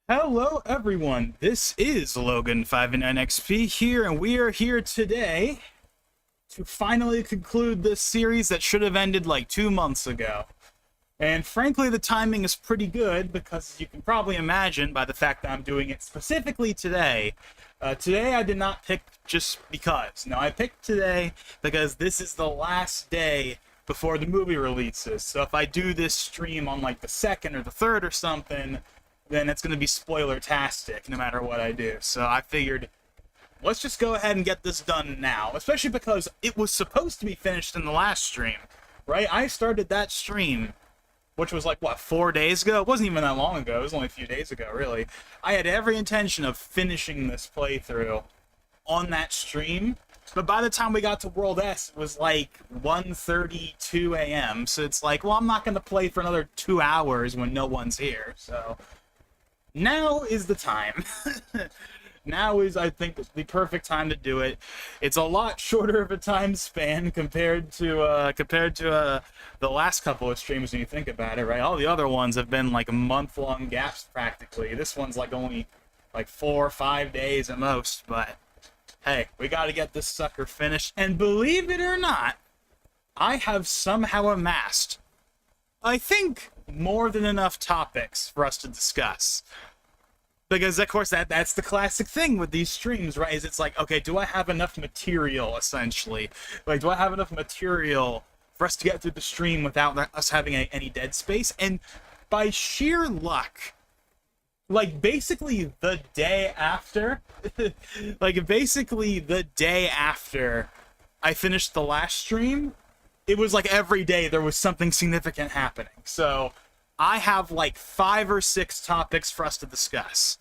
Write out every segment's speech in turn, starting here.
Hello, everyone. This is Logan59XP here, and we are here today to finally conclude this series that should have ended like 2 months ago. And frankly, the timing is pretty good because you can probably imagine by the fact that I'm doing it specifically today. Today I did not pick just because. No, I picked today because this is the last day before the movie releases. So if I do this stream on like the 2nd or the 3rd or something, then it's going to be spoiler-tastic no matter what I do. So I figured, let's just go ahead and get this done now, especially because it was supposed to be finished in the last stream, right? I started that stream, which was like, what, 4 days ago? It wasn't even that long ago. It was only a few days ago, really. I had every intention of finishing this playthrough on that stream, but by the time we got to World S, it was like 1:32 a.m., so it's like, well, I'm not going to play for another 2 hours when no one's here, so now is the time. Now is, I think, the perfect time to do it. It's a lot shorter of a time span compared to the last couple of streams when you think about it, right? All the other ones have been like month-long gaps practically. This one's like only like 4 or 5 days at most, but hey, we got to get this sucker finished. And believe it or not, I have somehow amassed, I think, more than enough topics for us to discuss. Because, of course, that's the classic thing with these streams, right? Is it's like, okay, do I have enough material, essentially? Like, do I have enough material for us to get through the stream without us having any dead space? And by sheer luck, like, basically the day after, I finished the last stream, it was like every day there was something significant happening. So I have like 5 or 6 topics for us to discuss,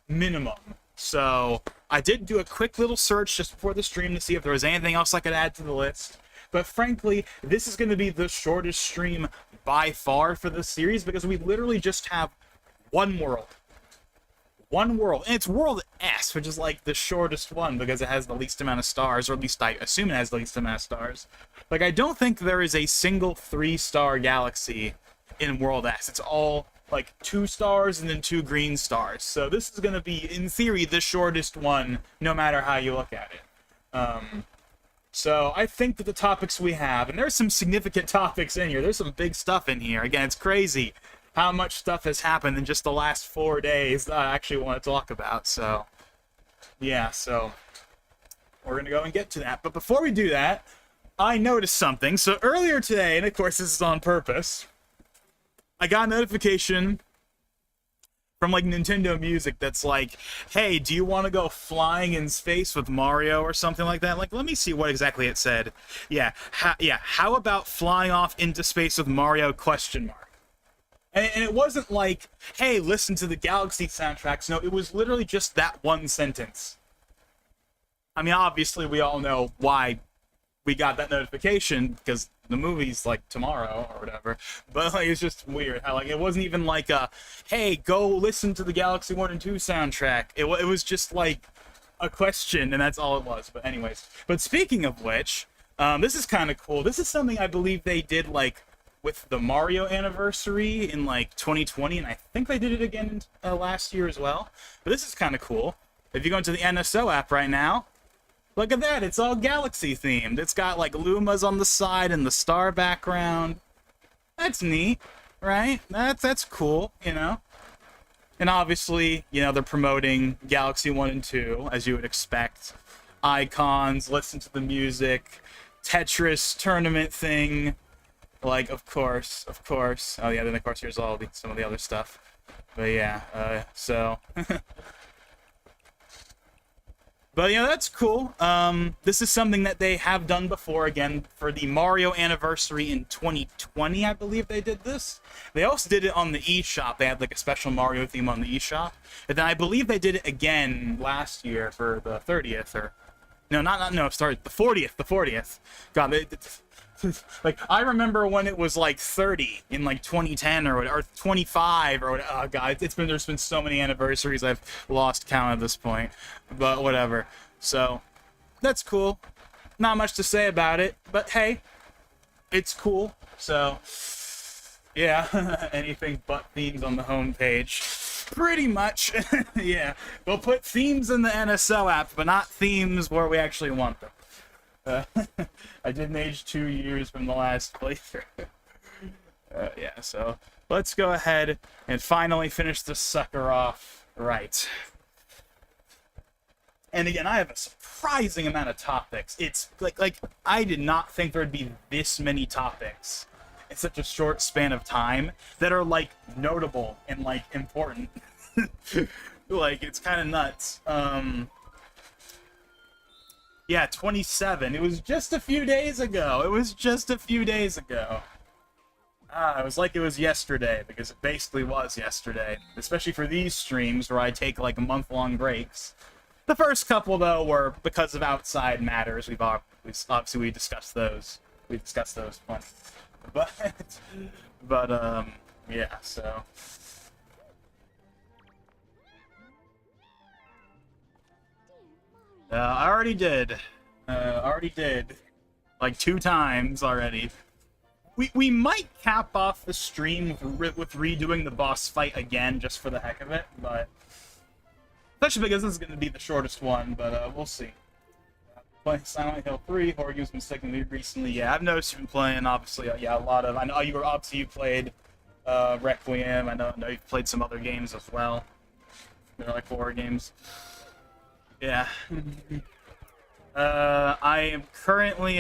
minimum. So I did do a quick little search just before the stream to see if there was anything else I could add to the list. But frankly, this is going to be the shortest stream by far for this series because we literally just have one world. One world, and it's World S, which is like the shortest one because it has the least amount of stars, or at least I assume it has the least amount of stars. Like, I don't think there is a single 3-star galaxy in World S. It's all like 2 stars and then 2 green stars. So this is going to be, in theory, the shortest one, no matter how you look at it. So I think that the topics we have, and there's some significant topics in here. There's some big stuff in here. Again, it's crazy how much stuff has happened in just the last 4 days that I actually want to talk about. So, yeah, so we're going to go and get to that. But before we do that, I noticed something. So earlier today, and of course this is on purpose, I got a notification from like Nintendo Music that's like, hey, do you want to go flying in space with Mario or something like that? Like, let me see what exactly it said. Yeah, how about flying off into space with Mario, question mark. And it wasn't like, hey, listen to the Galaxy soundtracks. No, it was literally just that one sentence. I mean, obviously, we all know why we got that notification, because the movie's, like, tomorrow or whatever. But, like, it's just weird how, like, it wasn't even like a, hey, go listen to the Galaxy 1 and 2 soundtrack. It was just, like, a question, and that's all it was. But anyways. But speaking of which, this is kind of cool. This is something I believe they did, like, with the Mario anniversary in like 2020, and I think they did it again last year as well. But this is kind of cool. If you go into the NSO app right now, look at that, it's all Galaxy themed. It's got like Lumas on the side and the star background. That's neat, right? That's cool, you know? And obviously, you know, they're promoting Galaxy 1 and 2, as you would expect. Icons, listen to the music, Tetris tournament thing. Like, of course. Oh, yeah, then, of course, here's some of the other stuff. But, yeah, so... But, yeah, that's cool. This is something that they have done before, again, for the Mario anniversary in 2020, I believe they did this. They also did it on the eShop. They had, like, a special Mario theme on the eShop. And then I believe they did it again last year for the 30th, or... No, sorry, the 40th. God, like, I remember when it was like 30 in like 2010 or 25 or oh god, there's been so many anniversaries I've lost count at this point. But whatever. So that's cool. Not much to say about it, but hey, it's cool. So yeah, anything but themes on the home page. Pretty much, yeah. We'll put themes in the NSO app, but not themes where we actually want them. I didn't age 2 years from the last playthrough. Yeah, so let's go ahead and finally finish this sucker off right. And again, I have a surprising amount of topics. It's like I did not think there'd be this many topics in such a short span of time that are like notable and like important. Like it's kind of nuts. Yeah, 27. It was just a few days ago. It was like it was yesterday, because it basically was yesterday. Especially for these streams where I take like month-long breaks. The first couple, though, were because of outside matters. Obviously we discussed those. We discussed those plenty. But yeah, so. I already did. Like 2 times already. We might cap off the stream with redoing the boss fight again, just for the heck of it, but... Especially because this is going to be the shortest one, but we'll see. Playing Silent Hill 3, horror games been sticking me recently. Yeah, I've noticed you've been playing, obviously, yeah, a lot of... I know you played Requiem. I know you've played some other games as well. They're like horror games. Yeah. I am currently,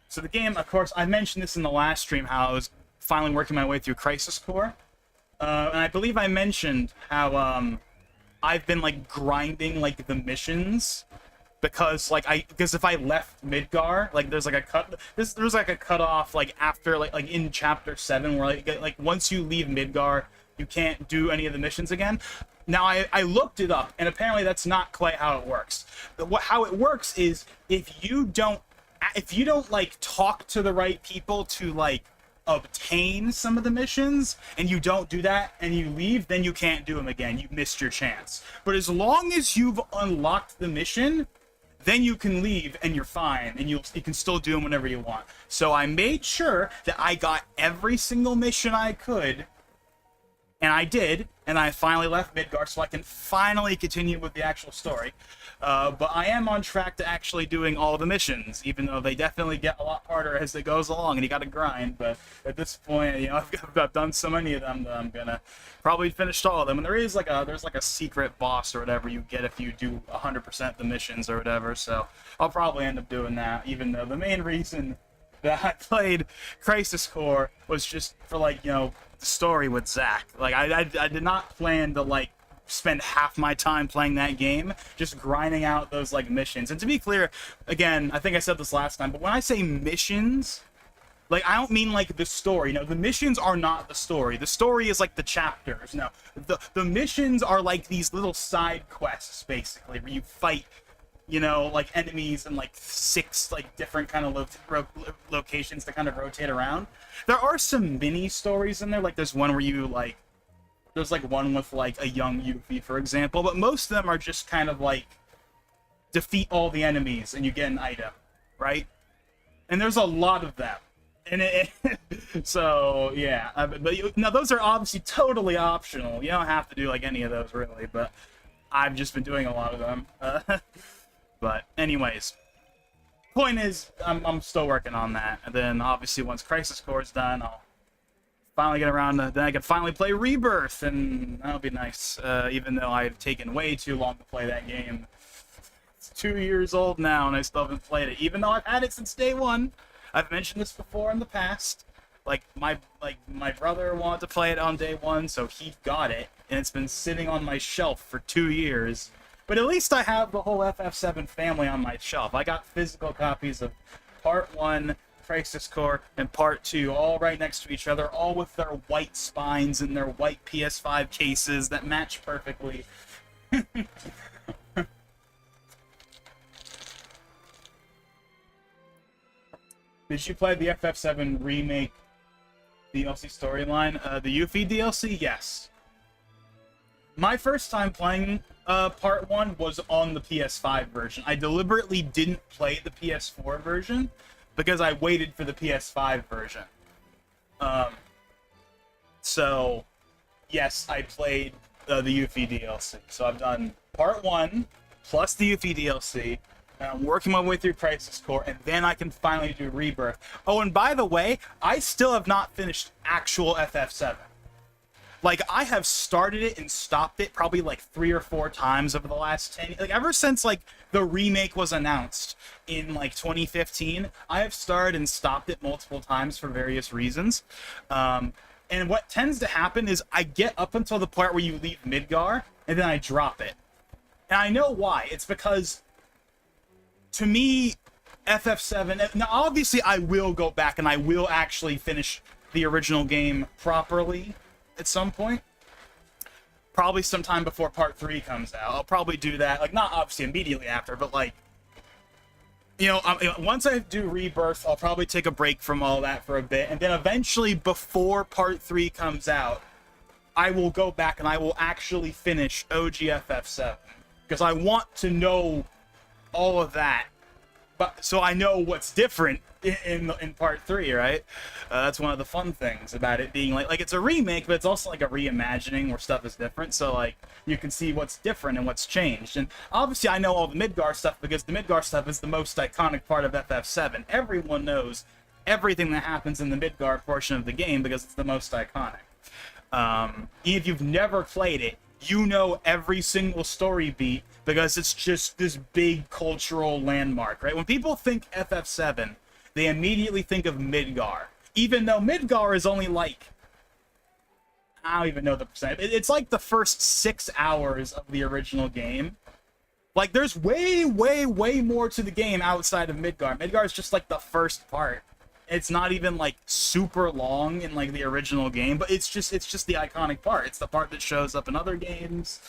so the game, of course, I mentioned this in the last stream, how I was finally working my way through Crisis Core. And I believe I mentioned how, I've been, like, grinding, like, the missions, because, like, because if I left Midgar, like, there's, like, there's, like, a cutoff, like, after, like, in Chapter 7, where, like, once you leave Midgar, you can't do any of the missions again. Now, I looked it up, and apparently that's not quite how it works. How it works is, if you don't, like, talk to the right people to, like, obtain some of the missions, and you don't do that, and you leave, then you can't do them again. You missed your chance. But as long as you've unlocked the mission, then you can leave, and you're fine, and you can still do them whenever you want. So I made sure that I got every single mission I could, and I did, and I finally left Midgar, so I can finally continue with the actual story. But I am on track to actually doing all the missions, even though they definitely get a lot harder as it goes along, and you gotta grind. But at this point, you know, I've done so many of them that I'm gonna probably finish all of them. And there's like a secret boss or whatever you get if you do 100% the missions or whatever. So I'll probably end up doing that, even though the main reason that I played Crisis Core was just for, like, you know, the story with Zack. Like, I did not plan to, like, spend half my time playing that game just grinding out those, like, missions. And to be clear, again, I think I said this last time, but when I say missions, like, I don't mean, like, the story. No, the missions are not the story. The story is, like, the chapters. No, the missions are, like, these little side quests, basically, where you fight, you know, like, enemies in, like, 6, like, different kind of locations to kind of rotate around. There are some mini stories in there, like, there's one where you, like, there's, like, one with, like, a young Yuffie, for example, but most of them are just kind of, like, defeat all the enemies and you get an item, right? And there's a lot of them. And so, yeah. Now, those are obviously totally optional. You don't have to do, like, any of those, really, but I've just been doing a lot of them. But anyways, point is, I'm still working on that. And then, obviously, once Crisis Core is done, I'll finally get around to, then I can finally play Rebirth, and that'll be nice, even though I've taken way too long to play that game. It's 2 years old now, and I still haven't played it, even though I've had it since day one. I've mentioned this before in the past. Like, my brother wanted to play it on day one, so he got it, and it's been sitting on my shelf for 2 years. But at least I have the whole FF7 family on my shelf. I got physical copies of Part 1, Crisis Core, and Part 2, all right next to each other, all with their white spines and their white PS5 cases that match perfectly. Did you play the FF7 remake DLC storyline? The Yuffie DLC? Yes. My first time playing Part 1 was on the PS5 version. I deliberately didn't play the PS4 version because I waited for the PS5 version. So, yes, I played the Yuffie DLC. So I've done part 1 plus the Yuffie DLC, and I'm working my way through Crisis Core, and then I can finally do Rebirth. Oh, and by the way, I still have not finished actual FF7. Like, I have started it and stopped it probably like 3 or 4 times over the last 10, like ever since like the remake was announced in like 2015, I have started and stopped it multiple times for various reasons. And what tends to happen is I get up until the part where you leave Midgar, and then I drop it. And I know why. It's because, to me, FF7... Now, obviously, I will go back and I will actually finish the original game properly at some point. Probably sometime before Part 3 comes out. I'll probably do that. Like, not obviously immediately after, but like... You know, once I do Rebirth, I'll probably take a break from all that for a bit, and then eventually, before Part 3 comes out, I will go back and I will actually finish OGFF7, because I want to know all of that, but so I know what's different in Part 3, right? That's one of the fun things about it being like it's a remake, but it's also like a reimagining where stuff is different, so like you can see what's different and what's changed. And obviously I know all the Midgar stuff because the Midgar stuff is the most iconic part of FF7. Everyone knows everything that happens in the Midgar portion of the game because it's the most iconic. If you've never played it, you know every single story beat because it's just this big cultural landmark, right? When people think FF7, they immediately think of Midgar, even though Midgar is only like, I don't even know the percent. It's like the first 6 hours of the original game. Like, there's way, way, way more to the game outside of Midgar. Midgar is just like the first part. It's not even like super long in like the original game, but it's just the iconic part. It's the part that shows up in other games.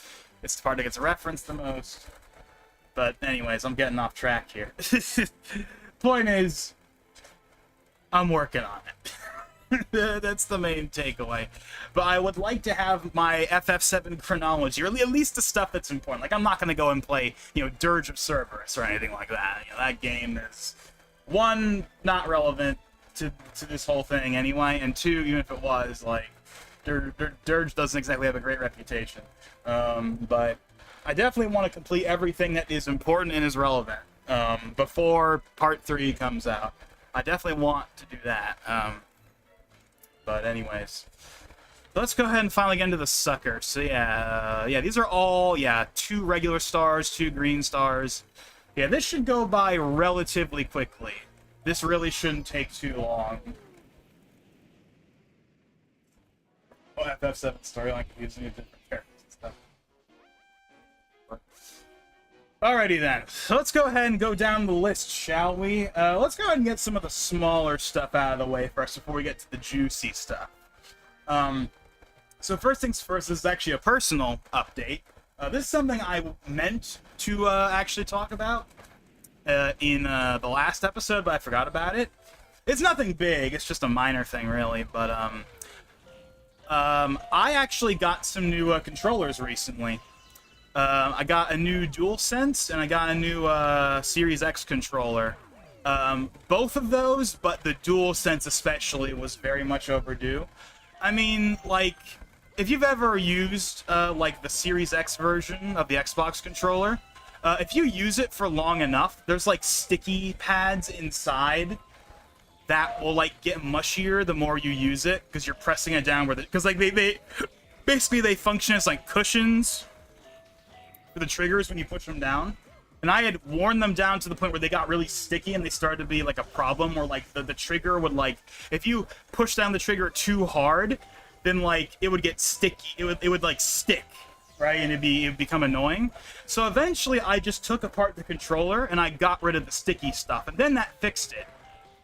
It's the part that gets referenced the most. But anyways, I'm getting off track here. Point is, I'm working on it. That's the main takeaway. But I would like to have my FF7 chronology, or at least the stuff that's important. Like, I'm not going to go and play, you know, Dirge of Cerberus or anything like that. You know, that game is, 1, not relevant to this whole thing anyway, and 2, even if it was, like, Dirge doesn't exactly have a great reputation. But I definitely want to complete everything that is important and is relevant before Part 3 comes out. I definitely want to do that. But anyways, let's go ahead and finally get into the sucker. So yeah, these are all 2 regular stars, 2 green stars. Yeah, this should go by relatively quickly. This really shouldn't take too long. Oh, FF7 storyline using a different characters and stuff. Alrighty then, so let's go ahead and go down the list, shall we? Let's go ahead and get some of the smaller stuff out of the way first before we get to the juicy stuff. So first things first, this is actually a personal update. This is something I meant to actually talk about in the last episode, but I forgot about it. It's nothing big, it's just a minor thing really, but I actually got some new controllers recently. I got a new DualSense, and I got a new Series X controller. Both of those, but the DualSense especially, was very much overdue. I mean, like, if you've ever used, like, the Series X version of the Xbox controller, if you use it for long enough, there's, like, sticky pads inside that will, like, get mushier the more you use it, because you're pressing it down with it. Because, like, they basically, they function as, like, cushions for the triggers when you push them down. And I had worn them down to the point where they got really sticky and they started to be like a problem where like the trigger would, like, if you push down the trigger too hard, then like it would get sticky. It would like stick, right? And it would become annoying. So eventually I just took apart the controller and I got rid of the sticky stuff, and then that fixed it.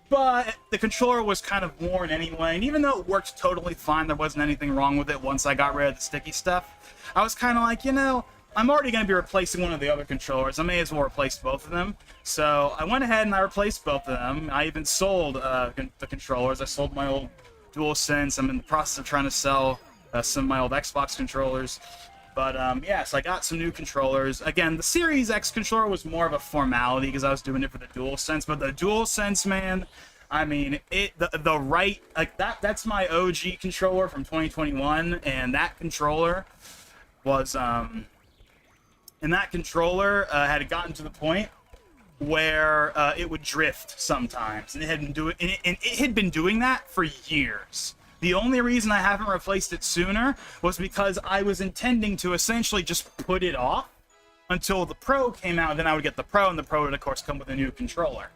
But the controller was kind of worn anyway, and even though it worked totally fine, there wasn't anything wrong with it once I got rid of the sticky stuff, I was kind of like, you know, I'm already going to be replacing one of the other controllers. I may as well replace both of them. So I went ahead and I replaced both of them. I even sold the controllers. I sold my old DualSense. I'm in the process of trying to sell some of my old Xbox controllers. But yeah, so I got some new controllers. Again, the Series X controller was more of a formality because I was doing it for the DualSense. But the DualSense, man, I mean, the right, like that's my OG controller from 2021, and that controller was and that controller had gotten to the point where it would drift sometimes, and it had been doing that for years. The only reason I haven't replaced it sooner was because I was intending to essentially just put it off until the Pro came out. Then I would get the Pro, and the Pro would of course come with a new controller.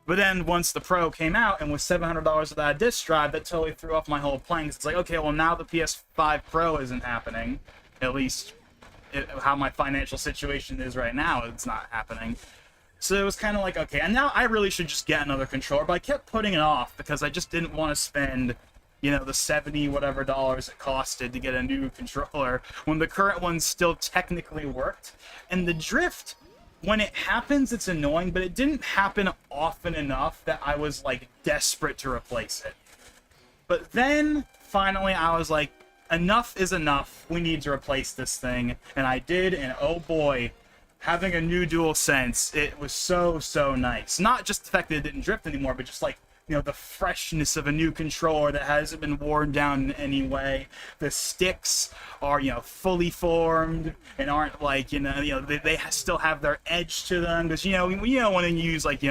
But then once the Pro came out and was $700 without a disc drive, that totally threw off my whole plan. It's like, okay, well now the PS5 Pro isn't happening. At least how my financial situation is right now, it's not happening. So it was kind of like, okay, and now I really should just get another controller. But I kept putting it off because I just didn't want to spend, you know, the 70 whatever dollars it costed to get a new controller when the current one still technically worked. And the drift, when it happens, it's annoying, but it didn't happen often enough that I was, like, desperate to replace it. But then, finally, I was like, enough is enough. We need to replace this thing. And I did, and oh boy, having a new DualSense, it was so, so nice. Not just the fact that it didn't drift anymore, but just, like, you know, the freshness of a new controller that hasn't been worn down in any way. The sticks are, you know, fully formed and aren't like, they still have their edge to them. Because, when you use, like,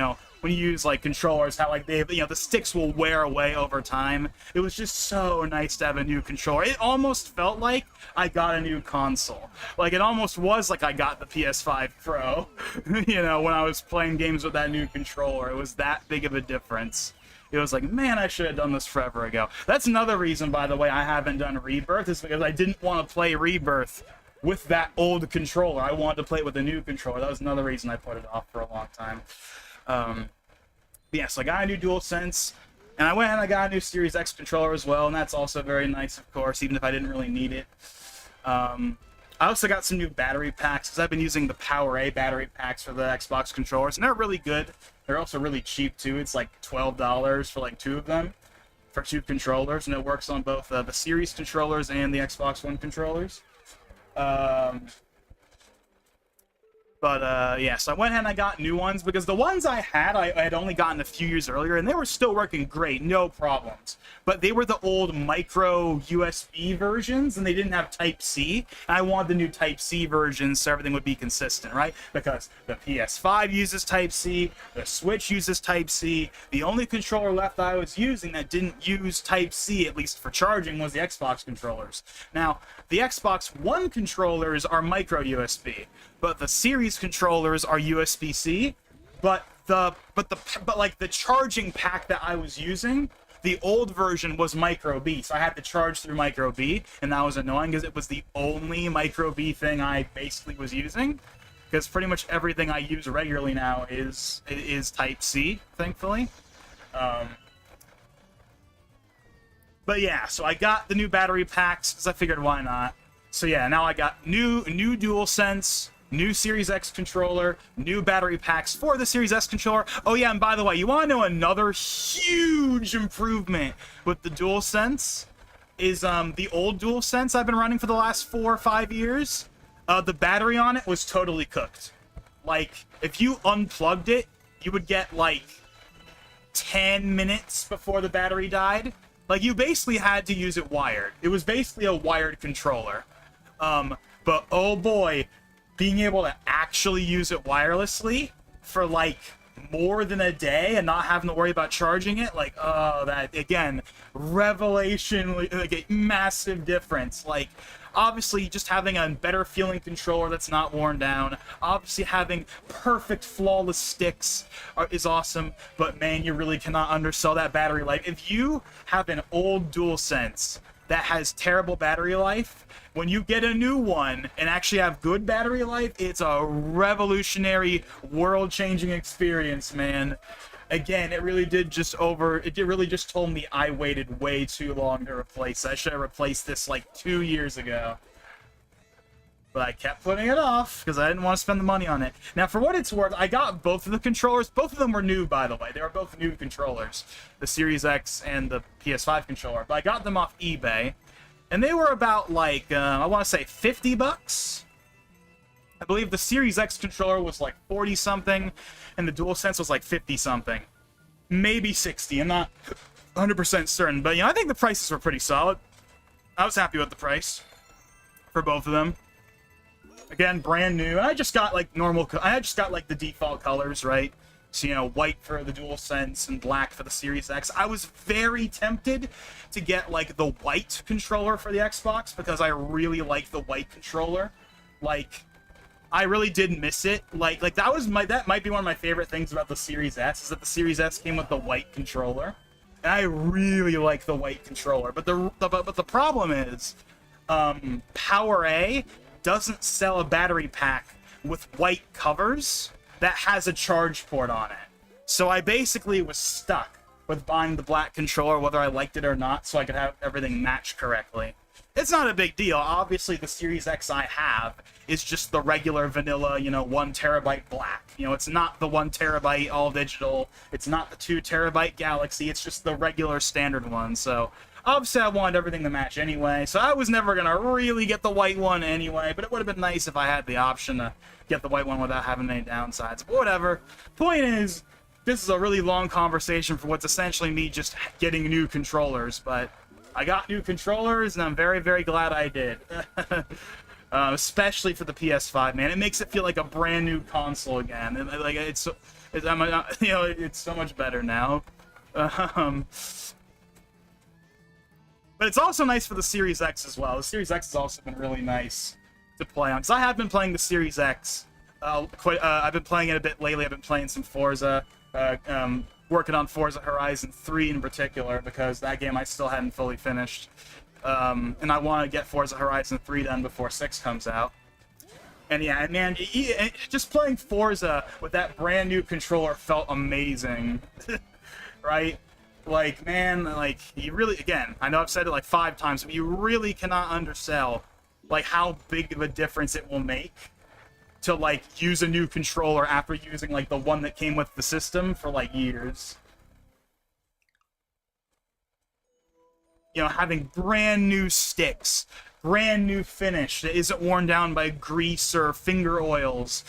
when you use, like, controllers, how, like, the sticks will wear away over time. It was just so nice to have a new controller. It almost felt like I got a new console. Like, it almost was like I got the PS5 Pro, when I was playing games with that new controller. It was that big of a difference. It was like, man, I should have done this forever ago. That's another reason, by the way, I haven't done Rebirth, is because I didn't want to play Rebirth with that old controller. I wanted to play it with a new controller. That was another reason I put it off for a long time. So I got a new DualSense, and I went and I got a new Series X controller as well, and that's also very nice, of course, even if I didn't really need it. I also got some new battery packs, because I've been using the PowerA battery packs for the Xbox controllers, and they're really good. They're also really cheap, too. It's like $12 for, like, 2 of them, for 2 controllers, and it works on both the Series controllers and the Xbox One controllers. So I went ahead and I got new ones, because the ones I had only gotten a few years earlier, and they were still working great, no problems. But they were the old micro USB versions, and they didn't have Type-C, and I wanted the new Type-C versions so everything would be consistent, right? Because the PS5 uses Type-C, the Switch uses Type-C, the only controller left I was using that didn't use Type-C, at least for charging, was the Xbox controllers. Now, the Xbox One controllers are micro USB, but the Series controllers are USB-C, but the charging pack that I was using, the old version was micro B, so I had to charge through micro B, and that was annoying because it was the only micro B thing I basically was using, because pretty much everything I use regularly now is Type-C, thankfully. But yeah, so I got the new battery packs because I figured why not. So yeah, now I got new DualSense, new Series X controller, new battery packs for the Series S controller. Oh yeah, and by the way, you want to know another huge improvement with the DualSense? Is the old DualSense I've been running for the last 4 or 5 years, the battery on it was totally cooked. Like, if you unplugged it, you would get like 10 minutes before the battery died. Like, you basically had to use it wired. It was basically a wired controller. But oh boy, being able to actually use it wirelessly for like more than a day and not having to worry about charging it, like, oh, that, again, revelation, like a massive difference. Like, obviously, just having a better feeling controller that's not worn down, obviously having perfect, flawless sticks is awesome, but man, you really cannot undersell that battery life. If you have an old DualSense that has terrible battery life, when you get a new one and actually have good battery life, it's a revolutionary, world-changing experience, man. Again, it really just told me I waited way too long to replace it. I should have replaced this like 2 years ago. But I kept putting it off because I didn't want to spend the money on it. Now, for what it's worth, I got both of the controllers. Both of them were new, by the way. They were both new controllers, the Series X and the PS5 controller. But I got them off eBay, and they were about like, I want to say $50. I believe the Series X controller was like 40-something, and the DualSense was like 50-something. maybe 60. I'm not 100% certain, but I think the prices were pretty solid. I was happy with the price for both of them. Again, brand new. I just got like I just got like the default colors, right? So, white for the DualSense and black for the Series X. I was very tempted to get like the white controller for the Xbox because I really like the white controller. Like, I really did miss it. Like that might be one of my favorite things about the Series S is that the Series S came with the white controller. And I really like the white controller. But the problem is, PowerA doesn't sell a battery pack with white covers that has a charge port on it. So I basically was stuck with buying the black controller whether I liked it or not so I could have everything matched correctly. It's not a big deal. Obviously, the Series X I have is just the regular vanilla, 1 terabyte black. It's not the 1 terabyte all digital. It's not the 2 terabyte Galaxy. It's just the regular standard one. So obviously, I wanted everything to match anyway. So I was never going to really get the white one anyway. But it would have been nice if I had the option to get the white one without having any downsides. But whatever. Point is, this is a really long conversation for what's essentially me just getting new controllers. But I got new controllers, and I'm very, very glad I did. Especially for the PS5, man. It makes it feel like a brand new console again. It's so much better now. But it's also nice for the Series X as well. The Series X has also been really nice to play on. Because I have been playing the Series X. I've been playing it a bit lately. I've been playing some Forza. Working on Forza Horizon 3 in particular, because that game I still hadn't fully finished. And I want to get Forza Horizon 3 done before 6 comes out. And yeah, man, just playing Forza with that brand new controller felt amazing. Right? Like, man, like, you really, again, I know I've said it like 5 times, but you really cannot undersell, like, how big of a difference it will make to, like, use a new controller after using, like, the one that came with the system for, like, years. Having brand new sticks, brand new finish that isn't worn down by grease or finger oils,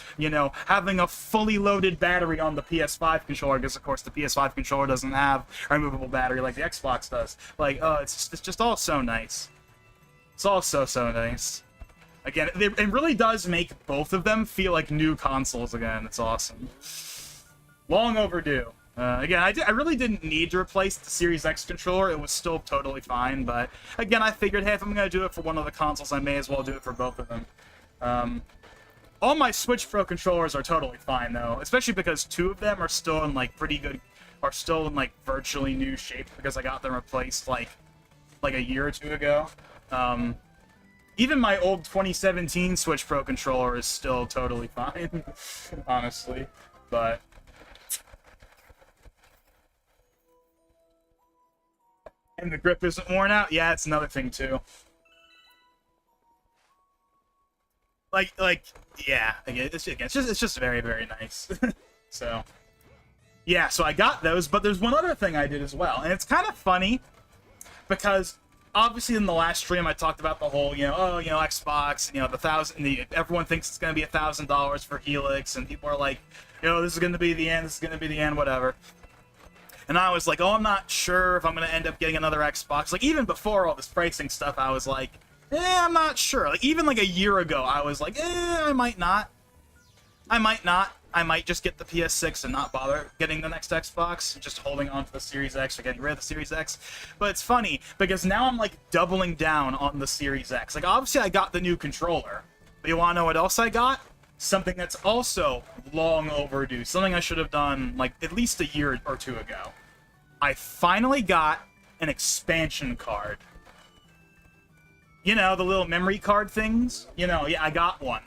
having a fully loaded battery on the PS5 controller, because, of course, the PS5 controller doesn't have a removable battery like the Xbox does. Like, it's just all so nice. It's all so nice. Again, it really does make both of them feel like new consoles again. It's awesome. Long overdue. Again, I really didn't need to replace the Series X controller. It was still totally fine, but again, I figured, hey, if I'm going to do it for one of the consoles, I may as well do it for both of them. All my Switch Pro controllers are totally fine, though, especially because 2 of them are still in, like, virtually new shape, because I got them replaced, like a year or 2 ago. Even my old 2017 Switch Pro controller is still totally fine, honestly, but... And the grip isn't worn out? Yeah, it's another thing, too. Yeah, again, it's just very, very nice. So, yeah, so I got those, but there's one other thing I did as well, and it's kind of funny, because obviously in the last stream I talked about the whole, Xbox, everyone thinks it's going to be $1,000 for Helix, and people are like, this is going to be the end, whatever. And I was like, I'm not sure if I'm going to end up getting another Xbox. Like, even before all this pricing stuff, I was like, I'm not sure. Like, even like a year ago, I was like, I might not. I might just get the PS6 and not bother getting the next Xbox, just holding on to the Series X or getting rid of the Series X. But it's funny, because now I'm, like, doubling down on the Series X. Like, obviously I got the new controller, but you want to know what else I got? Something that's also long overdue. Something I should have done, like, at least a year or 2 ago. I finally got an expansion card. The little memory card things? Yeah, I got one.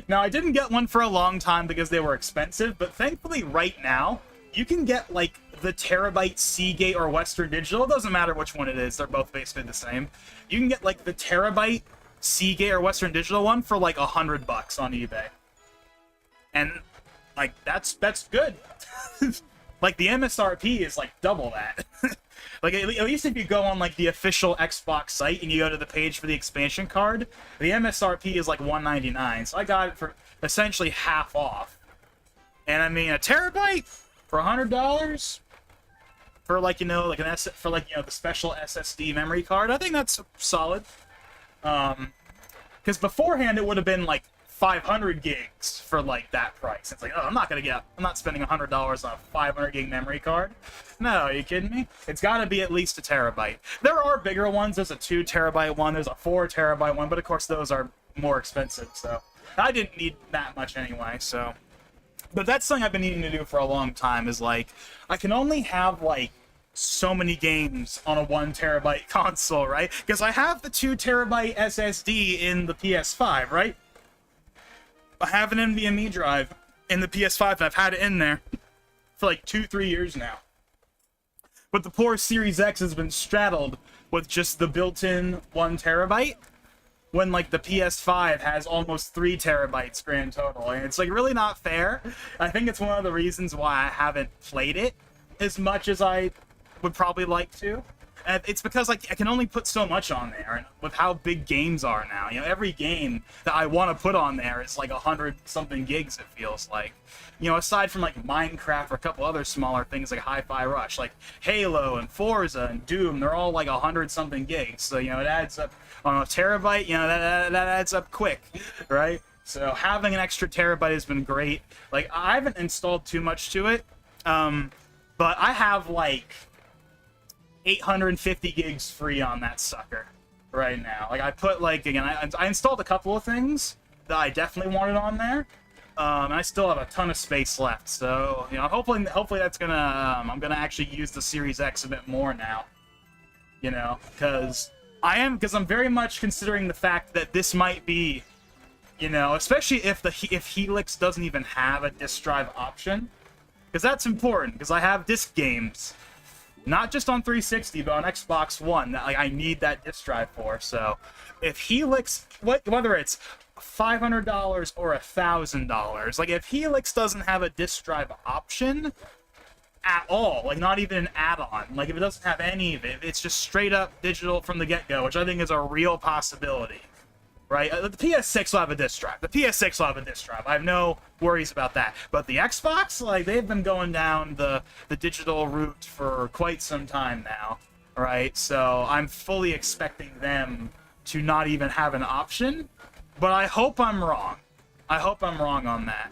Now, I didn't get one for a long time because they were expensive, but thankfully right now, you can get, like, the Terabyte Seagate or Western Digital. It doesn't matter which one it is. They're both basically the same. You can get, like, the Terabyte Seagate or Western Digital one for, like, $100 on eBay. And, like, that's good. Like, the MSRP is, like, double that. Like, at least if you go on, like, the official Xbox site and you go to the page for the expansion card, the MSRP is, like, $199. So I got it for essentially half off. And, I mean, a terabyte? For $100, for like, like for like, the special SSD memory card, I think that's solid. Because beforehand it would have been like 500 gigs for like that price. It's like, oh, I'm not spending $100 on a 500 gig memory card. No, are you kidding me? It's got to be at least a terabyte. There are bigger ones. There's a 2 terabyte one. There's a 4 terabyte one, but of course those are more expensive. So I didn't need that much anyway. So, but that's something I've been needing to do for a long time. Is like, I can only have like so many games on a 1 terabyte console, right? Because I have the 2 terabyte SSD in the PS5, right? I have an NVMe drive in the PS5, and I've had it in there for like 2-3 years now. But the poor Series X has been straddled with just the built-in 1 terabyte, when like the PS5 has almost 3 terabytes grand total, and it's like really not fair. I think it's one of the reasons why I haven't played it as much as I would probably like to. And it's because like I can only put so much on there, and with how big games are now, every game that I want to put on there is like 100-something gigs, it feels like. Aside from like Minecraft or a couple other smaller things like Hi-Fi Rush, like Halo and Forza and Doom, they're all like 100-something gigs. So it adds up on a terabyte. That adds up quick, right? So having an extra terabyte has been great. Like I haven't installed too much to it, but I have like 850 gigs free on that sucker right now. Like I put like, again, I installed a couple of things that I definitely wanted on there, and I still have a ton of space left. So hopefully that's gonna I'm gonna actually use the Series X a bit more now. Because I'm very much considering the fact that this might be, especially if Helix doesn't even have a disk drive option, because that's important. Because I have disc games, not just on 360, but on Xbox One, that like I need that disk drive for. So if Helix, whether it's $500 or $1,000, like if Helix doesn't have a disk drive option at all, like not even an add-on, like if it doesn't have any of it, it's just straight up digital from the get-go, which I think is a real possibility, right? The PS6 will have a disk drive. The PS6 will have a disk drive. I have no worries about that. But the Xbox, like they've been going down the digital route for quite some time now, right? So I'm fully expecting them to not even have an option, but I hope I'm wrong. I hope I'm wrong on that.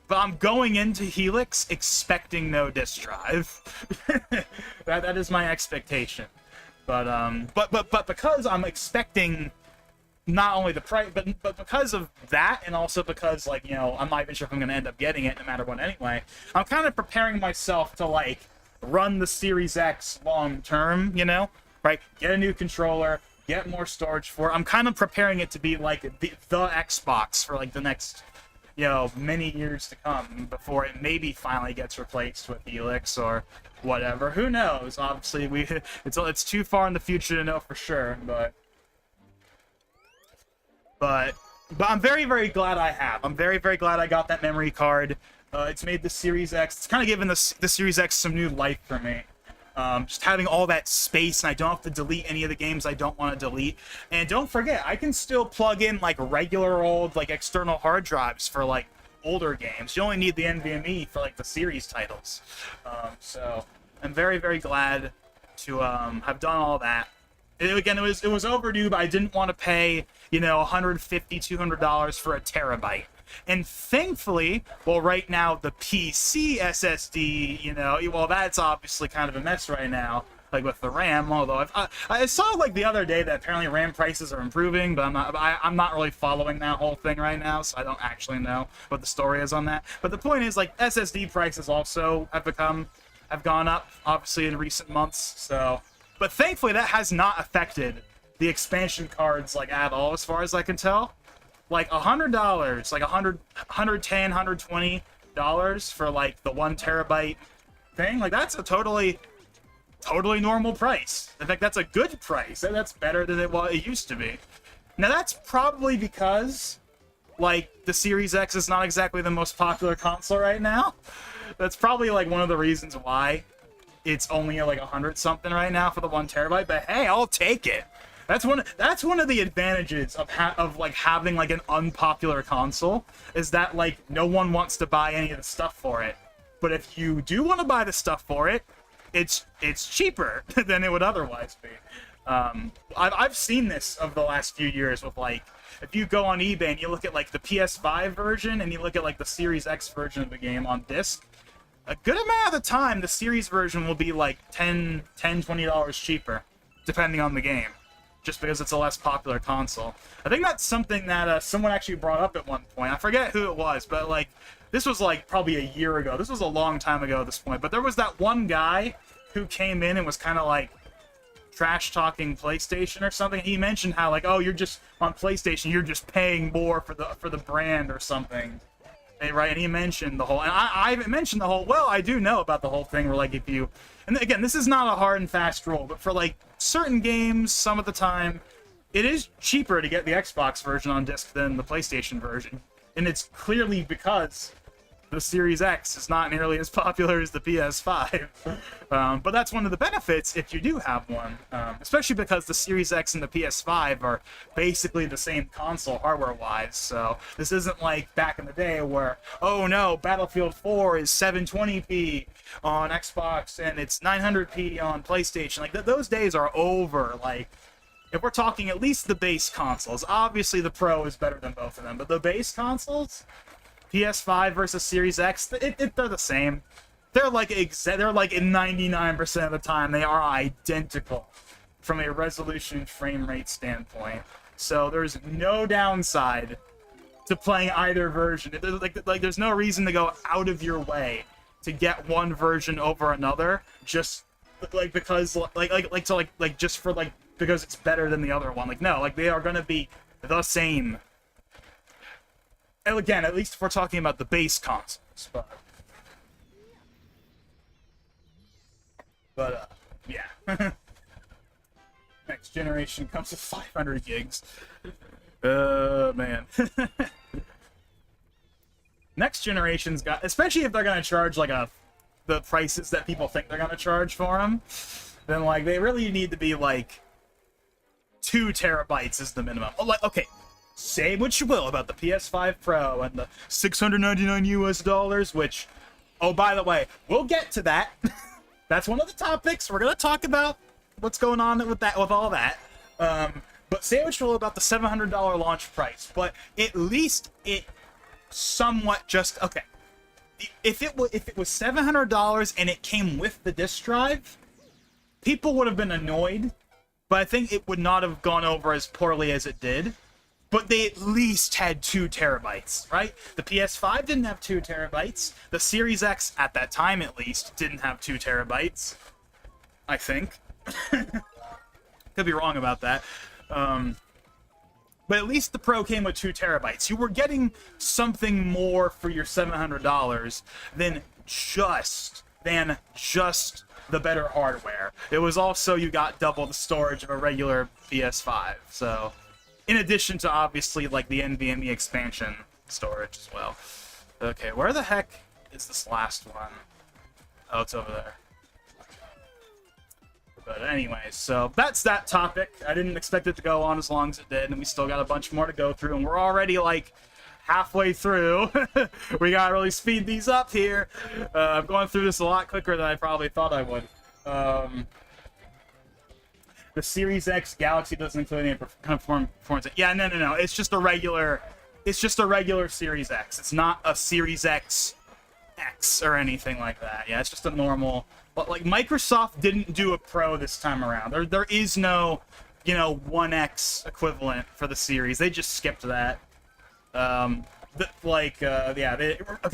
But I'm going into Helix expecting no disk drive. that is my expectation. But because I'm expecting not only the price, but because of that, and also because like I'm not even sure if I'm gonna end up getting it no matter what anyway, I'm kind of preparing myself to like run the Series X long term, right? Get a new controller, get more storage for it. I'm kind of preparing it to be like the Xbox for like the next many years to come, before it maybe finally gets replaced with Helix or whatever. Who knows? Obviously it's too far in the future to know for sure, but I'm very, very glad I have. I'm very, very glad I got that memory card. It's made the Series X, it's kind of given the Series X some new life for me. Just having all that space, and I don't have to delete any of the games I don't want to delete. And don't forget, I can still plug in like regular old like external hard drives for like older games. You only need the NVMe for like the series titles. So I'm very, very glad to have done all that. Again, it was overdue, but I didn't want to pay $150, $200 for a terabyte. And thankfully, well, right now the PC SSD, well, that's obviously kind of a mess right now, like with the RAM. Although I saw like the other day that apparently RAM prices are improving, but I'm not really following that whole thing right now, so I don't actually know what the story is on that. But the point is, like, SSD prices also have gone up, obviously, in recent months. So, but thankfully that has not affected the expansion cards like at all, as far as I can tell. Like $100, like $110, $120 for like the 1 terabyte thing, like that's a totally normal price. In fact, that's a good price. That's better than it used to be. Now that's probably because like the Series X is not exactly the most popular console right now. That's probably like one of the reasons why it's only like 100 something right now for the 1 terabyte. But hey, I'll take it. That's one of the advantages of like having like an unpopular console, is that like no one wants to buy any of the stuff for it, But if you do want to buy the stuff for it, it's cheaper than it would otherwise be. I've seen this over the last few years with, like, if you go on eBay and you look at, like, the PS5 version and you look at, like, the Series X version of the game on disc, a good amount of the time the Series version will be, like, $20 cheaper, depending on the game, just because it's a less popular console. I think that's something that someone actually brought up at one point. I forget who it was, but, like, this was, like, probably a year ago. This was a long time ago at this point. But there was that one guy who came in and was kind of, like, trash-talking PlayStation or something. He mentioned how, like, oh, you're just, on PlayStation, you're just paying more for the brand or something. Right? And he mentioned the whole... And I mentioned the whole... Well, I do know about the whole thing where, like, if you... And again, this is not a hard and fast rule, but for, like, certain games, some of the time, it is cheaper to get the Xbox version on disc than the PlayStation version. And it's clearly because the Series X is not nearly as popular as the PS5. But that's one of the benefits if you do have one. Especially because the Series X and the PS5 are basically the same console hardware-wise. So this isn't like back in the day where, oh no, Battlefield 4 is 720p on Xbox and it's 900p on PlayStation. Like, those days are over. Like, if we're talking at least the base consoles, obviously the Pro is better than both of them, but the base consoles, PS5 versus Series X, they're the same. They're like in 99% of the time they are identical from a resolution and frame rate standpoint. So there's no downside to playing either version. There's no reason to go out of your way to get one version over another just because because it's better than the other one. Like, no, like, they are going to be the same. And again, at least if we're talking about the base consoles, but yeah. Next generation comes with 500 gigs. Man. Next generation's got, especially if they're gonna charge like the prices that people think they're gonna charge for them, then, like, they really need to be like 2 terabytes is the minimum. Oh, like, okay. Say what you will about the PS5 Pro and the $699 US, which, oh, by the way, we'll get to that. That's one of the topics. We're going to talk about what's going on with all that. But say what you will about the $700 launch price, but at least it somewhat just, okay. If it was $700 and it came with the disc drive, people would have been annoyed, but I think it would not have gone over as poorly as it did. But they at least had 2 terabytes, right? The PS5 didn't have 2 terabytes. The Series X, at that time at least, didn't have 2 terabytes. I think. Could be wrong about that. But at least the Pro came with 2 terabytes. You were getting something more for your $700 than just the better hardware. It was also, you got double the storage of a regular PS5, so... In addition to, obviously, like, the NVMe expansion storage as well. Okay, where the heck is this last one? Oh, it's over there. But anyways, so that's that topic. I didn't expect it to go on as long as it did, and we still got a bunch more to go through, and we're already, like, halfway through. We gotta really speed these up here. I'm going through this a lot quicker than I probably thought I would. The Series X Galaxy doesn't include any performance. Yeah, no. It's just a regular Series X. It's not a Series X or anything like that. Yeah, it's just a normal. But, like, Microsoft didn't do a Pro this time around. There is no, 1X equivalent for the series. They just skipped that.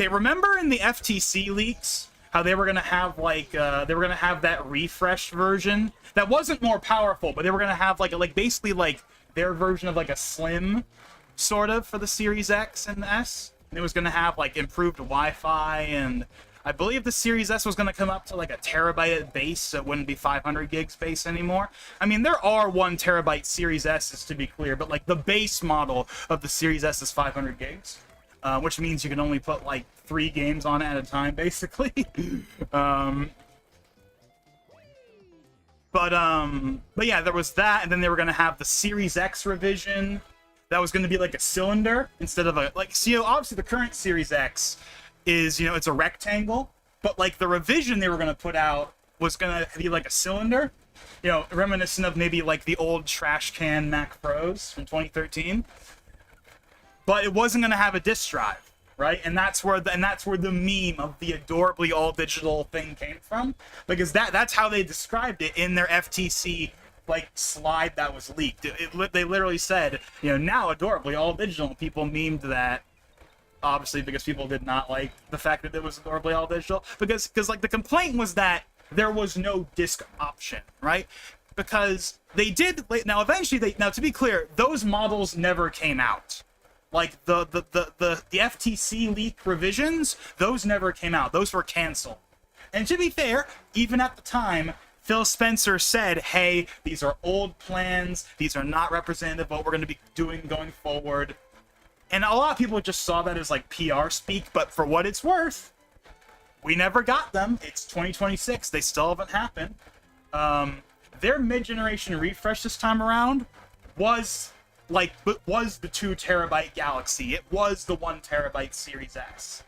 Remember in the FTC leaks how they were gonna have that refresh version that wasn't more powerful, but they were gonna have basically their version of like a slim sort of for the Series X and the S. And it was gonna have like improved Wi-Fi, and I believe the Series S was gonna come up to like a terabyte at base, so it wouldn't be 500 gigs base anymore. I mean, there are 1 terabyte Series S's, to be clear, but like the base model of the Series S is 500 gigs. Which means you can only put like 3 games on it at a time, basically. But yeah, there was that, and then they were gonna have the Series X revision that was gonna be like a cylinder instead of a obviously the current Series X is it's a rectangle, but like the revision they were gonna put out was gonna be like a cylinder, you know, reminiscent of maybe like the old trash can Mac Pros from 2013. But it wasn't gonna have a disk drive, right? And that's where the meme of the adorably all digital thing came from, because that's how they described it in their FTC like slide that was leaked. They literally said, you know, now adorably all digital. People memed that, obviously, because people did not like the fact that it was adorably all digital, because like the complaint was that there was no disk option, right? Because they did now eventually now to be clear, those models never came out. Like the FTC leak revisions, those never came out. Those were canceled. And to be fair, even at the time, Phil Spencer said, hey, these are old plans. These are not representative of what we're going to be doing going forward. And a lot of people just saw that as like PR speak, but for what it's worth, we never got them. It's 2026. They still haven't happened. Their mid-generation refresh this time around was the 2 terabyte Galaxy. It was the 1 terabyte Series S.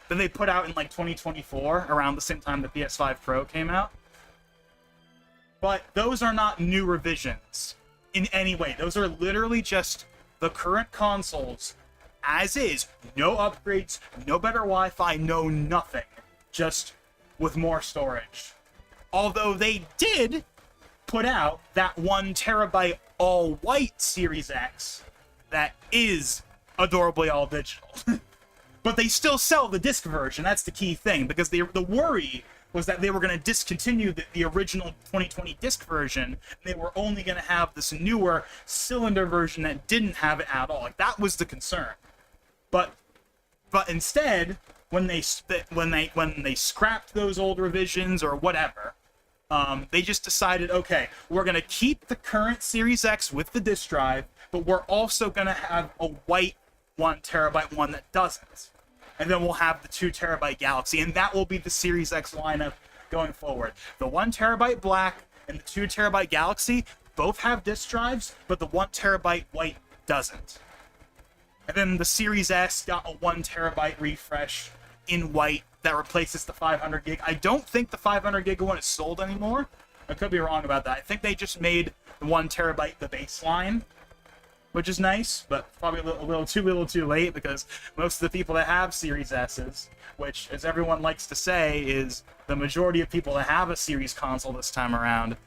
Then they put out in like 2024, around the same time the PS5 Pro came out. But those are not new revisions in any way. Those are literally just the current consoles as is. No upgrades, no better Wi-Fi, no nothing. Just with more storage. Although they did put out that 1 terabyte all-white Series X that is adorably all digital. But they still sell the disc version. That's the key thing, because the worry was that they were going to discontinue the original 2020 disc version, and they were only going to have this newer cylinder version that didn't have it at all. Like, that was the concern. But instead, when they scrapped those old revisions or whatever, they just decided, okay, we're going to keep the current Series X with the disk drive, but we're also going to have a white 1 terabyte one that doesn't. And then we'll have the 2 terabyte Galaxy, and that will be the Series X lineup going forward. The 1 terabyte black and the 2 terabyte Galaxy both have disk drives, but the 1 terabyte white doesn't. And then the Series S got a 1 terabyte refresh in white that replaces the 500 gig. I don't think the 500 gig one is sold anymore. I could be wrong about that. I think they just made the 1 terabyte the baseline, which is nice, but probably a little too late, because most of the people that have Series S's, which, as everyone likes to say, is the majority of people that have a Series console this time around,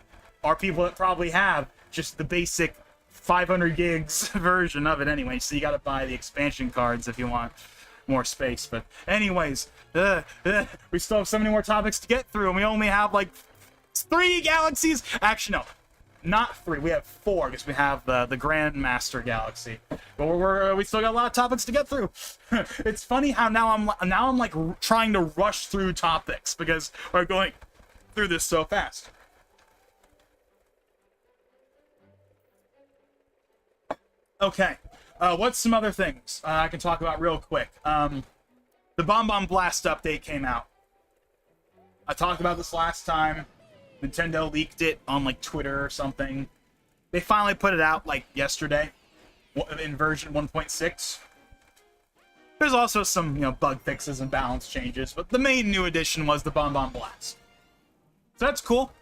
are people that probably have just the basic 500 gigs version of it anyway, so you gotta buy the expansion cards if you want more space. But anyways, we still have so many more topics to get through, and we only have like 3 Galaxies. Actually, no. Not 3, we have 4, because we have the Grandmaster Galaxy. But we still got a lot of topics to get through. It's funny how now I'm like trying to rush through topics, because we're going through this so fast. Okay, what's some other things I can talk about real quick? The Bon Bon Blast update came out. I talked about this last time. Nintendo leaked it on like Twitter or something. They finally put it out like yesterday in version 1.6. There's also some, bug fixes and balance changes, but the main new addition was the Bon Bon Blast. So that's cool.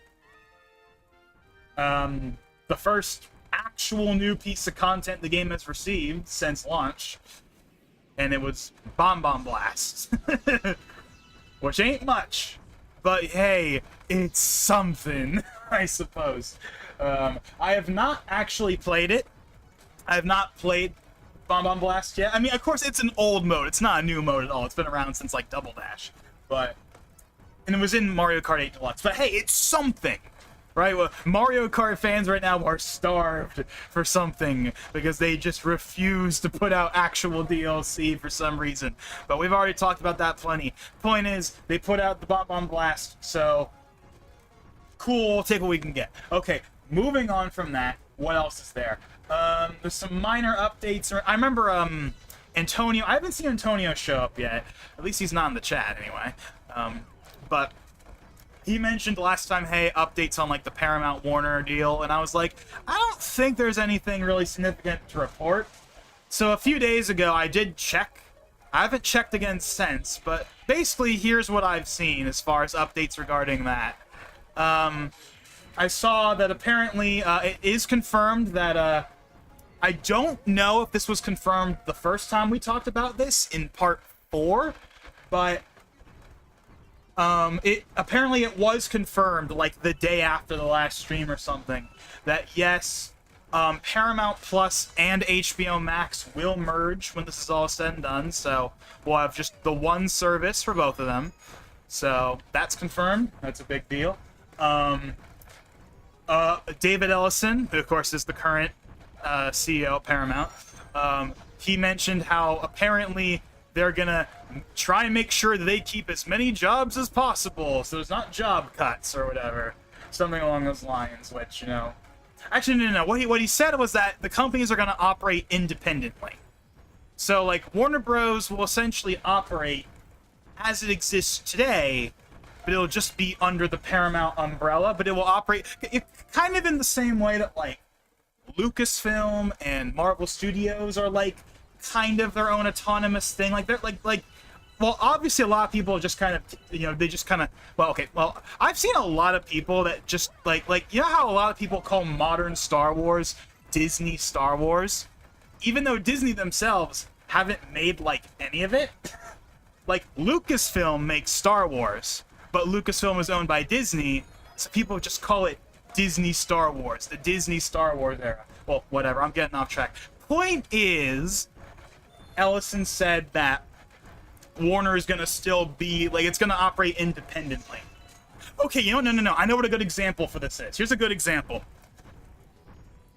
The first actual new piece of content the game has received since launch, and it was Bon Bon Blast, which ain't much. But hey, it's something, I suppose. I have not actually played it. I have not played Bon Bon Blast yet. I mean, of course, it's an old mode. It's not a new mode at all. It's been around since, like, Double Dash. And it was in Mario Kart 8 Deluxe. But hey, it's something, right? Well, Mario Kart fans right now are starved for something, because they just refuse to put out actual DLC for some reason. But we've already talked about that plenty. Point is, they put out the Bon Bon Blast, so cool, take what we can get. Okay, moving on from that, what else is there? There's some minor updates. I remember Antonio. I haven't seen Antonio show up yet. At least he's not in the chat anyway. But he mentioned last time, hey, updates on like the Paramount Warner deal, and I was like, I don't think there's anything really significant to report. So a few days ago, I did check. I haven't checked again since, but basically, here's what I've seen as far as updates regarding that. I saw that apparently it is confirmed that I don't know if this was confirmed the first time we talked about this in part 4, but it was confirmed like the day after the last stream or something that yes, Paramount Plus and HBO Max will merge when this is all said and done, so we'll have just the one service for both of them. So that's confirmed. That's a big deal. David Ellison, who of course is the current CEO of Paramount, he mentioned how apparently they're gonna try and make sure that they keep as many jobs as possible, so there's not job cuts or whatever, something along those lines. Which, you know, actually no. What he said was that the companies are gonna operate independently. So like Warner Bros. Will essentially operate as it exists today, but it'll just be under the Paramount umbrella. But it will operate kind of in the same way that like Lucasfilm and Marvel Studios are like kind of their own autonomous thing. Like they're like well, obviously a lot of people just kind of, you know, they just kind of, well, I've seen a lot of people that just like you know how a lot of people call modern Star Wars Disney Star Wars, even though Disney themselves haven't made like any of it. Like Lucasfilm makes Star Wars, but Lucasfilm is owned by Disney, so people just call it Disney Star Wars, the Disney Star Wars era. Well, whatever, I'm getting off track. Point is, Ellison said that Warner is gonna still be, like, it's gonna operate independently. Okay, you know, no. I know what a good example for this is. Here's a good example.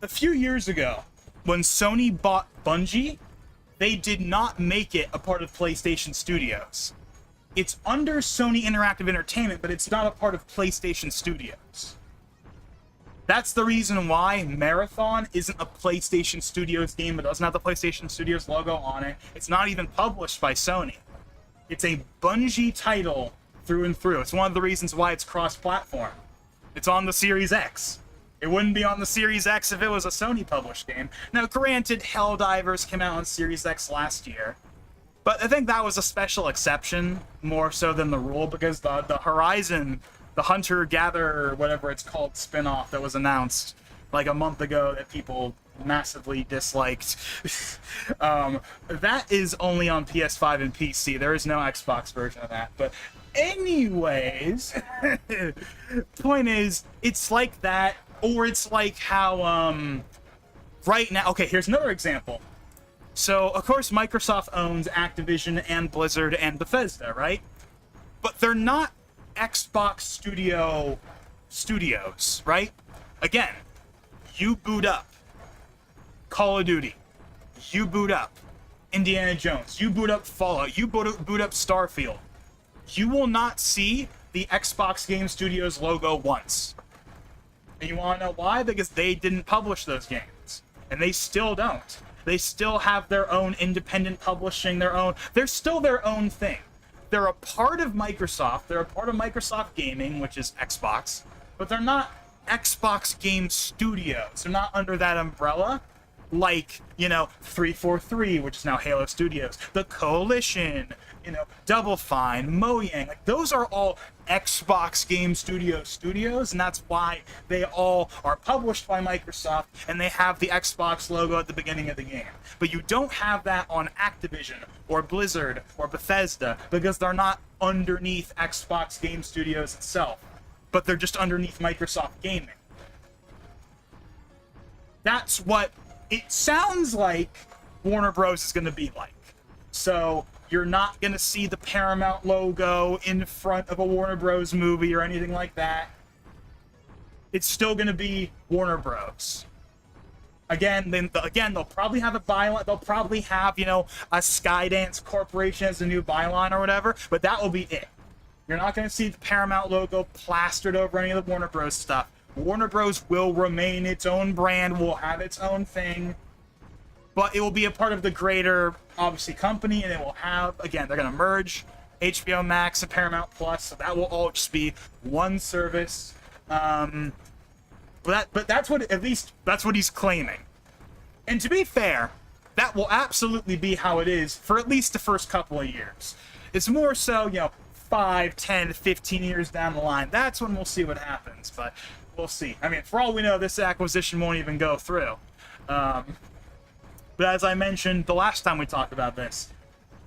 A few years ago, when Sony bought Bungie, they did not make it a part of PlayStation Studios. It's under Sony Interactive Entertainment, but it's not a part of PlayStation Studios. That's the reason why Marathon isn't a PlayStation Studios game. It doesn't have the PlayStation Studios logo on it. It's not even published by Sony. It's a Bungie title through and through. It's one of the reasons why it's cross-platform. It's on the Series X. It wouldn't be on the Series X if it was a Sony-published game. Now, granted, Helldivers came out on Series X last year, but I think that was a special exception more so than the rule, because the Horizon, the Hunter-Gatherer, whatever it's called, spin-off that was announced like a month ago that people massively disliked, that is only on PS5 and PC. There is no Xbox version of that. But anyways, point is, it's like that, or it's like how, right now, okay, here's another example. So, of course, Microsoft owns Activision and Blizzard and Bethesda, right? But they're not Xbox Studios, right? Again, you boot up Call of Duty, you boot up Indiana Jones, you boot up Fallout, you boot up Starfield. You will not see the Xbox Game Studios logo once. And you want to know why? Because they didn't publish those games. And they still don't. They still have their own independent publishing, they're still their own thing. They're a part of Microsoft. They're a part of Microsoft Gaming, which is Xbox, but they're not Xbox Game Studios. They're not under that umbrella. Like, you know, 343, which is now Halo Studios, the Coalition, you know, Double Fine, Mojang. Like, those are all Xbox Game Studios, and that's why they all are published by Microsoft, and they have the Xbox logo at the beginning of the game. But you don't have that on Activision, or Blizzard, or Bethesda, because they're not underneath Xbox Game Studios itself, but they're just underneath Microsoft Gaming. That's what it sounds like Warner Bros. Is going to be like. So you're not going to see the Paramount logo in front of a Warner Bros. Movie or anything like that. It's still going to be Warner Bros. Again, they'll probably have a byline. They'll probably have, you know, a Skydance Corporation as a new byline or whatever, but that will be it. You're not going to see the Paramount logo plastered over any of the Warner Bros. Stuff. Warner Bros. Will remain its own brand, will have its own thing, but it will be a part of the greater, obviously, company, and it will have, again, they're going to merge HBO Max and Paramount Plus, so that will all just be one service. But that's what, at least, that's what he's claiming. And to be fair, that will absolutely be how it is for at least the first couple of years. It's more so, 5, 10, 15 years down the line. That's when we'll see what happens, but we'll see. I mean, for all we know, this acquisition won't even go through. But as I mentioned the last time we talked about this,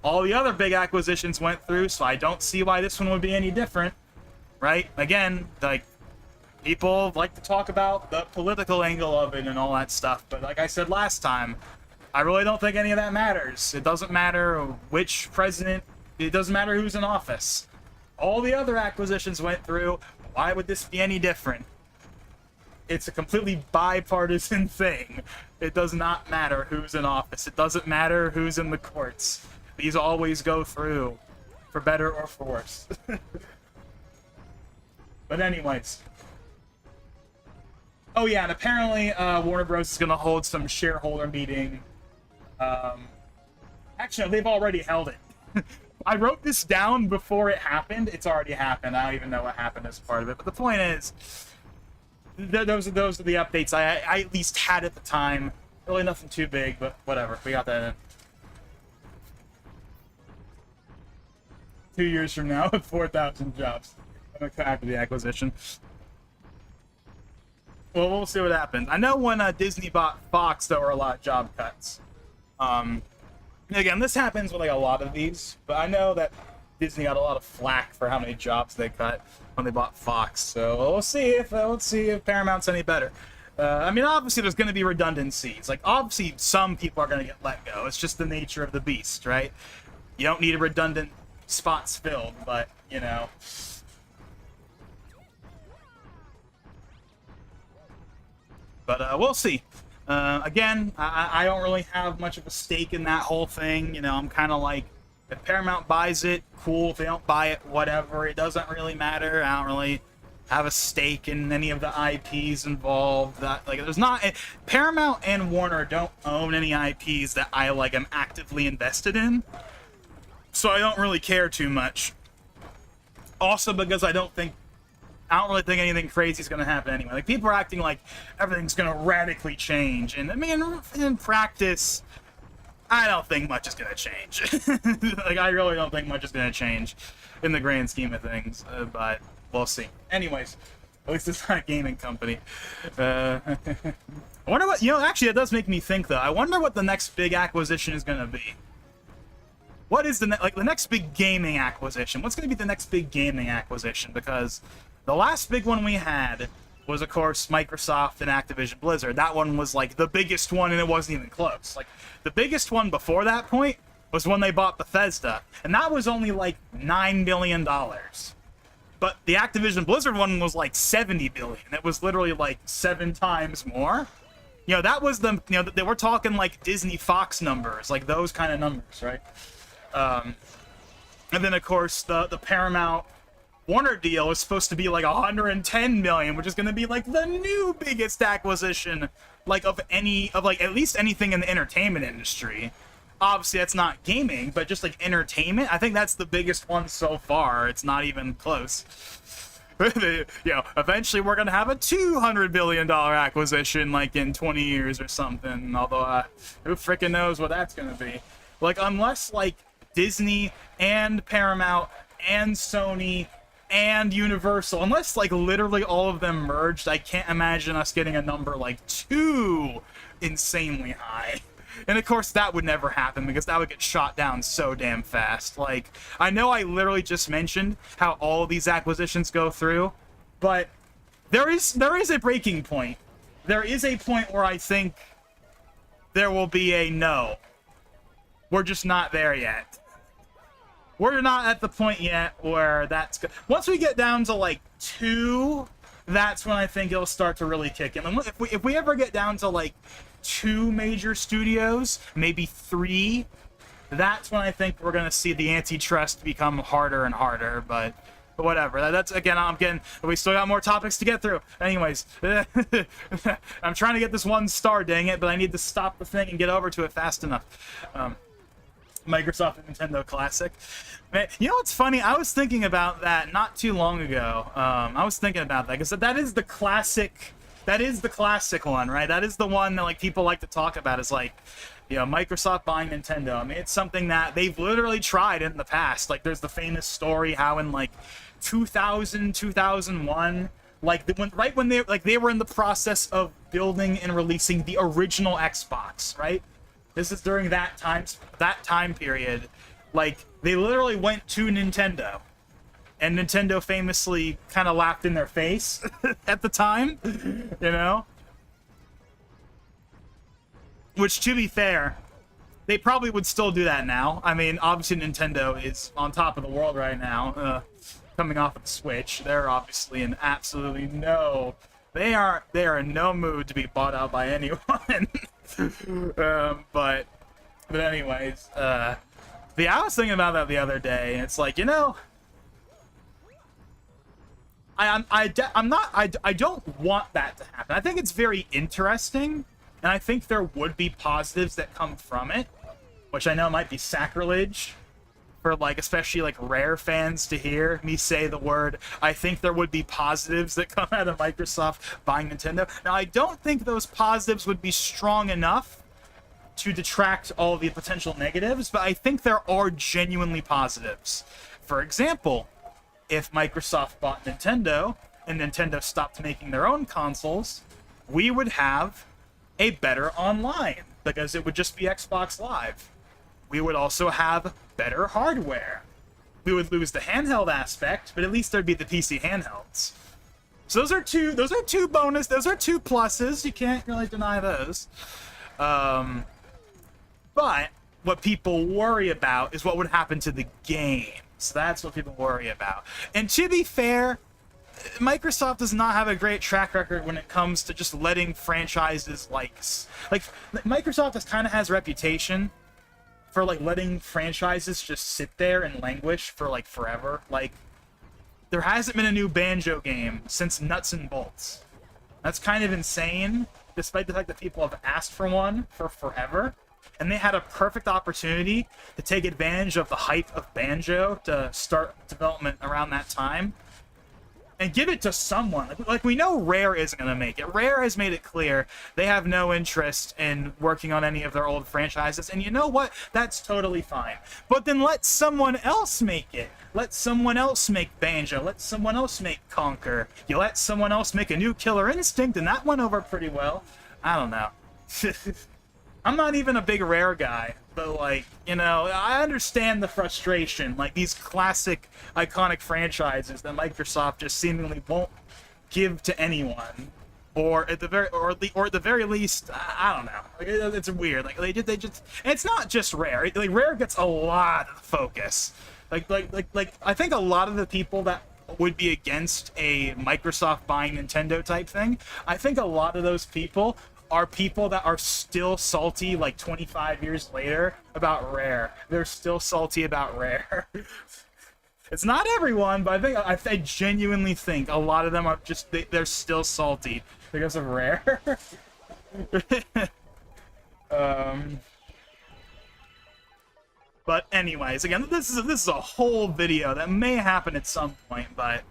all the other big acquisitions went through, so I don't see why this one would be any different, right? Again, like, people like to talk about the political angle of it and all that stuff, but like I said last time, I really don't think any of that matters. It doesn't matter which president, it doesn't matter who's in office. All the other acquisitions went through. Why would this be any different? It's a completely bipartisan thing. It does not matter who's in office. It doesn't matter who's in the courts. These always go through, for better or for worse. But anyways. Oh yeah, and apparently Warner Bros. Is going to hold some shareholder meeting. Actually, no, they've already held it. I wrote this down before it happened. It's already happened. I don't even know what happened as part of it. But the point is, those are the updates I at least had at the time. Really nothing too big, but whatever. We got that in. 2 years from now, with 4,000 jobs after the acquisition. Well, we'll see what happens. I know when Disney bought Fox, there were a lot of job cuts. Again, this happens with like a lot of these, but I know that Disney got a lot of flack for how many jobs they cut when they bought Fox. So we'll see if Paramount's any better. I mean, obviously there's going to be redundancies. Like, obviously some people are going to get let go. It's just the nature of the beast, right? You don't need a redundant spots filled, but But we'll see. Again, I don't really have much of a stake in that whole thing. I'm kind of like, if Paramount buys it, cool. If they don't buy it, whatever. It doesn't really matter. I don't really have a stake in any of the IPs involved. That there's not Paramount and Warner don't own any IPs that I am actively invested in. So I don't really care too much. Also because I don't really think anything crazy is going to happen anyway. Like, people are acting like everything's going to radically change. And, I mean, in practice, I don't think much is going to change. I really don't think much is going to change in the grand scheme of things. But we'll see. Anyways, at least it's not a gaming company. I wonder what... actually, it does make me think, though. I wonder what the next big acquisition is going to be. What is the next big gaming acquisition? What's going to be the next big gaming acquisition? Because... the last big one we had was, of course, Microsoft and Activision Blizzard. That one was, the biggest one, and it wasn't even close. The biggest one before that point was when they bought Bethesda, and that was only, $9 billion. But the Activision Blizzard one was, $70 billion. It was literally, 7 times more. That was they were talking, Disney Fox numbers, those kind of numbers, right? And then, of course, the Paramount... Warner deal is supposed to be 110 million, which is going to be the new biggest acquisition of at least anything in the entertainment industry. Obviously that's not gaming, but just entertainment. I think that's the biggest one so far. It's not even close. Eventually we're going to have a $200 billion acquisition in 20 years or something, although who freaking knows what that's going to be. Unless Disney and Paramount and Sony and Universal, unless literally all of them merged, I can't imagine us getting a number too insanely high. And of course that would never happen because that would get shot down so damn fast. I know I literally just mentioned how all of these acquisitions go through, but there is a breaking point. There is a point where I think there will be a no. We're just not there yet. We're not at the point yet where that's good. Once we get down to 2, that's when I think it'll start to really kick in. And if we ever get down to 2 major studios, maybe 3, that's when I think we're gonna see the antitrust become harder and harder. But whatever. That's again. We still got more topics to get through. Anyways, I'm trying to get this 1 star, dang it, but I need to stop the thing and get over to it fast enough. Microsoft and Nintendo Classic. Man, what's funny? I was thinking about that not too long ago. I was thinking about that because that is the classic. That is the classic one, right? That is the one that people like to talk about. Is You know, Microsoft buying Nintendo. I mean, it's something that they've literally tried in the past. Like, there's the famous story how in like 2000, 2001, like right when they were in the process of building and releasing the original Xbox, right? This is during that time period. Like, they literally went to Nintendo, and Nintendo famously kind of laughed in their face at the time, you know? Which, to be fair, they probably would still do that now. I mean, obviously Nintendo is on top of the world right now, coming off of the Switch. They're obviously in absolutely no... They are in no mood to be bought out by anyone. But anyways, I was thinking about that the other day, and it's like, you know, I don't want that to happen. I think it's very interesting, and I think there would be positives that come from it, which I know might be sacrilege for, like, especially like Rare fans to hear me say the word. I think there would be positives that come out of Microsoft buying Nintendo. Now, I don't think those positives would be strong enough to detract all the potential negatives, but I think there are genuinely positives. For example, if Microsoft bought Nintendo and Nintendo stopped making their own consoles, we would have a better online, because it would just be Xbox Live. We would also have better hardware. We would lose the handheld aspect, but at least there'd be the PC handhelds. So those are two pluses. You can't really deny those. But what people worry about is what would happen to the game. So that's what people worry about. And to be fair, Microsoft does not have a great track record when it comes to just letting franchises like Microsoft has a reputation for like letting franchises just sit there and languish for like forever. Like, there hasn't been a new Banjo game since Nuts and Bolts. That's kind of insane, despite the fact that people have asked for one for forever. And they had a perfect opportunity to take advantage of the hype of Banjo to start development around that time and give it to someone. Like, we know Rare isn't going to make it. Rare has made it clear they have no interest in working on any of their old franchises, and you know what? That's totally fine. But then let someone else make it. Let someone else make Banjo. Let someone else make Conker. You let someone else make a new Killer Instinct, and that went over pretty well. I don't know. I'm not even a big Rare guy, but, like, you know, I understand the frustration. Like, these classic, iconic franchises that Microsoft just seemingly won't give to anyone, or at the very least, I don't know. Like, it's weird. Like, they just, and it's not just Rare. Like, Rare gets a lot of focus. Like, I think a lot of the people that would be against a Microsoft buying Nintendo type thing, I think a lot of those people are people that are still salty like 25 years later about Rare. They're still salty about Rare. It's not everyone, but I genuinely think a lot of them are just, they're still salty because of Rare. But anyways, again, this is a whole video that may happen at some point, but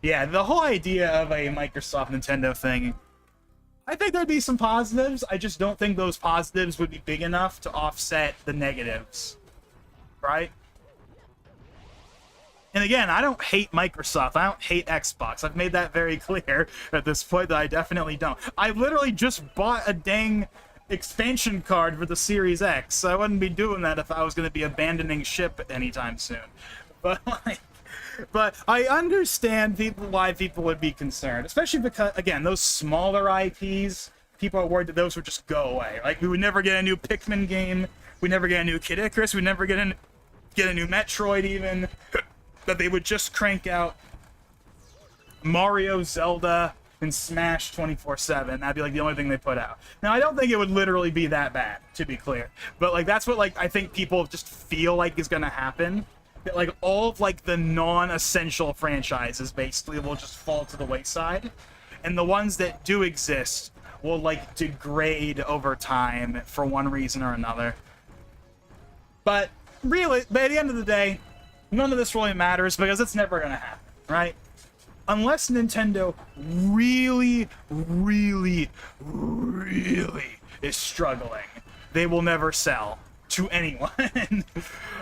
yeah, the whole idea of a Microsoft Nintendo thing, I think there'd be some positives. I just don't think those positives would be big enough to offset the negatives, right? And again, I don't hate Microsoft. I don't hate Xbox. I've made that very clear at this point that I definitely don't. I literally just bought a dang expansion card for the Series X, so I wouldn't be doing that if I was going to be abandoning ship anytime soon. But, like, but I understand why people would be concerned, especially because, again, those smaller IPs, people are worried that those would just go away. Like, we would never get a new Pikmin game, we'd never get a new Kid Icarus, we'd never get a new Metroid even, that they would just crank out Mario, Zelda, and Smash 24/7. That'd be like the only thing they put out. Now, I don't think it would literally be that bad, to be clear, but like that's what like I think people just feel like is gonna happen. That like all of like the non-essential franchises basically will just fall to the wayside, and the ones that do exist will like degrade over time for one reason or another. But really, by the end of the day, none of this really matters because it's never gonna happen, right? Unless Nintendo really, really, really is struggling, they will never sell to anyone.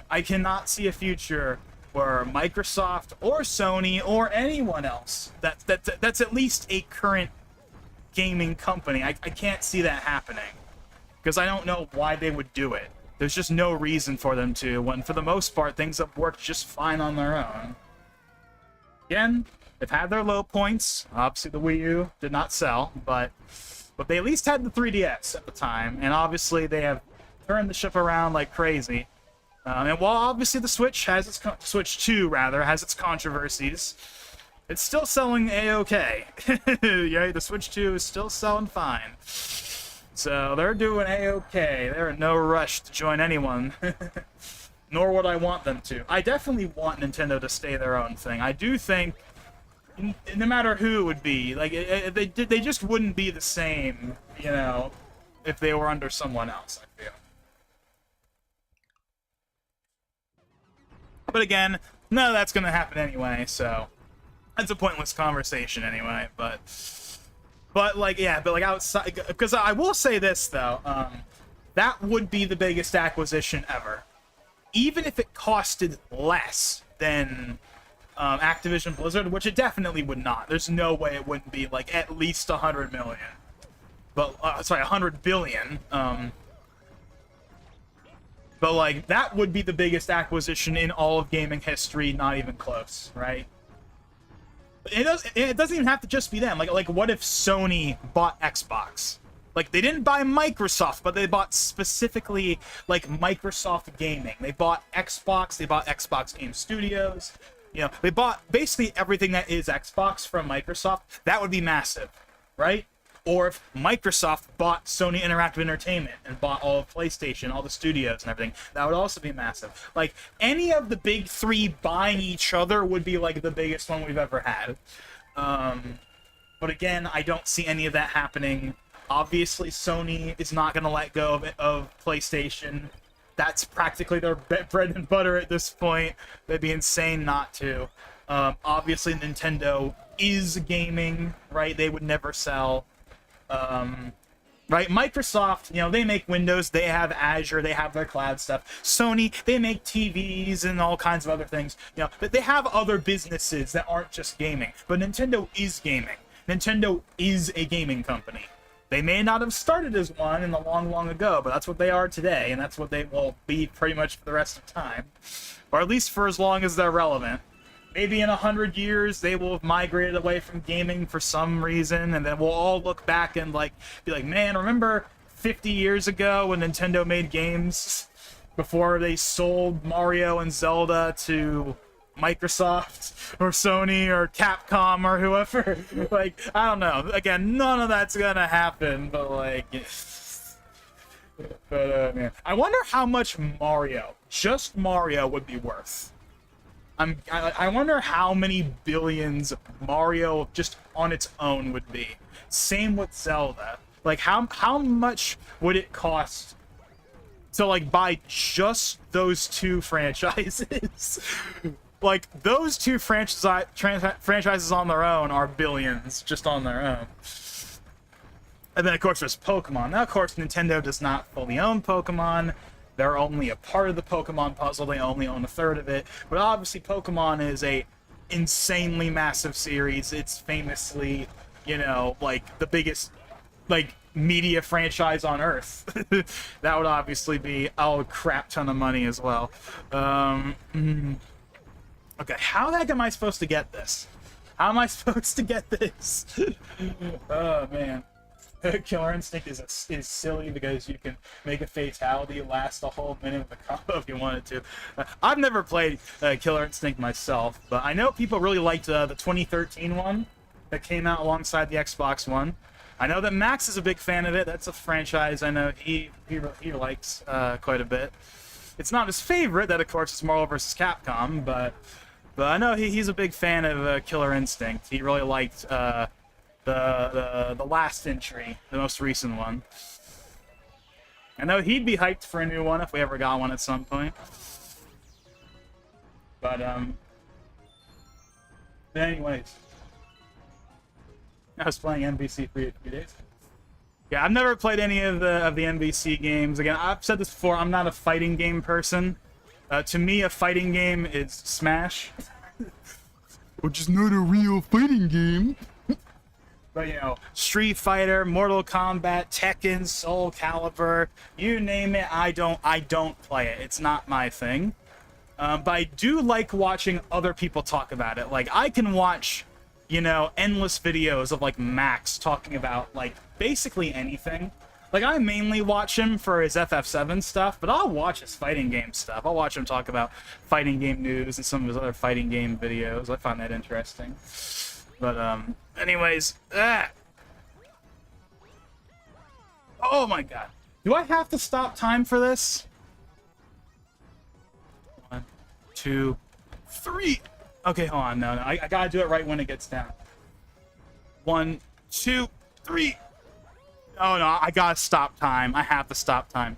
I cannot see a future where Microsoft or Sony or anyone else that's at least a current gaming company. I can't see that happening, because I don't know why they would do it. There's just no reason for them to, when for the most part things have worked just fine on their own. Again, they've had their low points. Obviously the Wii U did not sell, but they at least had the 3DS at the time, and obviously they have turned the ship around like crazy. And while obviously the Switch has its Switch 2 rather has its controversies, it's still selling a-okay. Yeah, the Switch 2 is still selling fine. So they're doing a-okay. They're in no rush to join anyone. Nor would I want them to. I definitely want Nintendo to stay their own thing. I do think, no matter who it would be, like they just wouldn't be the same, you know, if they were under someone else, I feel. But again, none of that's gonna happen anyway, so that's a pointless conversation anyway. But like, yeah, but like outside, because I will say this though, that would be the biggest acquisition ever, even if it costed less than Activision Blizzard, which it definitely would not. There's no way it wouldn't be like at least 100 million, but sorry, 100 billion. But like that would be the biggest acquisition in all of gaming history, not even close, right? It doesn't even have to just be them. Like what if Sony bought Xbox? Like, they didn't buy Microsoft, but they bought specifically, like, Microsoft Gaming. They bought Xbox, they bought Xbox Game Studios. You know, they bought basically everything that is Xbox from Microsoft. That would be massive, right? Or if Microsoft bought Sony Interactive Entertainment and bought all of PlayStation, all the studios and everything, that would also be massive. Like, any of the big three buying each other would be, like, the biggest one we've ever had. But again, I don't see any of that happening. Obviously, Sony is not going to let go of PlayStation. That's practically their bread and butter at this point. They'd be insane not to. Obviously, Nintendo is gaming, right? They would never sell. Right? Microsoft, you know, they make Windows, they have Azure, they have their cloud stuff. Sony, they make TVs and all kinds of other things. You know, but they have other businesses that aren't just gaming. But Nintendo is gaming. Nintendo is a gaming company. They may not have started as one in the long ago, but that's what they are today, and that's what they will be pretty much for the rest of time. Or at least for as long as they're relevant. Maybe in 100 years, they will have migrated away from gaming for some reason, and then we'll all look back and like be like, man, remember 50 years ago when Nintendo made games before they sold Mario and Zelda to Microsoft or Sony or Capcom or whoever? Like, I don't know. Again, none of that's gonna happen, but like, man, I wonder how much Mario, just Mario, would be worth. I wonder how many billions Mario just on its own would be. Same with Zelda. Like, how much would it cost to like buy just those two franchises? Like, those two franchises on their own are billions just on their own. And then, of course, there's Pokemon. Now, of course, Nintendo does not fully own Pokemon. They're only a part of the Pokemon puzzle. They only own a third of it. But obviously, Pokemon is a insanely massive series. It's famously, you know, like, the biggest, like, media franchise on Earth. That would obviously be a crap ton of money as well. Okay, how the heck am I supposed to get this? How am I supposed to get this? Oh, man. Killer Instinct is silly because you can make a fatality last a whole minute with a combo if you wanted to. I've never played Killer Instinct myself, but I know people really liked the 2013 one that came out alongside the Xbox One. I know that Max is a big fan of it. That's a franchise I know he likes quite a bit. It's not his favorite. That, of course, is Marvel vs. Capcom, but I know he's a big fan of Killer Instinct. He really liked the last entry, the most recent one. I know he'd be hyped for a new one if we ever got one at some point. But anyways, I was playing NBC for a few days. Yeah, I've never played any of the MVC games. Again, I've said this before. I'm not a fighting game person. To me, a fighting game is Smash, which is not a real fighting game. But you know, Street Fighter, Mortal Kombat, Tekken, Soul Calibur, you name it, I don't play it. It's not my thing. But I do like watching other people talk about it. Like, I can watch, you know, endless videos of like Max talking about like basically anything. Like, I mainly watch him for his FF7 stuff, but I'll watch his fighting game stuff. I'll watch him talk about fighting game news and some of his other fighting game videos. I find that interesting. But, anyways, oh my god. Do I have to stop time for this? 1, 2, 3. Okay, hold on. No. I gotta do it right when it gets down. 1, 2, 3. Oh no, I gotta stop time. I have to stop time.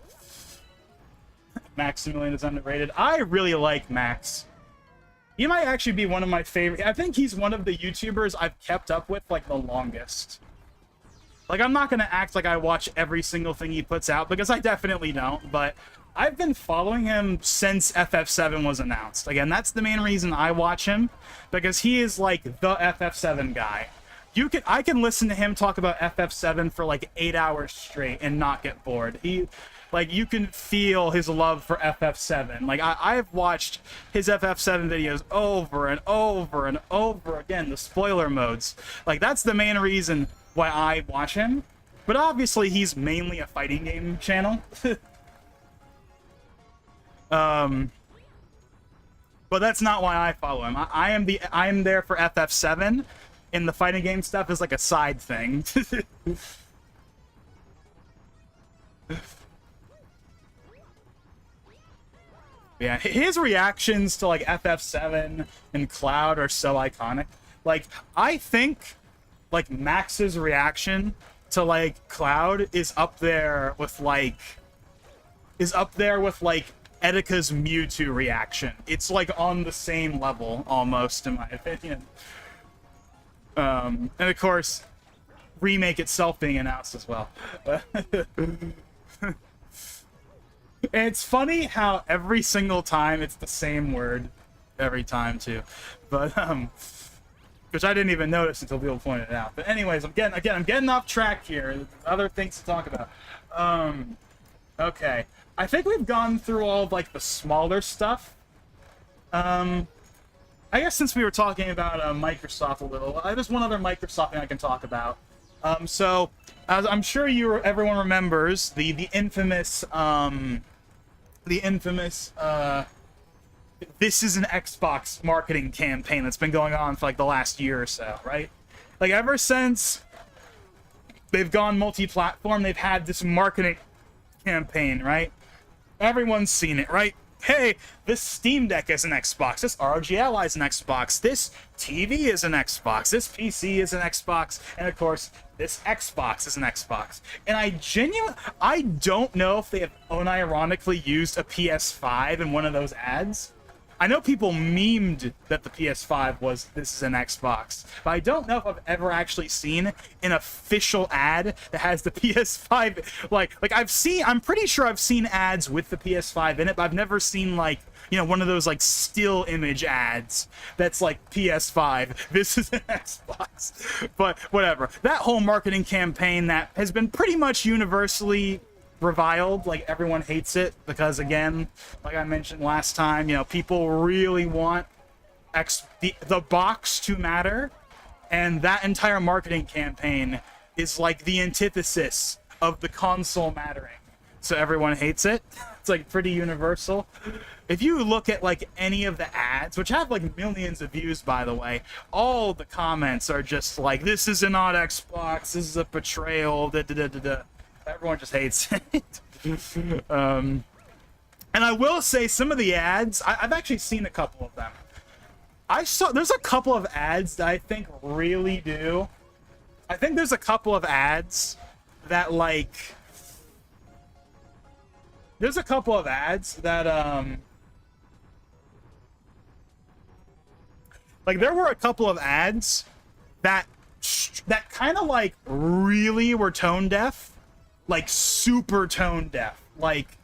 Maximilian is underrated. I really like Max. He might actually be one of my favorite. I think he's one of the YouTubers I've kept up with like the longest. Like, I'm not gonna act like I watch every single thing he puts out, because I definitely don't, but I've been following him since FF7 was announced. Again, that's the main reason I watch him, because he is like the FF7 guy. I can listen to him talk about FF7 for like 8 hours straight and not get bored. Like, you can feel his love for FF7. Like, I've watched his FF7 videos over and over and over again, the spoiler modes. Like, that's the main reason why I watch him. But obviously, he's mainly a fighting game channel. But that's not why I follow him. I am there for FF7, and the fighting game stuff is like a side thing. Yeah, his reactions to like FF7 and Cloud are so iconic. Like, I think like Max's reaction to like Cloud is up there with like Etika's Mewtwo reaction. It's like on the same level almost, in my opinion. And of course, remake itself being announced as well. And it's funny how every single time it's the same word every time too. But which I didn't even notice until people pointed it out. But anyways, I'm getting off track here. There's other things to talk about. Okay. I think we've gone through all of like the smaller stuff. I guess since we were talking about Microsoft a little, there's one other Microsoft thing I can talk about. So as I'm sure everyone remembers the infamous this is an Xbox marketing campaign that's been going on for like the last year or so, right? Like, ever since they've gone multi-platform, they've had this marketing campaign, right? Everyone's seen it, right? Hey, this Steam Deck is an Xbox, this ROG Ally is an Xbox, this TV is an Xbox, this PC is an Xbox, and of course, this Xbox is an Xbox. And I don't know if they have unironically used a PS5 in one of those ads. I know people memed that the PS5 was, this is an Xbox, but I don't know if I've ever actually seen an official ad that has the PS5. Like I'm pretty sure I've seen ads with the PS5 in it, but I've never seen like, you know, one of those like still image ads that's like PS5, this is an Xbox. But whatever. That whole marketing campaign that has been pretty much universally reviled, like everyone hates it because, again, like I mentioned last time, you know, people really want the box to matter, and that entire marketing campaign is like the antithesis of the console mattering, so everyone hates it. It's like pretty universal. If you look at like any of the ads, which have like millions of views, by the way, all the comments are just like, this is not Xbox, this is a betrayal, da da da da da. Everyone just hates it. And I will say, some of the ads, I've actually seen a couple of them. There's a couple of ads that I think really do. I think there's a couple of ads that like, there's a couple of ads that like, there were a couple of ads that kind of like really were tone deaf. like super tone deaf. Like,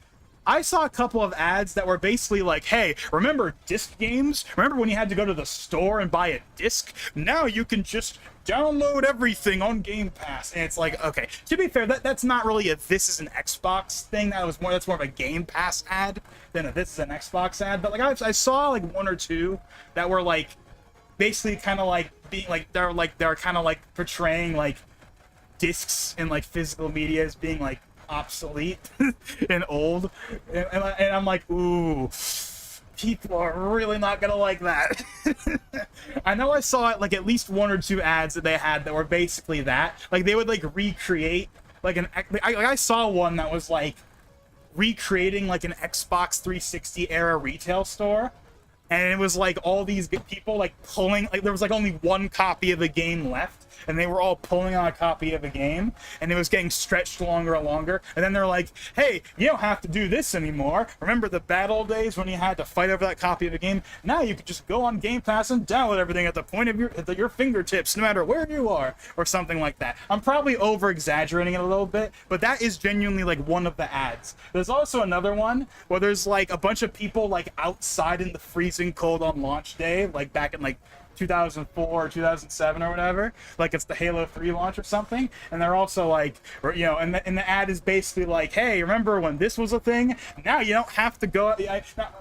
I saw a couple of ads that were basically like, hey, remember disc games? Remember when you had to go to the store and buy a disc? Now you can just download everything on Game Pass. And it's like, okay, to be fair, that's not really a this is an Xbox thing. That's more of a Game Pass ad than a this is an Xbox ad. But like I saw like one or two that were like basically kind of like being like they're kind of like portraying like discs and like physical media as being like obsolete and old, and I'm like, ooh, people are really not gonna like that. I know I saw it like at least one or two ads that they had that were basically that, like they would like recreate like I saw one that was like recreating like an Xbox 360 era retail store, and it was like all these people like pulling, like there was like only one copy of the game left, and they were all pulling on a copy of a game, and it was getting stretched longer and longer. And then they're like, hey, you don't have to do this anymore. Remember the bad old days when you had to fight over that copy of a game? Now you can just go on Game Pass and download everything at the point of your fingertips, no matter where you are, or something like that. I'm probably over exaggerating it a little bit, but that is genuinely like one of the ads. There's also another one where there's like a bunch of people like outside in the freezing cold on launch day, like back in like 2004 or 2007 or whatever, like it's the Halo 3 launch or something, and they're also like, you know, and the ad is basically like, hey, remember when this was a thing? Now you don't have to go.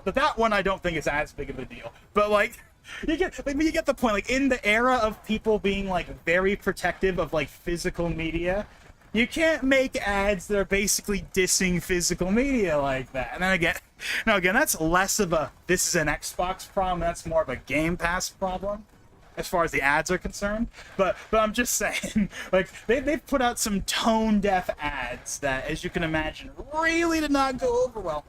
But that one I don't think is as big of a deal. But like, you get the point. Like in the era of people being like very protective of like physical media, you can't make ads that are basically dissing physical media like that. And then again, that's less of a this is an Xbox problem. That's more of a Game Pass problem, as far as the ads are concerned. But I'm just saying, like they've put out some tone deaf ads that, as you can imagine, really did not go over well.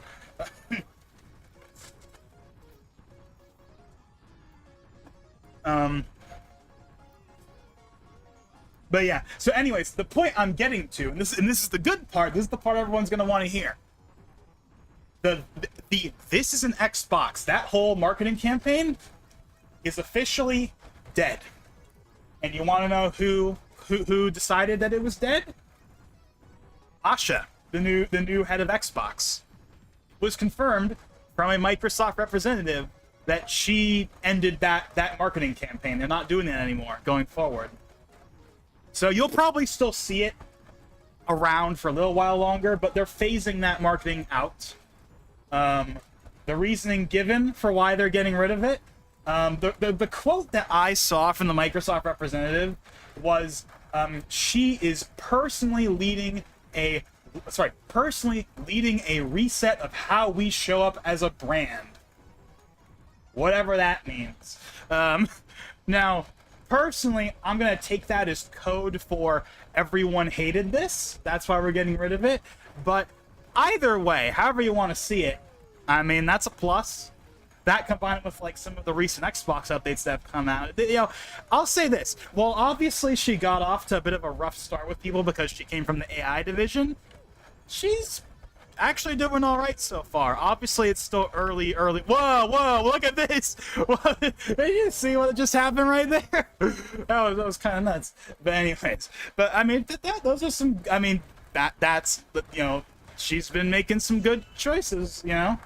But yeah, so anyways, the point I'm getting to, and this is the good part, this is the part everyone's gonna want to hear. The this is an Xbox, that whole marketing campaign is officially dead. And you want to know who decided that it was dead? Asha, the new head of Xbox, was confirmed from a Microsoft representative that she ended that marketing campaign. They're not doing it anymore going forward. So you'll probably still see it around for a little while longer, but they're phasing that marketing out. The reasoning given for why they're getting rid of it, the quote that I saw from the Microsoft representative was, she is personally leading a reset of how we show up as a brand. Whatever that means. Now, personally, I'm going to take that as code for everyone hated this. That's why we're getting rid of it. But either way, however you want to see it, I mean, that's a plus. That combined with like some of the recent Xbox updates that have come out, you know, I'll say this. Well, obviously she got off to a bit of a rough start with people because she came from the AI division. She's actually doing all right so far. Obviously, it's still early. Whoa! Look at this! Did you see what just happened right there? that was kind of nuts. But anyways, I mean, those are some. I mean, that's you know, she's been making some good choices. You know,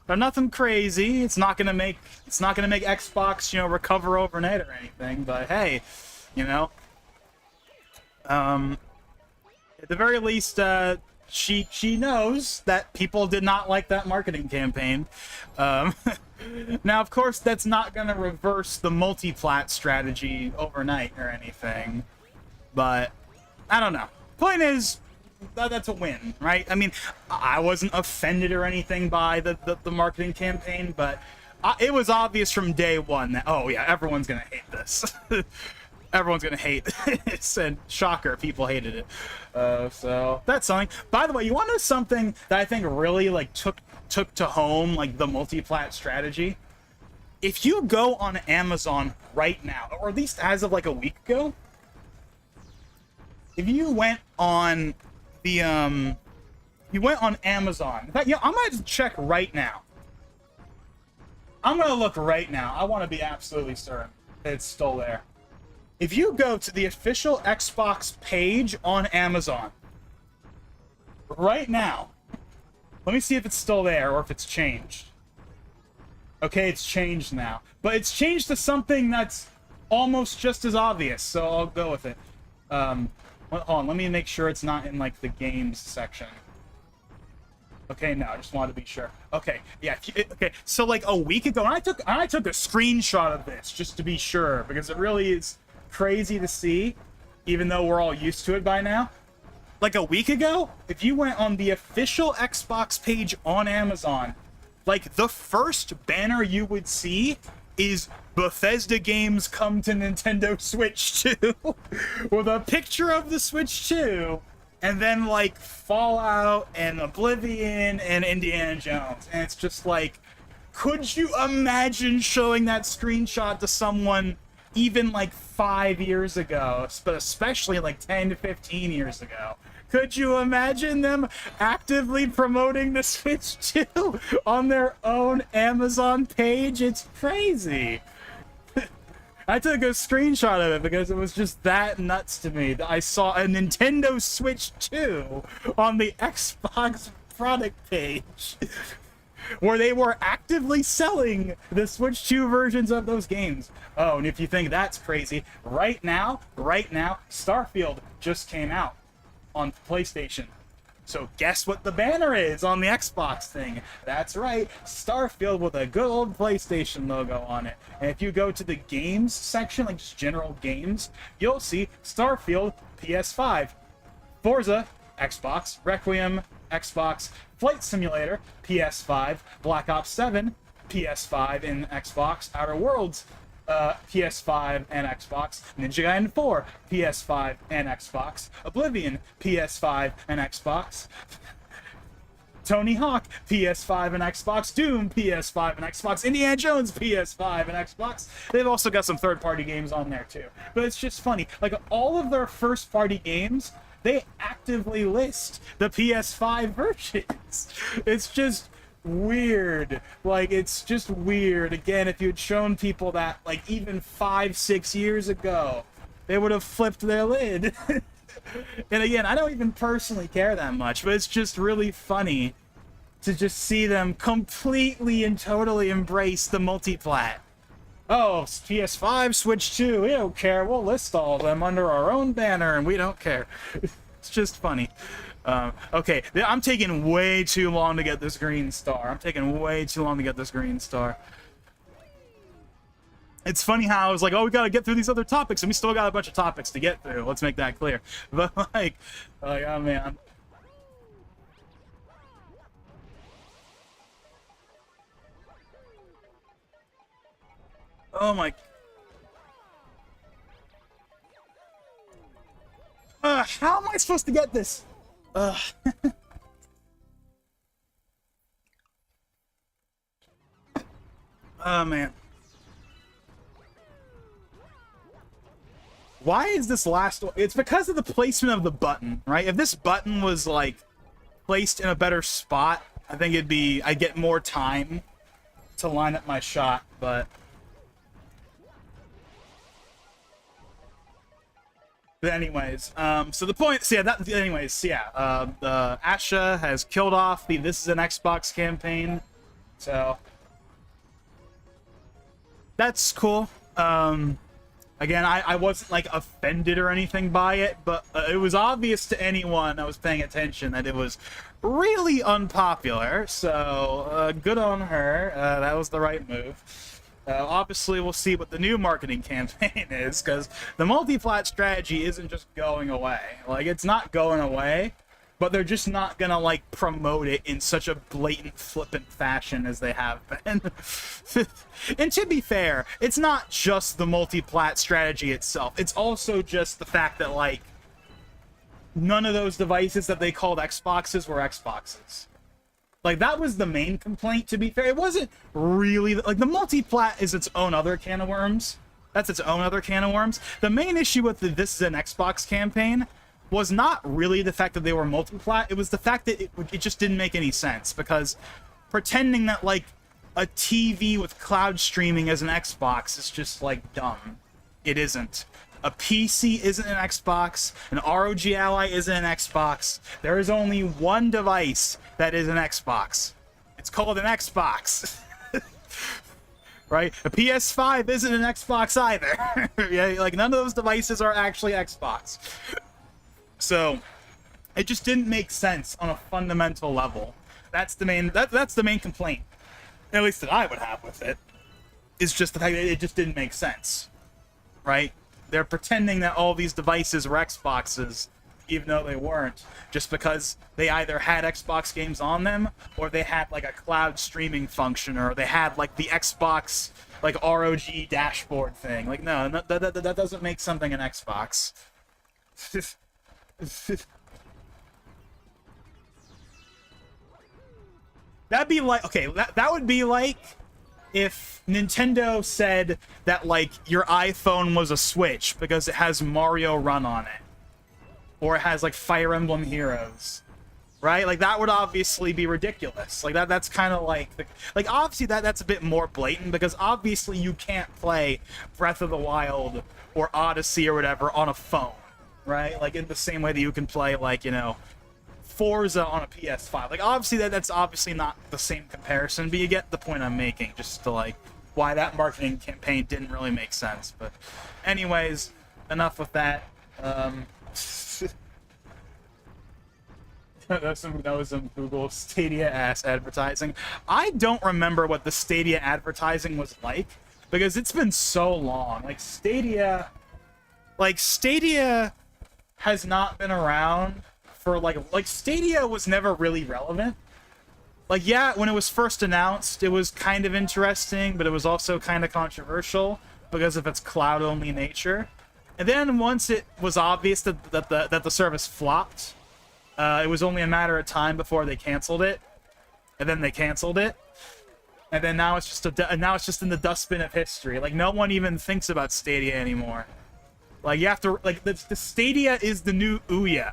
they're nothing crazy. It's not gonna make Xbox, you know, recover overnight or anything. But hey, you know, at the very least, she knows that people did not like that marketing campaign. Now, of course, that's not going to reverse the multi-plat strategy overnight or anything. But, I don't know. Point is, that's a win, right? I mean, I wasn't offended or anything by the marketing campaign, but it was obvious from day one that, oh yeah, everyone's going to hate this. Everyone's gonna hate this, and shocker, people hated it. So that's something. By the way, you want to know something that I think really like took to home like the multi-plat strategy? If you go on Amazon right now, or at least as of like a week ago, if you went on the you went on Amazon. In fact, you know, I'm gonna check right now. I'm gonna look right now. I want to be absolutely certain it's still there. If you go to the official Xbox page on Amazon, right now. Let me see if it's still there or if it's changed. Okay, it's changed now. But it's changed to something that's almost just as obvious, so I'll go with it. Hold on, let me make sure it's not in, like, the games section. Okay, no, I just wanted to be sure. Okay, yeah, okay, so, like, a week ago, and I took a screenshot of this, just to be sure, because it really is crazy to see, even though we're all used to it by now. Like, a week ago, if you went on the official Xbox page on Amazon, like, the first banner you would see is Bethesda games come to Nintendo Switch 2 with a picture of the Switch 2, and then, like, Fallout and Oblivion and Indiana Jones. And it's just like, could you imagine showing that screenshot to someone even, like, 5 years ago, but especially, like, 10 to 15 years ago? Could you imagine them actively promoting the Switch 2 on their own Amazon page? It's crazy. I took a screenshot of it because it was just that nuts to me that I saw a Nintendo Switch 2 on the Xbox product page where they were actively selling the Switch 2 versions of those games. Oh, and if you think that's crazy, right now, Starfield just came out on PlayStation. So guess what the banner is on the Xbox thing? That's right, Starfield with a good old PlayStation logo on it. And if you go to the games section, like just general games, you'll see Starfield PS5, Forza Xbox, Requiem Xbox, Flight Simulator PS5, Black Ops 7 PS5 and Xbox, Outer Worlds PS5 and Xbox, Ninja Gaiden 4, PS5 and Xbox, Oblivion, PS5 and Xbox, Tony Hawk, PS5 and Xbox, Doom, PS5 and Xbox, Indiana Jones, PS5 and Xbox. They've also got some third-party games on there too. But it's just funny, like all of their first-party games, they actively list the PS5 versions. It's just weird. Like, it's just weird. Again, if you had shown people that, like, even 5-6 years ago, they would have flipped their lid. And again, I don't even personally care that much, but it's just really funny to just see them completely and totally embrace the multi-plat. Oh, PS5, Switch 2, we don't care. We'll list all of them under our own banner, and we don't care. It's just funny. Okay, I'm taking way too long to get this green star. It's funny how I was like, oh, we gotta get through these other topics, and we still got a bunch of topics to get through. Let's make that clear. But, like oh, man. Oh, my... how am I supposed to get this? Oh, man. Why is this last one? It's because of the placement of the button, right? If this button was, like, placed in a better spot, I think I'd get more time to line up my shot, but... But anyways, so the point, so yeah, Asha has killed off the This Is an Xbox campaign, so that's cool. Again, I wasn't, like, offended or anything by it, but it was obvious to anyone that was paying attention that it was really unpopular, so good on her. That was the right move. Obviously, we'll see what the new marketing campaign is, because the multi-plat strategy isn't just going away. Like, it's not going away, but they're just not gonna, like, promote it in such a blatant, flippant fashion as they have been. And to be fair, it's not just the multi-plat strategy itself. It's also just the fact that, like, none of those devices that they called Xboxes were Xboxes. Like, that was the main complaint, to be fair. It wasn't really... Like, the multi-plat is its own other can of worms. That's its own other can of worms. The main issue with the This Is an Xbox campaign was not really the fact that they were multi-plat. It was the fact that it just didn't make any sense. Because pretending that, like, a TV with cloud streaming as an Xbox is just, like, dumb. It isn't. A PC isn't an Xbox. An ROG Ally isn't an Xbox. There is only one device that is an Xbox. It's called an Xbox. Right? A PS5 isn't an Xbox either. Yeah, like none of those devices are actually Xbox. So it just didn't make sense on a fundamental level. That's the main that's the main complaint, at least that I would have with it, is just the fact that it just didn't make sense. Right? They're pretending that all these devices were Xboxes, even though they weren't, just because they either had Xbox games on them, or they had like a cloud streaming function, or they had like the Xbox like ROG dashboard thing. Like, no, that doesn't make something an Xbox. That'd be like, okay, that would be like if Nintendo said that like your iPhone was a Switch because it has Mario Run on it, or it has like Fire Emblem Heroes, right? Like that would obviously be ridiculous. Like that's kind of like obviously that's a bit more blatant, because obviously you can't play Breath of the Wild or Odyssey or whatever on a phone, right? Like in the same way that you can play like, you know, Forza on a PS5. Like obviously that's obviously not the same comparison, but you get the point I'm making, just to like why that marketing campaign didn't really make sense. But anyways, enough with that. That was some Google Stadia ass advertising. I don't remember what the Stadia advertising was like, because it's been so long. Like Stadia has not been around for like Stadia was never really relevant. Like, yeah, when it was first announced, it was kind of interesting, but it was also kind of controversial because of its cloud-only nature. And then once it was obvious that the service flopped, it was only a matter of time before they canceled it, and then they canceled it, and then now it's just in the dustbin of history. Like no one even thinks about Stadia anymore. Like you have to like the Stadia is the new Ouya,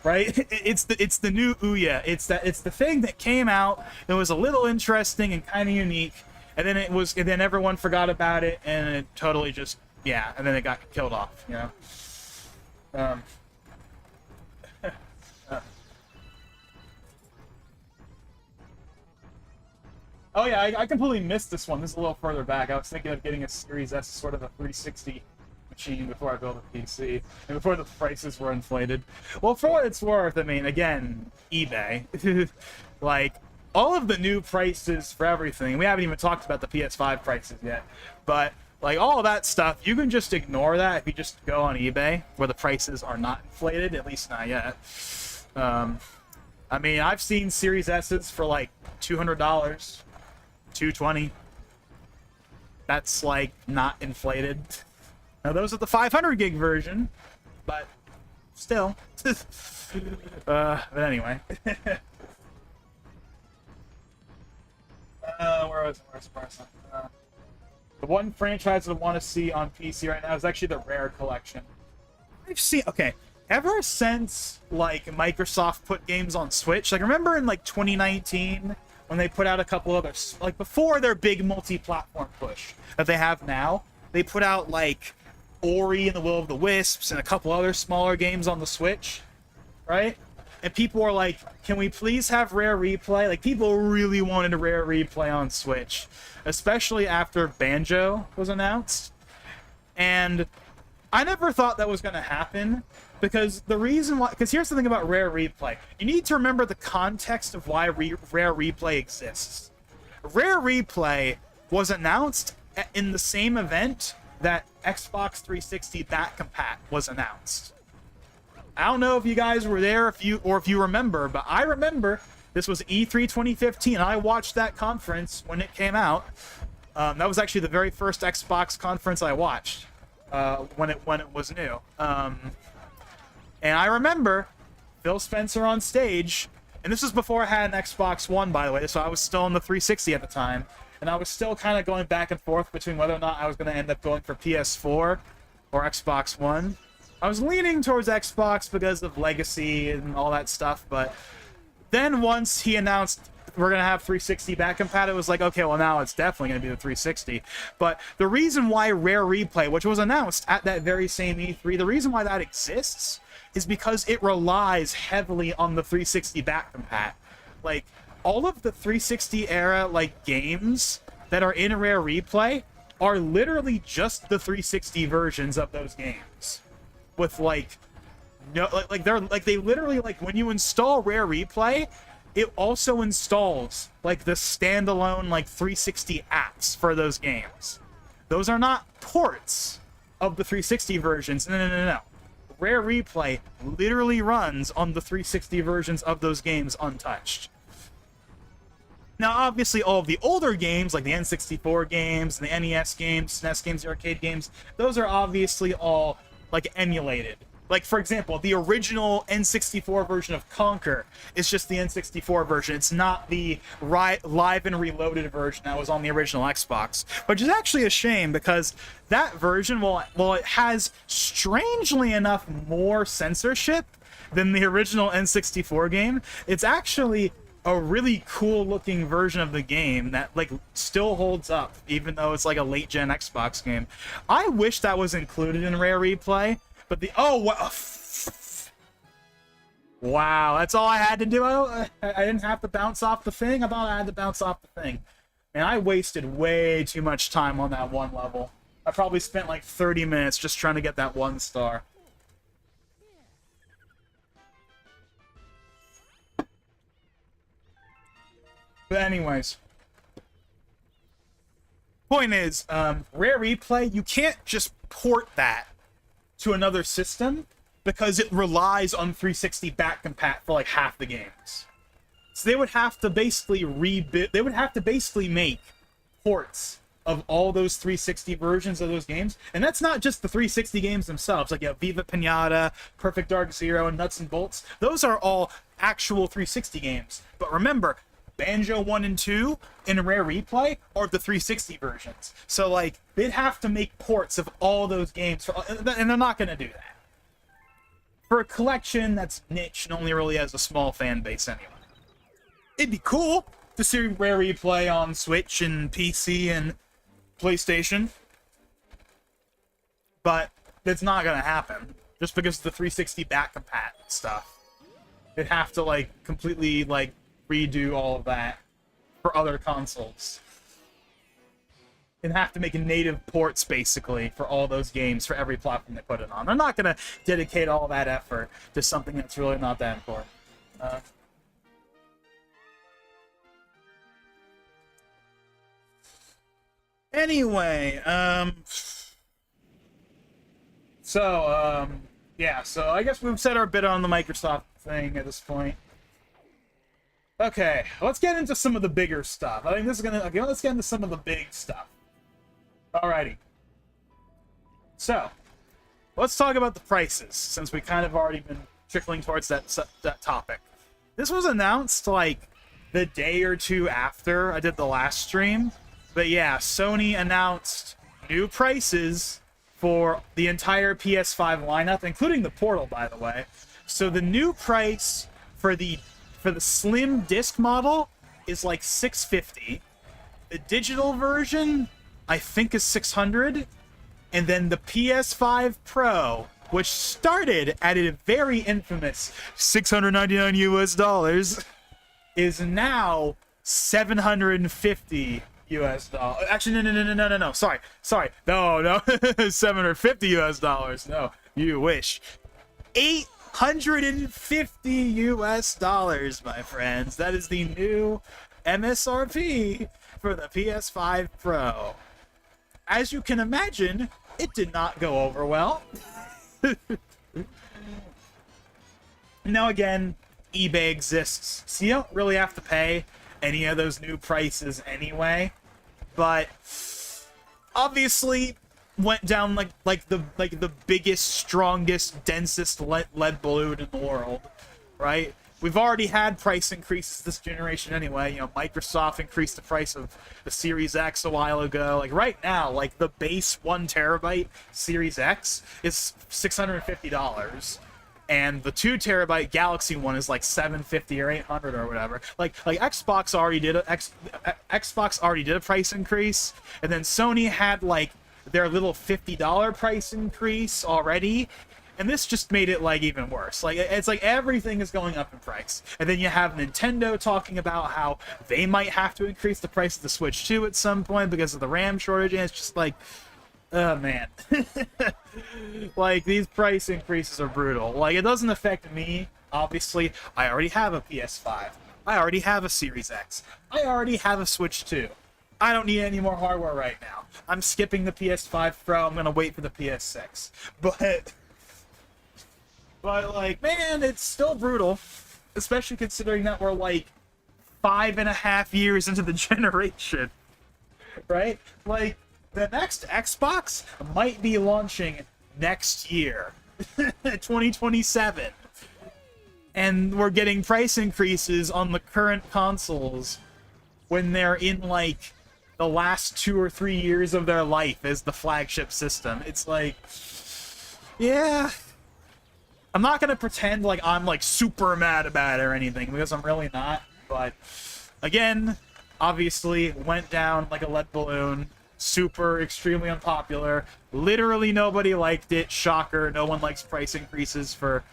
right? It's the new Ouya. It's the thing that came out. It was a little interesting and kind of unique, and then everyone forgot about it, and it totally just and then it got killed off. You know. Oh yeah, I completely missed this one. This is a little further back. I was thinking of getting a Series S, sort of a 360 machine, before I built a PC, and before the prices were inflated. Well, for what it's worth, I mean, again, eBay. Like, all of the new prices for everything, we haven't even talked about the PS5 prices yet, but, like, all of that stuff, you can just ignore that if you just go on eBay, where the prices are not inflated, at least not yet. I mean, I've seen Series S's for, like, $200. $220. That's like not inflated. Now those are the 500 gig version, but still. But anyway. Where's Sparsa? The one franchise I want to see on PC right now is actually the Rare Collection. I've seen, okay, ever since like Microsoft put games on Switch, like remember in like 2019 when they put out a couple others, like before their big multi-platform push that they have now, they put out like Ori and the Will of the Wisps and a couple other smaller games on the Switch, right? And people were like, can we please have Rare Replay? Like people really wanted a Rare Replay on Switch, especially after Banjo was announced. And I never thought that was going to happen, because the reason why, because here's the thing about Rare Replay. You need to remember the context of why Rare Replay exists. Rare Replay was announced in the same event that Xbox 360 Back Compat was announced. I don't know if you guys were there, if you remember, but I remember this was E3 2015. I watched that conference when it came out. That was actually the very first Xbox conference I watched when it was new. And I remember Phil Spencer on stage, and this was before I had an Xbox One, by the way, so I was still on the 360 at the time, and I was still kind of going back and forth between whether or not I was going to end up going for PS4 or Xbox One. I was leaning towards Xbox because of Legacy and all that stuff, but then once he announced we're gonna have 360 back compat, it was like, okay, well now it's definitely gonna be the 360. But the reason why Rare Replay, which was announced at that very same E3, the reason why that exists is because it relies heavily on the 360 back compat. Like, all of the 360 era like games that are in Rare Replay are literally just the 360 versions of those games, with like no they literally, like, when you install Rare Replay, it also installs like the standalone like 360 apps for those games. Those are not ports of the 360 versions. No. Rare Replay literally runs on the 360 versions of those games untouched. Now, obviously, all of the older games, like the N64 games, the NES games, SNES games, the arcade games, those are obviously all, like, emulated. Like, for example, the original N64 version of Conker is just the N64 version. It's not the Live and Reloaded version that was on the original Xbox, which is actually a shame, because that version, while it has, strangely enough, more censorship than the original N64 game, it's actually a really cool looking version of the game that like still holds up, even though it's like a late gen Xbox game. I wish that was included in Rare Replay, but wow, that's all I had to do. I didn't have to bounce off the thing. I thought I had to bounce off the thing. Man, I wasted way too much time on that one level. I probably spent like 30 minutes just trying to get that 1 star. But anyways, point is, Rare Replay, you can't just port that to another system because it relies on 360 back compat for like half the games. So they would have to basically they would have to basically make ports of all those 360 versions of those games. And that's not just the 360 games themselves, like, you know, Viva Pinata, Perfect Dark Zero, and Nuts and Bolts. Those are all actual 360 games. But remember, Banjo 1 and 2 in Rare Replay are the 360 versions. So, like, they'd have to make ports of all those games, and they're not going to do that. For a collection that's niche and only really has a small fan base anyway. It'd be cool to see Rare Replay on Switch and PC and PlayStation, but it's not going to happen, just because of the 360 back compat stuff. They'd have to, like, completely, like, redo all of that for other consoles. And have to make native ports, basically, for all those games, for every platform they put it on. They're not going to dedicate all that effort to something that's really not that important. Anyway, yeah, so I guess we've said our bit on the Microsoft thing at this point. Okay, let's get into some of the bigger stuff. I think this is gonna... Okay, let's get into some of the big stuff. Alrighty. So, let's talk about the prices, since we kind of already been trickling towards that topic. This was announced, like, the day or two after I did the last stream. But yeah, Sony announced new prices for the entire PS5 lineup, including the Portal, by the way. So the new price for the slim disc model is like $650. The digital version, I think, is $600. And then the PS5 Pro, which started at a very infamous $699 US, is now $750 US. Actually, no. Sorry. No. $750 US. No, you wish. $850 US, my friends. That is the new MSRP for the PS5 Pro. As you can imagine, it did not go over well. Now again, eBay exists, so you don't really have to pay any of those new prices anyway. But obviously went down like the biggest, strongest, densest lead balloon in the world, right? We've already had price increases this generation anyway. You know, Microsoft increased the price of the Series X a while ago. Like right now, like the base 1 terabyte Series X is $650. and the 2 terabyte Galaxy one is like 750 or 800 or whatever. Like Xbox already did a price increase, and then Sony had like their little $50 price increase already. And this just made it like even worse. Like it's like everything is going up in price. And then you have Nintendo talking about how they might have to increase the price of the Switch 2 at some point because of the RAM shortage. And it's just like, oh man. Like these price increases are brutal. Like it doesn't affect me. Obviously, I already have a PS5. I already have a Series X. I already have a Switch 2. I don't need any more hardware right now. I'm skipping the PS5 Pro. I'm gonna wait for the PS6. But, like, man, it's still brutal. Especially considering that we're, like, 5.5 years into the generation. Right? Like, the next Xbox might be launching next year. 2027. And we're getting price increases on the current consoles when they're in, like, the last 2 or 3 years of their life as the flagship system. It's like, yeah... I'm not gonna pretend like I'm like super mad about it or anything, because I'm really not. But again, obviously went down like a lead balloon. Super, extremely unpopular. Literally nobody liked it. Shocker. No one likes price increases for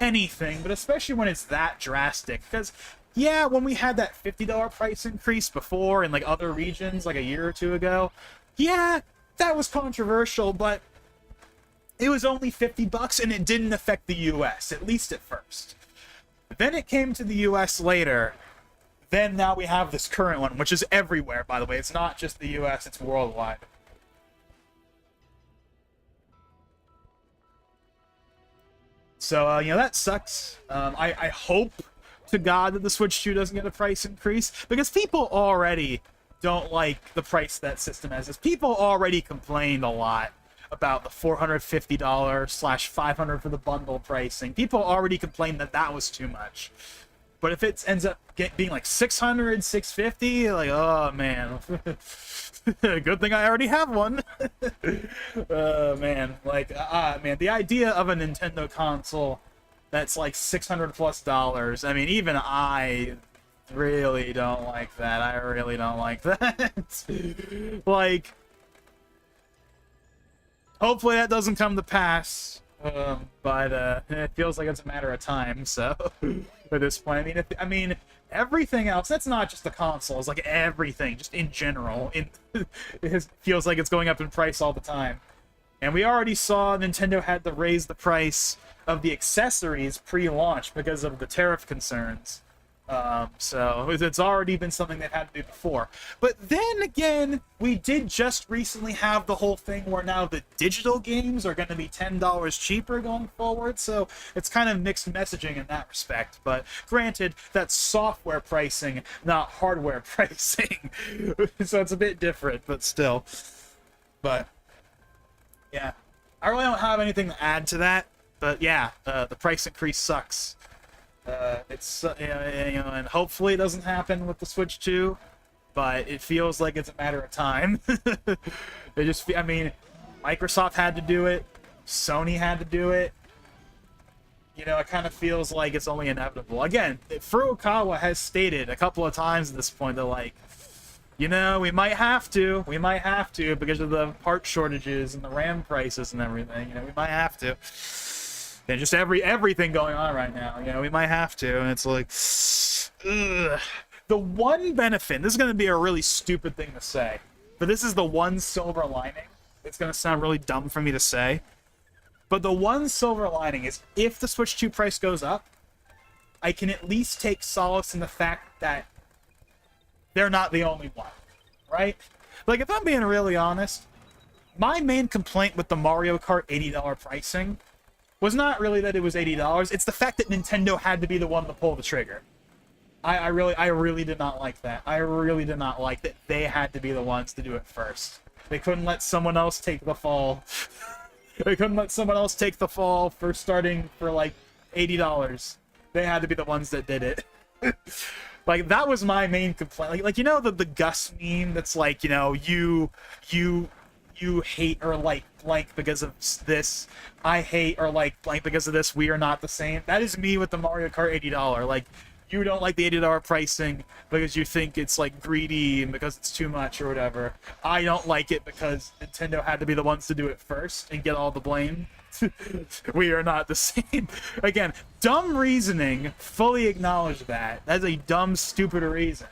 anything, but especially when it's that drastic. Because yeah, when we had that $50 price increase before in like other regions like a year or two ago, yeah, that was controversial, but it was only $50 and it didn't affect the US, at least at first. Then it came to the US later. Then now we have this current one, which is everywhere, by the way. It's not just the US, it's worldwide. So, you know, that sucks. I hope to God that the Switch 2 doesn't get a price increase, because people already don't like the price that system has. People already complained a lot about the $450/$500 for the bundle pricing. People already complained that that was too much. But if it ends up being like $600, $650, like, oh man. Good thing I already have one. Man, like, man, the idea of a Nintendo console that's like $600+, I mean, even I really don't like that. I really don't like that. Like, hopefully that doesn't come to pass, but it feels like it's a matter of time. So at this point, I mean, everything else. That's not just the consoles. Like everything, just in general, it feels like it's going up in price all the time. And we already saw Nintendo had to raise the price of the accessories pre-launch because of the tariff concerns. So it's already been something they've had to do before. But then again, we did just recently have the whole thing where now the digital games are going to be $10 cheaper going forward, so it's kind of mixed messaging in that respect. But granted, that's software pricing, not hardware pricing. So it's a bit different, but still. But yeah, I really don't have anything to add to that. But yeah, the price increase sucks. It's and hopefully it doesn't happen with the Switch 2, but it feels like it's a matter of time. I mean, Microsoft had to do it, Sony had to do it. You know, it kind of feels like it's only inevitable. Again, Furukawa has stated a couple of times at this point that, like, you know, we might have to because of the part shortages and the RAM prices and everything. You know, we might have to. And just everything going on right now, you know, we might have to, and it's like, ugh. The one benefit, this is going to be a really stupid thing to say, but this is the one silver lining. It's going to sound really dumb for me to say, but the one silver lining is if the Switch 2 price goes up, I can at least take solace in the fact that they're not the only one, right? Like, if I'm being really honest, my main complaint with the Mario Kart $80 pricing was not really that it was $80. It's the fact that Nintendo had to be the one to pull the trigger. I really did not like that. I really did not like that they had to be the ones to do it first. They couldn't let someone else take the fall. They couldn't let someone else take the fall for starting for like $80. They had to be the ones that did it. Like, that was my main complaint. Like you know the Gus meme that's like, you know, you you hate or like blank because of this. I hate or like blank because of this. We are not the same. That is me with the Mario Kart $80. Like, you don't like the $80 pricing because you think it's like greedy and because it's too much or whatever. I don't like it because Nintendo had to be the ones to do it first and get all the blame. We are not the same. Again, dumb reasoning, fully acknowledge that. That's a dumb, stupid reason.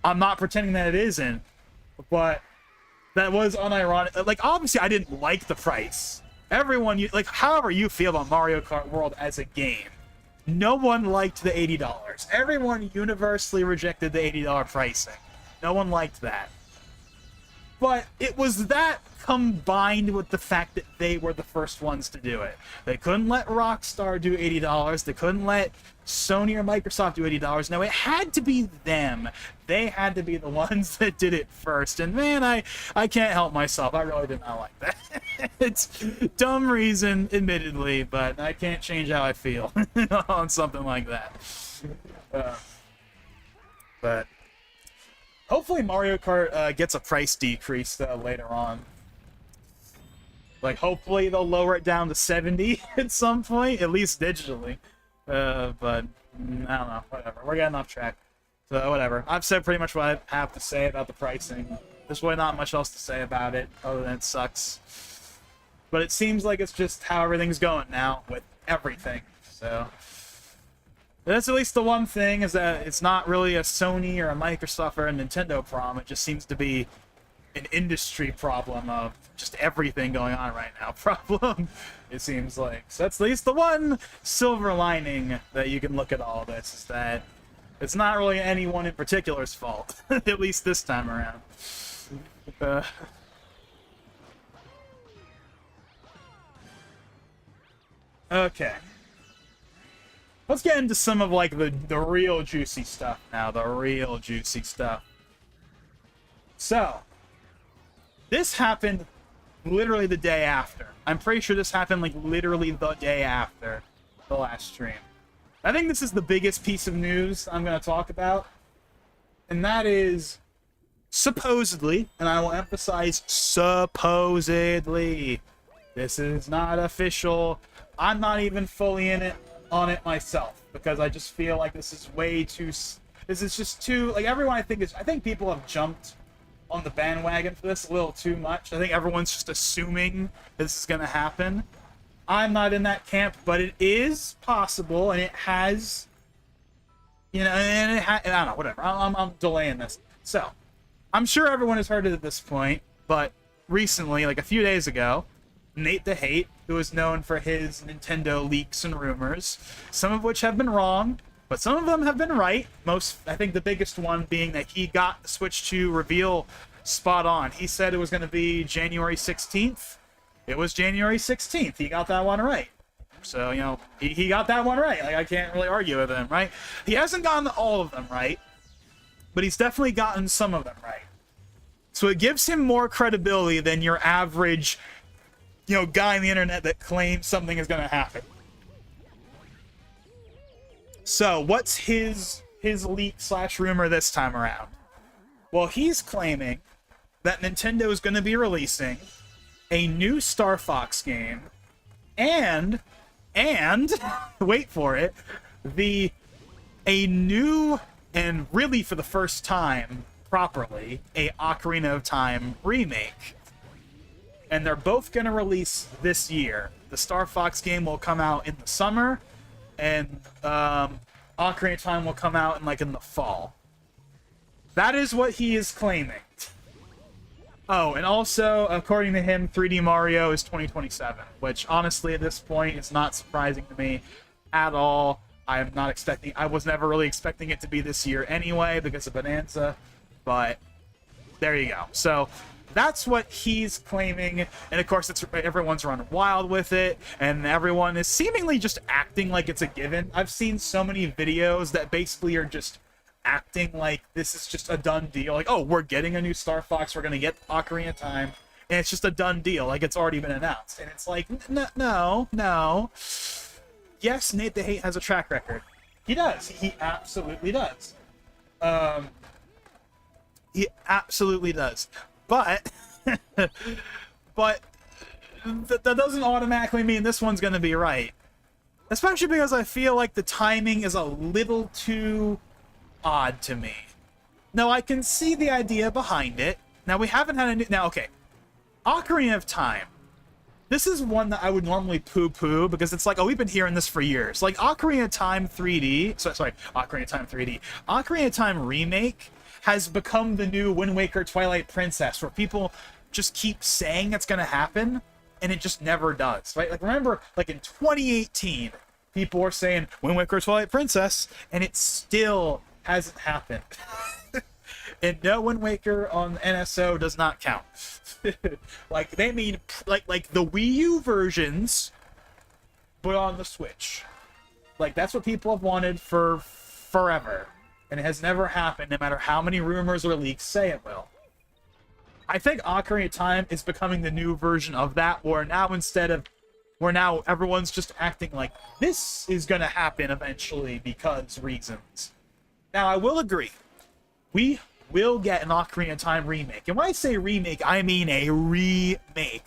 I'm not pretending that it isn't, but that was unironic. Like, obviously, I didn't like the price. Everyone, like, however you feel about Mario Kart World as a game, no one liked the $80. Everyone universally rejected the $80 pricing. No one liked that. But it was that combined with the fact that they were the first ones to do it. They couldn't let Rockstar do $80. They couldn't let Sony or Microsoft do $80. No, it had to be them. They had to be the ones that did it first. And man, I can't help myself. I really did not like that. It's dumb reason, admittedly, but I can't change how I feel on something like that. But hopefully Mario Kart gets a price decrease later on. Like, hopefully they'll lower it down to 70 at some point, at least digitally. But I don't know, whatever. We're getting off track. So, whatever. I've said pretty much what I have to say about the pricing. There's really not much else to say about it, other than it sucks. But it seems like it's just how everything's going now, with everything. So, that's at least the one thing, is that it's not really a Sony or a Microsoft or a Nintendo problem. It just seems to be an industry problem of just everything going on right now problem, it seems like. So that's at least the one silver lining that you can look at all this, is that it's not really anyone in particular's fault, at least this time around. Okay. Let's get into some of, like, the real juicy stuff now, the real juicy stuff. So, this happened literally the day after. I'm pretty sure this happened, like, literally the day after the last stream. I think this is the biggest piece of news I'm going to talk about. And that is, supposedly, and I will emphasize supposedly, this is not official. I'm not even fully on it myself, because I just feel like this is way too... This is just too... Like, everyone I think people have jumped on the bandwagon for this a little too much. I think everyone's just assuming this is going to happen. I'm not in that camp, but it is possible, and it has, you know, and I don't know, whatever. I'm delaying this. So, I'm sure everyone has heard it at this point, but recently, like a few days ago, Nate the Hate, who is known for his Nintendo leaks and rumors, some of which have been wrong, but some of them have been right. I think the biggest one being that he got the Switch 2 reveal spot on. He said it was going to be January 16th. It was January 16th. He got that one right. So, you know, he got that one right. Like, I can't really argue with him, right? He hasn't gotten all of them right, but he's definitely gotten some of them right. So it gives him more credibility than your average, you know, guy on the internet that claims something is going to happen. So, what's his leak / rumor this time around? Well, he's claiming that Nintendo is going to be releasing a new Star Fox game and wait for it, a new, and really for the first time properly, a Ocarina of Time remake. And they're both going to release this year. The Star Fox game will come out in the summer, and Ocarina of Time will come out in the fall. That is what he is claiming. Oh, and also, according to him, 3D Mario is 2027, which honestly at this point is not surprising to me at all. I was never really expecting it to be this year anyway because of Bonanza, but there you go. So that's what he's claiming, and of course everyone's running wild with it, and everyone is seemingly just acting like it's a given. I've seen so many videos that basically are just acting like this is just a done deal. Like, oh, we're getting a new Star Fox, we're gonna get Ocarina of Time, and it's just a done deal, like it's already been announced. And it's like, no. Yes, Nate the Hate has a track record. He does. He absolutely does. He absolutely does. But But that doesn't automatically mean this one's going to be right. Especially because I feel like the timing is a little too odd to me. Now, I can see the idea behind it. Now, we haven't had a new... Now, okay. Ocarina of Time. This is one that I would normally poo-poo because it's like, oh, we've been hearing this for years. Like, Ocarina of Time 3D... Sorry, Ocarina of Time 3D. Ocarina of Time Remake has become the new Wind Waker Twilight Princess, where people just keep saying it's going to happen, and it just never does, right? Like, remember, like, in 2018, people were saying Wind Waker Twilight Princess, and it still hasn't happened. And no Wind Waker on NSO does not count. Like, they mean, like the Wii U versions, but on the Switch. Like, that's what people have wanted for forever. And it has never happened, no matter how many rumors or leaks say it will. I think Ocarina of Time is becoming the new version of that, where now everyone's just acting like this is gonna happen eventually because reasons. Now, I will agree. We will get an Ocarina of Time remake. And when I say remake, I mean a remake.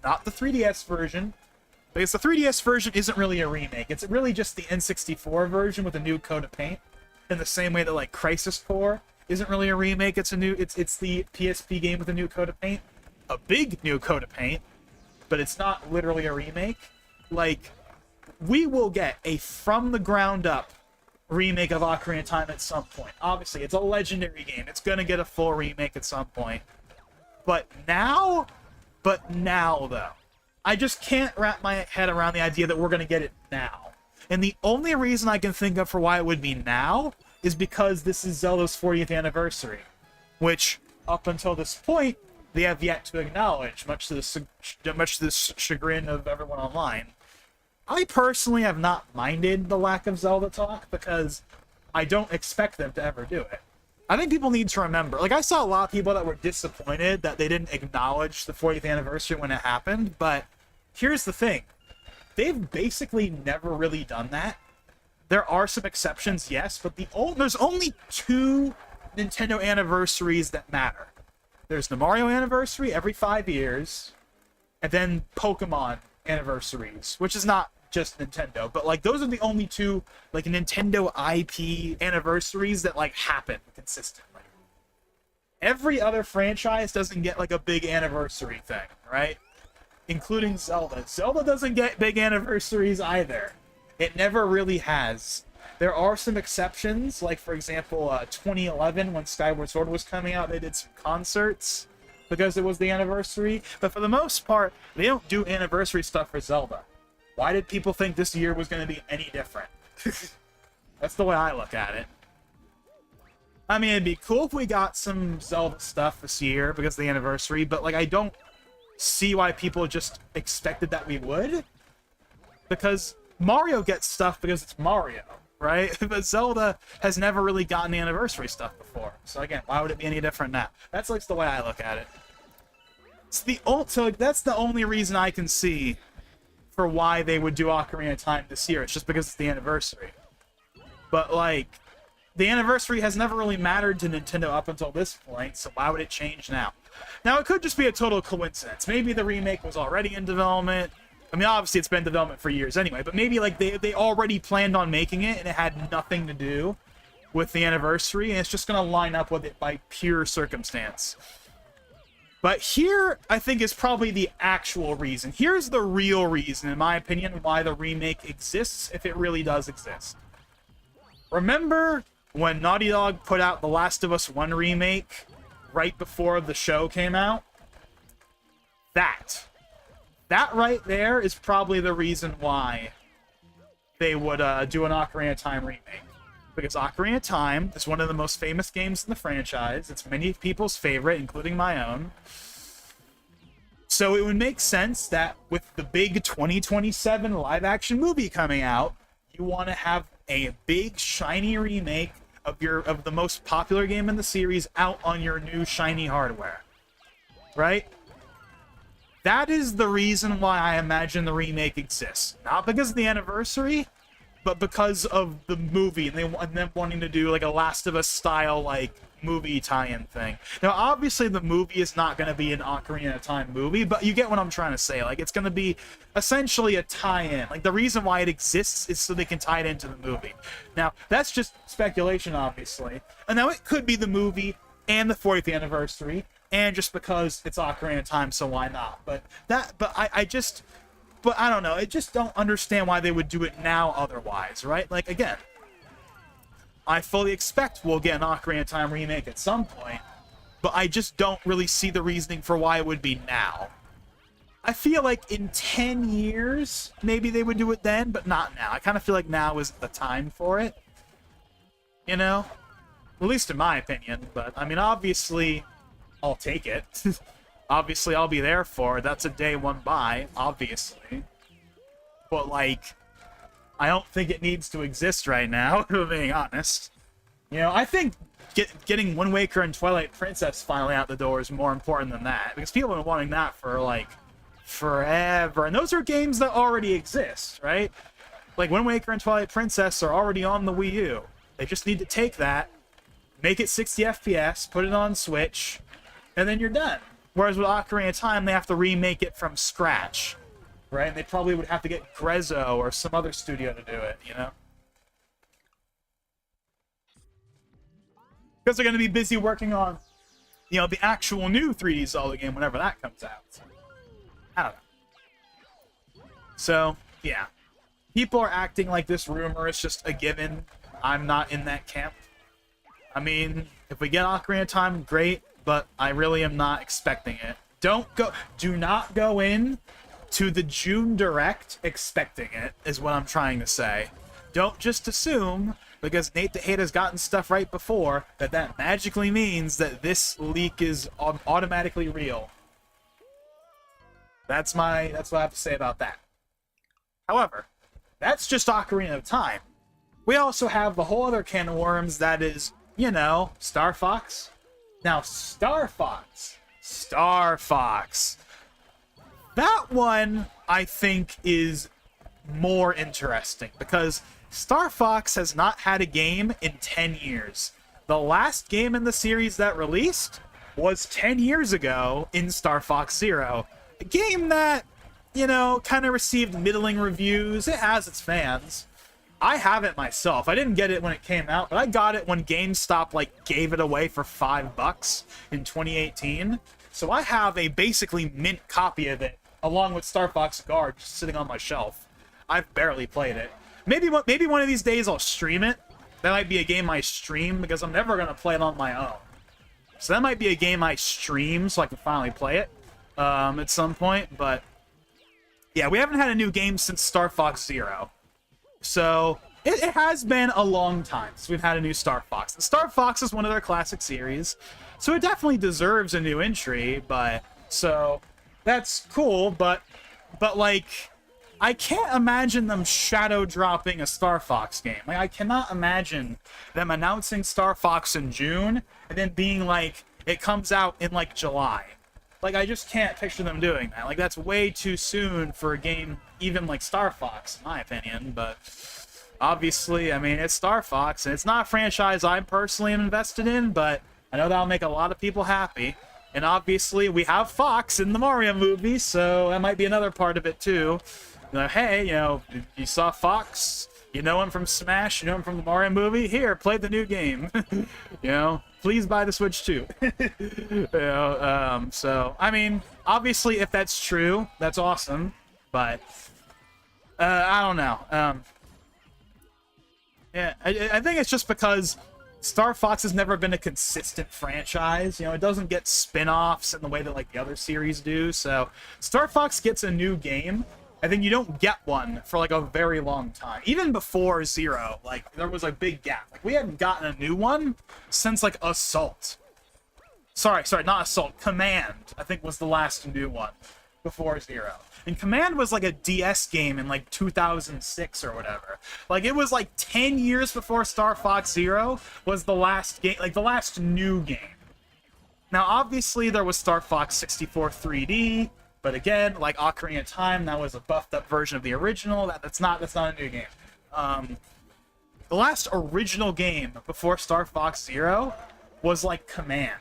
Not the 3DS version, because the 3DS version isn't really a remake. It's really just the N64 version with a new coat of paint. In the same way that, like, Crisis Core isn't really a remake. It's the PSP game with a new coat of paint. A big new coat of paint, but it's not literally a remake. Like, we will get a from the ground up remake of Ocarina of Time at some point. Obviously, it's a legendary game. It's gonna get a full remake at some point. But now, though, I just can't wrap my head around the idea that we're gonna get it now. And the only reason I can think of for why it would be now is because this is Zelda's 40th anniversary, which, up until this point, they have yet to acknowledge, much to the chagrin of everyone online. I personally have not minded the lack of Zelda talk because I don't expect them to ever do it. I think people need to remember, like, I saw a lot of people that were disappointed that they didn't acknowledge the 40th anniversary when it happened, but here's the thing. They've basically never really done that. There are some exceptions, yes, but there's only 2 Nintendo anniversaries that matter. There's the Mario anniversary every 5 years, and then Pokemon anniversaries, which is not just Nintendo, but, like, those are the only 2, like, Nintendo IP anniversaries that, like, happen consistently. Every other franchise doesn't get, like, a big anniversary thing, right? Including Zelda. Zelda doesn't get big anniversaries either. It never really has. There are some exceptions, like, for example, 2011, when Skyward Sword was coming out, they did some concerts because it was the anniversary. But for the most part, they don't do anniversary stuff for Zelda. Why did people think this year was going to be any different? That's the way I look at it. I mean, it'd be cool if we got some Zelda stuff this year because of the anniversary, but, like, I don't see why people just expected that we would. Because Mario gets stuff because it's Mario, right? But Zelda has never really gotten the anniversary stuff before. So again, why would it be any different now? That's, like, the way I look at it. So that's the only reason I can see for why they would do Ocarina of Time this year. It's just because it's the anniversary. But, like, the anniversary has never really mattered to Nintendo up until this point, so why would it change now? Now, it could just be a total coincidence. Maybe the remake was already in development. I mean, obviously, it's been in development for years anyway, but maybe, like, they already planned on making it, and it had nothing to do with the anniversary, and it's just going to line up with it by pure circumstance. But here, I think, is probably the actual reason. Here's the real reason, in my opinion, why the remake exists, if it really does exist. Remember when Naughty Dog put out The Last of Us 1 remake right before the show came out? That right there is probably the reason why they would do an Ocarina of Time remake. Because Ocarina of Time is one of the most famous games in the franchise. It's many people's favorite, including my own. So it would make sense that with the big 2027 live-action movie coming out, you want to have a big, shiny remake of the most popular game in the series out on your new shiny hardware. Right? That is the reason why I imagine the remake exists. Not because of the anniversary, but because of the movie and them wanting to do, like, a Last of Us style, like, movie tie-in thing. Now, obviously, the movie is not going to be an Ocarina of Time movie, but you get what I'm trying to say. Like, it's going to be essentially a tie-in. Like, the reason why it exists is so they can tie it into the movie. Now, that's just speculation, obviously. And now it could be the movie and the 40th anniversary, and just because it's Ocarina of Time, so why not? But I don't know. I just don't understand why they would do it now otherwise, right? Like, again, I fully expect we'll get an Ocarina of Time remake at some point, but I just don't really see the reasoning for why it would be now. I feel like in 10 years, maybe they would do it then, but not now. I kind of feel like now is the time for it. You know? At least in my opinion, but, I mean, obviously, I'll take it. Obviously, I'll be there for it. That's a day one buy, obviously. But, like, I don't think it needs to exist right now, if I'm being honest. You know, I think getting Wind Waker and Twilight Princess finally out the door is more important than that. Because people have been wanting that for, like, forever. And those are games that already exist, right? Like, Wind Waker and Twilight Princess are already on the Wii U. They just need to take that, make it 60 FPS, put it on Switch, and then you're done. Whereas with Ocarina of Time, they have to remake it from scratch, right? And they probably would have to get Grezzo or some other studio to do it, you know? Because they're going to be busy working on, you know, the actual new 3D Zelda game whenever that comes out. I don't know. So, yeah. People are acting like this rumor is just a given. I'm not in that camp. I mean, if we get Ocarina of Time, great, but I really am not expecting it. Do not go in to the June Direct expecting it, is what I'm trying to say. Don't just assume, because Nate the Hate has gotten stuff right before, that magically means that this leak is automatically real. That's what I have to say about that. However, that's just Ocarina of Time. We also have the whole other can of worms that is, you know, Star Fox. Now, Star Fox. That one, I think, is more interesting, because Star Fox has not had a game in 10 years. The last game in the series that released was 10 years ago in Star Fox Zero. A game that, you know, kind of received middling reviews. It has its fans. I have it myself. I didn't get it when it came out, but I got it when GameStop, like, gave it away for $5 in 2018. So I have a basically mint copy of it, along with Star Fox Guard, just sitting on my shelf. I've barely played it. Maybe one of these days I'll stream it. That might be a game I stream, because I'm never going to play it on my own. So that might be a game I stream, so I can finally play it at some point. But, yeah, we haven't had a new game since Star Fox Zero. So, it has been a long time since we've had a new Star Fox. And Star Fox is one of their classic series, so it definitely deserves a new entry, but, so, that's cool, but like, I can't imagine them shadow dropping a Star Fox game. Like, I cannot imagine them announcing Star Fox in June, and then being like, it comes out in, like, July. Like, I just can't picture them doing that. Like, that's way too soon for a game even like Star Fox, in my opinion, but obviously, I mean, it's Star Fox, and it's not a franchise I personally am invested in, but I know that'll make a lot of people happy. And obviously, we have Fox in the Mario movie, so that might be another part of it, too. You know, hey, you know, you saw Fox, you know him from Smash, you know him from the Mario movie, here, play the new game. You know, please buy the Switch, too. You know, so, I mean, obviously, if that's true, that's awesome, but I don't know. Yeah, I think it's just because Star Fox has never been a consistent franchise. You know, it doesn't get spin-offs in the way that, like, the other series do. So, Star Fox gets a new game, and then you don't get one for, like, a very long time. Even before Zero, like, there was a big gap. Like, we hadn't gotten a new one since, like, Assault. Sorry, not Assault. Command, I think, was the last new one before Zero. And Command was like a DS game in like 2006 or whatever. Like, it was like 10 years before Star Fox Zero was the last game, like the last new game. Now, obviously, there was Star Fox 64 3D, but again, like Ocarina of Time, that was a buffed up version of the original. That's not a new game. The last original game before Star Fox Zero was like Command.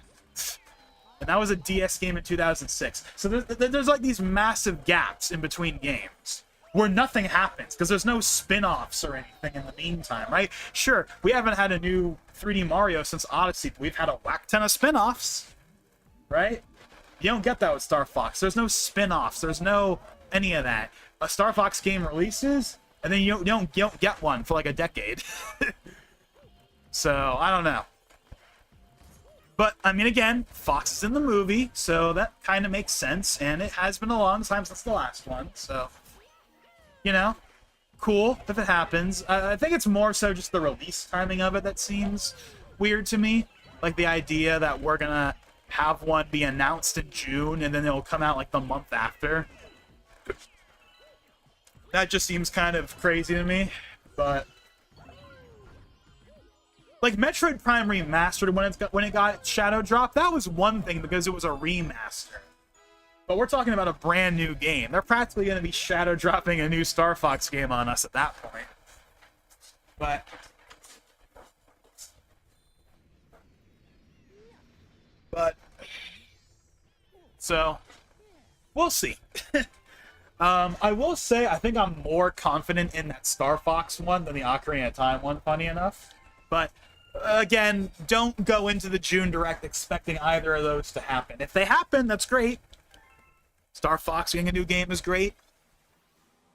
And that was a DS game in 2006. So there's like these massive gaps in between games where nothing happens because there's no spin-offs or anything in the meantime, right? Sure, we haven't had a new 3D Mario since Odyssey, but we've had a whack ton of spin-offs, right? You don't get that with Star Fox. There's no spin-offs. There's no any of that. A Star Fox game releases, and then you don't get one for like a decade. So, I don't know. But, I mean, again, Fox is in the movie, so that kind of makes sense, and it has been a long time since the last one, so, you know, cool if it happens. I think it's more so just the release timing of it that seems weird to me. Like, the idea that we're gonna have one be announced in June, and then it'll come out, like, the month after. That just seems kind of crazy to me, but... Like, Metroid Prime Remastered, when it got Shadow Drop, that was one thing because it was a remaster. But we're talking about a brand new game. They're practically going to be Shadow Dropping a new Star Fox game on us at that point. So, we'll see. I will say, I think I'm more confident in that Star Fox one than the Ocarina of Time one, funny enough. But, again, don't go into the June Direct expecting either of those to happen. If they happen, that's great. Star Fox getting a new game is great.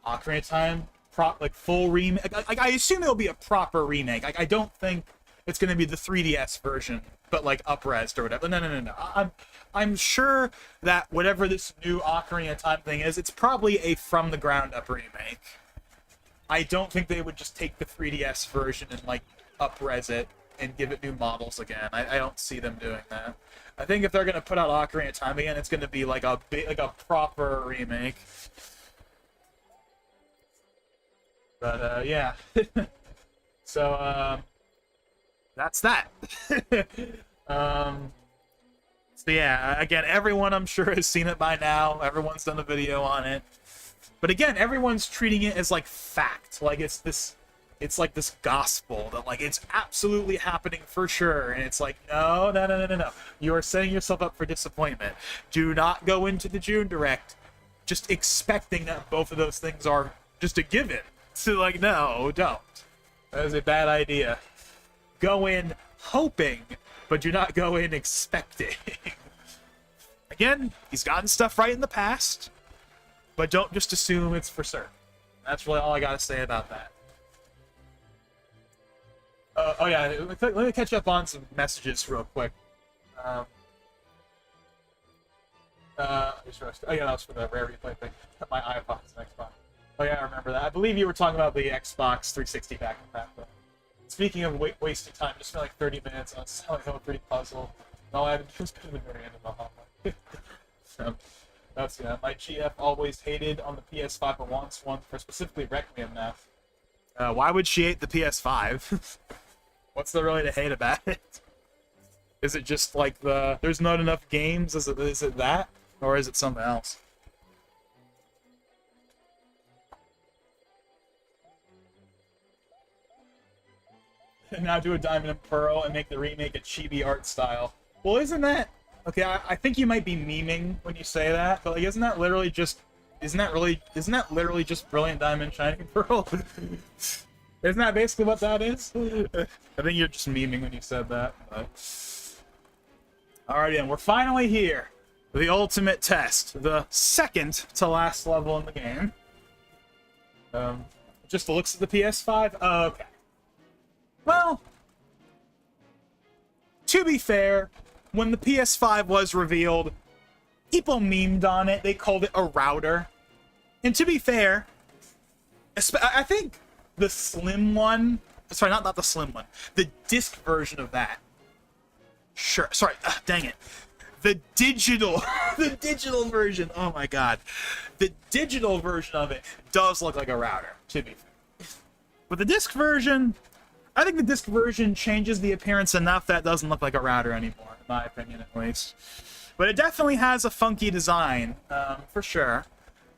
Ocarina of Time, full remake. I assume it'll be a proper remake. I don't think it's going to be the 3DS version, but, like, up-resed or whatever. No. I'm sure that whatever this new Ocarina of Time thing is, it's probably a from-the-ground-up remake. I don't think they would just take the 3DS version and, like, up-res it and give it new models again. I don't see them doing that. I think if they're gonna put out Ocarina of Time again, it's gonna be like a proper remake. But yeah. So that's that. So yeah, again, everyone I'm sure has seen it by now. Everyone's done a video on it. But again, everyone's treating it as like fact. Like it's like this gospel that, like, it's absolutely happening for sure. And it's like, no. You are setting yourself up for disappointment. Do not go into the June Direct just expecting that both of those things are just a given. So, like, no, don't. That is a bad idea. Go in hoping, but do not go in expecting. Again, he's gotten stuff right in the past, but don't just assume it's for certain. That's really all I gotta say about that. Oh yeah, let me catch up on some messages real quick. Oh yeah, that was for the Rare Replay thing. My iPod's an Xbox. Oh yeah, I remember that. I believe you were talking about the Xbox 360 back in that. But speaking of wasting time, just spent like 30 minutes on Silent Hill 3 puzzle. No, I haven't just been the very end of the hallway. So that's my GF always hated on the PS5 but wants one for specifically Requiem now. Why would she hate the PS5? What's there really to hate about it? Is it just like there's not enough games? Is it that? Or is it something else? And now do a Diamond and Pearl and make the remake a chibi art style. Well, isn't that... Okay, I think you might be memeing when you say that, but like, isn't that literally just Brilliant Diamond Shining Pearl? Isn't that basically what that is? I think you're just memeing when you said that. But... Alright, and we're finally here. The ultimate test. The second to last level in the game. Just the looks of the PS5? Oh, okay. Well, to be fair, when the PS5 was revealed, people memed on it. They called it a router. And to be fair, I think the slim one... Sorry, not the slim one. The disc version of that. Sure. Sorry. Dang it. The digital... the digital version. Oh my god. The digital version of it does look like a router, to be fair. But the disc version... I think the disc version changes the appearance enough that it doesn't look like a router anymore, in my opinion at least. But it definitely has a funky design, for sure.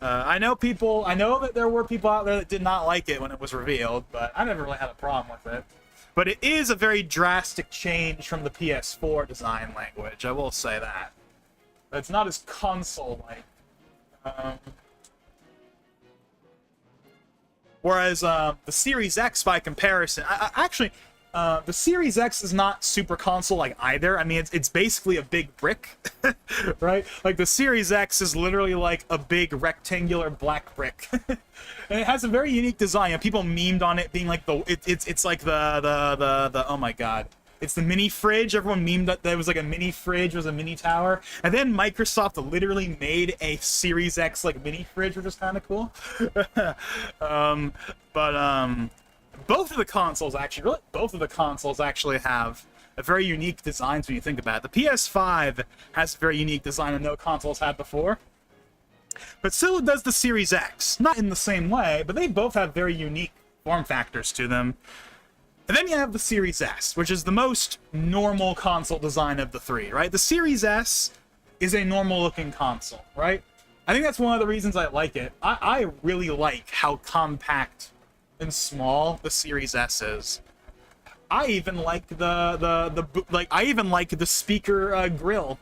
I know that there were people out there that did not like it when it was revealed, but I never really had a problem with it. But it is a very drastic change from the PS4 design language, I will say that. It's not as console-like. Whereas the Series X, by comparison, the Series X is not super console-like either. I mean, it's basically a big brick, right? Like, the Series X is literally like a big rectangular black brick. And it has a very unique design. And people memed on it being like it's like the oh my god. It's the mini fridge. Everyone memed that there was like a mini fridge, was a mini tower. And then Microsoft literally made a Series X like mini fridge, which is kind of cool. Both of the consoles actually have a very unique designs when you think about it. The PS5 has a very unique design that no consoles had before. But so does the Series X. Not in the same way, but they both have very unique form factors to them. And then you have the Series S, which is the most normal console design of the three, right? The Series S is a normal-looking console, right? I think that's one of the reasons I like it. I really like how compact and small the Series S is. I even like I even like the speaker grill.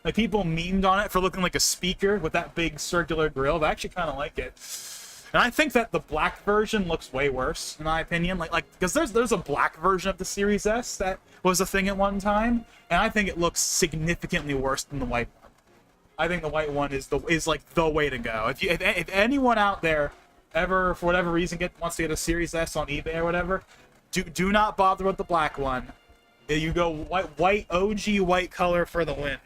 Like, people memed on it for looking like a speaker with that big circular grill, but I actually kind of like it. And I think that the black version looks way worse, in my opinion. Like because there's a black version of the Series S that was a thing at one time, and I think it looks significantly worse than the white one. I think the white one is like the way to go. If anyone out there ever, for whatever reason, wants to get a Series S on eBay or whatever, do not bother with the black one. You go white OG white color for the win.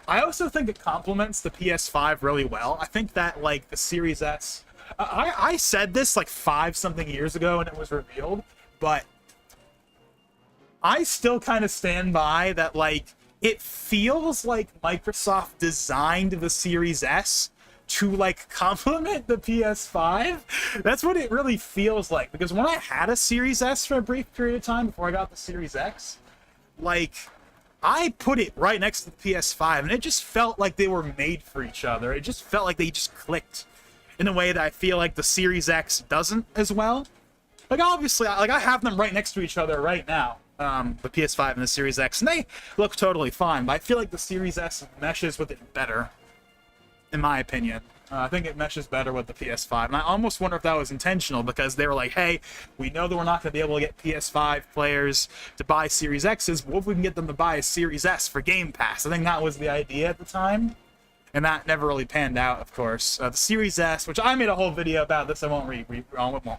I also think it complements the PS5 really well. I think that, like, the Series S... I said this, like, 5-something years ago when it was revealed, but I still kind of stand by that, like, it feels like Microsoft designed the Series S to, like, complement the PS5. That's what it really feels like, because when I had a Series S for a brief period of time before I got the Series X, like... I put it right next to the PS5, and it just felt like they were made for each other. It just felt like they just clicked in a way that I feel like the Series X doesn't as well. Like, obviously, I have them right next to each other right now, the PS5 and the Series X, and they look totally fine, but I feel like the Series S meshes with it better, in my opinion. I think it meshes better with the PS5, and I almost wonder if that was intentional, because they were like, hey, we know that we're not going to be able to get PS5 players to buy Series X's, but what if we can get them to buy a Series S for Game Pass? I think that was the idea at the time, and that never really panned out, of course. The Series S, which I made a whole video about this, I won't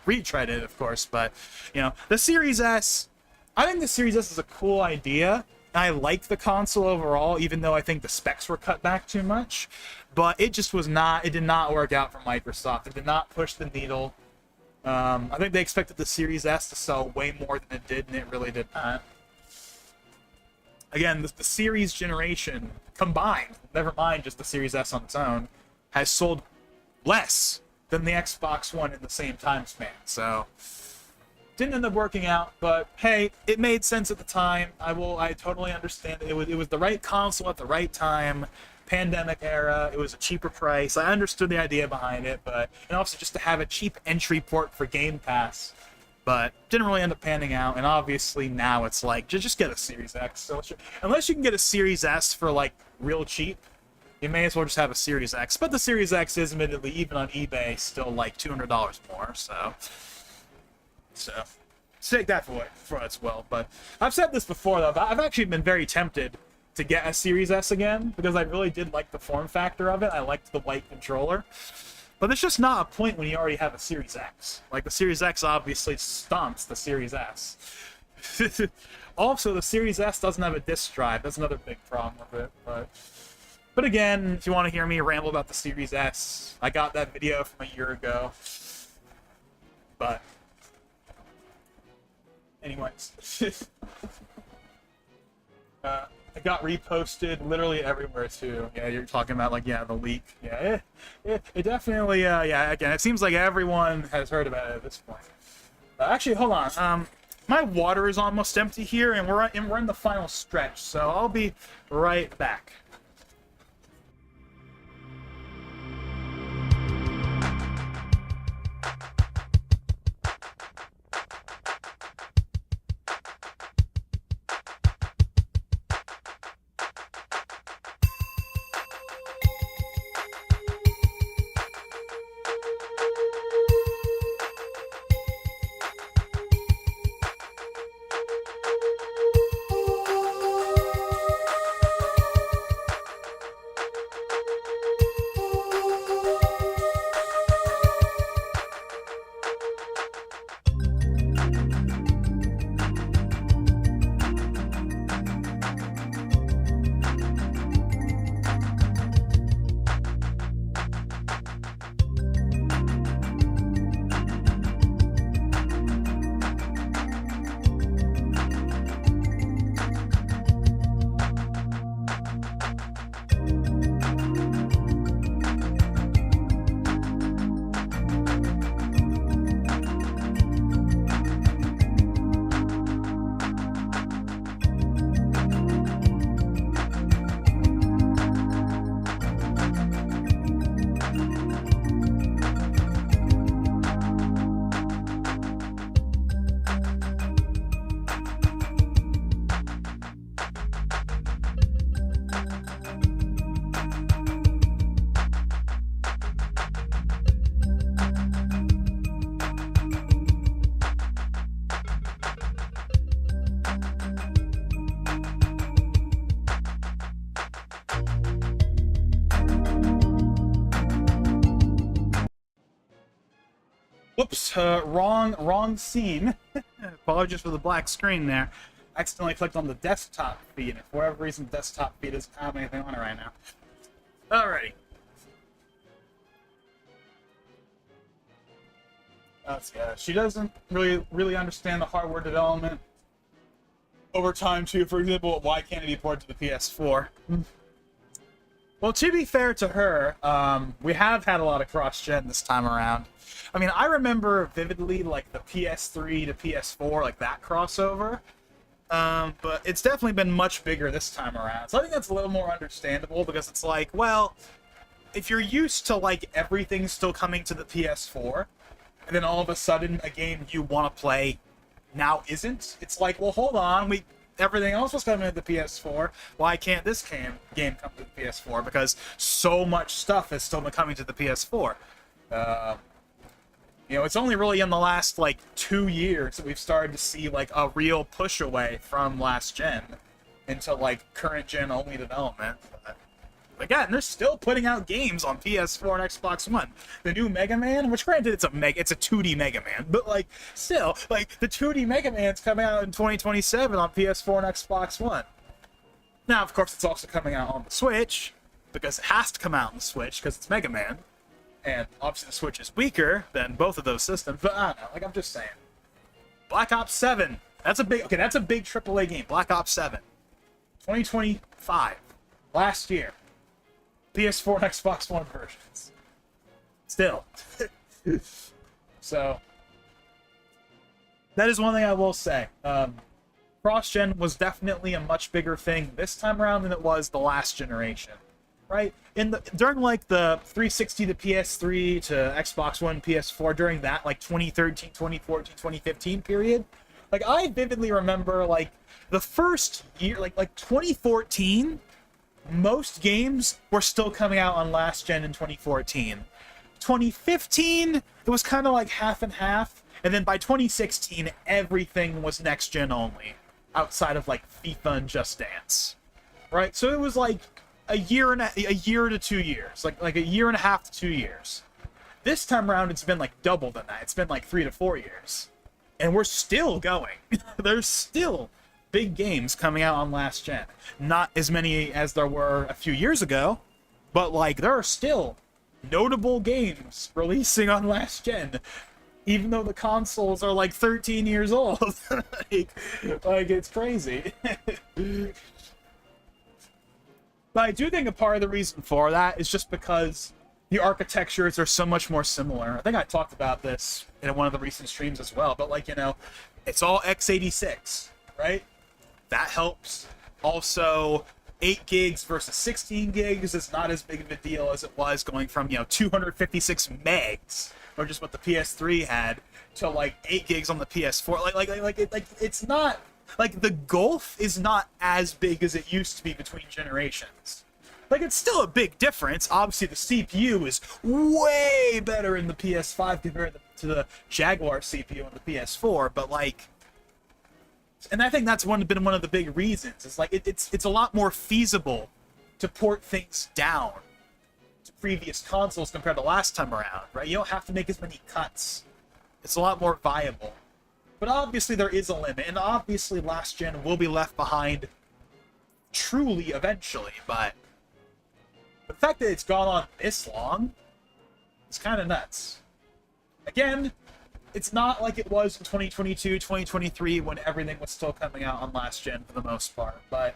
retread it, of course, but, you know, the Series S, I think the Series S is a cool idea. I like the console overall, even though I think the specs were cut back too much. But it just was not, it did not work out for Microsoft. It did not push the needle. I think they expected the Series S to sell way more than it did, and it really did not. Again, the Series generation combined, never mind just the Series S on its own, has sold less than the Xbox One in the same time span. So... didn't end up working out, but hey, it made sense at the time. I totally understand it. It was the right console at the right time, pandemic era. It was a cheaper price. I understood the idea behind it, but and also just to have a cheap entry port for Game Pass, but didn't really end up panning out. And obviously now it's like just get a Series X. So unless you can get a Series S for like real cheap, you may as well just have a Series X. But the Series X is admittedly, even on eBay, still like $200 more. So take that for what it's well. But I've said this before, though. I've actually been very tempted to get a Series S again, because I really did like the form factor of it. I liked the white controller. But there's just not a point when you already have a Series X. Like, the Series X obviously stomps the Series S. Also, the Series S doesn't have a disk drive. That's another big problem with it. But again, if you want to hear me ramble about the Series S, I got that video from a year ago. But... anyways, it got reposted literally everywhere too. Yeah, you're talking about like, yeah, the leak. Yeah, it definitely, yeah, again, it seems like everyone has heard about it at this point. Actually, hold on. My water is almost empty here, and we're in the final stretch, so I'll be right back. Whoops, wrong scene. Apologies for the black screen there. Accidentally clicked on the desktop feed, and for whatever reason, the desktop feed doesn't have anything on it right now. Alrighty. She doesn't really understand the hardware development over time, too. For example, why can't it be ported to the PS4? Well, to be fair to her, we have had a lot of cross-gen this time around. I mean, I remember vividly, like, the PS3 to PS4, like, that crossover. But it's definitely been much bigger this time around. So I think that's a little more understandable, because it's like, well, if you're used to, like, everything still coming to the PS4, and then all of a sudden a game you want to play now isn't, it's like, well, hold on, everything else was coming to the PS4. Why can't this game come to the PS4? Because so much stuff has still been coming to the PS4. You know, it's only really in the last, like, 2 years that we've started to see, like, a real push away from last gen into, like, current gen only development. But again, they're still putting out games on PS4 and Xbox One. The new Mega Man, which granted it's a 2D Mega Man, but, like, still, like, the 2D Mega Man's coming out in 2027 on PS4 and Xbox One. Now, of course, it's also coming out on the Switch, because it has to come out on the Switch, because it's Mega Man. And obviously the Switch is weaker than both of those systems, but I don't know, like, I'm just saying. Black Ops 7, that's a big AAA game, Black Ops 7. 2025, last year. PS4 and Xbox One versions. Still. So, that is one thing I will say. Cross-gen was definitely a much bigger thing this time around than it was the last generation. Right? During, like, the 360 to PS3 to Xbox One, PS4, during that, like, 2013, 2014, 2015 period, like, I vividly remember, like, the first year, like 2014, most games were still coming out on last gen in 2014. 2015, it was kind of like half and half, and then by 2016, everything was next gen only, outside of, like, FIFA and Just Dance. Right? So it was, like, a year to 2 years, like a year and a half to 2 years. This time around, it's been like double than that. It's been like 3 to 4 years, and we're still going. There's still big games coming out on last gen. Not as many as there were a few years ago, but, like, there are still notable games releasing on last gen, even though the consoles are like 13 years old. like it's crazy. But I do think a part of the reason for that is just because the architectures are so much more similar. I think I talked about this in one of the recent streams as well, but, like, you know, it's all x86, right? That helps. Also, 8 gigs versus 16 gigs is not as big of a deal as it was going from, 256 megs, or just what the PS3 had, to, like, 8 gigs on the PS4. It's not... Like, the gulf is not as big as it used to be between generations. Like, it's still a big difference. Obviously, the CPU is way better in the PS5 compared to the Jaguar CPU on the PS4, but, like... And I think that's been one of the big reasons. It's like, it's a lot more feasible to port things down to previous consoles compared to last time around, right? You don't have to make as many cuts. It's a lot more viable. But obviously there is a limit, and obviously last gen will be left behind truly eventually, but the fact that it's gone on this long is kind of nuts. Again, it's not like it was in 2022, 2023 when everything was still coming out on last gen for the most part, but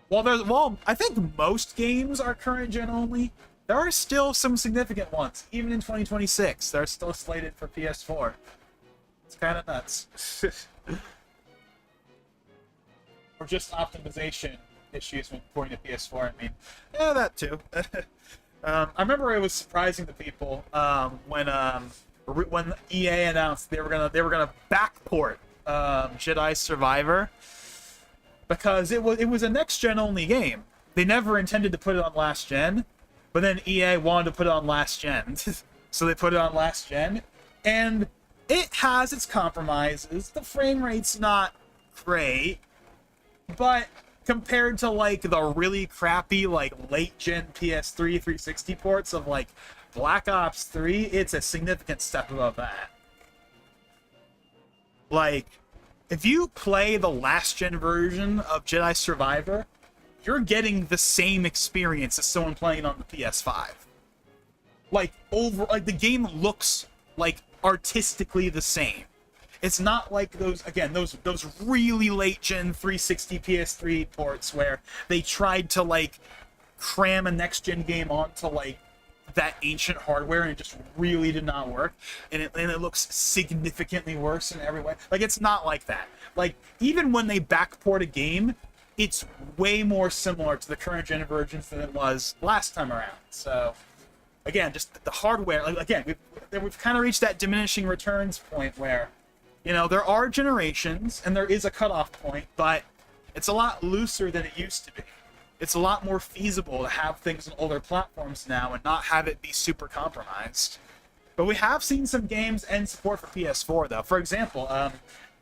while I think most games are current gen only, there are still some significant ones, even in 2026, that are still slated for PS4. It's kind of nuts. Or just optimization issues when porting to PS4, I mean. Yeah, that too. I remember it was surprising to people when EA announced they were gonna backport Jedi Survivor, because it was a next gen only game. They never intended to put it on last gen, but then EA wanted to put it on last gen, so they put it on last gen, and it has its compromises. The frame rate's not great, but compared to like the really crappy like late gen PS3 360 ports of like Black Ops 3, it's a significant step above that. Like, if you play the last gen version of Jedi Survivor, you're getting the same experience as someone playing on the PS5. Like, the game looks like artistically the same. It's not like those really late gen 360 PS3 ports where they tried to like cram a next gen game onto like that ancient hardware and it just really did not work, and it looks significantly worse in every way. Like, it's not like that. Like, even when they backport a game, it's way more similar to the current gen versions than it was last time around. So again, just the hardware, like, again, we've kind of reached that diminishing returns point where, you know, there are generations and there is a cutoff point, but it's a lot looser than it used to be. It's a lot more feasible to have things on older platforms now and not have it be super compromised. But we have seen some games end support for PS4, though. For example,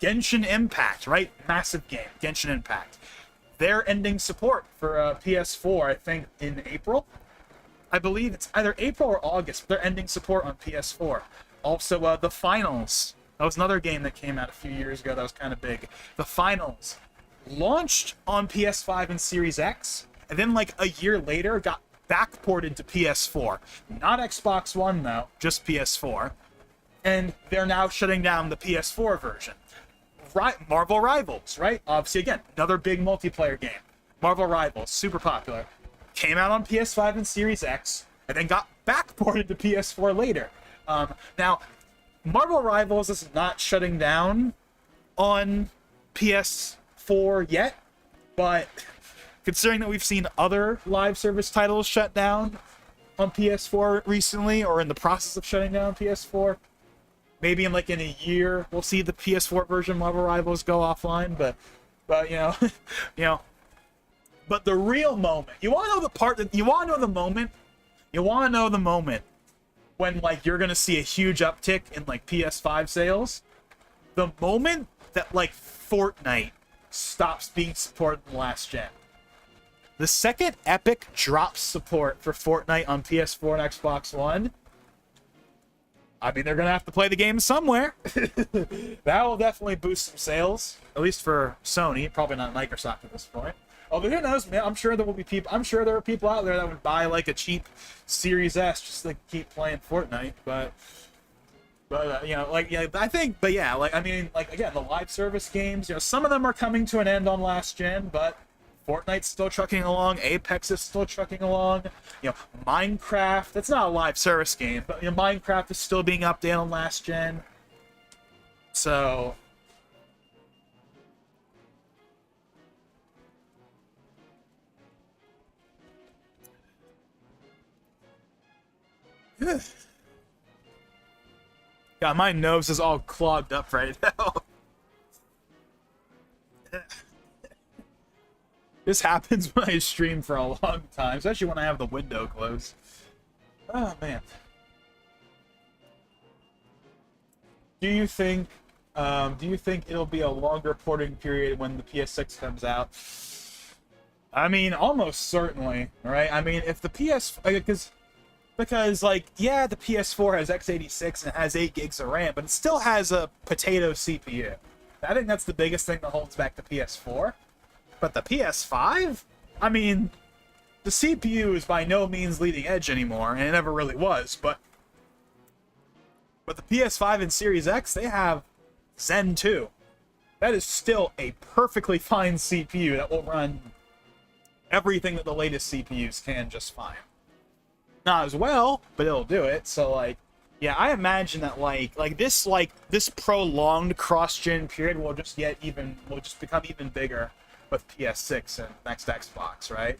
Genshin Impact, right? Massive game, Genshin Impact. They're ending support for PS4, I think, in April. I believe it's either April or August. They're ending support on PS4. Also, The Finals. That was another game that came out a few years ago that was kind of big. The Finals launched on PS5 and Series X, and then like a year later got backported to PS4. Not Xbox One, though, just PS4. And they're now shutting down the PS4 version. Marvel Rivals, right? Obviously, again, another big multiplayer game. Marvel Rivals, super popular. Came out on PS5 and Series X, and then got backported to PS4 later. Now, Marvel Rivals is not shutting down on PS4 yet, but considering that we've seen other live service titles shut down on PS4 recently, or in the process of shutting down on PS4, maybe in a year we'll see the PS4 version of Marvel Rivals go offline. But you know, But the real moment, you want to know the moment when like you're gonna see a huge uptick in like PS5 sales, the moment that like Fortnite stops being supported in the last gen. The second Epic drops support for Fortnite on PS4 and Xbox One, I mean, they're gonna have to play the game somewhere. That will definitely boost some sales, at least for Sony, probably not Microsoft at this point. Although who knows, man? I'm sure there are people out there that would buy like a cheap Series S just to keep playing Fortnite. But you know, like, yeah, I think, but yeah, like, I mean, like, again, the live service games, you know, some of them are coming to an end on last gen, but Fortnite's still trucking along. Apex is still trucking along. You know, Minecraft, that's not a live service game, but you know, Minecraft is still being updated on last gen. So God, my nose is all clogged up right now. This happens when I stream for a long time, especially when I have the window closed. Oh, man. Do you think it'll be a longer porting period when the PS6 comes out? I mean, almost certainly, right? I mean, if the because like, yeah, the PS4 has x86 and it has 8 gigs of RAM, but it still has a potato CPU. I think that's the biggest thing that holds back the PS4. But the PS5? I mean, the CPU is by no means leading edge anymore, and it never really was, but the PS5 and Series X, they have Zen 2. That is still a perfectly fine CPU that will run everything that the latest CPUs can just fine. Not as well, but it'll do it. So like, yeah, I imagine that this prolonged cross-gen period will just become even bigger with PS6 and next Xbox, right?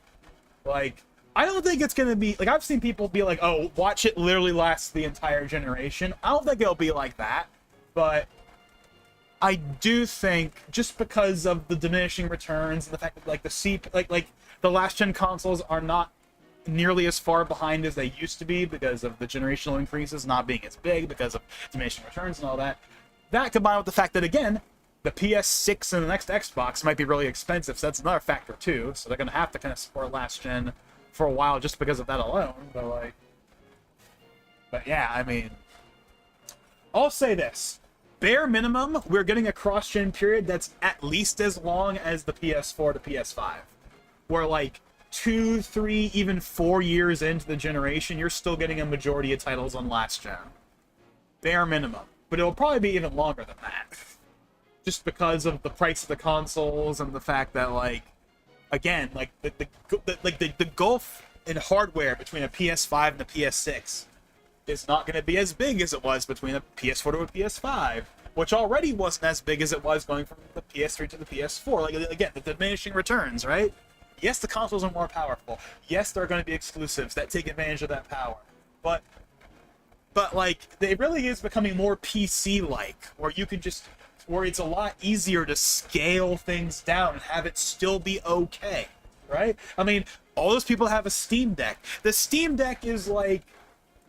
Like, I don't think it's gonna be like, I've seen people be like, oh, watch it literally last the entire generation. I don't think it'll be like that, but I do think just because of the diminishing returns and the fact that like the last gen consoles are not nearly as far behind as they used to be because of the generational increases not being as big because of diminishing returns and all that. That combined with the fact that, again, the PS6 and the next Xbox might be really expensive, so that's another factor too. So they're gonna have to kind of support last gen for a while just because of that alone. But yeah, I mean, I'll say this: bare minimum, we're getting a cross-gen period that's at least as long as the PS4 to PS5, where like 2, 3, even 4 years into the generation, you're still getting a majority of titles on last gen. Bare minimum, but it'll probably be even longer than that. Just because of the price of the consoles and the fact that, like, again, like the gulf in hardware between a PS5 and a PS6 is not going to be as big as it was between a PS4 to a PS5, which already wasn't as big as it was going from the PS3 to the PS4. Like, again, the diminishing returns, right? Yes, the consoles are more powerful. Yes, there are going to be exclusives that take advantage of that power, but like, it really is becoming more PC-like, where it's a lot easier to scale things down and have it still be okay, right? I mean, all those people have a Steam Deck. The Steam Deck is kind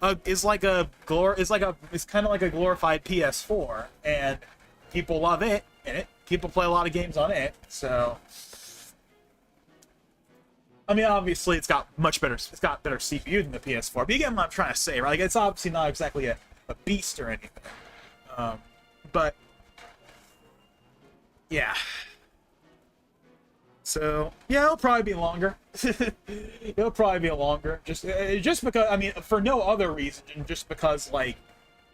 of like a glorified PS4, and people love it, and people play a lot of games on it. So, I mean, obviously, it's got better CPU than the PS4. But you get what I'm trying to say, right? Like, it's obviously not exactly a beast or anything, but yeah. So, yeah, it'll probably be longer. It'll probably be longer. Just because, I mean, for no other reason, just because, like,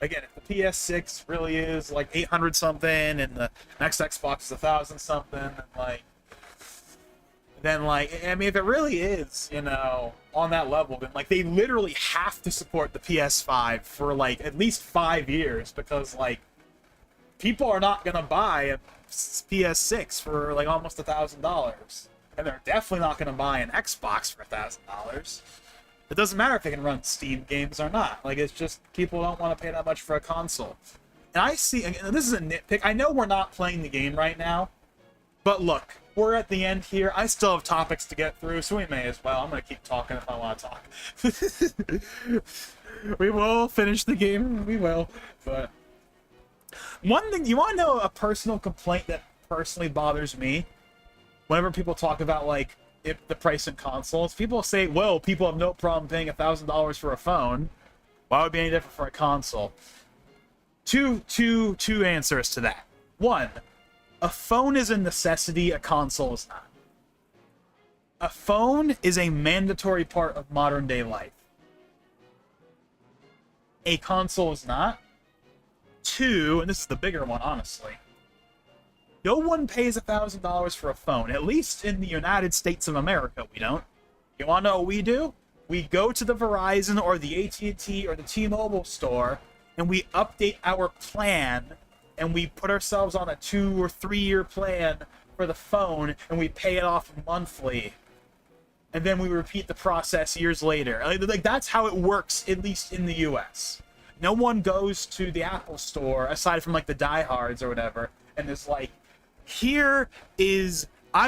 again, if the PS6 really is, like, 800 something, and the next Xbox is 1,000 something, and, like, then, like, I mean, if it really is, you know, on that level, then, like, they literally have to support the PS5 for, like, at least 5 years, because, like, people are not gonna buy a PS6 for like almost $1,000, and they're definitely not gonna buy an Xbox for $1,000. It doesn't matter if they can run Steam games or not. Like, it's just people don't want to pay that much for a console. And I see, and this is a nitpick. I know we're not playing the game right now, but look, we're at the end here. I still have topics to get through, so we may as well. I'm gonna keep talking if I want to talk. We will finish the game. We will, but. One thing, you want to know a personal complaint that personally bothers me? Whenever people talk about, like, the price of consoles, people say, well, people have no problem paying $1,000 for a phone. Why would it be any different for a console? Two answers to that. One, a phone is a necessity, a console is not. A phone is a mandatory part of modern day life. A console is not. Two, and this is the bigger one, honestly. No one pays $1,000 for a phone, at least in the United States of America, we don't. You want to know what we do? We go to the Verizon or the AT&T or the T-Mobile store, and we update our plan, and we put ourselves on a 2 or 3 year plan for the phone, and we pay it off monthly. And then we repeat the process years later. Like, that's how it works, at least in the US. No one goes to the Apple store, aside from, like, the diehards or whatever, and is like, I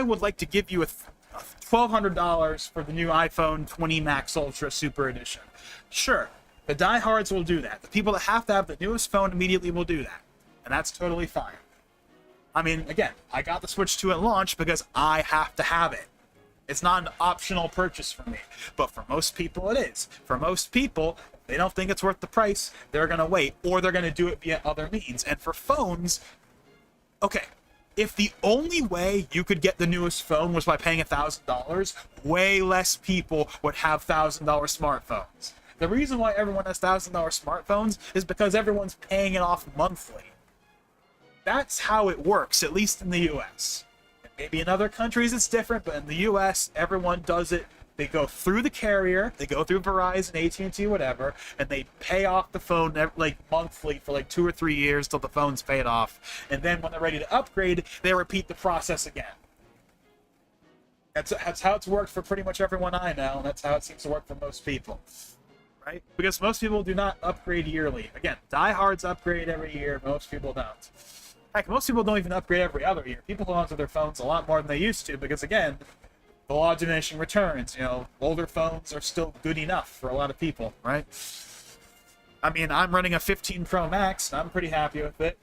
would like to give you a $1,200 for the new iPhone 20 Max Ultra Super Edition. Sure, the diehards will do that. The people that have to have the newest phone immediately will do that. And that's totally fine. I mean, again, I got the Switch 2 at launch because I have to have it. It's not an optional purchase for me. But for most people, it is. For most people, they don't think it's worth the price, they're going to wait, or they're going to do it via other means. And for phones, okay, if the only way you could get the newest phone was by paying $1,000, way less people would have $1,000 smartphones. The reason why everyone has $1,000 smartphones is because everyone's paying it off monthly. That's how it works, at least in the US. Maybe in other countries it's different, but in the US, everyone does it. They go through the carrier, they go through Verizon, AT&T, whatever, and they pay off the phone like monthly for like 2 or 3 years till the phone's paid off. And then when they're ready to upgrade, they repeat the process again. That's how it's worked for pretty much everyone I know, and that's how it seems to work for most people. Right? Because most people do not upgrade yearly. Again, diehards upgrade every year, most people don't. Heck, most people don't even upgrade every other year. People hold onto their phones a lot more than they used to, because again, the law of diminishing returns. You know, older phones are still good enough for a lot of people, right? I mean, I'm running a 15 Pro Max, and I'm pretty happy with it.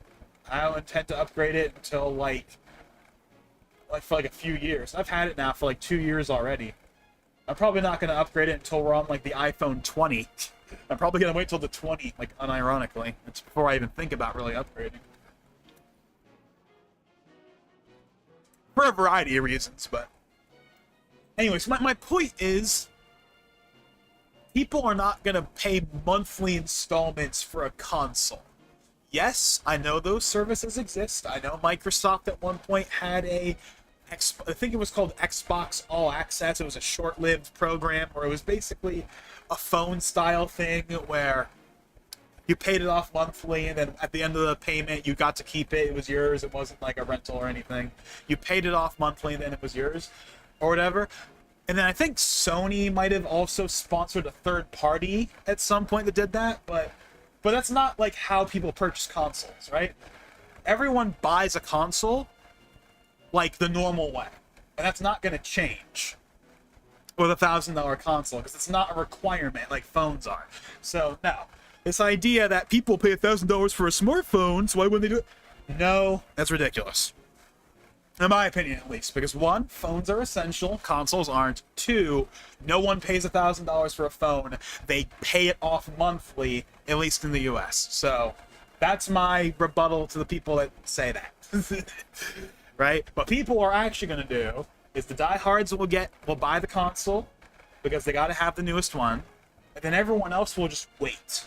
I don't intend to upgrade it until like for like a few years. I've had it now for like 2 years already. I'm probably not going to upgrade it until we're on like the iPhone 20. I'm probably going to wait till the 20, like unironically. It's before I even think about really upgrading. For a variety of reasons, but anyways, my point is people are not going to pay monthly installments for a console. Yes, I know those services exist. I know Microsoft at one point had I think it was called Xbox All Access. It was a short-lived program where it was basically a phone-style thing where you paid it off monthly, and then at the end of the payment, you got to keep it. It was yours. It wasn't like a rental or anything. You paid it off monthly, and then it was yours, or whatever. And then I think Sony might have also sponsored a third party at some point that did that, but that's not like how people purchase consoles, right? Everyone buys a console like the normal way, and that's not going to change with a $1,000 console because it's not a requirement like phones are. So no, this idea that people pay $1,000 for a smartphone, so why wouldn't they do it? No, that's ridiculous. In my opinion, at least, because one, phones are essential, consoles aren't. Two, no one pays $1,000 for a phone. They pay it off monthly, at least in the US. So that's my rebuttal to the people that say that. Right? What people are actually going to do is the diehards will buy the console because they got to have the newest one, and then everyone else will just wait.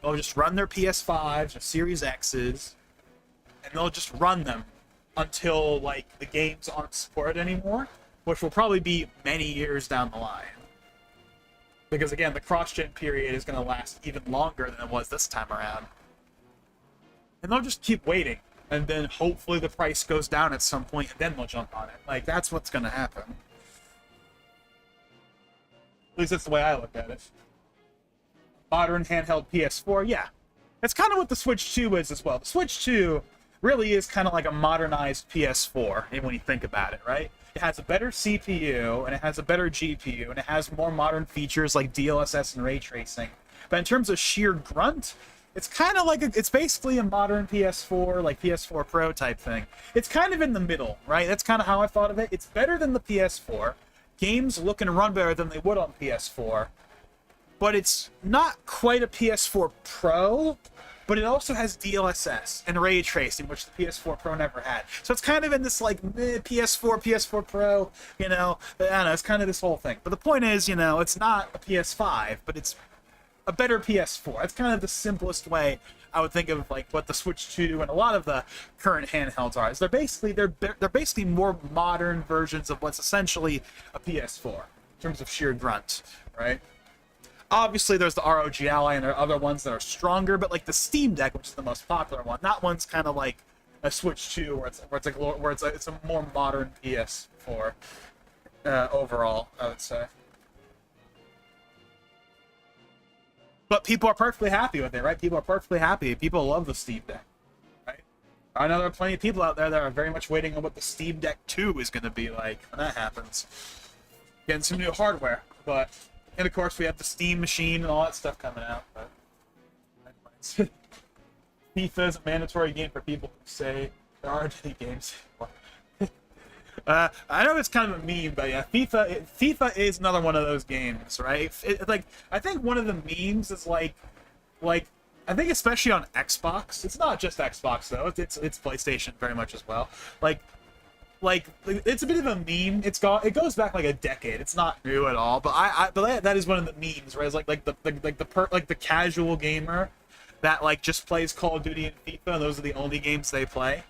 They'll just run their PS5s or Series X's, and they'll just run them until like the games aren't supported anymore, which will probably be many years down the line. Because again, the cross-gen period is going to last even longer than it was this time around. And they'll just keep waiting. And then hopefully the price goes down at some point, and then they'll jump on it. Like, that's what's going to happen. At least that's the way I look at it. Modern handheld PS4, yeah. That's kind of what the Switch 2 is as well. The Switch 2 really is kind of like a modernized PS4, when you think about it, right? It has a better CPU, and it has a better GPU, and it has more modern features like DLSS and ray tracing. But in terms of sheer grunt, it's kind of like it's basically a modern PS4, like PS4 Pro type thing. It's kind of in the middle, right? That's kind of how I thought of it. It's better than the PS4. Games look and run better than they would on PS4. But it's not quite a PS4 Pro, but it also has DLSS and ray tracing, which the PS4 Pro never had. So it's kind of in this like PS4 Pro, you know, I don't know, it's kind of this whole thing. But the point is, you know, it's not a PS5, but it's a better PS4. That's kind of the simplest way I would think of like what the Switch 2 and a lot of the current handhelds are. Is they're basically more modern versions of what's essentially a PS4 in terms of sheer grunt, right? Obviously, there's the ROG Ally, and there are other ones that are stronger, but like the Steam Deck, which is the most popular one, that one's kind of like a Switch 2, where it's a more modern PS4 overall, I would say. But people are perfectly happy with it, right? People are perfectly happy. People love the Steam Deck, right? I know there are plenty of people out there that are very much waiting on what the Steam Deck 2 is going to be like when that happens. Getting some new hardware, but... And of course, we have the Steam machine and all that stuff coming out. But anyways. FIFA is a mandatory game for people who say there aren't any games anymore. I know it's kind of a meme, but yeah, FIFA is another one of those games, right? I think one of the memes is like I think especially on Xbox. It's not just Xbox though. It's PlayStation very much as well. Like it's a bit of a meme. It goes back like a decade. It's not new at all, but that is one of the memes, right? It's like the casual gamer that like just plays Call of Duty and FIFA, and those are the only games they play,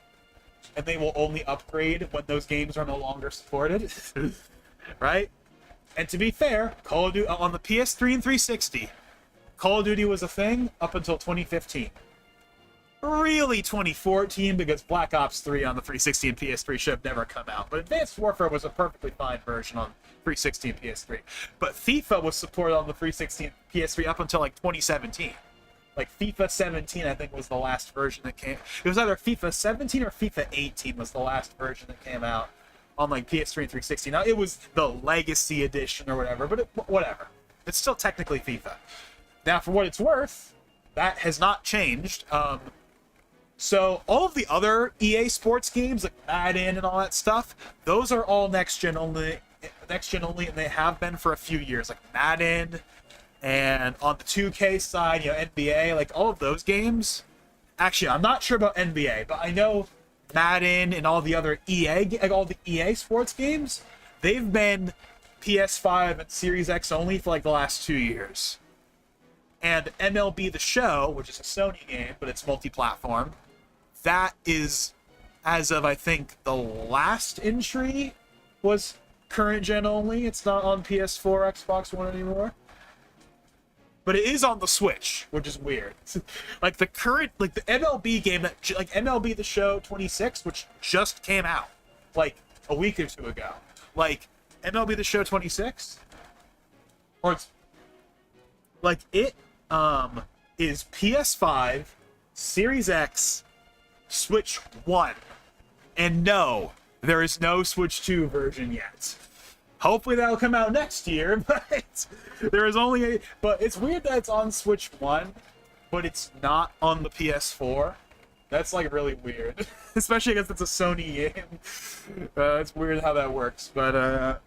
and they will only upgrade when those games are no longer supported, right? And to be fair, Call of Duty on the PS3 and 360, Call of Duty was a thing up until 2015. Really 2014, because Black Ops 3 on the 360 and PS3 should have never come out. But Advanced Warfare was a perfectly fine version on 360 and PS3. But FIFA was supported on the 360 and PS3 up until like 2017. Like FIFA 17, I think, was the last version that came. It was either FIFA 17 or FIFA 18 was the last version that came out on like PS3 and 360. Now it was the Legacy Edition or whatever, but whatever. It's still technically FIFA. Now, for what it's worth, that has not changed. So all of the other EA Sports games, like Madden and all that stuff, those are all next gen only, and they have been for a few years. Like Madden, and on the 2K side, NBA, like all of those games. Actually, I'm not sure about NBA, but I know Madden and all the other like all the EA Sports games, they've been PS5 and Series X only for like the last 2 years. And MLB The Show, which is a Sony game, but it's multi-platform, that is, as of I think the last entry, was current gen only. It's not on PS4, Xbox One anymore. But it is on the Switch, which is weird. Like the MLB game, like MLB The Show 26, which just came out like a week or two ago. Like MLB The Show 26, or it's like it is PS5, Series X, Switch 1, and no, there is no Switch 2 version yet. Hopefully that'll come out next year, but there is only but it's weird that it's on Switch 1, but it's not on the PS4. That's like really weird, especially because it's a Sony game. It's weird how that works, but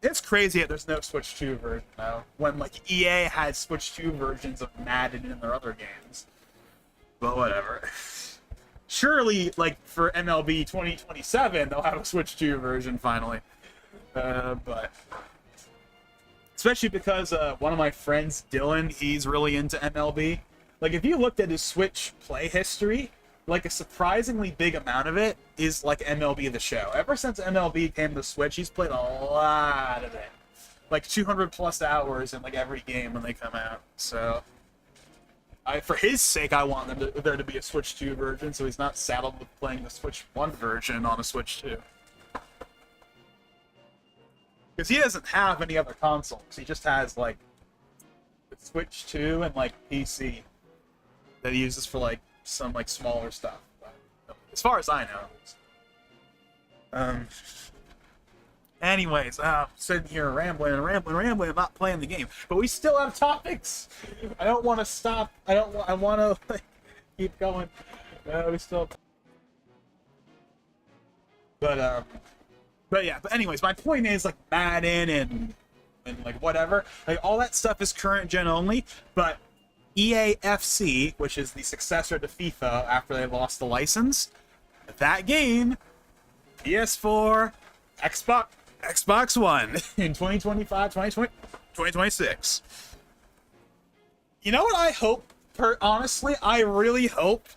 it's crazy that there's no Switch 2 version now, when like EA has Switch 2 versions of Madden in their other games. But whatever. Surely, like for MLB 2027, they'll have a Switch 2 version finally. But especially because one of my friends, Dylan, he's really into MLB. Like if you looked at his Switch play history, like a surprisingly big amount of it is like MLB The Show. Ever since MLB came to Switch, he's played a lot of it. Like 200 plus hours in like every game when they come out. So for his sake, I want there to be a Switch 2 version, so he's not saddled with playing the Switch 1 version on a Switch 2. Because he doesn't have any other consoles. He just has, like, the Switch 2 and, like, PC that he uses for, like, some, like, smaller stuff. But, as far as I know. Anyways, sitting here rambling, I'm not playing the game. But we still have topics! I don't want to stop. I want to, like, keep going. We still... But yeah, but anyways, my point is, like, Madden and like, whatever, like, all that stuff is current gen only, but EAFC, which is the successor to FIFA after they lost the license, that game, PS4, Xbox One, in 2025, 2026. You know what I hope, honestly, I really hope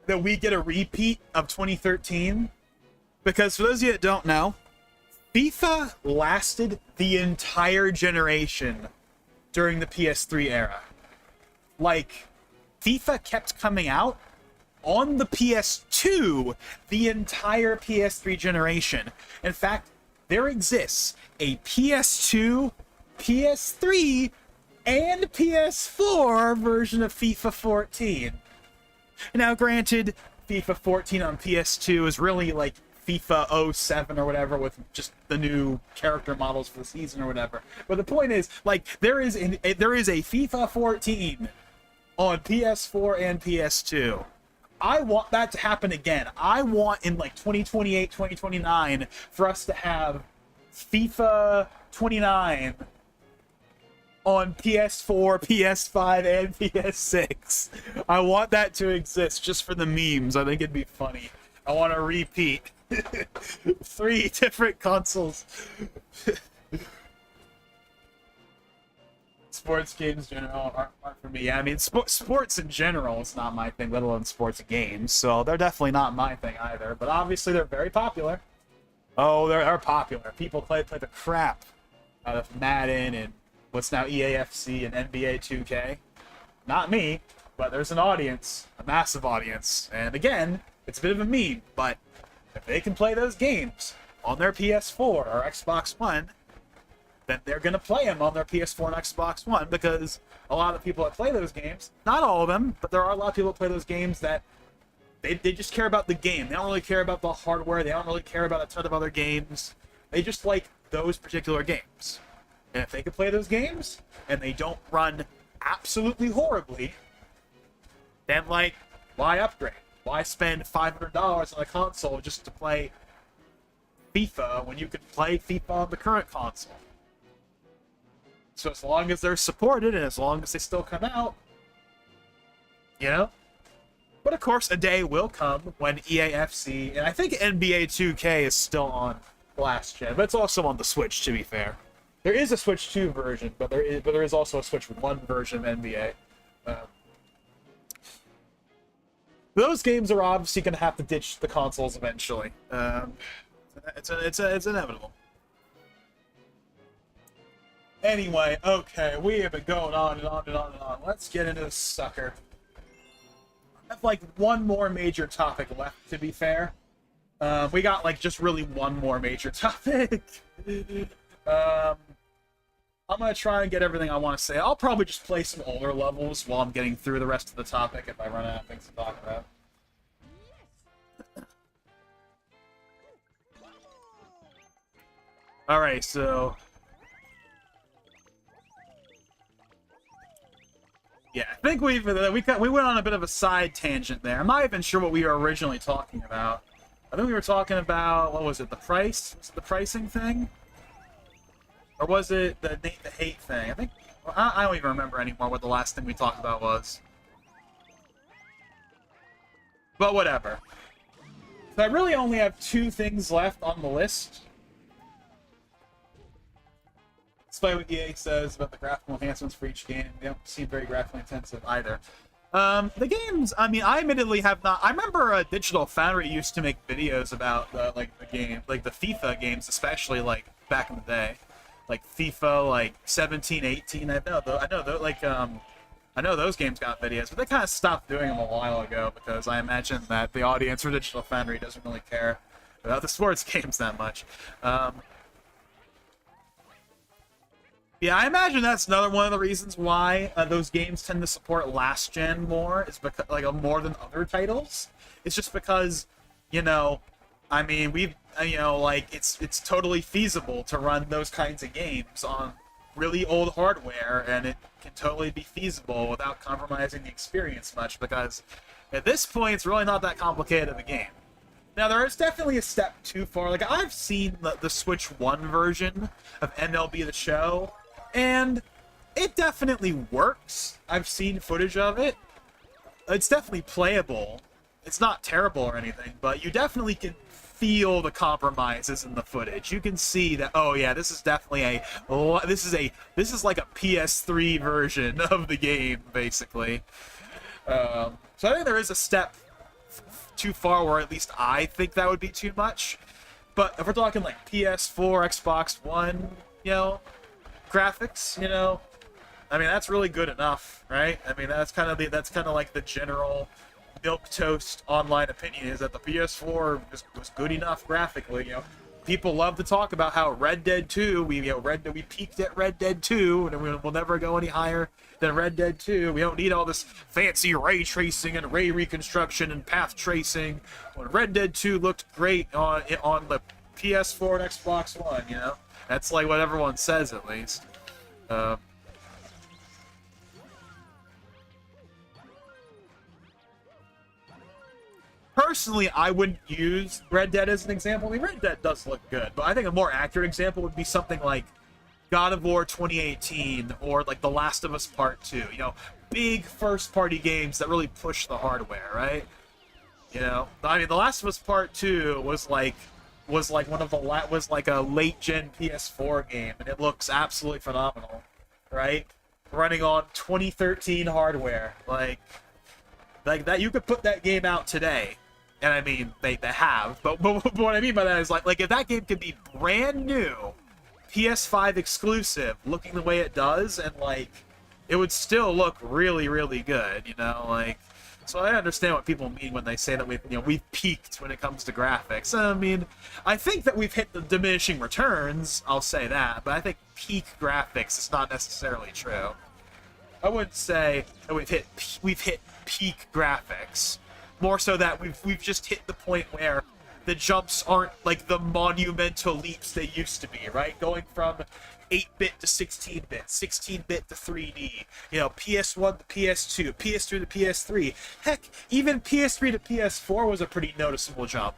that we get a repeat of 2013. Because for those of you that don't know, FIFA lasted the entire generation during the PS3 era. Like, FIFA kept coming out on the PS2 the entire PS3 generation. In fact, there exists a PS2, PS3, and PS4 version of FIFA 14. Now, granted, FIFA 14 on PS2 is really like FIFA 07 or whatever, with just the new character models for the season or whatever. But the point is, like, there is a FIFA 14 on PS4 and PS2. I want that to happen again. I want in like 2028, 2029 for us to have FIFA 29 on PS4, PS5, and PS6. I want that to exist just for the memes. I think it'd be funny. I want to repeat 3 different consoles. Sports games in general aren't for me. Yeah, I mean, sports in general is not my thing, let alone sports games. So they're definitely not my thing either. But obviously they're very popular. Oh, they're popular. People play the crap out of Madden and what's now EAFC and NBA 2K. Not me, but there's an audience, a massive audience. And again, it's a bit of a meme, but if they can play those games on their PS4 or Xbox One, then they're going to play them on their PS4 and Xbox One, because a lot of people that play those games, not all of them, but there are a lot of people that play those games that they just care about the game. They don't really care about the hardware. They don't really care about a ton of other games. They just like those particular games. And if they can play those games and they don't run absolutely horribly, then, like, Why upgrade? Why spend $500 on a console just to play FIFA when you can play FIFA on the current console? So as long as they're supported and as long as they still come out, you know? But of course, a day will come when EAFC, and I think NBA 2K is still on last gen, but it's also on the Switch, to be fair. There is a Switch 2 version, but there is also a Switch 1 version of NBA. Those games are obviously going to have to ditch the consoles eventually. It's inevitable. Anyway, okay, we have been going on and on and on and on. Let's get into this sucker. I have like one more major topic left, to be fair. We got like just really one more major topic. I'm gonna try and get everything I want to say. I'll probably just play some older levels while I'm getting through the rest of the topic if I run out of things to talk about. Alright, so... yeah, I think we went on a bit of a side tangent there. I'm not even sure what we were originally talking about. I think we were talking about, what was it, the price? Was it the pricing thing? Or was it the hate thing? I think... I don't even remember anymore what the last thing we talked about was. But whatever. So I really only have 2 things left on the list. Despite what EA says about the graphical enhancements for each game, they don't seem very graphically intensive either. The games, I mean, I admittedly have not... I remember Digital Foundry used to make videos about, the game, like, the FIFA games, especially, like, back in the day. Like, FIFA, like, 17, 18, I know those games got videos, but they kind of stopped doing them a while ago, because I imagine that the audience for Digital Foundry doesn't really care about the sports games that much. Yeah, I imagine that's another one of the reasons why those games tend to support last gen more, is because more than other titles. It's just because, you know, I mean, it's totally feasible to run those kinds of games on really old hardware, and it can totally be feasible without compromising the experience much, because at this point, it's really not that complicated of a game. Now, there is definitely a step too far. Like, I've seen the Switch 1 version of MLB The Show, and it definitely works. I've seen footage of it. It's definitely playable. It's not terrible or anything, but you definitely can feel the compromises in the footage. You can see that, oh yeah, this is definitely this is like a PS3 version of the game, basically. So I think there is a step too far, where at least I think that would be too much. But if we're talking like PS4, Xbox One, you know, graphics, you know, I mean, that's really good enough, right? I mean, that's kind of like the general milquetoast online opinion, is that the PS4 was good enough graphically. You know, people love to talk about how Red Dead 2, we peaked at Red Dead 2, and we'll never go any higher than Red Dead 2. We don't need all this fancy ray tracing and ray reconstruction and path tracing. When Red Dead 2 looked great on the PS4 and Xbox One, you know, that's like what everyone says, at least. Personally, I wouldn't use Red Dead as an example. I mean, Red Dead does look good, but I think a more accurate example would be something like God of War 2018 or like The Last of Us Part 2. You know, big first-party games that really push the hardware, right? You know, I mean, The Last of Us Part 2 was like a late-gen PS4 game, and it looks absolutely phenomenal, right? Running on 2013 hardware, like that. You could put that game out today. And I mean, they have, but what I mean by that is like if that game could be brand new, PS5 exclusive, looking the way it does, and like it would still look really, really good, you know, like. So I understand what people mean when they say that we've peaked when it comes to graphics. I mean, I think that we've hit the diminishing returns. I'll say that, but I think peak graphics is not necessarily true. I wouldn't say that we've hit peak graphics. More so that we've just hit the point where the jumps aren't like the monumental leaps they used to be, right? Going from 8-bit to 16-bit, 16-bit to 3D, you know, PS1 to PS2, PS2 to PS3. Heck, even PS3 to PS4 was a pretty noticeable jump.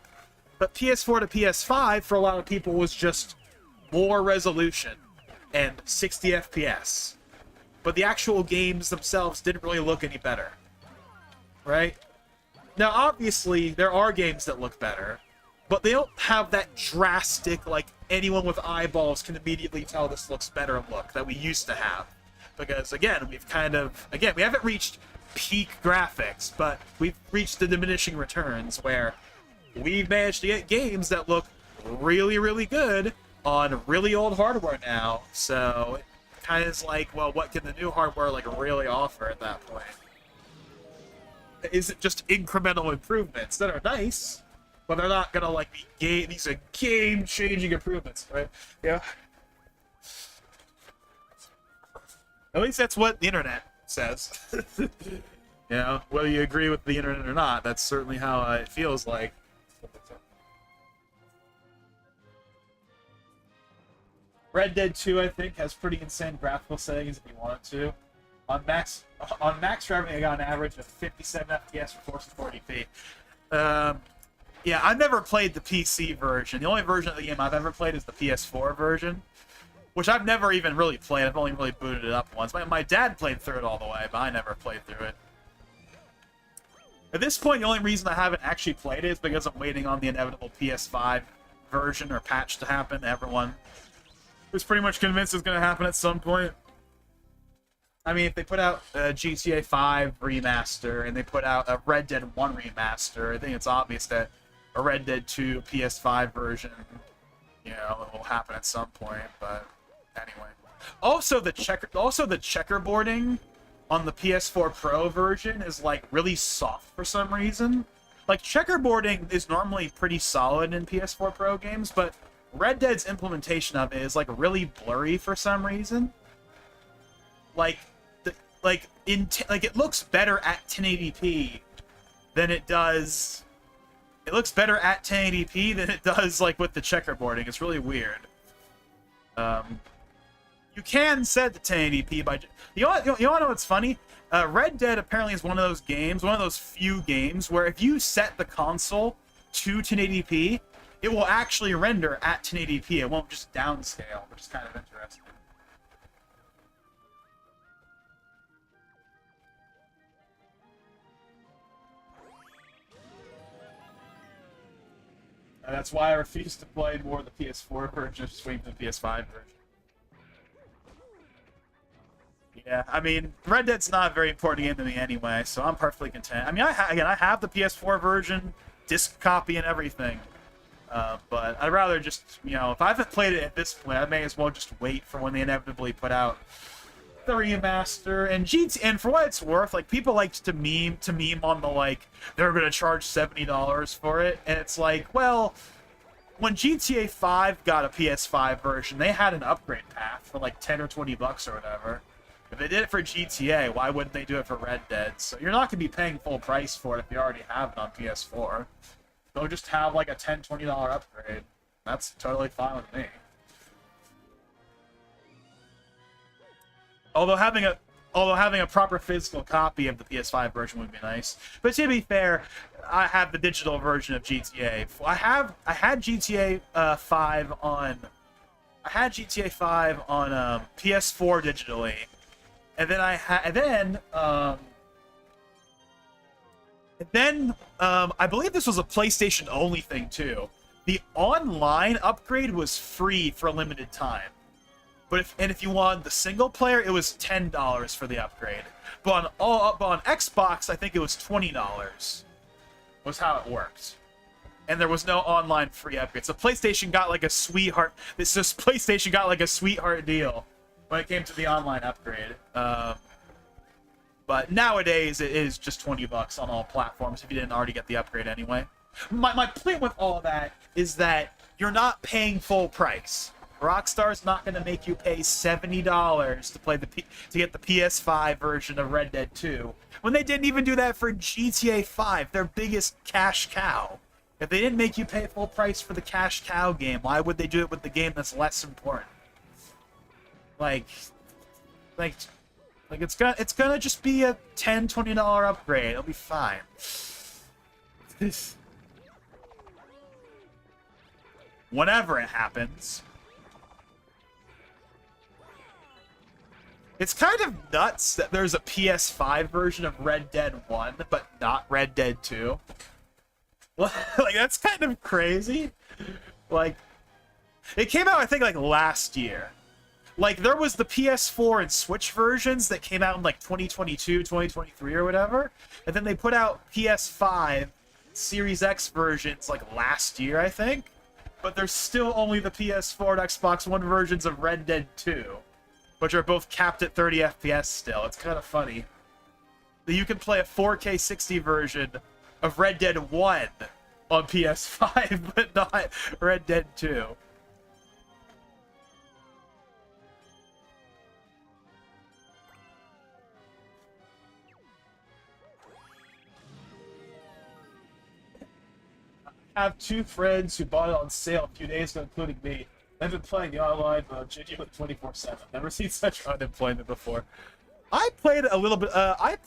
But PS4 to PS5, for a lot of people, was just more resolution and 60 FPS. But the actual games themselves didn't really look any better, right? Now, obviously, there are games that look better, but they don't have that drastic, like, anyone with eyeballs can immediately tell this looks better look that we used to have. Because, again, we haven't reached peak graphics, but we've reached the diminishing returns where we've managed to get games that look really, really good on really old hardware now. So, it kind of is like, well, what can the new hardware, like, really offer at that point? Is it just incremental improvements that are nice, but they're not gonna like be these are game-changing improvements, right? Yeah. At least that's what the internet says. You know, whether you agree with the internet or not, that's certainly how it feels like. Red Dead 2, I think, has pretty insane graphical settings if you want it to. On max driving, I got an average of 57 FPS for 440p. Yeah, I've never played the PC version. The only version of the game I've ever played is the PS4 version, which I've never even really played. I've only really booted it up once. My dad played through it all the way, but I never played through it. At this point, the only reason I haven't actually played it is because I'm waiting on the inevitable PS5 version or patch to happen. Everyone was pretty much convinced it's going to happen at some point. I mean, if they put out a GTA 5 remaster and they put out a Red Dead 1 remaster, I think it's obvious that a Red Dead 2 PS5 version, you know, will happen at some point. But anyway, also the checkerboarding on the PS4 Pro version is like really soft for some reason. Like checkerboarding is normally pretty solid in PS4 Pro games, but Red Dead's implementation of it is like really blurry for some reason. It looks better at 1080p than it does. It looks better at 1080p than it does like with the checkerboarding. It's really weird. You can set the 1080p by. You want to know what's funny? Red Dead apparently is one of those games, one of those few games where if you set the console to 1080p, it will actually render at 1080p. It won't just downscale, which is kind of interesting. And that's why I refuse to play more of the PS4 version, just wait for the PS5 version. Yeah, I mean, Red Dead's not a very important game to me anyway, so I'm perfectly content. I mean, I have the PS4 version, disc copy and everything. But I'd rather just, you know, if I haven't played it at this point, I may as well just wait for when they inevitably put out the remaster. And for what it's worth, like, people like to meme on the, like, they're gonna charge $70 for it, and it's like, well, when GTA 5 got a PS5 version, they had an upgrade path for like 10 or 20 bucks or whatever. If they did it for GTA, why wouldn't they do it for Red Dead? So you're not gonna be paying full price for it if you already have it on PS4. They'll just have like a $10, $20 upgrade. That's totally fine with me. Although having a proper physical copy of the PS5 version would be nice. But to be fair, I have the digital version of GTA. I had GTA 5 on PS4 digitally, and then I believe this was a PlayStation only thing too. The online upgrade was free for a limited time. But if you wanted the single player, it was $10 for the upgrade. But on Xbox, I think it was $20. Was how it worked. And there was no online free upgrade. So PlayStation got like a sweetheart. PlayStation got like a sweetheart deal when it came to the online upgrade. But nowadays, it is just $20 on all platforms if you didn't already get the upgrade anyway. My point with all of that is that you're not paying full price. Rockstar's not going to make you pay $70 to get the PS5 version of Red Dead 2 when they didn't even do that for GTA 5, their biggest cash cow. If they didn't make you pay full price for the cash cow game, why would they do it with the game that's less important? Like, like, it's gonna just be a $10, $20 upgrade. It'll be fine. Whenever it happens. It's kind of nuts that there's a PS5 version of Red Dead 1, but not Red Dead 2. Like, that's kind of crazy. Like, it came out, I think, like, last year. Like, there was the PS4 and Switch versions that came out in, like, 2022, 2023 or whatever. And then they put out PS5 Series X versions, like, last year, I think. But there's still only the PS4 and Xbox One versions of Red Dead 2. Which are both capped at 30 FPS still. It's kind of funny. That you can play a 4K 60 version of Red Dead 1 on PS5, but not Red Dead 2. I have 2 friends who bought it on sale a few days ago, including me. I've been playing the online mode genuinely 24/7. Never seen such unemployment before. I played a little bit. I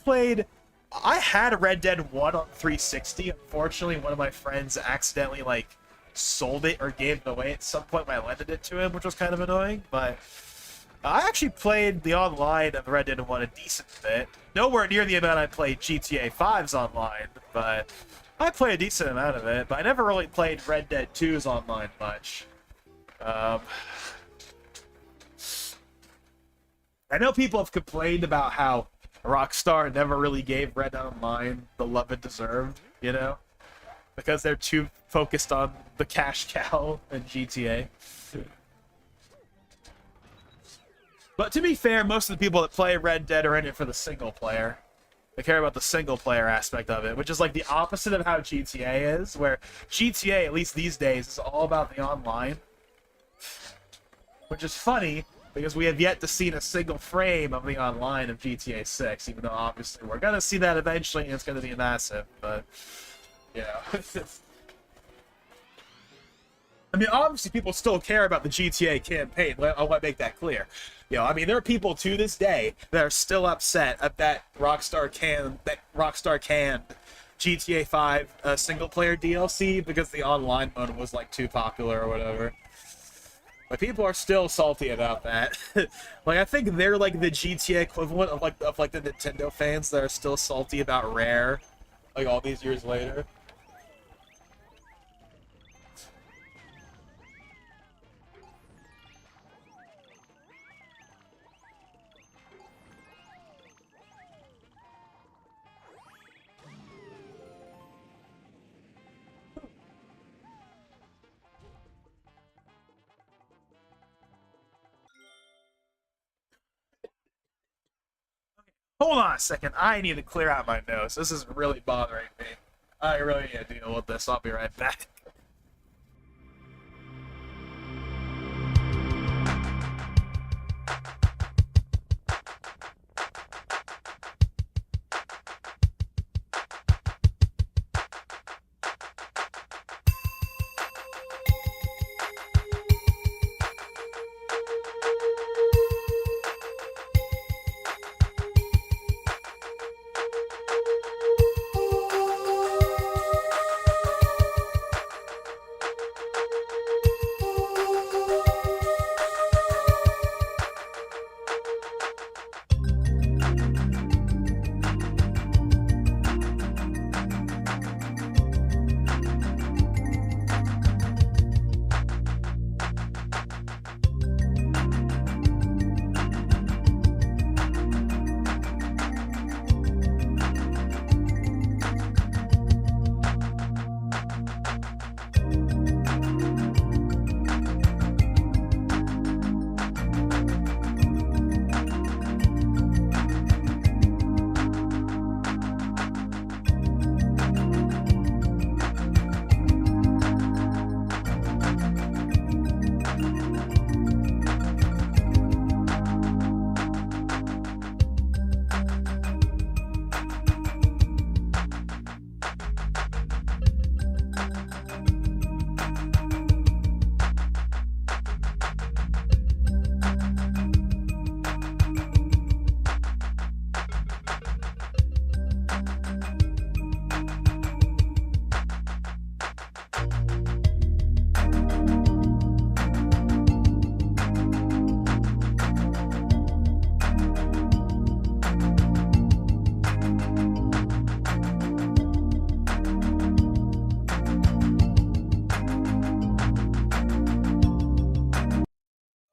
had Red Dead 1 on 360. Unfortunately, one of my friends accidentally like sold it or gave it away at some point when I lended it to him, which was kind of annoying. But I actually played the online of Red Dead 1 a decent bit. Nowhere near the amount I played GTA 5's online, but I played a decent amount of it. But I never really played Red Dead 2's online much. I know people have complained about how Rockstar never really gave Red Dead Online the love it deserved, you know? Because they're too focused on the cash cow and GTA. But to be fair, most of the people that play Red Dead are in it for the single player. They care about the single player aspect of it, which is like the opposite of how GTA is, where GTA, at least these days, is all about the online. Which is funny, because we have yet to see a single frame of the online of GTA 6, even though obviously we're going to see that eventually, and it's going to be massive, but, you know. I mean, obviously people still care about the GTA campaign, I want to make that clear. You know, I mean, there are people to this day that are still upset at that Rockstar canned GTA 5 single-player DLC because the online mode was, like, too popular or whatever. But people are still salty about that. Like, I think they're like the GTA equivalent of like the Nintendo fans that are still salty about Rare, like all these years later. Hold on a second. I need to clear out my nose. This is really bothering me. I really need to deal with this. I'll be right back.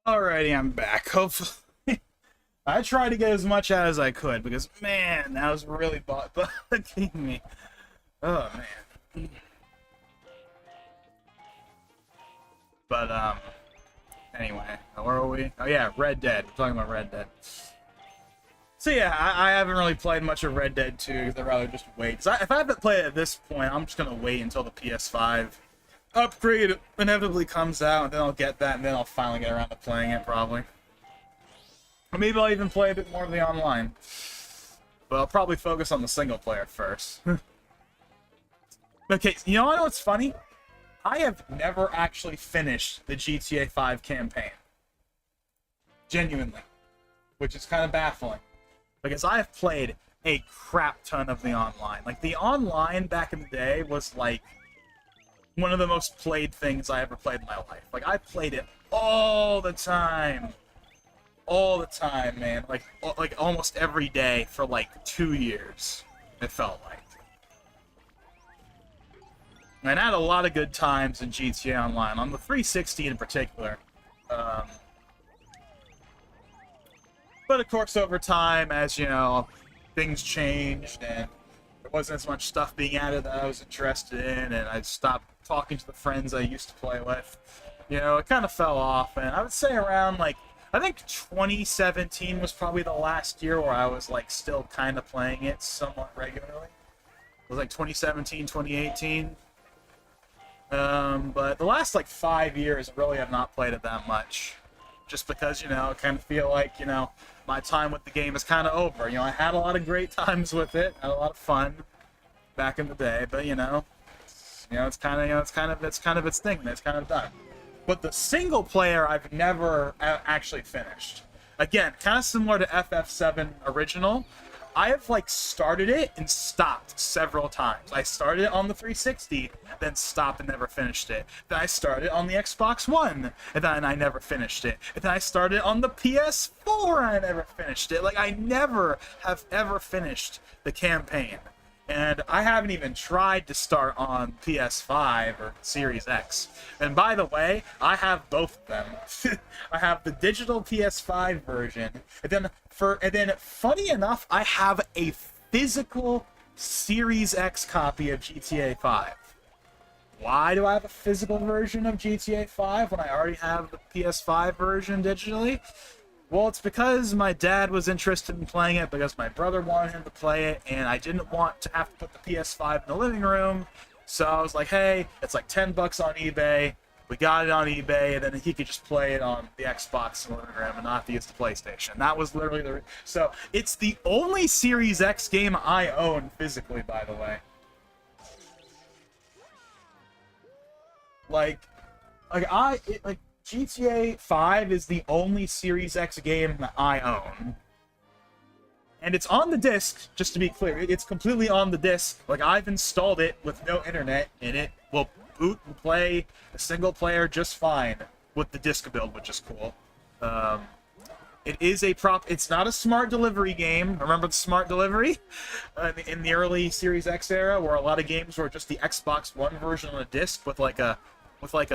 Alrighty, I'm back. Hopefully, I tried to get as much out as I could because, man, that was really bugging me. Oh, man. But, anyway, where are we? Oh, yeah, Red Dead. We're talking about Red Dead. So, yeah, I haven't really played much of Red Dead 2 because I'd rather just wait. If I haven't played it at this point, I'm just going to wait until the PS5 upgrade inevitably comes out, and then I'll get that, and then I'll finally get around to playing it, probably. Or maybe I'll even play a bit more of the online. But I'll probably focus on the single player first. Okay, you know what's funny? I have never actually finished the GTA 5 campaign. Genuinely. Which is kind of baffling. Because I have played a crap ton of the online. Like, the online back in the day was, like, one of the most played things I ever played in my life. Like, I played it all the time. All the time, man. Like almost every day for, like, 2 years, it felt like. And I had a lot of good times in GTA Online, on the 360 in particular. But, of course, over time, as, you know, things changed, and there wasn't as much stuff being added that I was interested in, and I stopped talking to the friends I used to play with. You know, it kind of fell off, and I would say around, like, I think 2017 was probably the last year where I was, like, still kind of playing it somewhat regularly. It was, like, 2017, 2018. But the last, like, 5 years, I really have not played it that much. Just because, you know, I kind of feel like, you know, my time with the game is kind of over. You know, I had a lot of great times with it, had a lot of fun back in the day, but, it's kind of its thing. It's kind of done. But the single player, I've never actually finished. Again, kind of similar to FF7 Original. I have, like, started it and stopped several times. I started it on the 360, then stopped and never finished it. Then I started on the Xbox One, and then I never finished it. And then I started on the PS4, and I never finished it. Like, I never have ever finished the campaign. And I haven't even tried to start on PS5 or Series X. And by the way, I have both of them. I have the digital PS5 version, and then funny enough, I have a physical Series X copy of GTA 5. Why do I have a physical version of GTA 5 when I already have the PS5 version digitally? Well, it's because my dad was interested in playing it, because my brother wanted him to play it, and I didn't want to have to put the PS5 in the living room. So I was like, hey, it's like $10 on eBay. We got it on eBay, and then he could just play it on the Xbox in the living room and not have to use the PlayStation. That was literally so it's the only Series X game I own physically, by the way. Like GTA 5 is the only Series X game that I own. And it's on the disc, just to be clear. It's completely on the disc. Like, I've installed it with no internet, and it will boot and play a single player just fine with the disc build, which is cool. It is it's not a smart delivery game. Remember the smart delivery? In the early Series X era, where a lot of games were just the Xbox One version on a disc with like a kind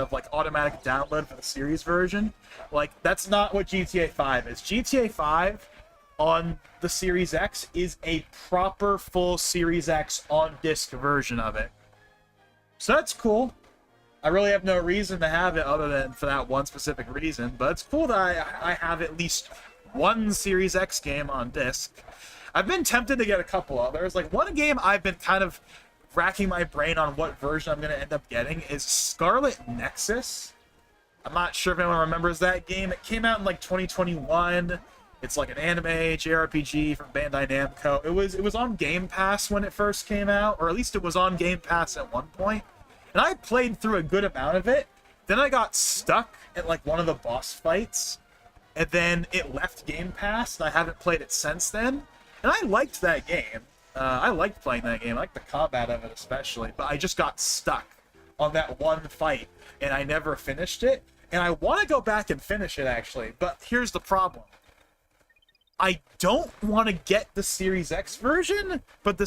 of like automatic download for the series version. Like, that's not what GTA 5 is. GTA 5 on the Series X is a proper full Series X on disc version of it. So that's cool. I really have no reason to have it other than for that one specific reason, but it's cool that I have at least one Series X game on disc. I've been tempted to get a couple others. Like, one game I've been kind of racking my brain on what version I'm going to end up getting is Scarlet Nexus. I'm not sure if anyone remembers that game. It came out in like 2021. It's like an anime JRPG from Bandai Namco. It was on Game Pass when it first came out, or at least it was on Game Pass at one point. And I played through a good amount of it. Then I got stuck at like one of the boss fights, and then it left Game Pass, and I haven't played it since then. And I liked that game. I liked playing that game. I liked the combat of it especially, but I just got stuck on that one fight, and I never finished it. And I want to go back and finish it, actually, but here's the problem. I don't want to get the Series X version, but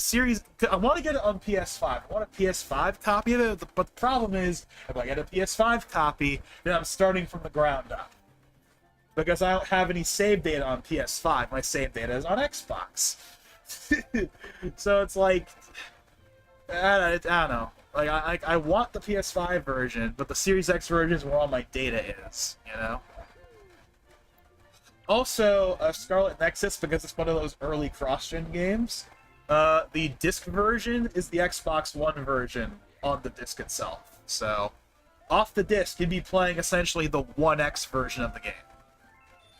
I want to get it on PS5. I want a PS5 copy of it, but the problem is, if I get a PS5 copy, then I'm starting from the ground up. Because I don't have any save data on PS5. My save data is on Xbox. So it's like, I don't know. Like, I want the PS5 version, but the Series X version is where all my data is, you know? Also, Scarlet Nexus, because it's one of those early cross-gen games, the disc version is the Xbox One version on the disc itself. So, off the disc, you'd be playing essentially the One X version of the game.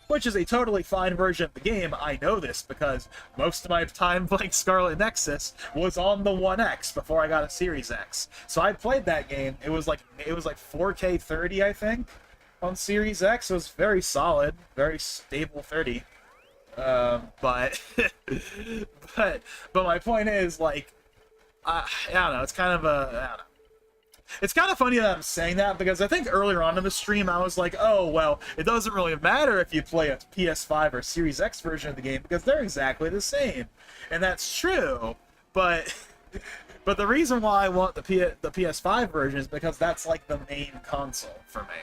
Which is a totally fine version of the game. I know this because most of my time playing Scarlet Nexus was on the One X before I got a Series X. So I played that game. It was like 4K 30, I think, on Series X. It was very solid, very stable 30. But my point is, like, I don't know. It's kind of I don't know. It's kind of funny that I'm saying that, because I think earlier on in the stream I was like, oh, well, it doesn't really matter if you play a PS5 or Series X version of the game, because they're exactly the same. And that's true, but the reason why I want the PS5 version is because that's like the main console for me.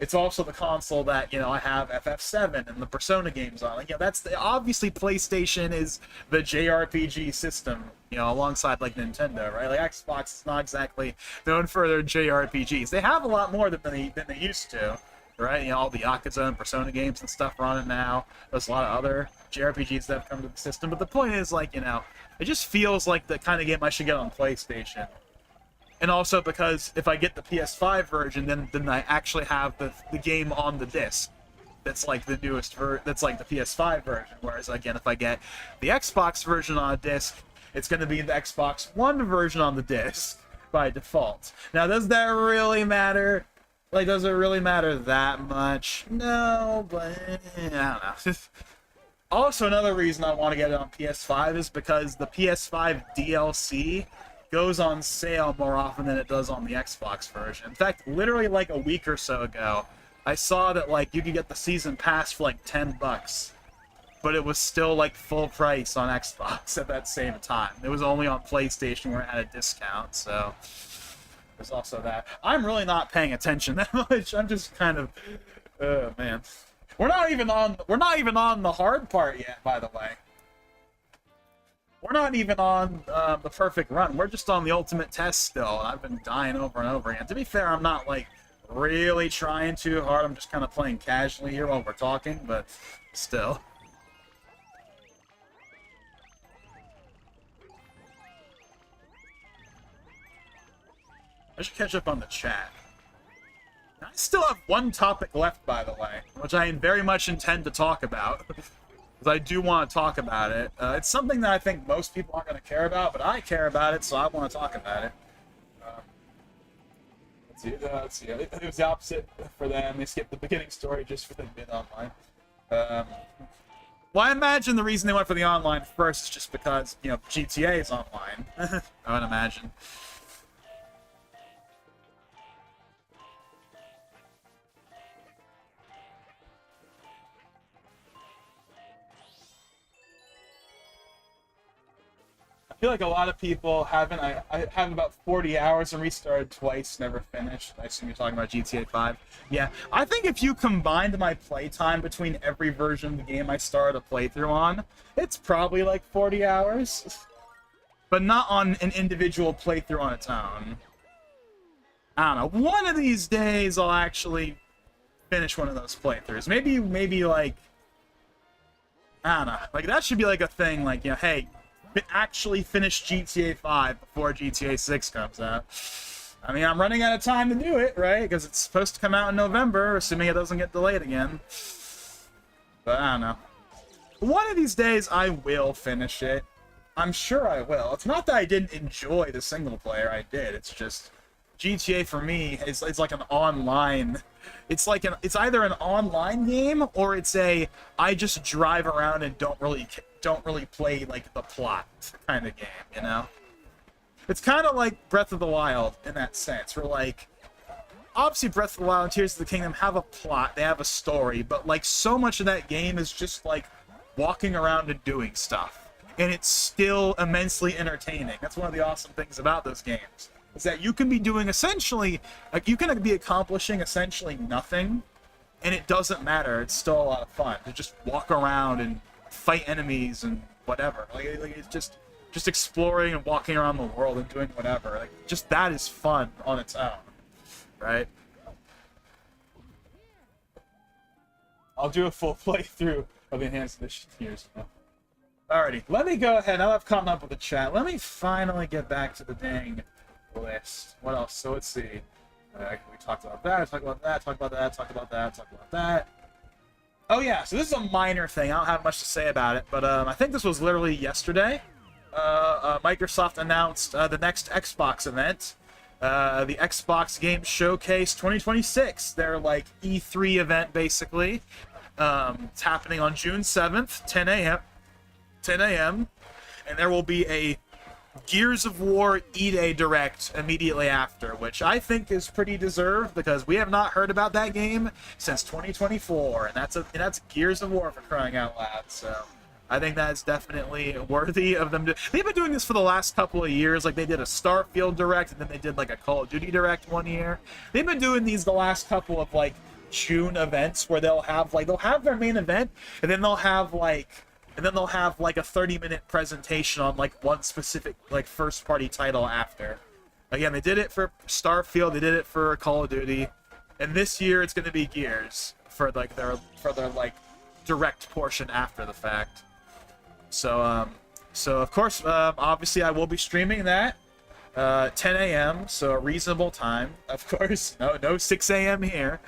It's also the console that, you know, I have FF7 and the Persona games on. Like, you know, obviously PlayStation is the JRPG system, you know, alongside like Nintendo, right? Like Xbox is not exactly known for their JRPGs. They have a lot more than they used to, right? You know, all the Yakuza and Persona games and stuff are on it now. There's a lot of other JRPGs that have come to the system. But the point is, like, you know, it just feels like the kind of game I should get on PlayStation. And also because if I get the PS5 version, then I actually have the game on the disc. That's like the newest that's like the PS5 version. Whereas again, if I get the Xbox version on a disc, it's going to be the Xbox One version on the disc by default. Now, does that really matter? Like, does it really matter that much? No, but I don't know. Also, another reason I want to get it on PS5 is because the PS5 DLC goes on sale more often than it does on the Xbox version. In fact, literally like a week or so ago, I saw that like you could get the season pass for like $10, but it was still like full price on Xbox at that same time. It was only on PlayStation where it had a discount, so there's also that. I'm really not paying attention that much. I'm just kind of, oh man. We're not even on the hard part yet, by the way. We're not even on the perfect run. We're just on the ultimate test still. I've been dying over and over again. To be fair, I'm not, like, really trying too hard. I'm just kind of playing casually here while we're talking, but still. I should catch up on the chat. I still have one topic left, by the way, which I very much intend to talk about. I do want to talk about it. It's something that I think most people aren't going to care about, but I care about it, so I want to talk about it. Let's see. It was the opposite for them. They skipped the beginning story just for the mid-online. Well, I imagine the reason they went for the online first is just because, you know, GTA is online. I would imagine. I feel like a lot of people haven't. I have about 40 hours and restarted twice, never finished. I assume you're talking about GTA 5. Yeah, I think if you combined my playtime between every version of the game I started a playthrough on, it's probably like 40 hours. But not on an individual playthrough on its own. I don't know. One of these days I'll actually finish one of those playthroughs. Maybe like, I don't know. Like, that should be like a thing, like, you know, hey, actually finish GTA 5 before GTA 6 comes out. I mean, I'm running out of time to do it, right? Because it's supposed to come out in November, assuming it doesn't get delayed again. But I don't know. One of these days, I will finish it. I'm sure I will. It's not that I didn't enjoy the single player. I did. It's just GTA for me is like an online. It's like it's either an online game or it's I just drive around and don't really play like the plot kind of game, you know? It's kind of like Breath of the Wild in that sense, where like obviously Breath of the Wild and Tears of the Kingdom have a plot, they have a story, but like so much of that game is just like walking around and doing stuff. And it's still immensely entertaining. That's one of the awesome things about those games, is that you can be doing essentially, like, you can be accomplishing essentially nothing, and it doesn't matter. It's still a lot of fun to just walk around and fight enemies and whatever. Like it's just exploring and walking around the world and doing whatever. Like, just that is fun on its own, right? I'll do a full playthrough of Enhanced Edition years from now. Alrighty, let me go ahead. Now I've caught up with the chat. Let me finally get back to the dang list. What else? So let's see. We talked about that, talked about that, talked about that, talked about that, talked about that. Oh yeah, so this is a minor thing. I don't have much to say about it, but I think this was literally yesterday. Microsoft announced the next Xbox event, the Xbox Game Showcase 2026. Their like E3 event, basically. It's happening on June 7th, 10 a.m. 10 a.m. And there will be a Gears of War E-Day Direct immediately after, which I think is pretty deserved because we have not heard about that game since 2024, and that's Gears of War, for crying out loud. So I think that's definitely worthy of them. They've been doing this for the last couple of years. Like, they did a Starfield Direct, and then they did like a Call of Duty Direct one year. They've been doing these the last couple of like June events where they'll have their main event, and then they'll have like a 30-minute presentation on like one specific like first-party title after. Again, they did it for Starfield, they did it for Call of Duty, and this year it's going to be Gears for like their like direct portion after the fact. So of course, obviously I will be streaming that 10 a.m. so a reasonable time. Of course, no 6 a.m. here.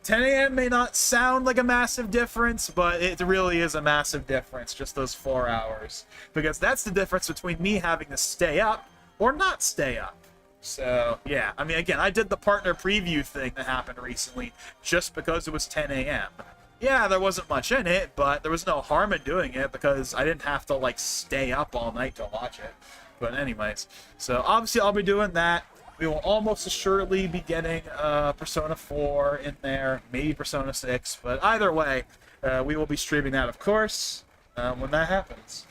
10 a.m. may not sound like a massive difference, but it really is a massive difference, just those 4 hours. Because that's the difference between me having to stay up or not stay up. So, yeah. I mean, again, I did the partner preview thing that happened recently just because it was 10 a.m. Yeah, there wasn't much in it, but there was no harm in doing it because I didn't have to, like, stay up all night to watch it. But anyways, so obviously I'll be doing that. We will almost assuredly be getting Persona 4 in there, maybe Persona 6, but either way, we will be streaming that, of course, when that happens.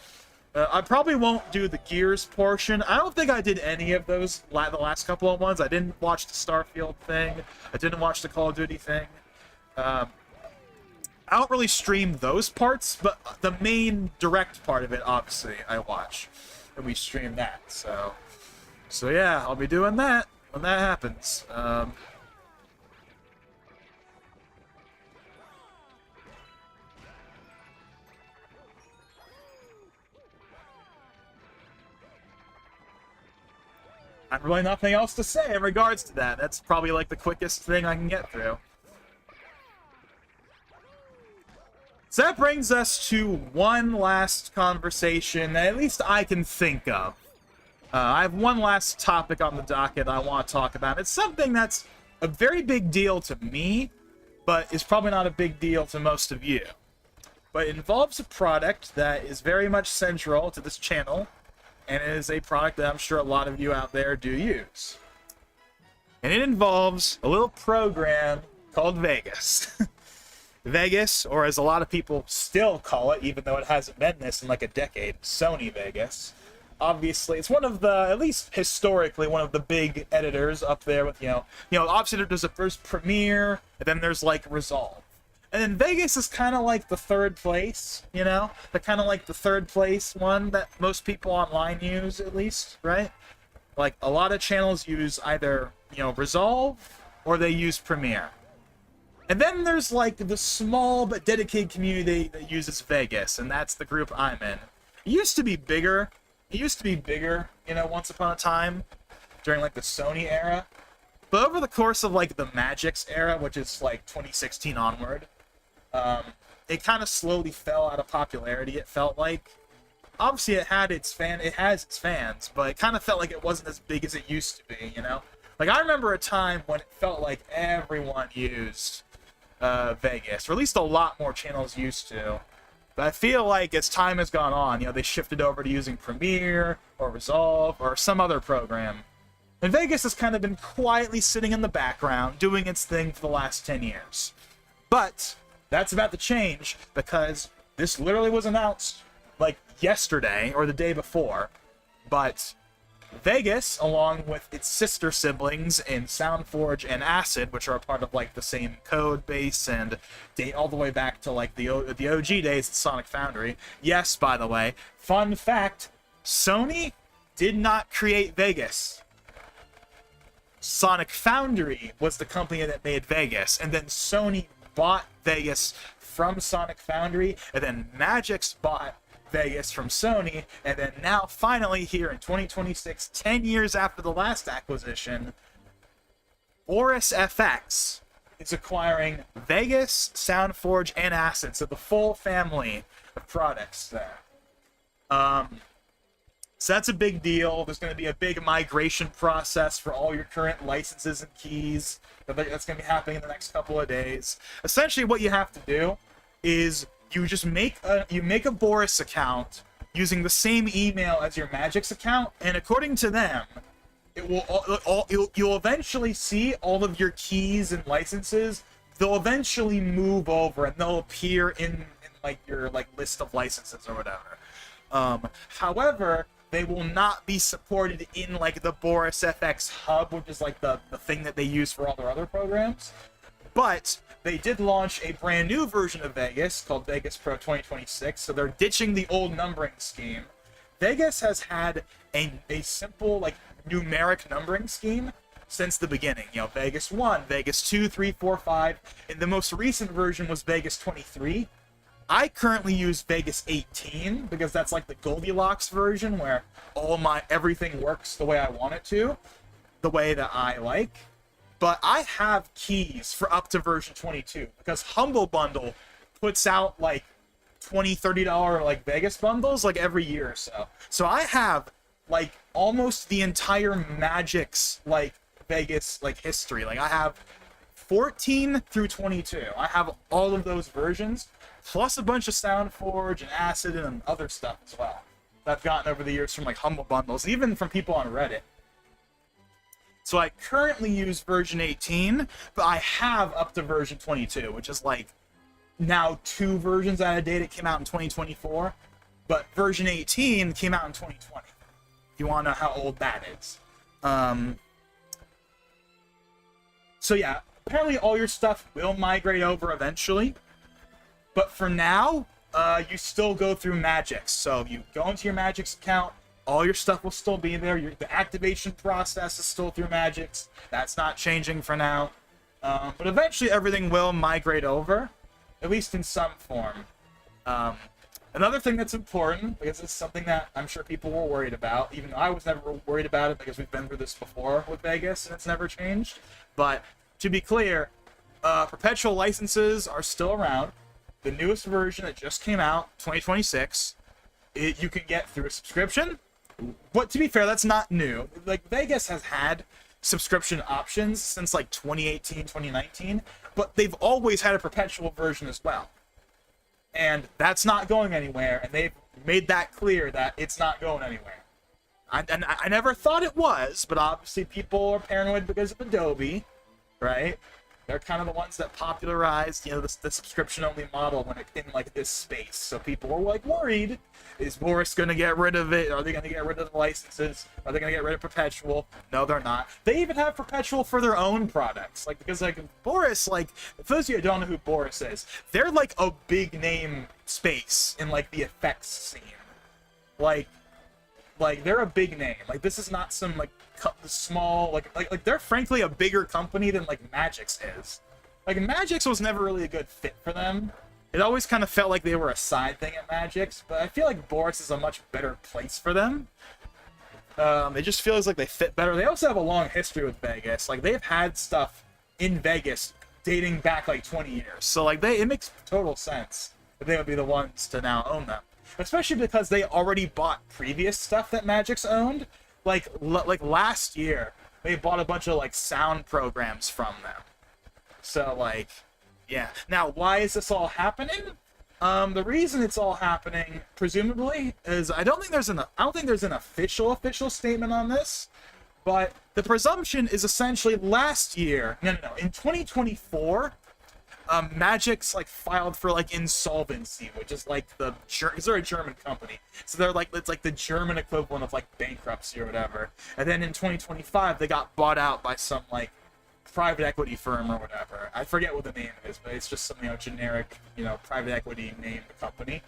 I probably won't do the Gears portion. I don't think I did any of those the last couple of ones. I didn't watch the Starfield thing. I didn't watch the Call of Duty thing. I don't really stream those parts, but the main direct part of it, obviously, I watch. And we stream that, So yeah, I'll be doing that when that happens. I've really nothing else to say in regards to that. That's probably like the quickest thing I can get through. So that brings us to one last conversation that at least I can think of. I have one last topic on the docket I want to talk about. It's something that's a very big deal to me, but is probably not a big deal to most of you. But it involves a product that is very much central to this channel, and it is a product that I'm sure a lot of you out there do use. And it involves a little program called Vegas. Vegas, or as a lot of people still call it, even though it hasn't been this in like a decade, Sony Vegas. Obviously, it's one of the, at least historically, one of the big editors up there with, obviously there's a first Premiere, and then there's, like, Resolve. And then Vegas is kind of like the third place, the kind of like the third place one that most people online use, at least, right? Like, a lot of channels use either, Resolve, or they use Premiere. And then there's, like, the small but dedicated community that uses Vegas, and that's the group I'm in. It used to be bigger, once upon a time, during, like, the Sony era. But over the course of, like, the Magix era, which is, like, 2016 onward, it kind of slowly fell out of popularity, it felt like. Obviously, it has its fans, but it kind of felt like it wasn't as big as it used to be, Like, I remember a time when it felt like everyone used Vegas, or at least a lot more channels used to. But I feel like as time has gone on, they shifted over to using Premiere or Resolve or some other program. And Vegas has kind of been quietly sitting in the background, doing its thing for the last 10 years. But that's about to change because This literally was announced like yesterday or the day before, but Vegas, along with its sister siblings in SoundForge and Acid, which are a part of like the same code base and date all the way back to like the OG days at Sonic Foundry. Yes, by the way, fun fact, Sony did not create Vegas. Sonic Foundry was the company that made Vegas, and then Sony bought Vegas from Sonic Foundry, and then Magix bought Vegas from Sony, and then now finally here in 2026, 10 years after the last acquisition, Boris FX is acquiring Vegas, SoundForge, and Acid, so the full family of products there. So that's a big deal. There's going to be a big migration process for all your current licenses and keys. That's going to be happening in the next couple of days. Essentially, what you have to do is you just make a Boris account using the same email as your Magix account, and according to them, it will you'll eventually see all of your keys and licenses. They'll eventually move over, and they'll appear in like your like list of licenses or whatever. However, they will not be supported in like the Boris FX hub, which is like the thing that they use for all their other programs. But they did launch a brand new version of Vegas called Vegas Pro 2026, so they're ditching the old numbering scheme. Vegas has had a simple like numeric numbering scheme since the beginning. You know, Vegas 1, Vegas 2, 3, 4, 5, and the most recent version was Vegas 23. I currently use Vegas 18 because that's like the Goldilocks version where everything works the way I want it to, the way that I like. But I have keys for up to version 22 because Humble Bundle puts out like $20, $30 like Vegas bundles like every year or so. So I have like almost the entire Magix like Vegas like history. Like I have 14 through 22. I have all of those versions, plus a bunch of SoundForge and Acid and other stuff as well that I've gotten over the years from like Humble Bundles, even from people on Reddit. So I currently use version 18, but I have up to version 22, which is like now 2 versions out of date. It came out in 2024, but version 18 came out in 2020. If you want to know how old that is. So yeah, apparently all your stuff will migrate over eventually. But for now, you still go through Magix. So you go into your Magix account, all your stuff will still be there. The activation process is still through Magix. That's not changing for now. But eventually everything will migrate over, at least in some form. Another thing that's important, because it's something that I'm sure people were worried about, even though I was never worried about it because we've been through this before with Vegas and it's never changed. But to be clear, perpetual licenses are still around. The newest version that just came out, 2026, you can get through a subscription. But to be fair, that's not new. Like, Vegas has had subscription options since like 2018, 2019, but they've always had a perpetual version as well. And that's not going anywhere, and they've made that clear that it's not going anywhere. I never thought it was, but obviously people are paranoid because of Adobe, right? They're kind of the ones that popularized, you know, the subscription-only model when it in like this space. So people were like worried: is Boris going to get rid of it? Are they going to get rid of the licenses? Are they going to get rid of Perpetual? No, they're not. They even have Perpetual for their own products, like because like Boris, like for those of you who don't know who Boris is, they're like a big name space in like the effects scene, like they're a big name. Like this is not some like small like they're frankly a bigger company than like Magix is. Like Magix was never really a good fit for them. It always kind of felt like they were a side thing at Magix, but I feel like Boris is a much better place for them. It just feels like they fit better. They also have a long history with Vegas. Like they've had stuff in Vegas dating back like 20 years. So like it makes total sense that they would be the ones to now own them. Especially because they already bought previous stuff that Magix owned. Like last year, they bought a bunch of like sound programs from them. So like, yeah. Now, why is this all happening? The reason it's all happening, presumably, is I don't think there's an official statement on this, but the presumption is essentially last year. No. In 2024, Magic's like filed for like insolvency, which is like because they're a German company, so they're like, it's like the German equivalent of like bankruptcy or whatever. And then in 2025, they got bought out by some like private equity firm or whatever. I forget what the name is, but it's just some generic private equity named company.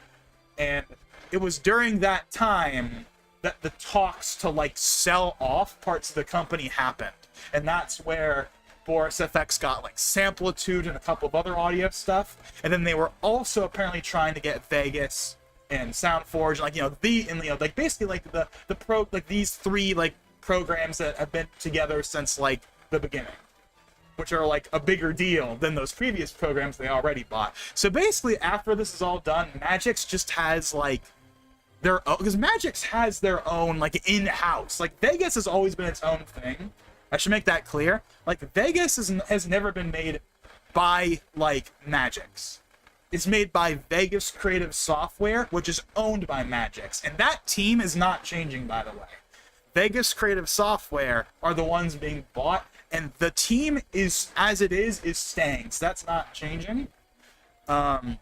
And it was during that time that the talks to like sell off parts of the company happened, and that's where Boris FX got like Samplitude and a couple of other audio stuff, and then they were also apparently trying to get Vegas and SoundForge, like basically like these three like programs that have been together since like the beginning, which are like a bigger deal than those previous programs they already bought. So basically, after this is all done, Magix just has like their own, because Magix has their own like in-house. Like Vegas has always been its own thing. I should make that clear. Like, Vegas has never been made by, like, Magix. It's made by Vegas Creative Software, which is owned by Magix. And that team is not changing, by the way. Vegas Creative Software are the ones being bought, and the team is, as it is staying. So that's not changing. Although,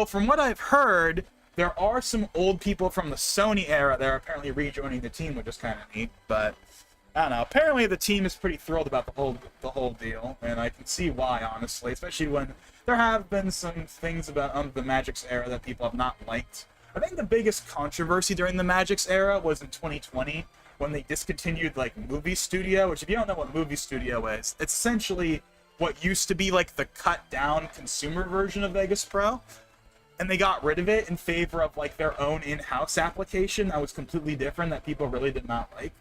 from what I've heard, there are some old people from the Sony era that are apparently rejoining the team, which is kind of neat, but I don't know. Apparently, the team is pretty thrilled about the whole deal, and I can see why, honestly. Especially when there have been some things about the Magix era that people have not liked. I think the biggest controversy during the Magix era was in 2020 when they discontinued like Movie Studio. Which, if you don't know what Movie Studio is, it's essentially what used to be like the cut down consumer version of Vegas Pro, and they got rid of it in favor of like their own in-house application that was completely different that people really did not like.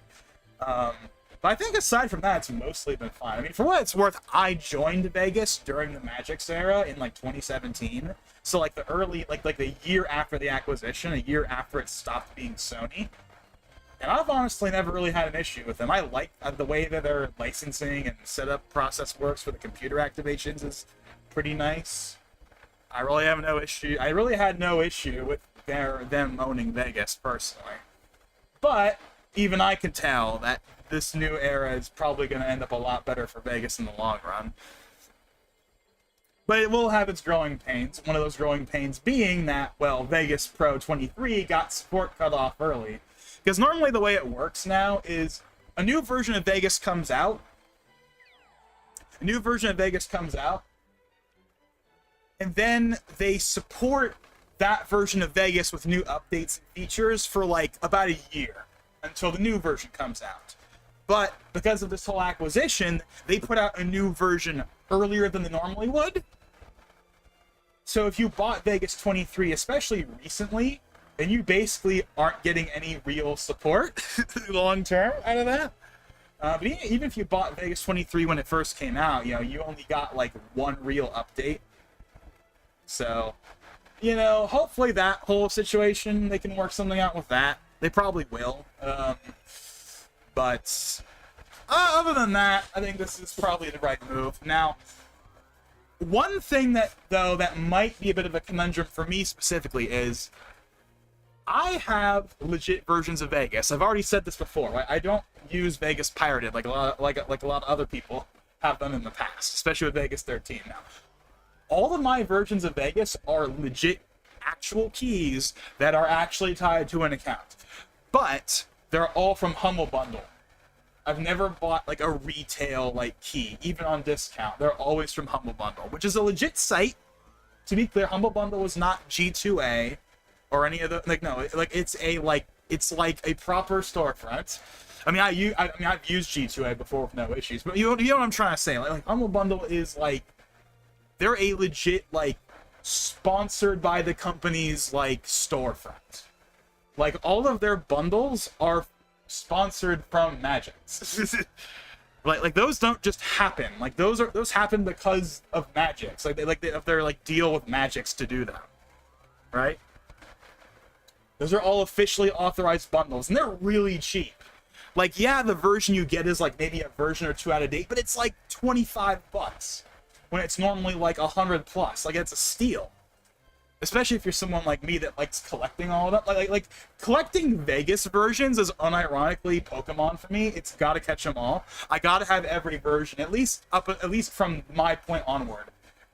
But I think aside from that, it's mostly been fine. I mean, for what it's worth, I joined Vegas during the Magix era in like 2017. So like the early, like the year after the acquisition, a year after it stopped being Sony. And I've honestly never really had an issue with them. I like the way that their licensing and setup process works for the computer activations is pretty nice. I really have no issue. I really had no issue with them owning Vegas personally. But even I can tell that this new era is probably going to end up a lot better for Vegas in the long run. But it will have its growing pains. One of those growing pains being that, well, Vegas Pro 23 got support cut off early. Because normally the way it works now is a new version of Vegas comes out. And then they support that version of Vegas with new updates and features for like about a year until the new version comes out. But because of this whole acquisition, they put out a new version earlier than they normally would. So if you bought Vegas 23, especially recently, then you basically aren't getting any real support long term out of that. But even if you bought Vegas 23 when it first came out, you only got like one real update. So, hopefully that whole situation, they can work something out with that. They probably will. But other than that, I think this is probably the right move. Now, one thing that might be a bit of a conundrum for me specifically is I have legit versions of Vegas. I've already said this before. Right? I don't use Vegas pirated like a lot of other people have done in the past, especially with Vegas 13 now. All of my versions of Vegas are legit actual keys that are actually tied to an account. But they're all from Humble Bundle. I've never bought like a retail like key, even on discount. They're always from Humble Bundle, which is a legit site. To be clear, Humble Bundle was not G2A or any of the it's like a proper storefront. I mean, I've used G2A before with no issues, but you know what I'm trying to say. Like Humble Bundle is like, they're a legit like sponsored by the company's like storefront. Like all of their bundles are sponsored from Magix. like those don't just happen. Like those happen because of Magix. Like they have their like deal with Magix to do them, right? Those are all officially authorized bundles, and they're really cheap. Like, yeah, the version you get is like maybe a version or two out of date, but it's like $25 when it's normally like $100 plus. Like, it's a steal. especially if you're someone like me that likes collecting all of that. Like collecting Vegas versions is unironically Pokemon for me. It's got to catch them all. I got to have every version, at least from my point onward.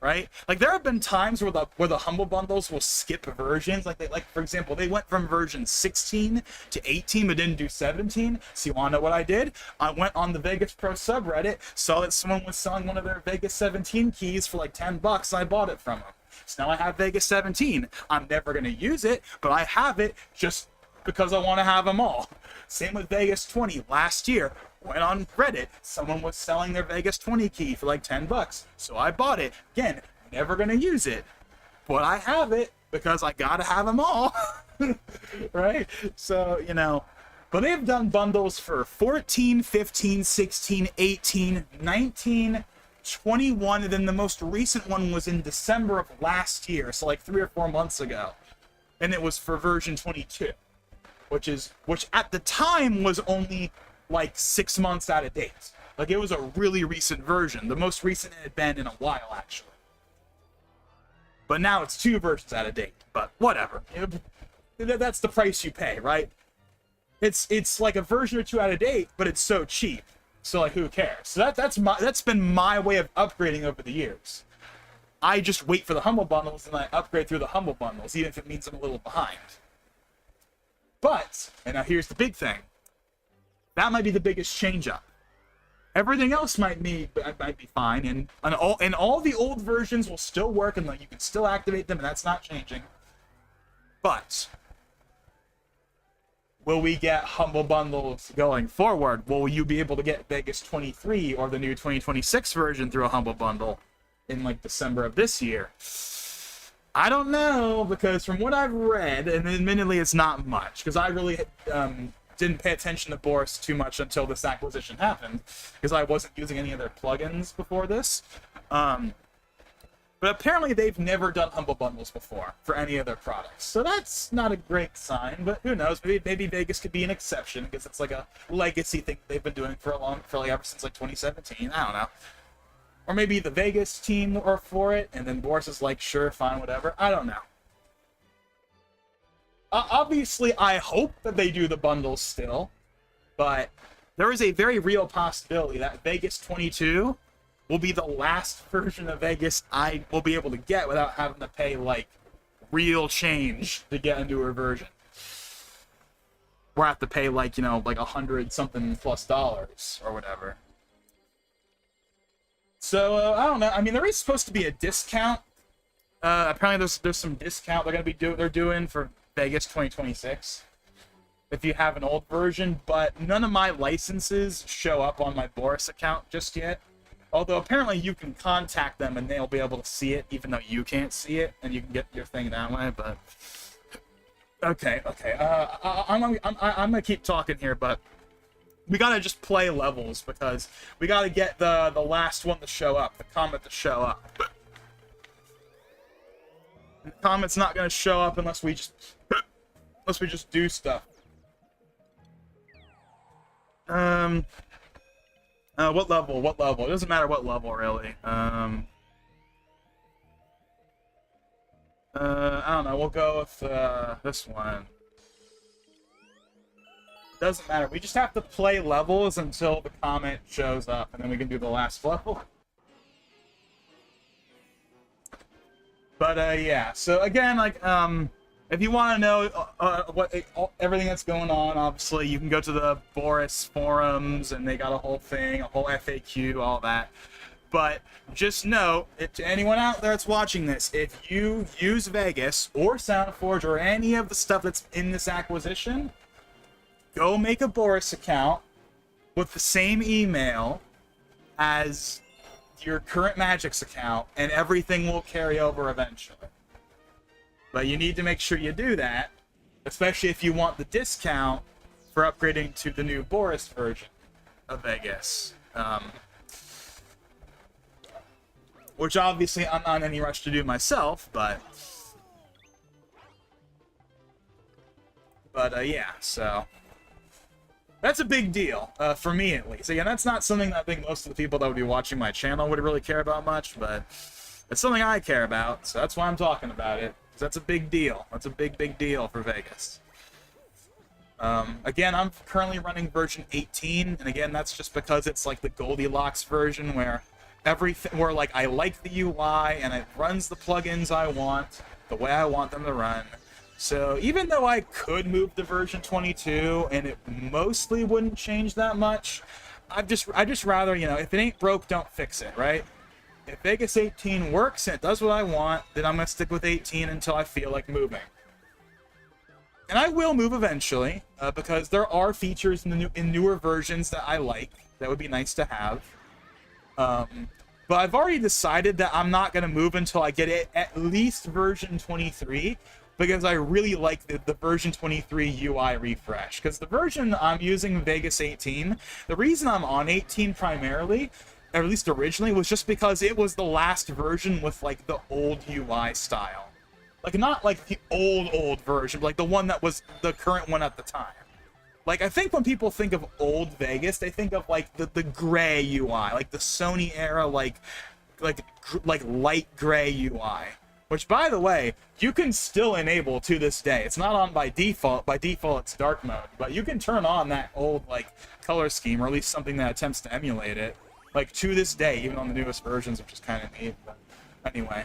Right? Like there have been times where the Humble Bundles will skip versions. Like for example, they went from version 16 to 18 but didn't do 17. So you wanna know what I did? I went on the Vegas Pro subreddit, saw that someone was selling one of their Vegas 17 keys for like $10. I bought it from them. So now I have Vegas 17. I'm never gonna use it, but I have it just because I want to have them all. Same with Vegas 20. Last year, went on Reddit, someone was selling their Vegas 20 key for like $10, so I bought it. Again, never gonna use it, but I have it because I gotta have them all. Right? So, you know, but they've done bundles for 14, 15, 16, 18, 19, 21, and then the most recent one was in December of last year, so like 3 or 4 months ago, and it was for version 22, which at the time was only like 6 months out of date. Like it was a really recent version, the most recent it had been in a while actually. But now it's 2 versions out of date. But whatever, that's the price you pay, right? It's like a version or 2 out of date, but it's so cheap. So like who cares? So that's been my way of upgrading over the years. I just wait for the Humble Bundles and I upgrade through the Humble Bundles, even if it means I'm a little behind. But, and now here's the big thing. That might be the biggest change up. Everything else might be fine, and all the old versions will still work, and like you can still activate them, and that's not changing. But will we get Humble Bundles going forward? Will you be able to get Vegas 23 or the new 2026 version through a Humble Bundle in like December of this year? I don't know, because from what I've read, and admittedly it's not much, because I really didn't pay attention to Boris too much until this acquisition happened, because I wasn't using any of their plugins before this. But apparently they've never done Humble Bundles before for any of their products, so that's not a great sign. But who knows? Maybe Vegas could be an exception, because it's like a legacy thing they've been doing for ever since like 2017. I don't know. Or maybe the Vegas team are for it, and then Boris is like, sure, fine, whatever. I don't know. Obviously, I hope that they do the bundles still, but there is a very real possibility that Vegas 22 will be the last version of Vegas I will be able to get without having to pay, like, real change to get a newer version. Or I have to pay, like, you know, like $100-something plus or whatever. So, I don't know. I mean, there is supposed to be a discount. Apparently there's some discount they're doing for Vegas 2026 if you have an old version, but none of my licenses show up on my Boris account just yet. Although apparently you can contact them and they'll be able to see it, even though you can't see it, and you can get your thing that way. But okay. I'm gonna keep talking here, but we gotta just play levels, because we gotta get the last one to show up, the comet to show up. The comet's not gonna show up unless we just do stuff. What level? What level? It doesn't matter what level, really. I don't know. We'll go with this one. Doesn't matter. We just have to play levels until the comet shows up, and then we can do the last level. But yeah. So again, like if you want to know everything that's going on, obviously you can go to the Boris forums, and they got a whole thing, a whole FAQ, all that. But just know, to anyone out there that's watching this, if you use Vegas or SoundForge or any of the stuff that's in this acquisition, go make a Boris account with the same email as your current Magix account, and everything will carry over eventually. But you need to make sure you do that, especially if you want the discount for upgrading to the new Boris version of Vegas. Which obviously I'm not in any rush to do myself, but yeah, so that's a big deal, for me at least. Again, that's not something that I think most of the people that would be watching my channel would really care about much, but it's something I care about, so that's why I'm talking about it. That's a big deal. That's a big deal for Vegas. Again, I'm currently running version 18, and again, that's just because it's like the Goldilocks version where where like I like the UI and it runs the plugins I want the way I want them to run. So even though I could move to version 22 and it mostly wouldn't change that much, I just rather, you know, if it ain't broke, don't fix it, right? If Vegas 18 works and it does what I want, then I'm gonna stick with 18 until I feel like moving. And I will move eventually, because there are features in newer versions that I like that would be nice to have. But I've already decided that I'm not going to move until I get it at least version 23, because I really like the version 23 UI refresh. Because the version I'm using, Vegas 18, the reason I'm on 18 primarily, or at least originally, was just because it was the last version with like the old UI style. Like, not like the old version, but like the one that was the current one at the time. Like, I think when people think of old Vegas, they think of like the gray UI, like the Sony era, like light gray UI. Which, by the way, you can still enable to this day. It's not on by default. By default, it's dark mode. But you can turn on that old like color scheme, or at least something that attempts to emulate it, like to this day, even on the newest versions, which is kind of neat. But anyway.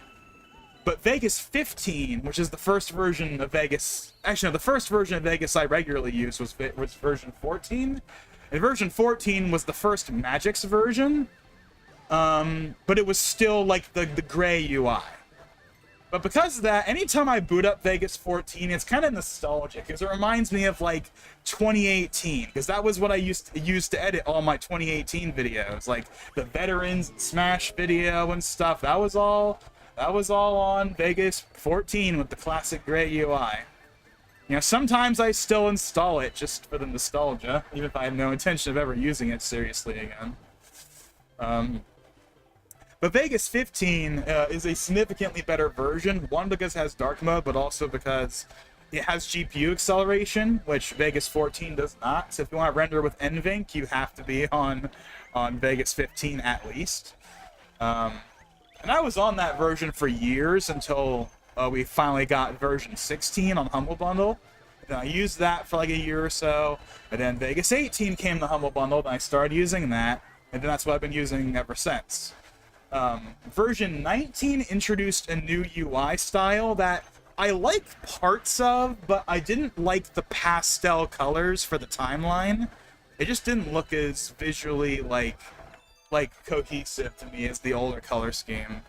But Vegas 15, which is the first version of Vegas... Actually, no, the first version of Vegas I regularly used was version 14. And version 14 was the first Magix version. But it was still, like, the gray UI. But because of that, anytime I boot up Vegas 14, it's kind of nostalgic. Because it reminds me of, like, 2018. Because that was what I used to edit all my 2018 videos. Like, the Veterans Smash video and stuff. That was all on Vegas 14 with the classic gray UI. You know, sometimes I still install it just for the nostalgia, even if I have no intention of ever using it seriously again. But Vegas 15 is a significantly better version, one because it has dark mode, but also because it has GPU acceleration, which Vegas 14 does not. So if you want to render with NVENC, you have to be on Vegas 15 at least. And I was on that version for years until we finally got version 16 on Humble Bundle. And I used that for like a year or so. And then Vegas 18 came to Humble Bundle, and I started using that. And then that's what I've been using ever since. Version 19 introduced a new UI style that I like parts of, but I didn't like the pastel colors for the timeline. It just didn't look as visually like cohesive to me as the older color scheme.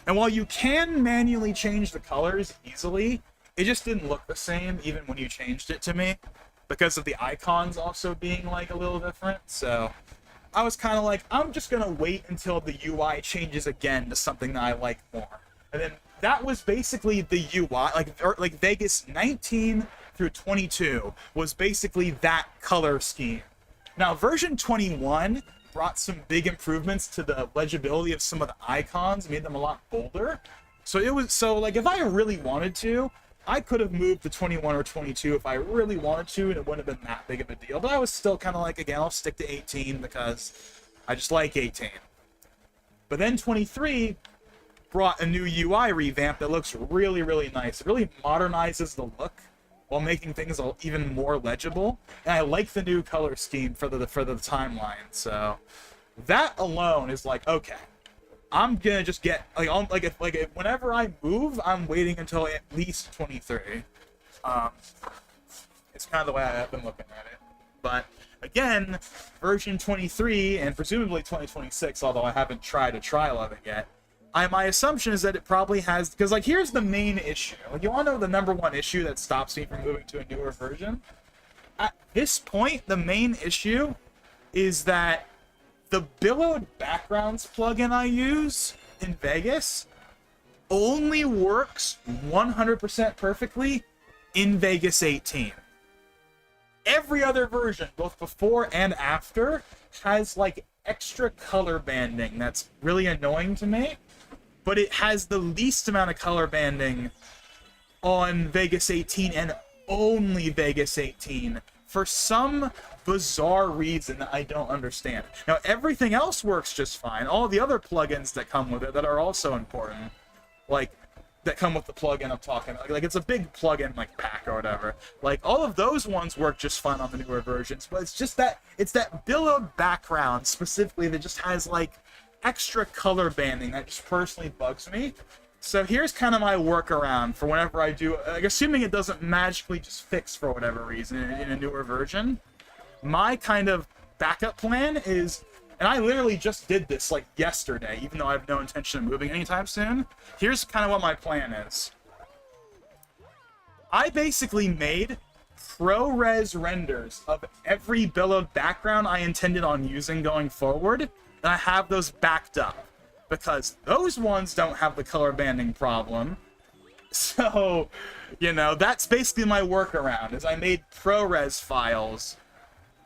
And while you can manually change the colors easily, it just didn't look the same even when you changed it to me, because of the icons also being like a little different. So I was kind of like, I'm just gonna wait until the UI changes again to something that I like more. And then that was basically the UI, like Vegas 19 through 22 was basically that color scheme. Now version 21 brought some big improvements to the legibility of some of the icons, made them a lot bolder. So like if I really wanted to, I could have moved to 21 or 22 if I really wanted to, and it wouldn't have been that big of a deal. But I was still kind of like, again, I'll stick to 18 because I just like 18. But then 23 brought a new UI revamp that looks really, really nice. It really modernizes the look while making things even more legible. And I like the new color scheme for the timeline. So that alone is like, okay, I'm gonna just get whenever I move, I'm waiting until at least 23. It's kind of the way I've been looking at it. But again, version 23 and presumably 2026, although I haven't tried a trial of it yet, my assumption is that it probably has, because like here's the main issue. Like, you want to know the number one issue that stops me from moving to a newer version? At this point, the main issue is that the billowed backgrounds plugin I use in Vegas only works 100% perfectly in Vegas 18. Every other version, both before and after, has like extra color banding that's really annoying to me. But it has the least amount of color banding on Vegas 18 and only Vegas 18 for some bizarre reason that I don't understand. Now, everything else works just fine. All the other plugins that come with it that are also important, like that come with the plugin I'm talking about. Like, it's a big plugin, like, pack or whatever. Like, all of those ones work just fine on the newer versions, but it's just that, it's that billowed background, specifically, that just has, like, extra color banding that just personally bugs me. So here's kind of my workaround for whenever I do, like, assuming it doesn't magically just fix for whatever reason in a newer version. My kind of backup plan is, and I literally just did this like yesterday, even though I have no intention of moving anytime soon. Here's kind of what my plan is. I basically made ProRes renders of every billowed background I intended on using going forward, and I have those backed up, because those ones don't have the color banding problem. So, you know, that's basically my workaround, is I made ProRes files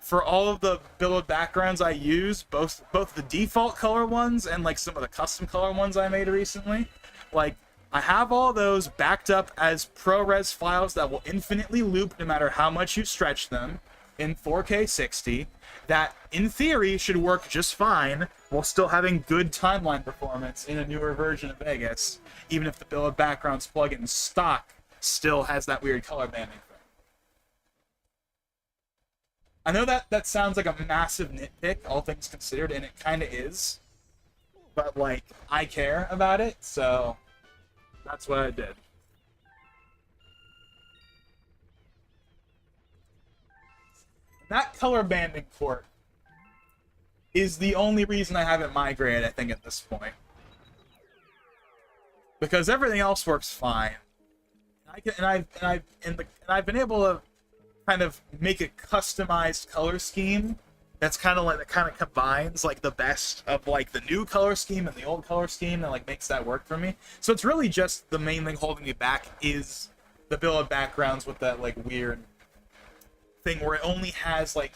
for all of the billowed backgrounds I use, both the default color ones and like some of the custom color ones I made recently. Like, I have all those backed up as ProRes files that will infinitely loop no matter how much you stretch them in 4K 60, that in theory should work just fine while still having good timeline performance in a newer version of Vegas, even if the billowed backgrounds plugin stock still has that weird color banding thing. I know that sounds like a massive nitpick, all things considered, and it kind of is. But, like, I care about it, so that's what I did. That color banding port is the only reason I haven't migrated, I think, at this point. Because everything else works fine. I've been able to kind of make a customized color scheme that's kind of like, that kind of combines like the best of like the new color scheme and the old color scheme, and like makes that work for me. So it's really just the main thing holding me back is the billowed backgrounds with that like weird thing where it only has like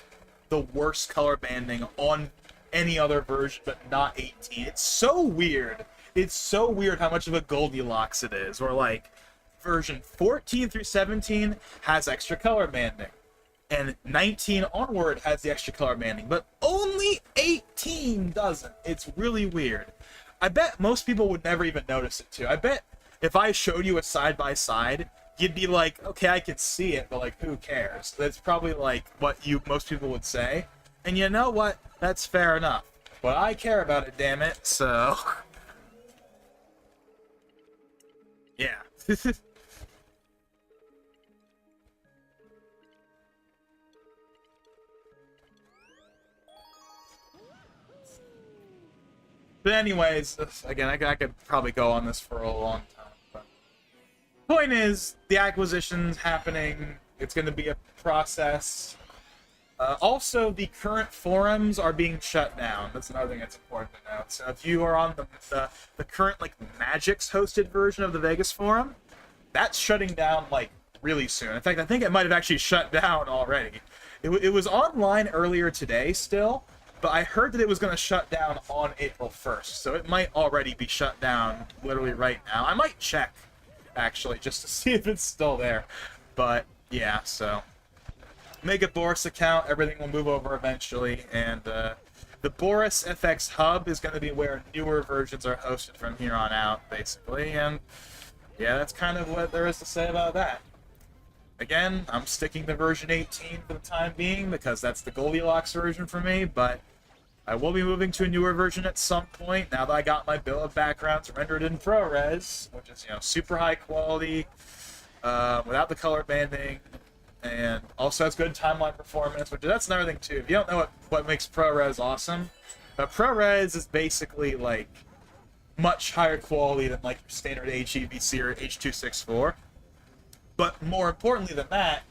the worst color banding on any other version but not 18. It's so weird. It's so weird how much of a Goldilocks it is, where like version 14 through 17 has extra color banding, and 19 onward has the extra color banding, but only 18 doesn't. It's really weird. I bet most people would never even notice it too. I bet if I showed you a side-by-side, you'd be like, okay, I can see it, but like, who cares? That's probably like what most people would say. And you know what? That's fair enough. But I care about it, damn it, so yeah. But anyways, again, I could probably go on this for a long time. But point is, the acquisition's happening. It's going to be a process. Also, the current forums are being shut down. That's another thing that's important to note. So if you are on the current like Magix hosted version of the Vegas forum, that's shutting down like really soon. In fact, I think it might have actually shut down already. It was online earlier today still, but I heard that it was going to shut down on April 1st, so it might already be shut down literally right now. I might check, actually, just to see if it's still there. But, yeah, so make a Boris account, everything will move over eventually, and the Boris FX Hub is going to be where newer versions are hosted from here on out, basically, and yeah, that's kind of what there is to say about that. Again, I'm sticking to version 18 for the time being, because that's the Goldilocks version for me, but I will be moving to a newer version at some point, now that I got my billowed backgrounds rendered in ProRes, which is, you know, super high quality, without the color banding, and also has good timeline performance, which that's another thing too. If you don't know what makes ProRes awesome, ProRes is basically like much higher quality than like your standard HEVC or H.264. But more importantly than that,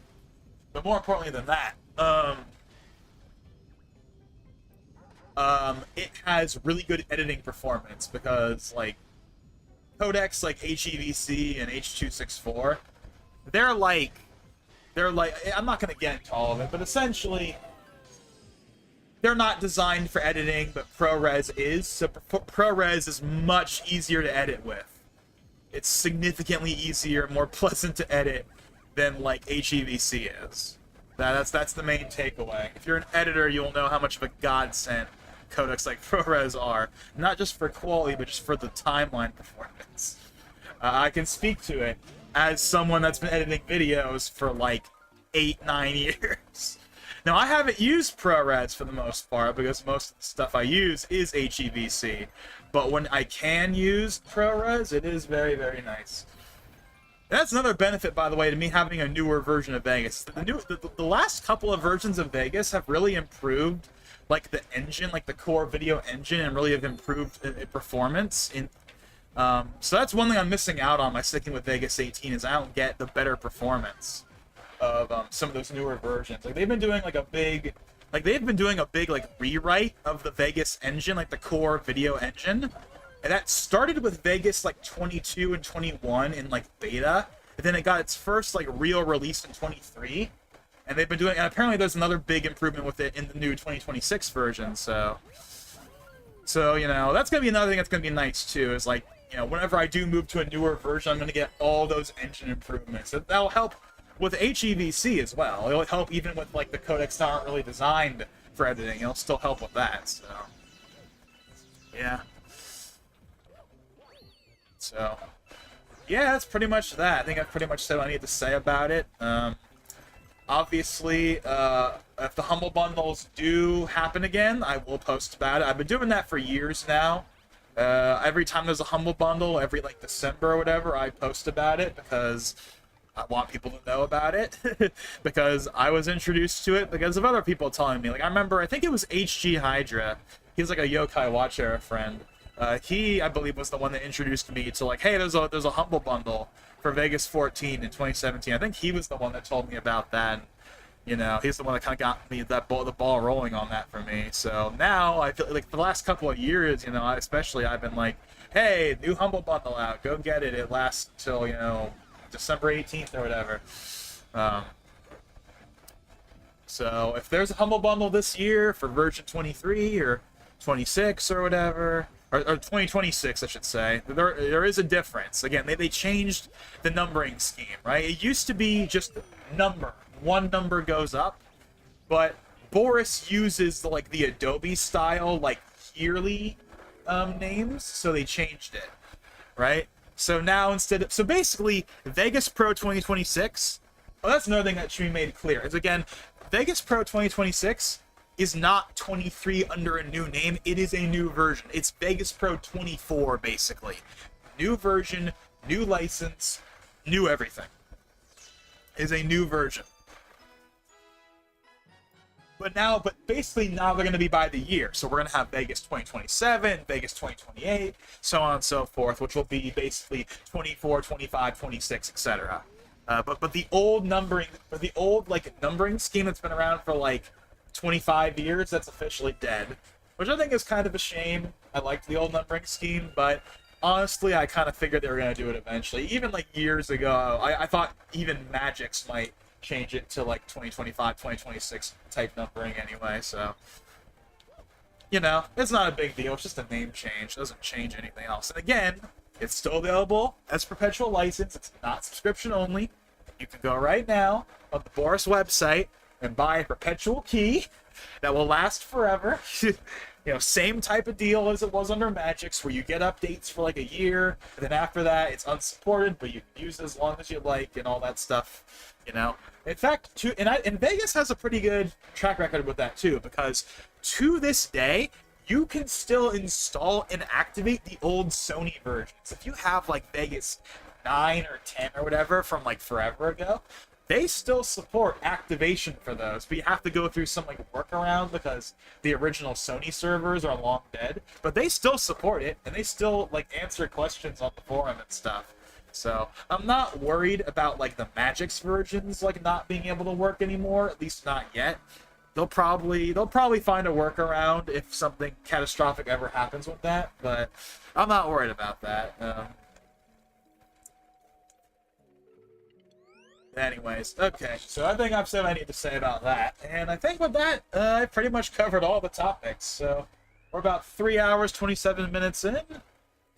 it has really good editing performance, because like codecs like HEVC and H.264, they're like, I'm not going to get into all of it, but essentially they're not designed for editing, but ProRes is. So ProRes is much easier to edit with. It's significantly easier, more pleasant to edit than like HEVC is. That's the main takeaway. If you're an editor, you'll know how much of a godsend codecs like ProRes are, not just for quality, but just for the timeline performance. I can speak to it as someone that's been editing videos for like 8-9 years. Now, I haven't used ProRes for the most part because most of the stuff I use is HEVC. But when I can use ProRes, it is very, very nice. That's another benefit, by the way, to me having a newer version of Vegas. The last couple of versions of Vegas have really improved, like the engine, like the core video engine, and really have improved performance. So that's one thing I'm missing out on by sticking with Vegas 18 is I don't get the better performance of some of those newer versions. Like they've been doing like a big rewrite of the Vegas engine, like the core video engine. And that started with Vegas like 22 and 21 in like beta, and then it got its first like real release in 23. And they've been doing, and apparently there's another big improvement with it in the new 2026 version. So you know, that's gonna be another thing that's gonna be nice too. Is like, you know, whenever I do move to a newer version, I'm gonna get all those engine improvements. That'll help with HEVC as well. It'll help even with like the codecs that aren't really designed for editing. It'll still help with that. So yeah. So yeah, that's pretty much that. I think I've pretty much said what I need to say about it. Obviously, if the Humble Bundles do happen again, I will post about it. I've been doing that for years now. Every time there's a Humble Bundle, every like December or whatever, I post about it because I want people to know about it. Because I was introduced to it because of other people telling me. Like I remember, I think it was HG Hydra. He's like a Yokai Watch Era friend. He, I believe, was the one that introduced me to like, hey, there's a Humble Bundle for Vegas 14 in 2017. I think he was the one that told me about that. And, you know, he's the one that kind of got me the ball rolling on that for me. So now I feel like the last couple of years, you know, I've been like, hey, new Humble Bundle out, go get it. It lasts till, you know, December 18th or whatever. So if there's a Humble Bundle this year for version 23 or 26 or whatever, or 2026, I should say, there is a difference. Again, they changed the numbering scheme, right? It used to be just number. One number goes up, but Boris uses the Adobe style, like yearly names, so they changed it, right? So now so basically, Vegas Pro 2026, oh, that's another thing that should be made clear, is again, Vegas Pro 2026 is not 23 under a new name. It is a new version. It's Vegas Pro 24, basically. New version, new license, new everything. Is a new version. But basically now they're going to be by the year. So we're going to have Vegas 2027, Vegas 2028, so on and so forth, which will be basically 24, 25, 26, etc. But the old numbering, numbering scheme that's been around for 25 years, that's officially dead, which I think is kind of a shame. I liked the old numbering scheme, but honestly, I kind of figured they were going to do it eventually. Even years ago, I thought even Magix might change it to 2025, 2026 type numbering anyway, so you know, it's not a big deal. It's just a name change. It doesn't change anything else. And again, it's still available as perpetual license. It's not subscription only. You can go right now on the Boris website and buy a perpetual key that will last forever. You know, same type of deal as it was under Magix, where you get updates for a year, and then after that, it's unsupported, but you can use it as long as you like, and all that stuff. You know, in fact, and Vegas has a pretty good track record with that too, because to this day, you can still install and activate the old Sony versions. If you have Vegas 9 or 10 or whatever from forever ago, they still support activation for those, but you have to go through some workaround because the original Sony servers are long dead. But they still support it, and they still answer questions on the forum and stuff. So I'm not worried about the Magix versions not being able to work anymore, at least not yet. They'll probably find a workaround if something catastrophic ever happens with that, but I'm not worried about that. Anyways, okay, so I think I've said what I need to say about that, and I think with that, I've pretty much covered all the topics, so we're about 3 hours, 27 minutes in.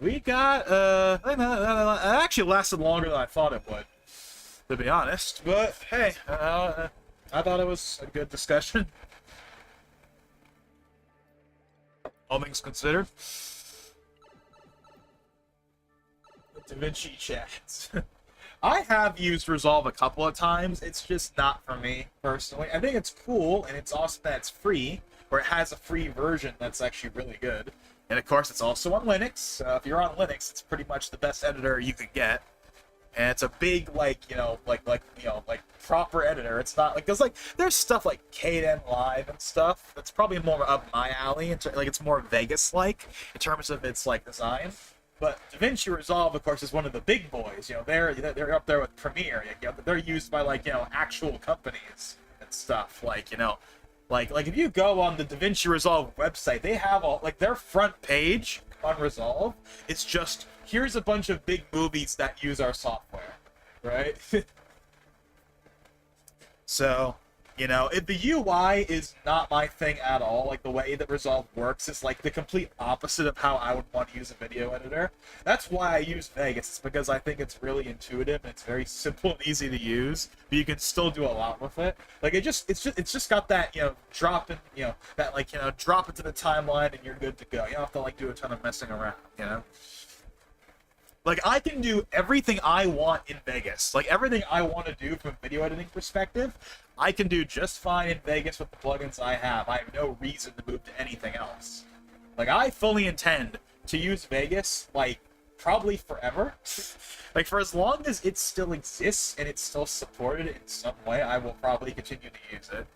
We got, it actually lasted longer than I thought it would, to be honest, but hey, I thought it was a good discussion. All things considered. DaVinci chats. I have used Resolve a couple of times. It's just not for me, personally. I think it's cool, and it's awesome that it's free, or it has a free version that's actually really good. And of course, it's also on Linux. If you're on Linux, it's pretty much the best editor you could get. And it's a big, like, proper editor. It's not like, because, like, there's stuff like Kden Live and stuff that's probably more up my alley. Like, it's more Vegas-like in terms of its, like, design. But DaVinci Resolve, of course, is one of the big boys. They're up there with Premiere. They're used by, like, actual companies and stuff. Like, like if you go on the DaVinci Resolve website, they have all, like, their front page on Resolve. It's just, here's a bunch of big movies that use our software, right? So, if the UI is not my thing at all, like the way that Resolve works is like the complete opposite of how I would want to use a video editor. That's why I use Vegas. It's because I think it's really intuitive and it's very simple and easy to use, but you can still do a lot with it. Like it's just got that, drop in, drop into the timeline and you're good to go. You don't have to like do a ton of messing around, Like, I can do everything I want in Vegas. Like, everything I want to do from a video editing perspective, I can do just fine in Vegas with the plugins I have. I have no reason to move to anything else. Like, I fully intend to use Vegas, like, probably forever. Like, for as long as it still exists and it's still supported in some way, I will probably continue to use it.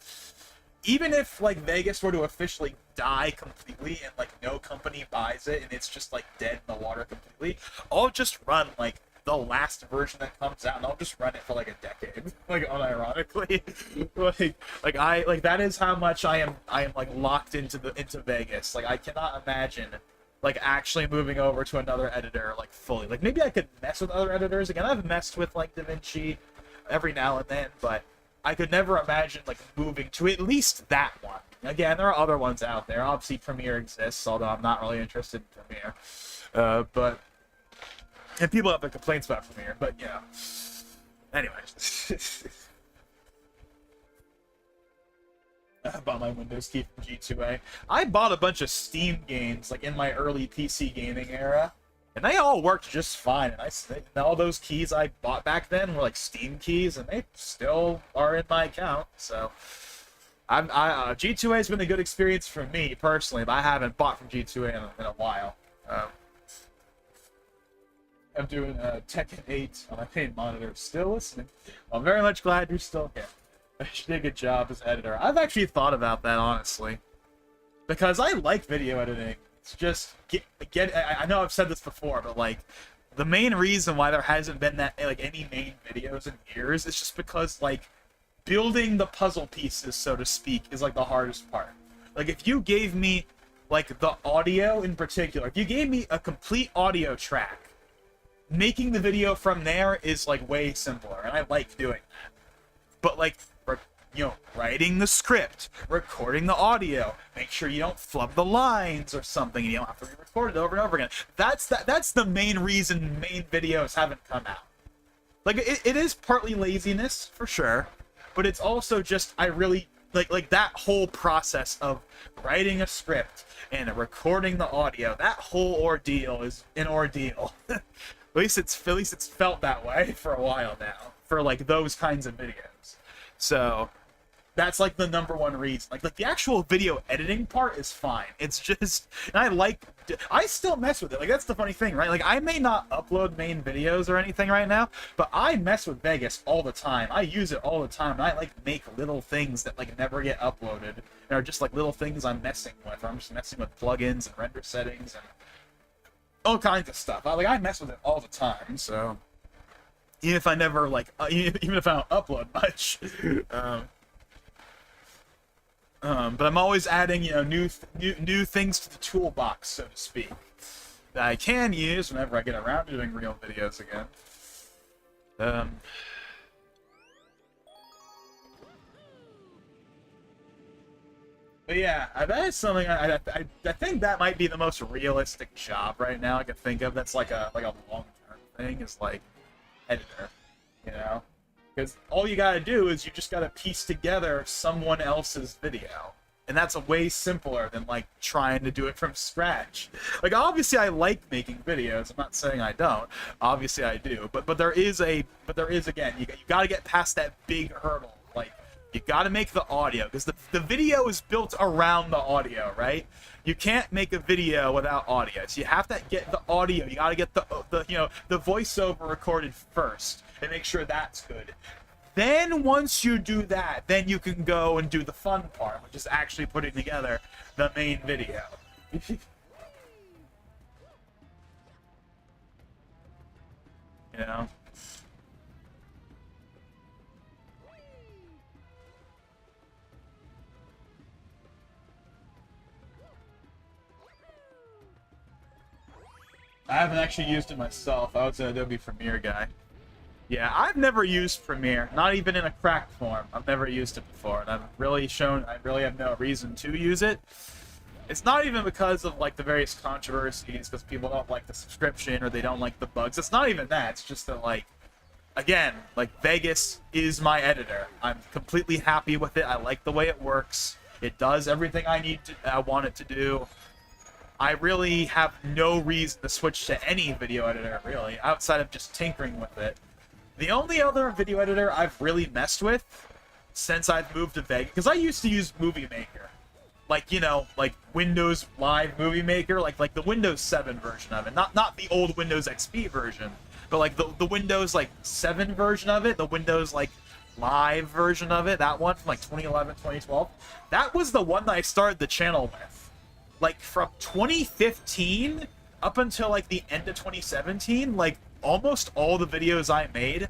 Even if, like, Vegas were to officially die completely and, like, no company buys it and it's just, like, dead in the water completely, I'll just run, like, the last version that comes out and I'll just run it for, like, a decade. Like, unironically. like, that is how much I am, like, locked into Vegas. Like, I cannot imagine, like, actually moving over to another editor, like, fully. Like, maybe I could mess with other editors. Again, I've messed with, like, DaVinci every now and then, but I could never imagine, like, moving to at least that one. Again, there are other ones out there. Obviously, Premiere exists, although I'm not really interested in Premiere. And people have, like, complaints about Premiere, but, Anyways. I bought my Windows key from G2A. I bought a bunch of Steam games, like, in my early PC gaming era. And they all worked just fine. And all those keys I bought back then were like Steam keys, and they still are in my account. So, G2A has been a good experience for me personally, but I haven't bought from G2A in a while. I'm doing Tekken 8 on my main monitor. Still listening. I'm very much glad you're still here. You did a good job as editor. I've actually thought about that, honestly, because I like video editing. It's just I know I've said this before, but like the main reason why there hasn't been any main videos in years is just because like building the puzzle pieces, so to speak, is like the hardest part. Like if you gave me like the audio in particular, if you gave me a complete audio track, making the video from there is like way simpler, and I like doing that. But like writing the script, recording the audio, make sure you don't flub the lines or something, and you don't have to re-record it over and over again. That's the main reason main videos haven't come out. Like, it is partly laziness, for sure, but it's also just, I really, like that whole process of writing a script and recording the audio, that whole ordeal is an ordeal. At least it's felt that way for a while now, for, like, those kinds of videos. So that's like the number one reason. Like the actual video editing part is fine. It's just, and I still mess with it. Like that's the funny thing, right? Like I may not upload main videos or anything right now, but I mess with Vegas all the time. I use it all the time. And I like make little things that like never get uploaded, and are just like little things I'm messing with. Or I'm just messing with plugins and render settings and all kinds of stuff. I mess with it all the time. So even if I never even if I don't upload much. But I'm always adding, new things to the toolbox, so to speak, that I can use whenever I get around to doing real videos again. But yeah, that is something I think that might be the most realistic job right now I can think of. That's like a long-term thing, is like editor, Because all you gotta do is you just gotta piece together someone else's video. And that's a way simpler than like trying to do it from scratch. Like obviously I like making videos. I'm not saying I don't. Obviously I do. But there is again, you got to get past that big hurdle. Like you got to make the audio because the video is built around the audio, right? You can't make a video without audio. So you have to get the audio. You got to get the the voiceover recorded first and make sure that's good. Then once you do that, then you can go and do the fun part, which is actually putting together the main video. You know? I haven't actually used it myself. I was an Adobe Premiere guy. Yeah, I've never used Premiere, not even in a cracked form. I've never used it before, and I really have no reason to use it. It's not even because of like the various controversies, because people don't like the subscription or they don't like the bugs. It's not even that. It's just that like, again, like Vegas is my editor. I'm completely happy with it. I like the way it works. It does everything I want it to do. I really have no reason to switch to any video editor, really, outside of just tinkering with it. The only other video editor I've really messed with since I've moved to Vegas, because I used to use Movie Maker, like like Windows Live Movie Maker, like the Windows 7 version of it, not the old Windows XP version, but like the Windows like 7 version of it, the Windows like Live version of it, that one from like 2011, 2012. That was the one that I started the channel with. Like from 2015 up until like the end of 2017, like almost all the videos I made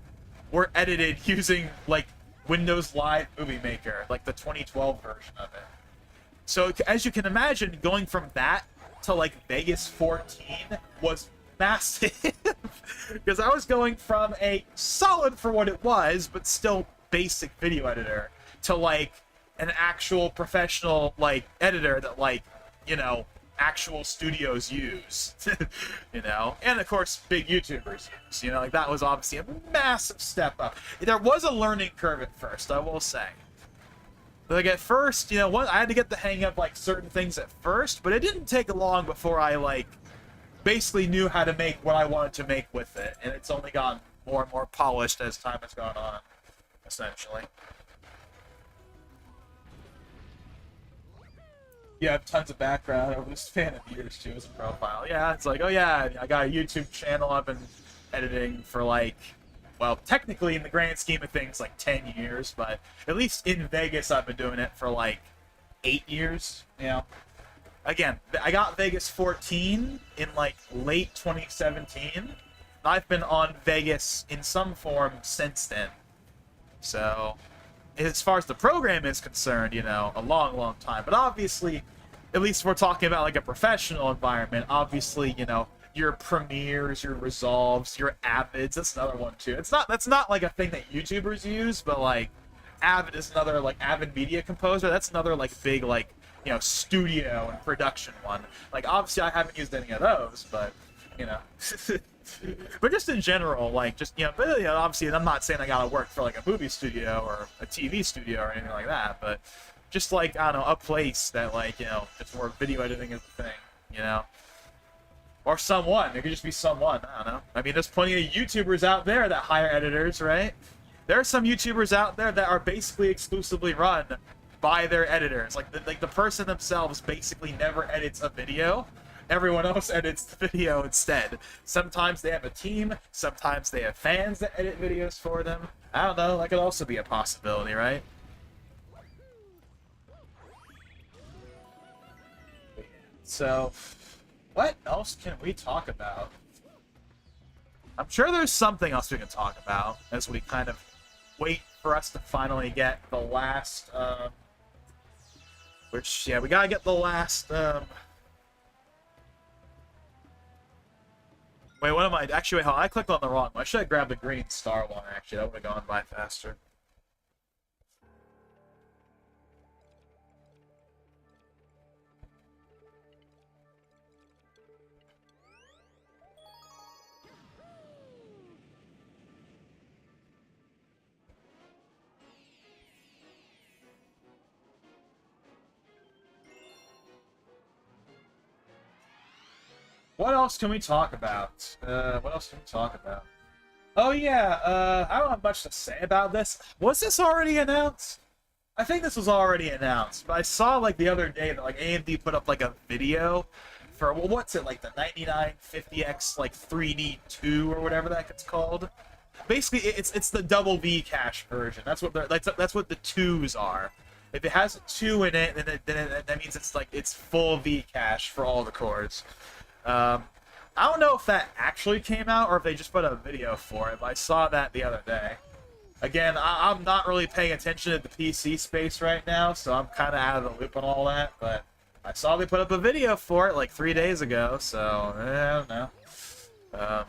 were edited using like Windows Live Movie Maker, like the 2012 version of it. So as you can imagine, going from that to like Vegas 14 was massive because I was going from a solid for what it was, but still basic video editor to like an actual professional like editor that like, actual studios use, and of course big YouTubers use, like that was obviously a massive step up. There was a learning curve at first, I will say. Like at first, I had to get the hang of like certain things at first, but it didn't take long before I like basically knew how to make what I wanted to make with it, and it's only gotten more and more polished as time has gone on, essentially. You have tons of background over the span of years too as a profile. Yeah, it's like, oh yeah, I got a YouTube channel I've been editing for like, well, technically in the grand scheme of things, like 10 years, but at least in Vegas I've been doing it for like 8 years, Again, I got Vegas 14 in like late 2017. I've been on Vegas in some form since then. So, as far as the program is concerned, a long, long time. But obviously, at least we're talking about like a professional environment. Obviously, your Premieres, your Resolves, your Avids. That's another one too. That's not like a thing that YouTubers use, but like Avid is another like Avid Media Composer. That's another like big like studio and production one. Like obviously, I haven't used any of those, but but just in general, like just but obviously, I'm not saying I gotta work for like a movie studio or a TV studio or anything like that, but just like I don't know, a place that like it's where video editing is a thing, or someone. It could just be someone. I don't know. I mean, there's plenty of YouTubers out there that hire editors, right? There are some YouTubers out there that are basically exclusively run by their editors. Like the person themselves basically never edits a video. Everyone else edits the video instead. Sometimes they have a team. Sometimes they have fans that edit videos for them. I don't know. That could also be a possibility, right? So, what else can we talk about? I'm sure there's something else we can talk about as we kind of wait for us to finally get the last, which, yeah, we gotta get the last, wait, what am I? Actually, wait, hold on. I clicked on the wrong one. I should have grabbed the green star one, actually. That would have gone by faster. What else can we talk about? What else can we talk about? Oh yeah, I don't have much to say about this. Was this already announced? I think this was already announced, but I saw like the other day that like AMD put up like a video for well, what's it like the 9950X like 3D2 or whatever that gets called. Basically, it's the double V cache version. That's what the twos are. If it has a two in it, that means it's like it's full V cache for all the cores. Um, I don't know if that actually came out or if they just put a video for it, but I saw that the other day. Again, I'm not really paying attention to the PC space right now, so I'm kind of out of the loop on all that, but I saw they put up a video for it like 3 days ago, so I don't know. Um,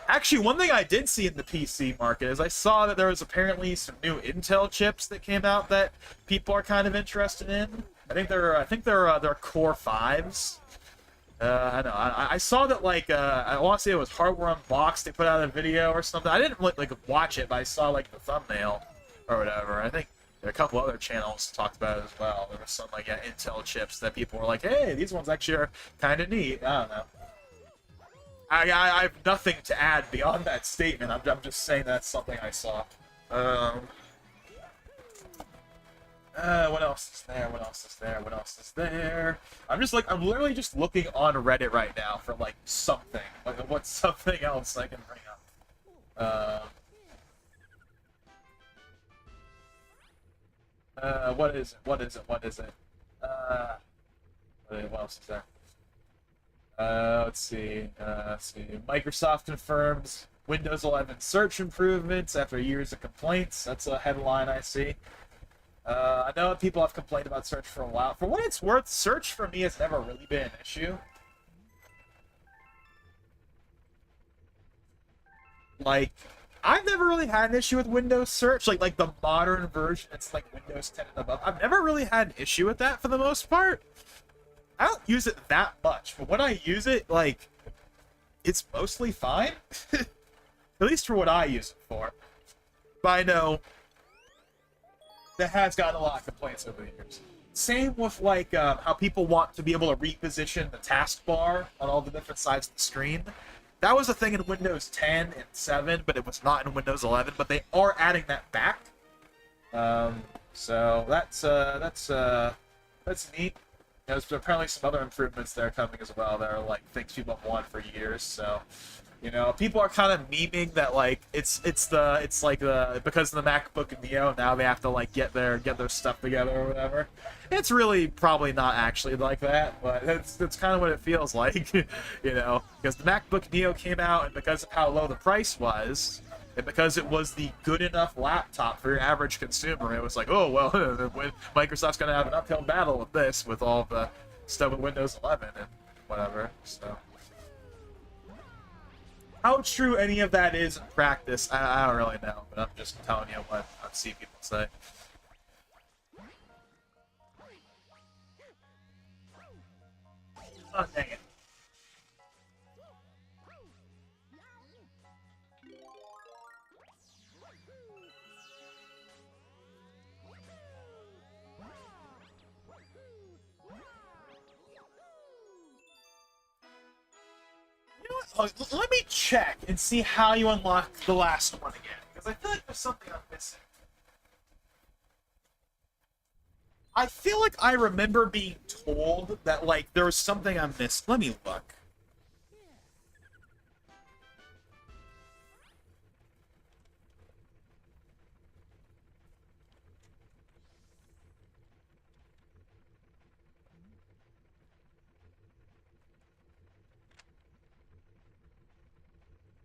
Actually, one thing I did see in the PC market is I saw that there was apparently some new Intel chips that came out that people are kind of interested in. I think they're Core 5s. I know. I saw that like I want to say it was Hardware Unboxed. They put out a video or something. I didn't like watch it, but I saw like the thumbnail or whatever. I think a couple other channels talked about it as well. There was some like Intel chips that people were like, "Hey, these ones actually are kind of neat." I don't know. I have nothing to add beyond that statement. I'm just saying that's something I saw. Um, what else is there? What else is there? What else is there? I'm literally just looking on Reddit right now for like something. Like what's something else I can bring up? What is it? What is it? What is it? What else is there? Let's see. Let's see. Microsoft confirms Windows 11 search improvements after years of complaints. That's a headline I see. I know people have complained about search for a while. For what it's worth, search for me has never really been an issue. Like, I've never really had an issue with Windows search. Like the modern version, it's like Windows 10 and above. I've never really had an issue with that for the most part. I don't use it that much, but when I use it, like, it's mostly fine. At least for what I use it for. But I know that has gotten a lot of complaints over the years. Same with, like, how people want to be able to reposition the taskbar on all the different sides of the screen. That was a thing in Windows 10 and 7, but it was not in Windows 11, but they are adding that back. So that's neat. There's apparently some other improvements that are coming as well that are like things people have wanted for years. So, people are kind of memeing that like it's like the because of the MacBook Neo now they have to like get their stuff together or whatever. It's really probably not actually like that, but that's kind of what it feels like, because the MacBook Neo came out and because of how low the price was. And because it was the good enough laptop for your average consumer, it was like, oh, well, Microsoft's going to have an uphill battle with this, with all the stuff with Windows 11 and whatever, so. How true any of that is in practice, I don't really know, but I'm just telling you what I've seen people say. Oh, dang it. Let me check and see how you unlock the last one again, because I feel like there's something I'm missing. I feel like I remember being told that, like, there was something I missed. Let me look.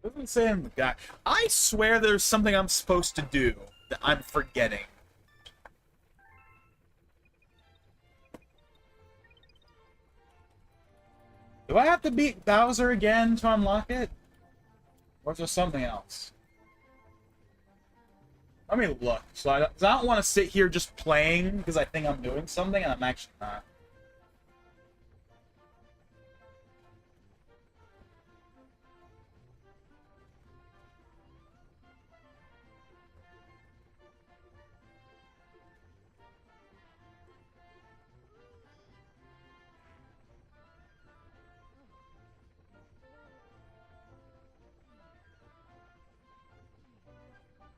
Doesn't say in the guy. I swear there's something I'm supposed to do that I'm forgetting. Do I have to beat Bowser again to unlock it? Or is there something else? Let me look. So I don't want to sit here just playing because I think I'm doing something and I'm actually not.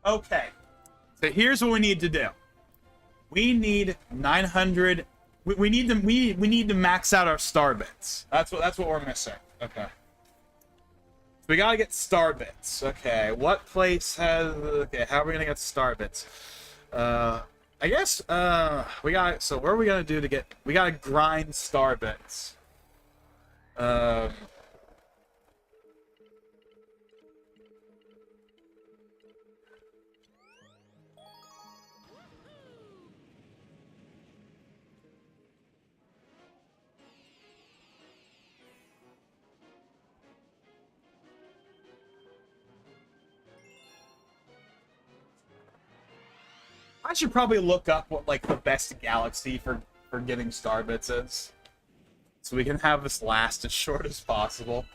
Okay. So here's what we need to do. We need 900. We need to max out our star bits. That's what we're missing. Okay. So we gotta get star bits. Okay. What place has? Okay. How are we gonna get star bits? I guess. We got. So what are we gonna do to get? We gotta grind star bits. Um. I should probably look up what like the best galaxy for getting star bits is, so we can have this last as short as possible.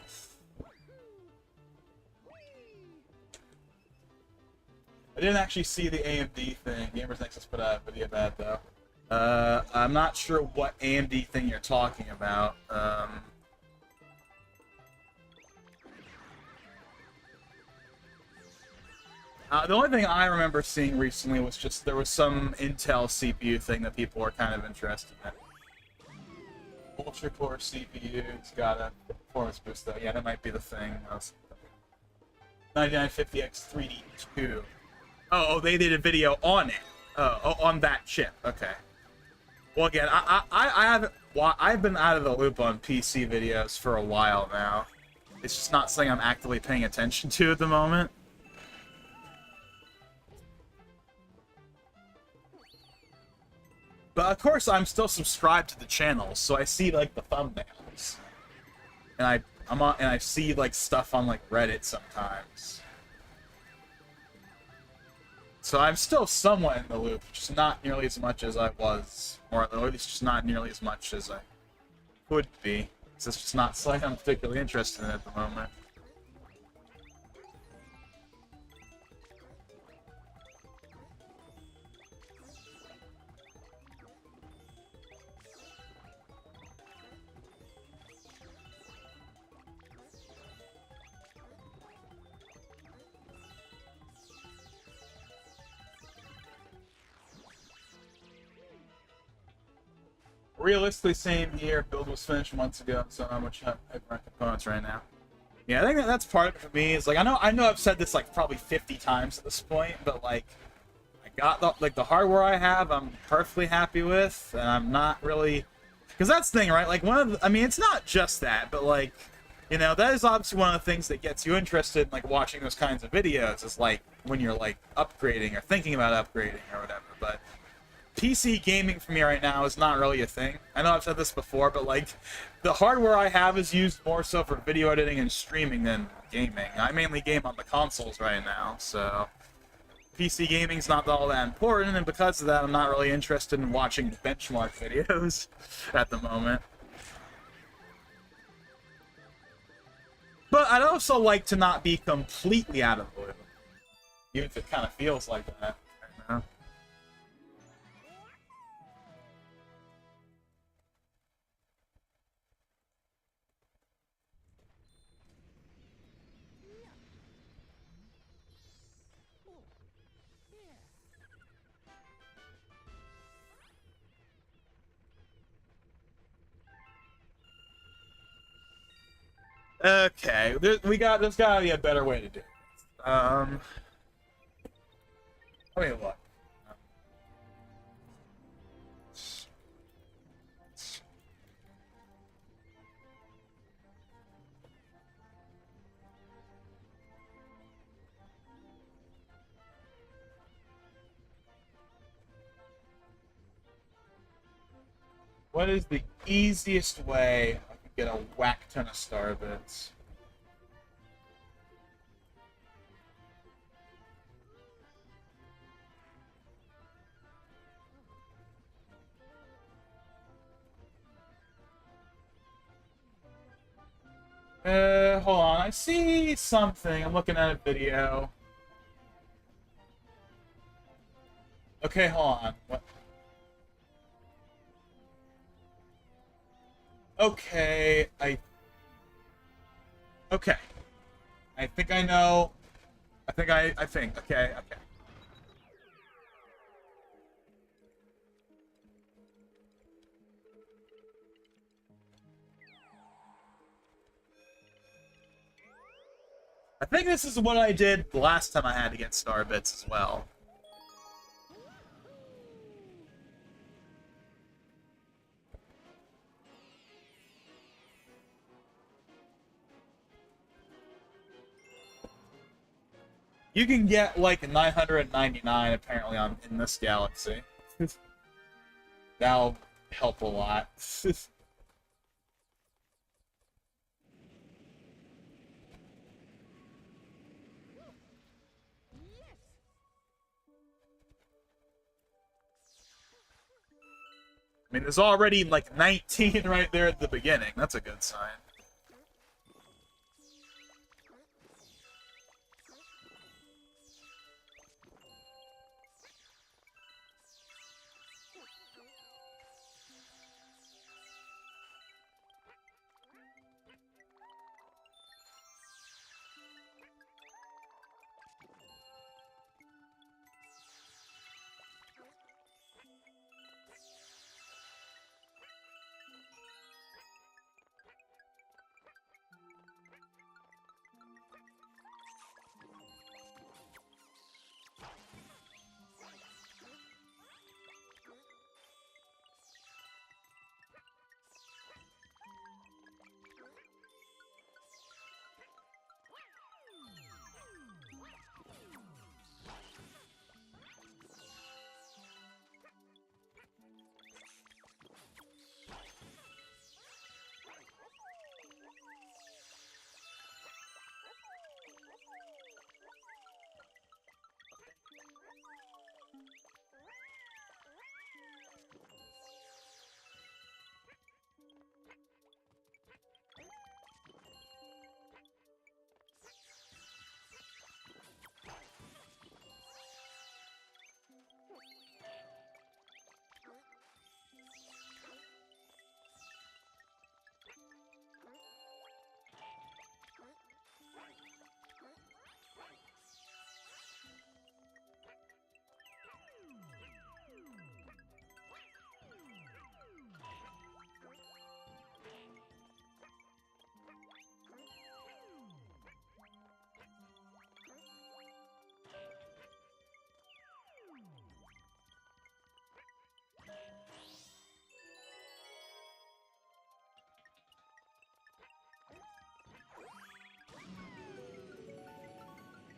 I didn't actually see the AMD thing. Gamers Nexus put out a video of that though. I'm not sure what AMD thing you're talking about. The only thing I remember seeing recently was just there was some Intel CPU thing that people were kind of interested in. Ultra core CPU, it's got a performance boost though. Yeah, that might be the thing. 9950X 3D2. Oh, they did a video on it. Oh, on that chip. Okay. Well, again, I've been out of the loop on PC videos for a while now. It's just not something I'm actively paying attention to at the moment. But of course, I'm still subscribed to the channel, so I see like the thumbnails, and I see like stuff on like Reddit sometimes. So I'm still somewhat in the loop, just not nearly as much as I was, or at least just not nearly as much as I could be. So it's just not something I'm particularly interested in at the moment. Realistically, same here. Build was finished months ago, so how much I run components right now. Yeah, I think that's part of it for me. Is like I know I've said this like probably 50 times at this point, but like I got the hardware I have, I'm perfectly happy with, and I'm not really because that's the thing, right? Like I mean, it's not just that, but like you know, that is obviously one of the things that gets you interested in like watching those kinds of videos. Is like when you're like upgrading or thinking about upgrading or whatever, but. PC gaming for me right now is not really a thing. I know I've said this before, but like the hardware I have is used more so for video editing and streaming than gaming. I mainly game on the consoles right now, so PC gaming's not all that important, and because of that, I'm not really interested in watching benchmark videos at the moment. But I'd also like to not be completely out of the loop, even if it kind of feels like that right now. Okay, there's gotta be a better way to do it. Let me look. What is the easiest way I can get a whack ton of star bits? Hold on. I see something. I'm looking at a video. Okay, hold on. What? Okay, Okay. I think I know. I think. Okay, okay. I think this is what I did the last time I had to get star bits as well. You can get like 999 apparently in this galaxy. That'll help a lot. I mean, there's already like 19 right there at the beginning. That's a good sign.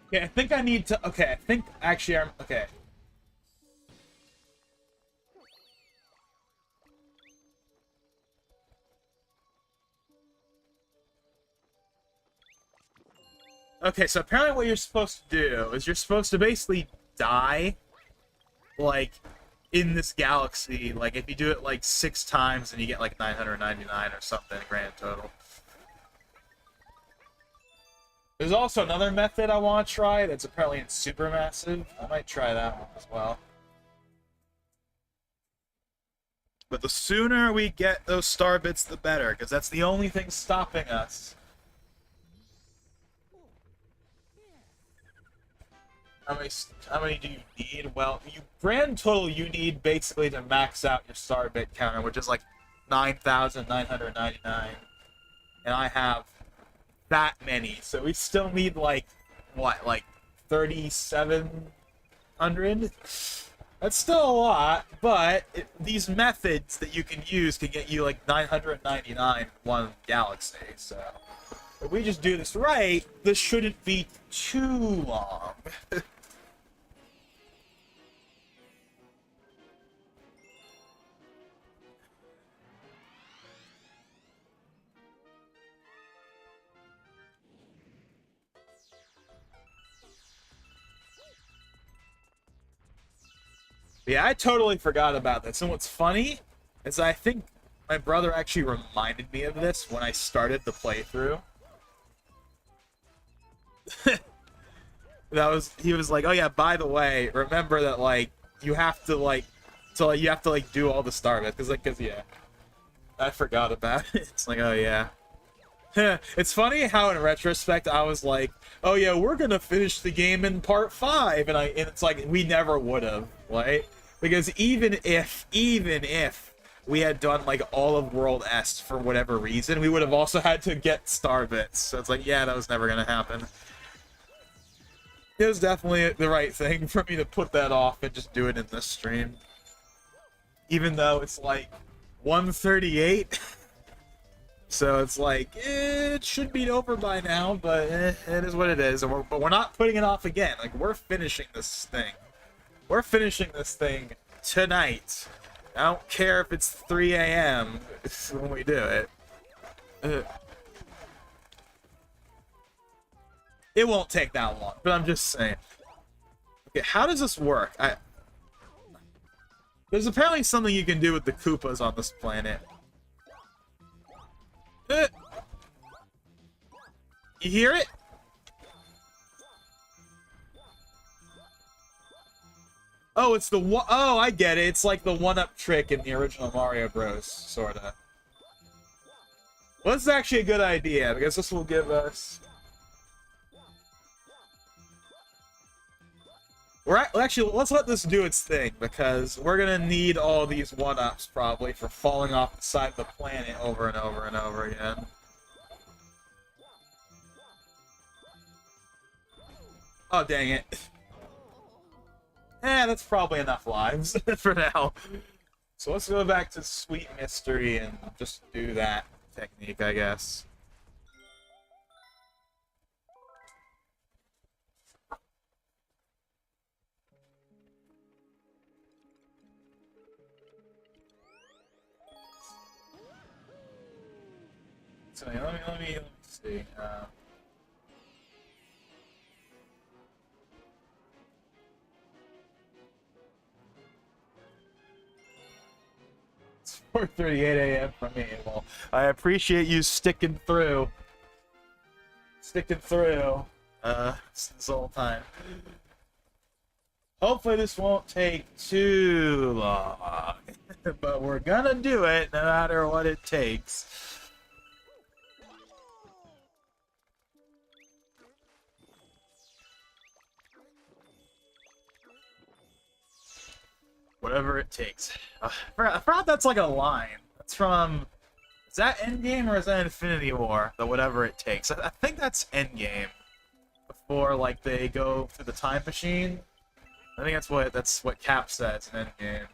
Okay, I think I need to... Okay, I think actually I'm... Okay. Okay, so apparently what you're supposed to do is you're supposed to basically die, like, in this galaxy. Like, if you do it, like, 6 times, and you get, like, 999 or something grand total. There's also another method I want to try that's apparently in Supermassive. I might try that one as well. But the sooner we get those star bits, the better, because that's the only thing stopping us. How many do you need? Well, grand total you need basically to max out your star bit counter, which is like 9,999. And I have that many, so we still need like what, like 3,700? That's still a lot, but these methods that you can use can get you like 999 one galaxy. So if we just do this right, this shouldn't be too long. Yeah, I totally forgot about this. And what's funny is I think my brother actually reminded me of this when I started the playthrough. He was like, "Oh yeah, by the way, remember that like you have to like do all the star bits cuz yeah. I forgot about it. It's like, "Oh yeah." It's funny how in retrospect I was like, "Oh yeah, we're going to finish the game in part 5." And it's like we never would have, right? Because even if we had done like all of World S for whatever reason, we would have also had to get star bits. So it's like, yeah, that was never gonna happen. It was definitely the right thing for me to put that off and just do it in this stream. Even though it's like 1:38. So it's like, it should be over by now, but it is what it is. But we're not putting it off again. Like, we're finishing this thing. We're finishing this thing tonight. I don't care if it's 3 a.m. when we do it. It won't take that long, but I'm just saying. Okay, how does this work? There's apparently something you can do with the Koopas on this planet. You hear it? Oh, it's the one. Oh, I get it. It's like the one-up trick in the original Mario Bros. Sorta. Well, this is actually a good idea because this will give us. Actually, let's let this do its thing because we're gonna need all these one-ups probably for falling off the side of the planet over and over and over again. Oh, dang it. That's probably enough lives for now. So let's go back to Sweet Mystery and just do that technique, I guess. So let me see. It's 4:38 a.m. for me. Well, I appreciate you sticking through. This whole time. Hopefully this won't take too long, but we're gonna do it no matter what it takes. Whatever it takes. I forgot that's like a line. That's from... Is that Endgame or is that Infinity War? The whatever it takes. I think that's Endgame. Before, like, they go through the time machine. I think that's what Cap says in Endgame.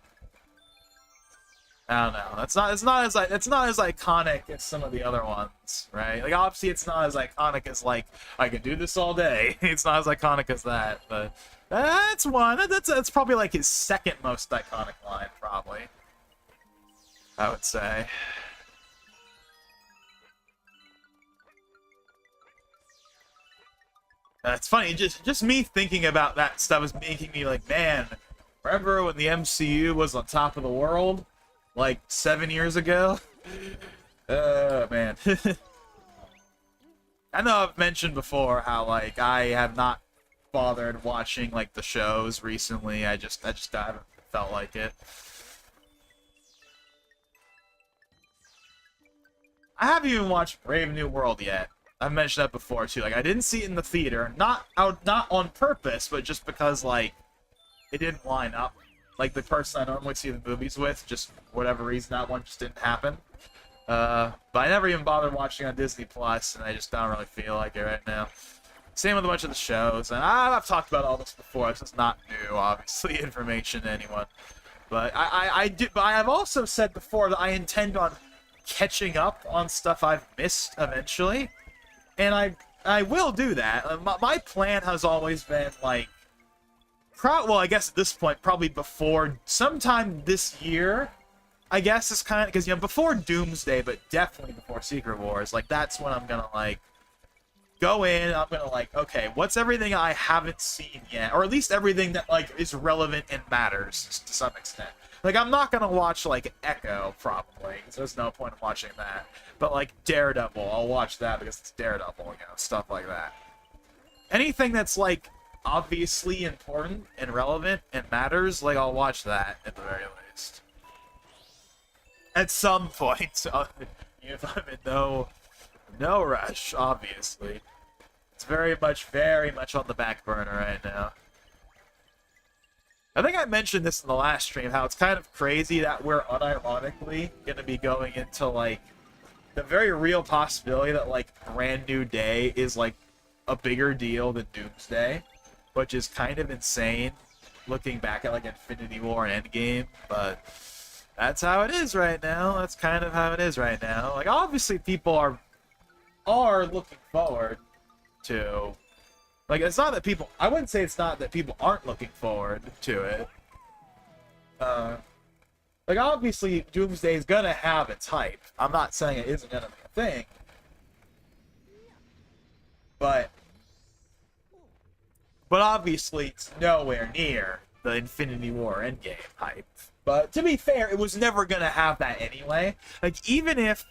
I don't know. It's not as iconic as some of the other ones, right? Like obviously it's not as iconic as like I can do this all day. It's not as iconic as that, but that's one. That's probably like his second most iconic line, probably. I would say. It's funny, just me thinking about that stuff is making me like, man, remember when the MCU was on top of the world? Like 7 years ago? Man. I know I've mentioned before how, like, I have not bothered watching, like, the shows recently. I just haven't felt like it. I haven't even watched Brave New World yet. I've mentioned that before, too. Like, I didn't see it in the theater. Not on purpose, but just because, like, it didn't line up. Like, the person I normally see the movies with, just whatever reason, that one just didn't happen. But I never even bothered watching on Disney Plus, and I just don't really feel like it right now. Same with a bunch of the shows, and I've talked about all this before. This is not new, obviously, information to anyone. But but I have also said before that I intend on catching up on stuff I've missed eventually, and I will do that. My plan has always been like. Well, I guess at this point, probably before, sometime this year, I guess is kind of, because, you know, before Doomsday, but definitely before Secret Wars, like, that's when I'm gonna, like, go in, I'm gonna, like, okay, what's everything I haven't seen yet? Or at least everything that, like, is relevant and matters, to some extent. Like, I'm not gonna watch, like, Echo, probably, because there's no point in watching that. But, like, Daredevil, I'll watch that because it's Daredevil, you know, stuff like that. Anything that's, like, obviously important and relevant and matters, like, I'll watch that at the very least. At some point, if I'm in no rush, obviously. It's very much on the back burner right now. I think I mentioned this in the last stream, how it's kind of crazy that we're unironically gonna be going into, like, the very real possibility that, like, Brand New Day is, like, a bigger deal than Doomsday. which is kind of insane looking back at like Infinity War and Endgame, but that's how it is right now. That's kind of how it is right now. Like obviously people are looking forward to, like, it's not that people, I wouldn't say it's not that people aren't looking forward to it. Like obviously Doomsday is gonna have its hype. I'm not saying it isn't gonna be a thing, but obviously it's nowhere near the Infinity War Endgame hype. But to be fair, it was never gonna have that anyway. Like even if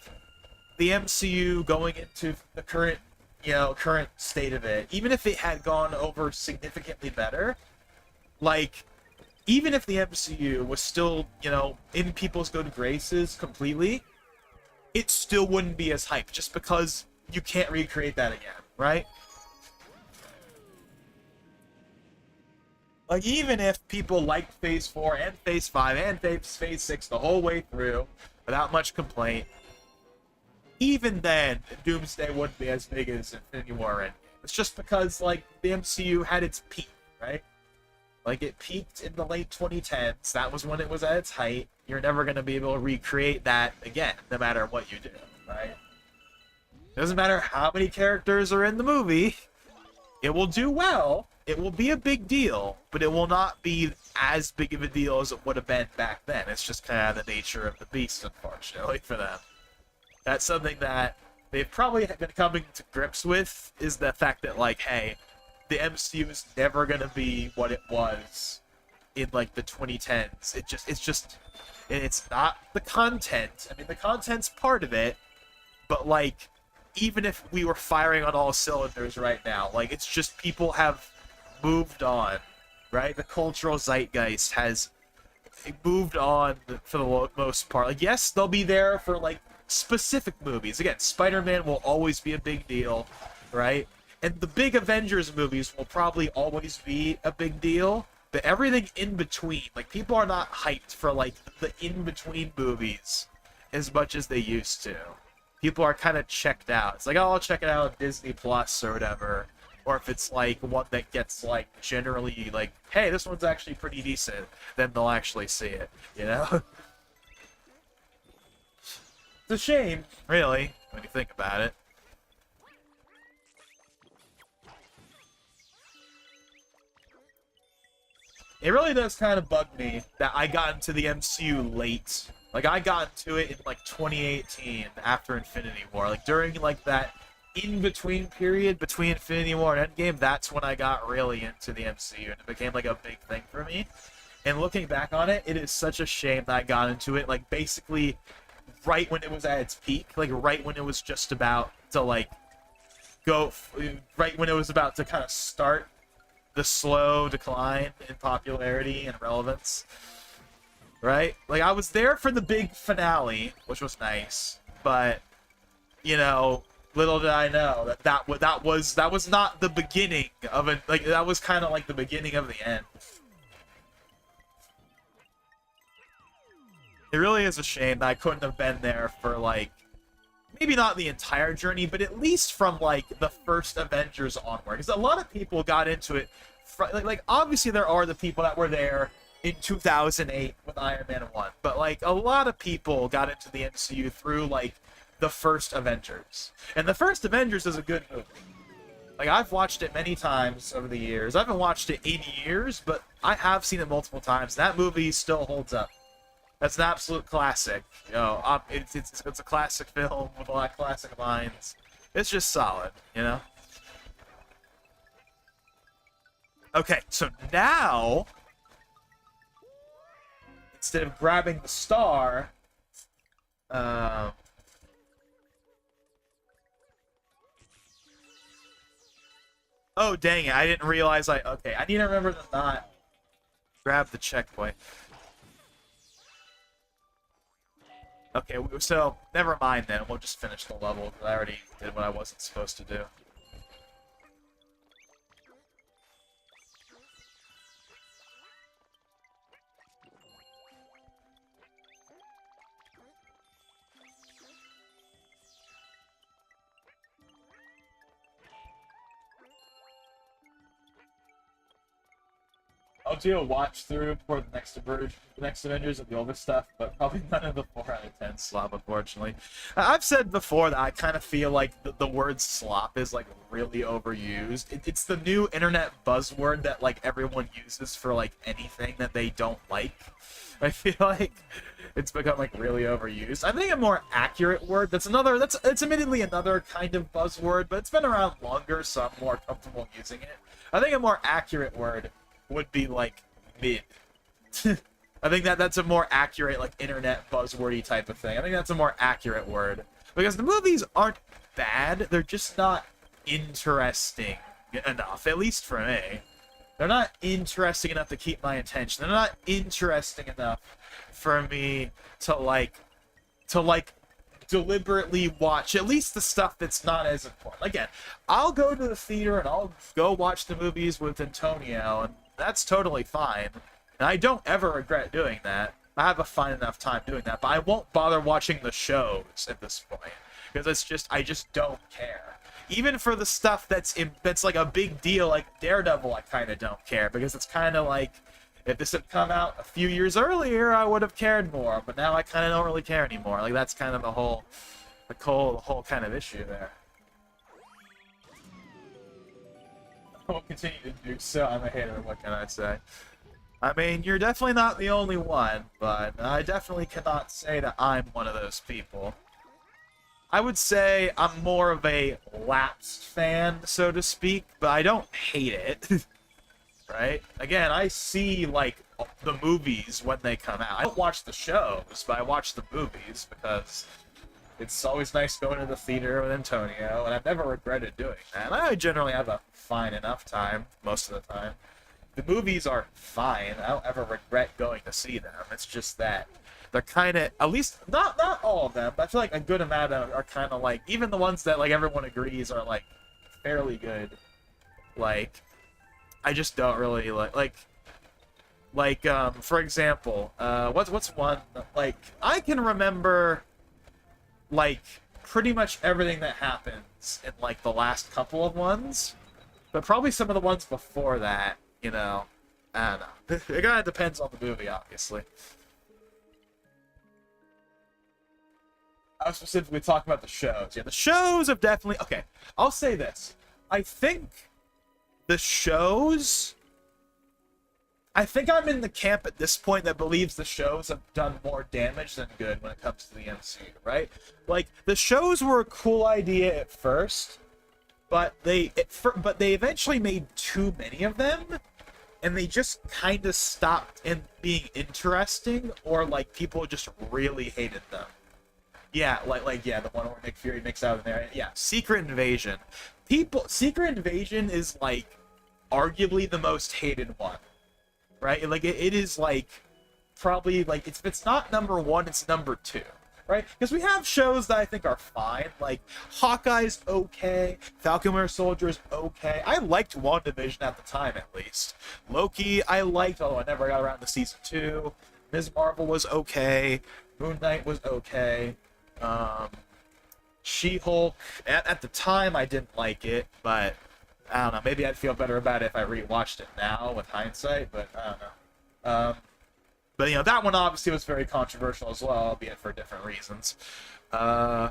the MCU going into the current state of it, even if it had gone over significantly better, like even if the MCU was still, in people's good graces completely, it still wouldn't be as hype just because you can't recreate that again, right? Like, even if people liked Phase 4 and Phase 5 and Phase 6 the whole way through without much complaint, even then, Doomsday wouldn't be as big as Infinity War Endgame. It's just because, like, the MCU had its peak, right? Like, it peaked in the late 2010s. That was when it was at its height. You're never going to be able to recreate that again, no matter what you do, right? It doesn't matter how many characters are in the movie. It will do well. It will be a big deal, but it will not be as big of a deal as it would have been back then. It's just kind of the nature of the beast, unfortunately, for them. That's something that they've probably been coming to grips with, is the fact that, like, hey, the MCU is never gonna be what it was in like the 2010s. It's not the content. I mean, the content's part of it, but like, even if we were firing on all cylinders right now, like, it's just people have moved on, right? The cultural zeitgeist has moved on for the most part. Like, yes, they'll be there for like specific movies. Again, Spider-Man will always be a big deal, right? And the big Avengers movies will probably always be a big deal, but everything in between, like, people are not hyped for, like, the in-between movies as much as they used to. People are kind of checked out. It's like, oh, I'll check it out on Disney Plus or whatever. Or if it's, like, one that gets, like, generally, like, hey, this one's actually pretty decent, then they'll actually see it, you know? It's a shame, really, when you think about it. It really does kind of bug me that I got into the MCU late. Like, I got into it in, like, 2018 after Infinity War. Like, during, like, that in-between period between Infinity War and Endgame, that's when I got really into the MCU, and it became, like, a big thing for me. And looking back on it, it is such a shame that I got into it, like, basically right when it was at its peak. Like, right when it was just about to, like, right when it was about to kind of start the slow decline in popularity and relevance, right? Like, I was there for the big finale, which was nice, but, little did I know that was not the beginning of it. Like, that was kind of like the beginning of the end. It really is a shame that I couldn't have been there for, like, maybe not the entire journey, but at least from, like, the first Avengers onward. Because a lot of people got into it, like, obviously there are the people that were there in 2008 with Iron Man 1, but, like, a lot of people got into the MCU through, like, the first Avengers. And the first Avengers is a good movie. Like, I've watched it many times over the years. I haven't watched it in years, but I have seen it multiple times. That movie still holds up. That's an absolute classic. It's a classic film with a lot of classic lines. It's just solid, Okay, so now, instead of grabbing the star, oh, dang it, I didn't realize okay, I need to remember to not grab the checkpoint. Okay, so, never mind then, we'll just finish the level, because I already did what I wasn't supposed to do. I'll do a watch through for the next Avengers of the older stuff, but probably none of the 4 out of 10 slop, unfortunately. I've said before that I kind of feel like the word slop is like really overused. It's the new internet buzzword that like everyone uses for like anything that they don't like. I feel like it's become like really overused. I think a more accurate word, it's admittedly another kind of buzzword, but it's been around longer, so I'm more comfortable using it. I think a more accurate word would be like mid. I think that's a more accurate like internet buzzwordy type of thing. I think that's a more accurate word because the movies aren't bad, they're just not interesting enough, at least for me. They're not interesting enough to keep my attention. They're not interesting enough for me to like deliberately watch at least the stuff that's not as important. Again, I'll go to the theater and I'll go watch the movies with Antonio, and that's totally fine. And I don't ever regret doing that. I have a fine enough time doing that, but I won't bother watching the shows at this point because I just don't care. Even for the stuff that's like a big deal, like Daredevil, I kind of don't care because it's kind of like if this had come out a few years earlier, I would have cared more. But now I kind of don't really care anymore. Like that's kind of the whole kind of issue there. I will continue to do so. I'm a hater. What can I say? I mean, you're definitely not the only one, but I definitely cannot say that I'm one of those people. I would say I'm more of a lapsed fan, so to speak, but I don't hate it. Right? Again, I see, like, the movies when they come out. I don't watch the shows, but I watch the movies because it's always nice going to the theater with Antonio, and I've never regretted doing that. And I generally have a fine enough time most of the time. The movies are fine. I don't ever regret going to see them. It's just that they're kind of, at least, not all of them, but I feel like a good amount of them are kind of like, even the ones that, like, everyone agrees are, like, fairly good. Like, I just don't really for example, what's one, like, I can remember, like, pretty much everything that happens in, like, the last couple of ones, but probably some of the ones before that, you know, I don't know. It kind of depends on the movie, obviously. I was specifically talking about the shows. Yeah, the shows have definitely, okay, I'll say this. I think I'm in the camp at this point that believes the shows have done more damage than good when it comes to the MCU, right? Like, the shows were a cool idea at first, but they eventually made too many of them, and they just kind of stopped in being interesting, or, like, people just really hated them. Yeah, yeah, the one where Nick Fury makes out in there. Yeah, Secret Invasion. Secret Invasion is, like, arguably the most hated one, right? Like, it is, like, probably, like, if it's not number one, it's number two, right? Because we have shows that I think are fine, like, Hawkeye's okay, Falcon Winter Soldier's okay. I liked WandaVision at the time, at least. Loki, I liked, although I never got around to season 2. Ms. Marvel was okay. Moon Knight was okay. She-Hulk, at the time, I didn't like it, but I don't know, maybe I'd feel better about it if I rewatched it now with hindsight, but I don't know. But, you know, that one obviously was very controversial as well, albeit for different reasons. And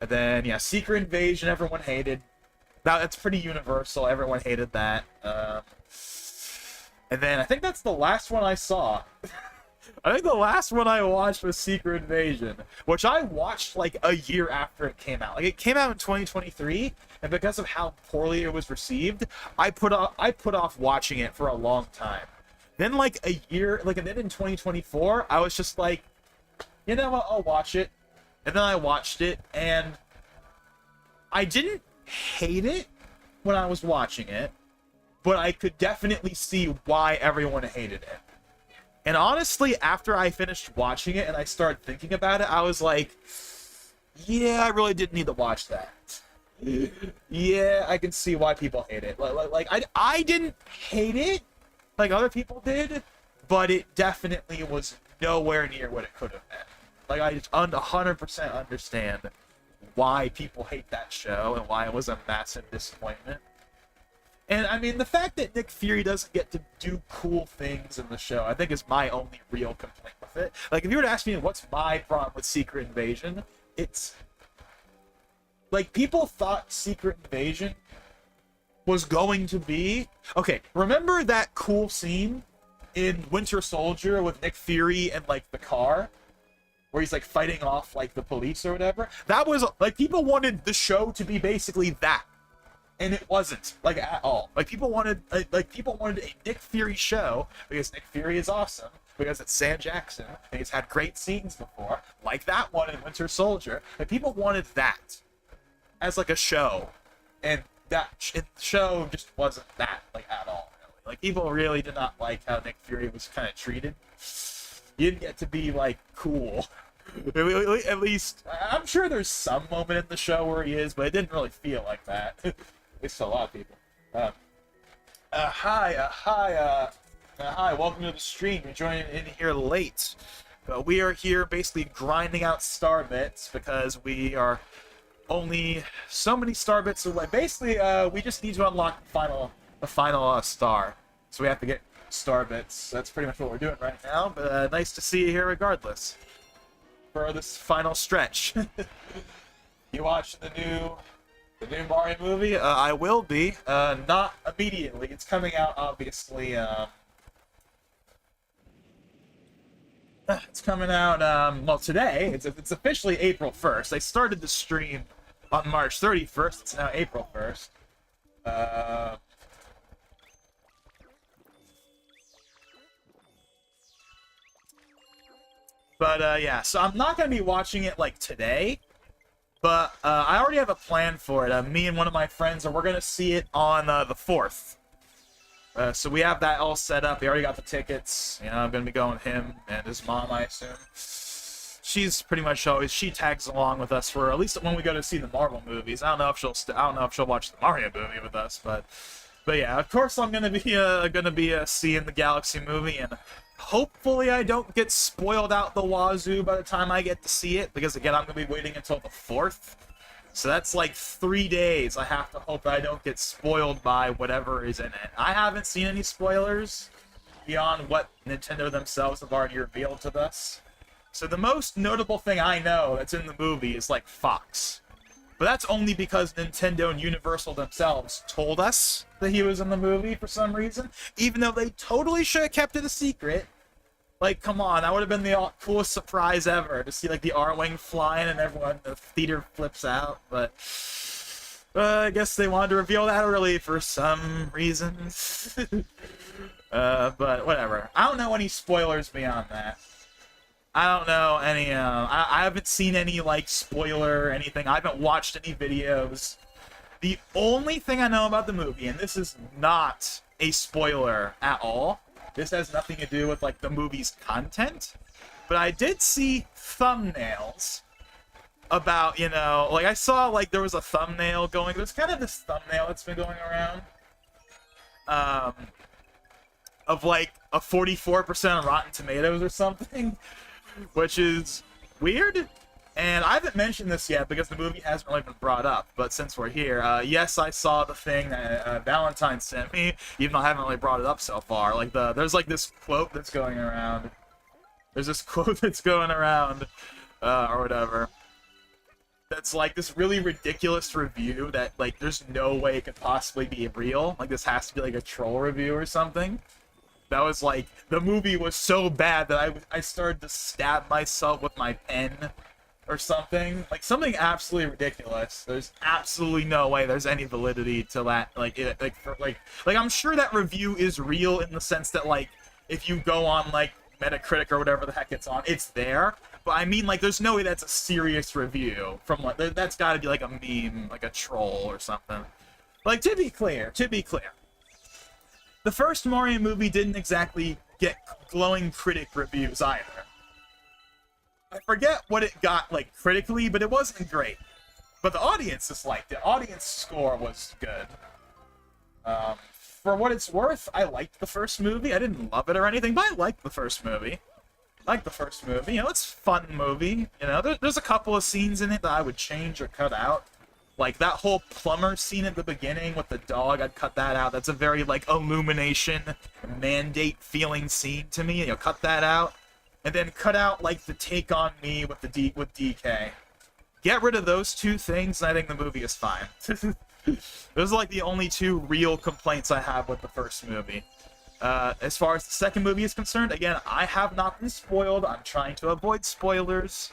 then, yeah, Secret Invasion, everyone hated. That's pretty universal, everyone hated that. And then, I think that's the last one I saw. I think the last one I watched was Secret Invasion, which I watched like a year after it came out. Like, it came out in 2023, and because of how poorly it was received, I put off watching it for a long time. Then like a year, like, and then in 2024, I was just like, you know what, I'll watch it. And then I watched it, and I didn't hate it when I was watching it, but I could definitely see why everyone hated it. And honestly, after I finished watching it and I started thinking about it, I was like, yeah, I really didn't need to watch that. Yeah, I can see why people hate it. Like I didn't hate it like other people did, but it definitely was nowhere near what it could have been. Like, I just 100% understand why people hate that show and why it was a massive disappointment. And I mean, the fact that Nick Fury doesn't get to do cool things in the show, I think is my only real complaint with it. Like, if you were to ask me what's my problem with Secret Invasion, it's like people thought Secret Invasion was going to be okay. Remember that cool scene in Winter Soldier with Nick Fury and like the car, where he's like fighting off like the police or whatever? That was like people wanted the show to be basically that. And it wasn't, like, at all. Like, people wanted a Nick Fury show, because Nick Fury is awesome, because it's Sam Jackson, and he's had great scenes before, like that one in Winter Soldier. Like, people wanted that as, like, a show. And that show just wasn't that, like, at all, really. Like, people really did not like how Nick Fury was kind of treated. He didn't get to be, like, cool. At least, I'm sure there's some moment in the show where he is, but it didn't really feel like that. At least to a lot of people. Hi, welcome to the stream. You're joining in here late. We are here basically grinding out star bits because we are only so many star bits away. Basically, we just need to unlock the final star. So we have to get star bits. That's pretty much what we're doing right now, but nice to see you here regardless. For this final stretch. You watched the new Mario movie? I will be. Not immediately. It's coming out, obviously. It's coming out, well, today. It's officially April 1st. I started the stream on March 31st. It's now April 1st. But, yeah. So I'm not going to be watching it, like, today. But I already have a plan for it. Me and one of my friends, we're going to see it on the 4th. So we have that all set up. We already got the tickets. You know, I'm going to be going with him and his mom, I assume. She's pretty much always, she tags along with us for at least when we go to see the Marvel movies. I don't know if she'll watch the Mario movie with us, but yeah, of course I'm going to be seeing the Galaxy movie, and hopefully I don't get spoiled out the wazoo by the time I get to see it, because again, I'm going to be waiting until the 4th. So that's like 3 days. I have to hope that I don't get spoiled by whatever is in it. I haven't seen any spoilers beyond what Nintendo themselves have already revealed to us. So the most notable thing I know that's in the movie is like Fox. But that's only because Nintendo and Universal themselves told us that he was in the movie for some reason, even though they totally should have kept it a secret. Like, come on, that would have been the coolest surprise ever, to see, like, the R-Wing flying and everyone, the theater flips out, but I guess they wanted to reveal that early for some reason. But whatever. I don't know any spoilers beyond that. I don't know any, I haven't seen any, like, spoiler or anything. I haven't watched any videos. The only thing I know about the movie, and this is not a spoiler at all, this has nothing to do with, like, the movie's content, but I did see thumbnails about, you know, like, I saw, like, there was a thumbnail going, there's kind of this thumbnail that's been going around, of, like, a 44% Rotten Tomatoes or something, which is weird, and I haven't mentioned this yet because the movie hasn't really been brought up, but since we're here, yes, I saw the thing that Valentine sent me, even though I haven't really brought it up so far. Like, there's, like, this quote that's going around. There's this quote that's going around, or whatever. That's, like, this really ridiculous review that, like, there's no way it could possibly be real. Like, this has to be, like, a troll review or something. That was, like, the movie was so bad that I started to stab myself with my pen or something. Like, something absolutely ridiculous. There's absolutely no way there's any validity to that. Like, I'm sure that review is real in the sense that, like, if you go on, like, Metacritic or whatever the heck it's on, it's there. But I mean, like, there's no way that's a serious review from, like, that's gotta be, like, a meme, like a troll or something. Like, to be clear, the first Mario movie didn't exactly get glowing critic reviews either. I forget what it got, like, critically, but it wasn't great. But the audience just liked it. Audience score was good. For what it's worth, I liked the first movie. I didn't love it or anything, but I liked the first movie. You know, it's a fun movie. You know, there's a couple of scenes in it that I would change or cut out. Like, that whole plumber scene at the beginning with the dog, I'd cut that out. That's a very, like, Illumination mandate feeling scene to me. You know, cut that out. And then cut out, like, the take on me with with DK. Get rid of those two things, and I think the movie is fine. Those are, like, the only two real complaints I have with the first movie. As far as the second movie is concerned, again, I have not been spoiled. I'm trying to avoid spoilers.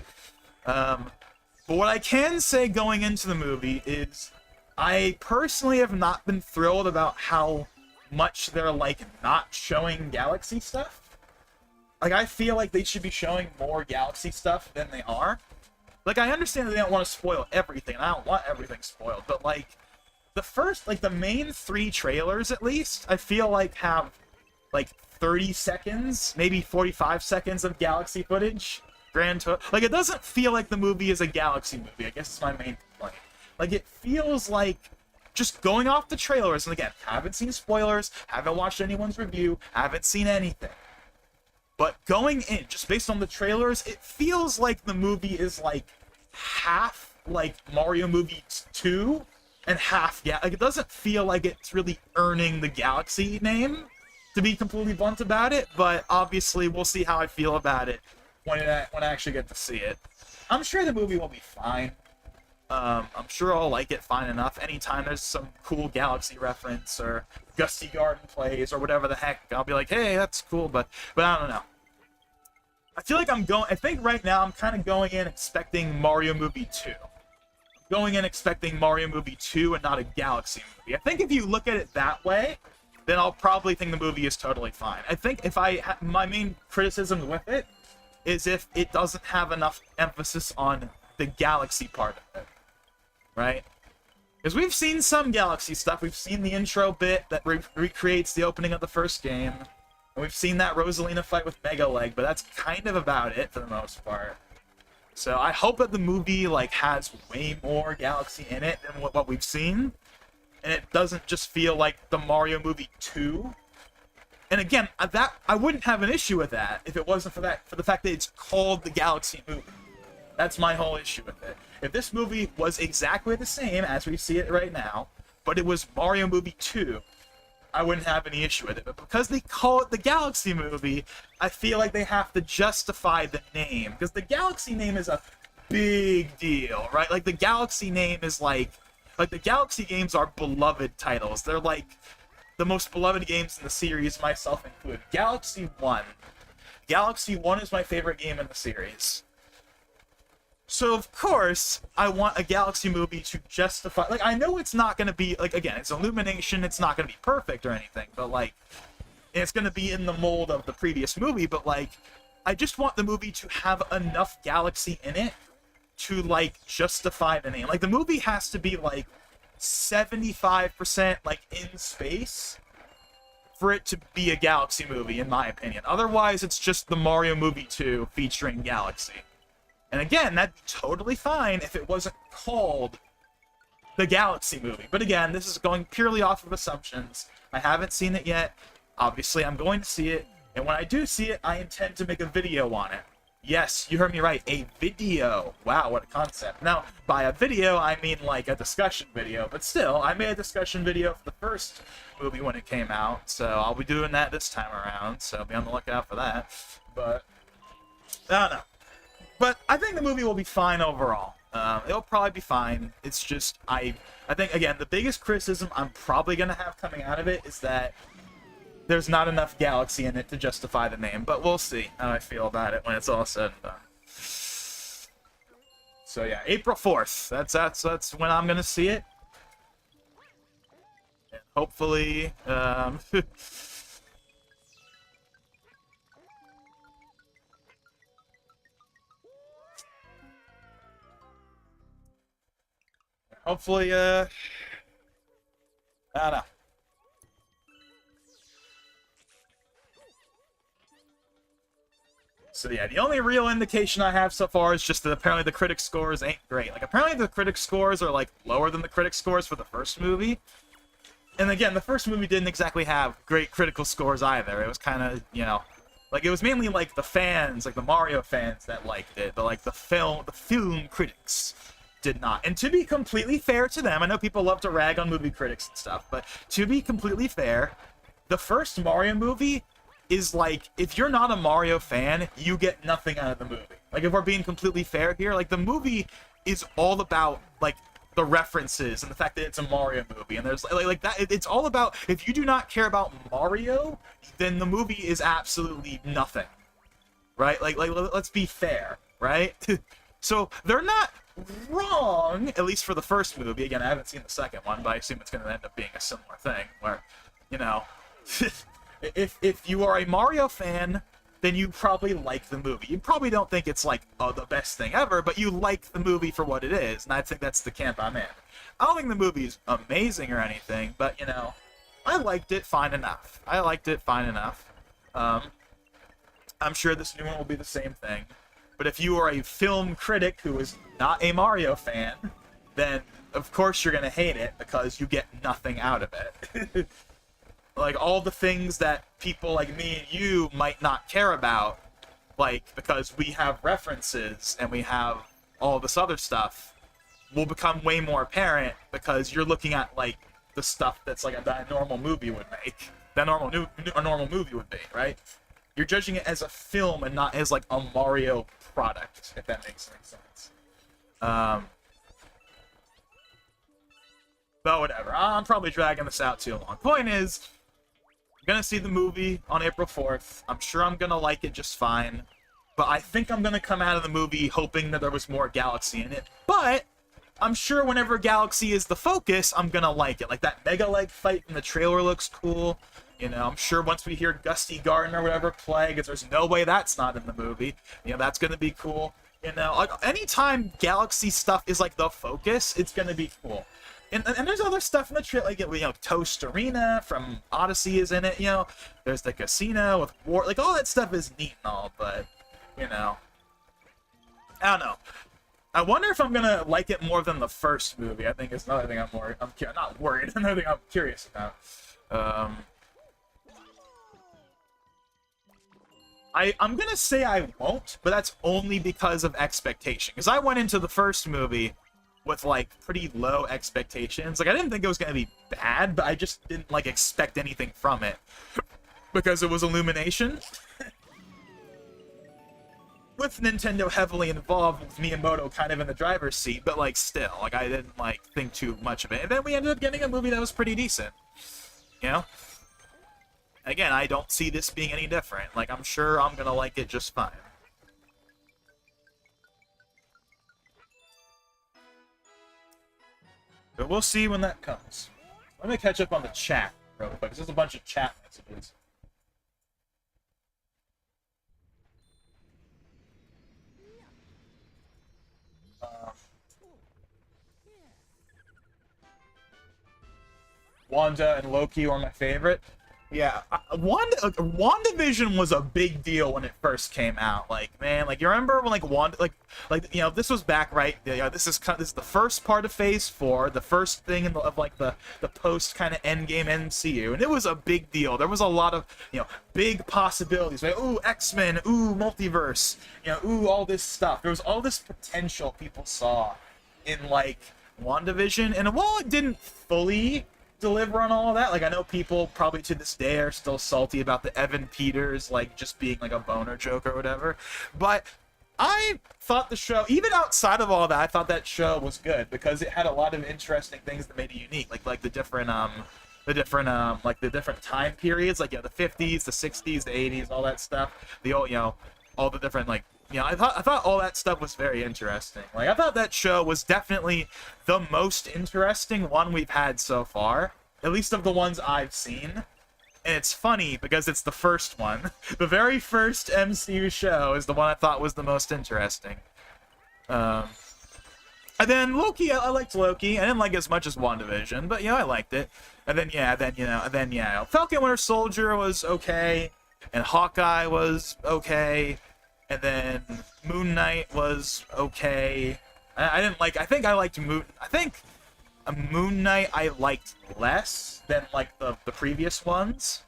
But what I can say going into the movie is I personally have not been thrilled about how much they're, like, not showing Galaxy stuff. Like, I feel like they should be showing more Galaxy stuff than they are. Like, I understand that they don't want to spoil everything, and I don't want everything spoiled, but, like, the first, like, the main 3 trailers, at least, I feel like have, like, 30 seconds, maybe 45 seconds of Galaxy footage. Like, it doesn't feel like the movie is a Galaxy movie. I guess it's my main complaint. Like, it feels like just going off the trailers, and again, haven't seen spoilers, haven't watched anyone's review, haven't seen anything. But going in, just based on the trailers, it feels like the movie is, like, half, like, Mario Movie 2, and half, yeah, like, it doesn't feel like it's really earning the Galaxy name, to be completely blunt about it, but obviously we'll see how I feel about it when I actually get to see it. I'm sure the movie will be fine. I'm sure I'll like it fine enough. Anytime there's some cool Galaxy reference or Gusty Garden plays or whatever the heck, I'll be like, hey, that's cool, but I don't know. I feel like I think right now I'm kind of going in expecting Mario Movie 2. Going in expecting Mario Movie 2 and not a Galaxy movie. I think if you look at it that way, then I'll probably think the movie is totally fine. I think if my main criticism with it is if it doesn't have enough emphasis on the Galaxy part of it, right? Because we've seen some Galaxy stuff. We've seen the intro bit that recreates the opening of the first game, and we've seen that Rosalina fight with Mega Leg, but that's kind of about it for the most part. So I hope that the movie, like, has way more Galaxy in it than what we've seen, and it doesn't just feel like the Mario Movie 2. And again, I wouldn't have an issue with that if it wasn't for the fact that it's called the Galaxy movie. That's my whole issue with it. If this movie was exactly the same as we see it right now, but it was Mario Movie 2, I wouldn't have any issue with it. But because they call it the Galaxy movie, I feel like they have to justify the name. Because the Galaxy name is a big deal, right? Like, the Galaxy name is like the Galaxy games are beloved titles. They're like the most beloved games in the series, myself included. Galaxy 1. Galaxy 1 is my favorite game in the series. So, of course, I want a Galaxy movie to justify... Like, I know it's not going to be... Like, again, it's Illumination, it's not going to be perfect or anything, but, like, it's going to be in the mold of the previous movie, but, like, I just want the movie to have enough Galaxy in it to, like, justify the name. Like, the movie has to be, like, 75% like in space for it to be a Galaxy movie, in my opinion. Otherwise, it's just the Mario Movie 2 featuring Galaxy. And again, that'd be totally fine if it wasn't called the Galaxy movie. But again, this is going purely off of assumptions. I haven't seen it yet. Obviously, I'm going to see it. And when I do see it, I intend to make a video on it. Yes, you heard me right, a video. Wow, what a concept. Now, by a video, I mean like a discussion video, but still, I made a discussion video for the first movie when it came out, so I'll be doing that this time around, so be on the lookout for that. But, I don't know. But I think the movie will be fine overall. It'll probably be fine. It's just, I think, again, the biggest criticism I'm probably going to have coming out of it is that there's not enough Galaxy in it to justify the name, but we'll see how I feel about it when it's all said and done. So yeah, April 4th. That's when I'm gonna see it. And hopefully, hopefully, I don't know. So yeah, the only real indication I have so far is just that apparently the critic scores ain't great. Like, apparently the critic scores are, like, lower than the critic scores for the first movie. And again, the first movie didn't exactly have great critical scores either. It was kind of, you know, like, it was mainly, like, the fans, like, the Mario fans that liked it. But, like, the film critics did not. And to be completely fair to them, I know people love to rag on movie critics and stuff, but to be completely fair, the first Mario movie is like, if you're not a Mario fan, you get nothing out of the movie. Like, if we're being completely fair here, like, the movie is all about, like, the references and the fact that it's a Mario movie, and there's like that. It's all about, if you do not care about Mario, then the movie is absolutely nothing, right? Like let's be fair, right? So they're not wrong, at least for the first movie. Again, I haven't seen the second one, but I assume it's going to end up being a similar thing, where, you know, if you are a Mario fan, then you probably like the movie. You probably don't think it's like, oh, the best thing ever, but you like the movie for what it is, and I think that's the camp I'm in. I don't think the movie's amazing or anything, but, you know, I liked it fine enough. I'm sure this new one will be the same thing, but if you are a film critic who is not a Mario fan, then of course you're gonna hate it because you get nothing out of it. Like, all the things that people like me and you might not care about, like, because we have references and we have all this other stuff, will become way more apparent because you're looking at, like, the stuff that's like a normal movie would make. That a normal movie would be, right? You're judging it as a film and not as, like, a Mario product, if that makes any sense. But whatever. I'm probably dragging this out too long. Point is, gonna see the movie on April 4th. I'm sure I'm gonna like it just fine, but I think I'm gonna come out of the movie hoping that there was more Galaxy in it. But I'm sure whenever Galaxy is the focus, I'm gonna like it. Like, that Mega Leg fight in the trailer looks cool. You know, I'm sure once we hear Gusty Garden or whatever play, because there's no way that's not in the movie, you know, that's gonna be cool. You know, like, anytime Galaxy stuff is like the focus, it's gonna be cool. And there's other stuff in the trailer, like, you know, Toast Arena from Odyssey is in it, you know. There's the casino with War, like, all that stuff is neat and all, but, you know, I don't know. I wonder if I'm gonna like it more than the first movie. I think it's another thing I'm not worried, another thing I'm curious about. I'm gonna say I won't, but that's only because of expectation. Because I went into the first movie with, like, pretty low expectations. Like, I didn't think it was gonna be bad, but I just didn't, like, expect anything from it. Because it was Illumination. With Nintendo heavily involved, with Miyamoto kind of in the driver's seat, but, like, still, like, I didn't, like, think too much of it. And then we ended up getting a movie that was pretty decent. You know? Again, I don't see this being any different. Like, I'm sure I'm gonna like it just fine. But we'll see when that comes. Let me catch up on the chat real quick, because there's a bunch of chat messages. Wanda and Loki were my favorite. Yeah, WandaVision was a big deal when it first came out. Like, man, like, you remember when, like, you know, this was back, right? You know, this is the first part of Phase 4, the first thing of like the post kind of Endgame MCU, and it was a big deal. There was a lot of, you know, big possibilities. Like, ooh, X-Men, ooh, multiverse, you know, ooh, all this stuff. There was all this potential people saw in, like, WandaVision, and while it didn't fully deliver on all of that, like, I know people probably to this day are still salty about the Evan Peters, like, just being like a boner joke or whatever, but I thought the show, even outside of all that, I thought that show was good because it had a lot of interesting things that made it unique, like the different time periods, like, you know, the 50s, the 60s, the 80s, all that stuff, the old, you know, all the different, like, you know, I thought all that stuff was very interesting. Like, I thought that show was definitely the most interesting one we've had so far, at least of the ones I've seen. And it's funny because it's the first one. The very first MCU show is the one I thought was the most interesting. And then Loki, I liked Loki. I didn't like it as much as WandaVision, but, you know, I liked it. And then Falcon Winter Soldier was okay, and Hawkeye was okay. And then Moon Knight was okay. I didn't like. I think Moon Knight I liked less than, like, the previous ones.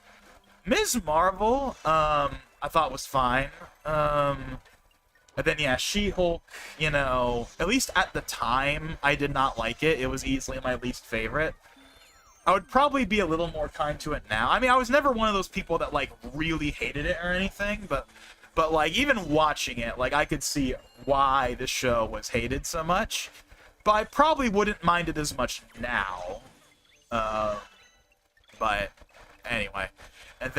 Ms. Marvel, I thought was fine. And And then, yeah, She-Hulk, you know, at least at the time, I did not like it. It was easily my least favorite. I would probably be a little more kind to it now. I mean, I was never one of those people that, like, really hated it or anything, but like, even watching it, like, I could see why the show was hated so much. But I probably wouldn't mind it as much now. But anyway. And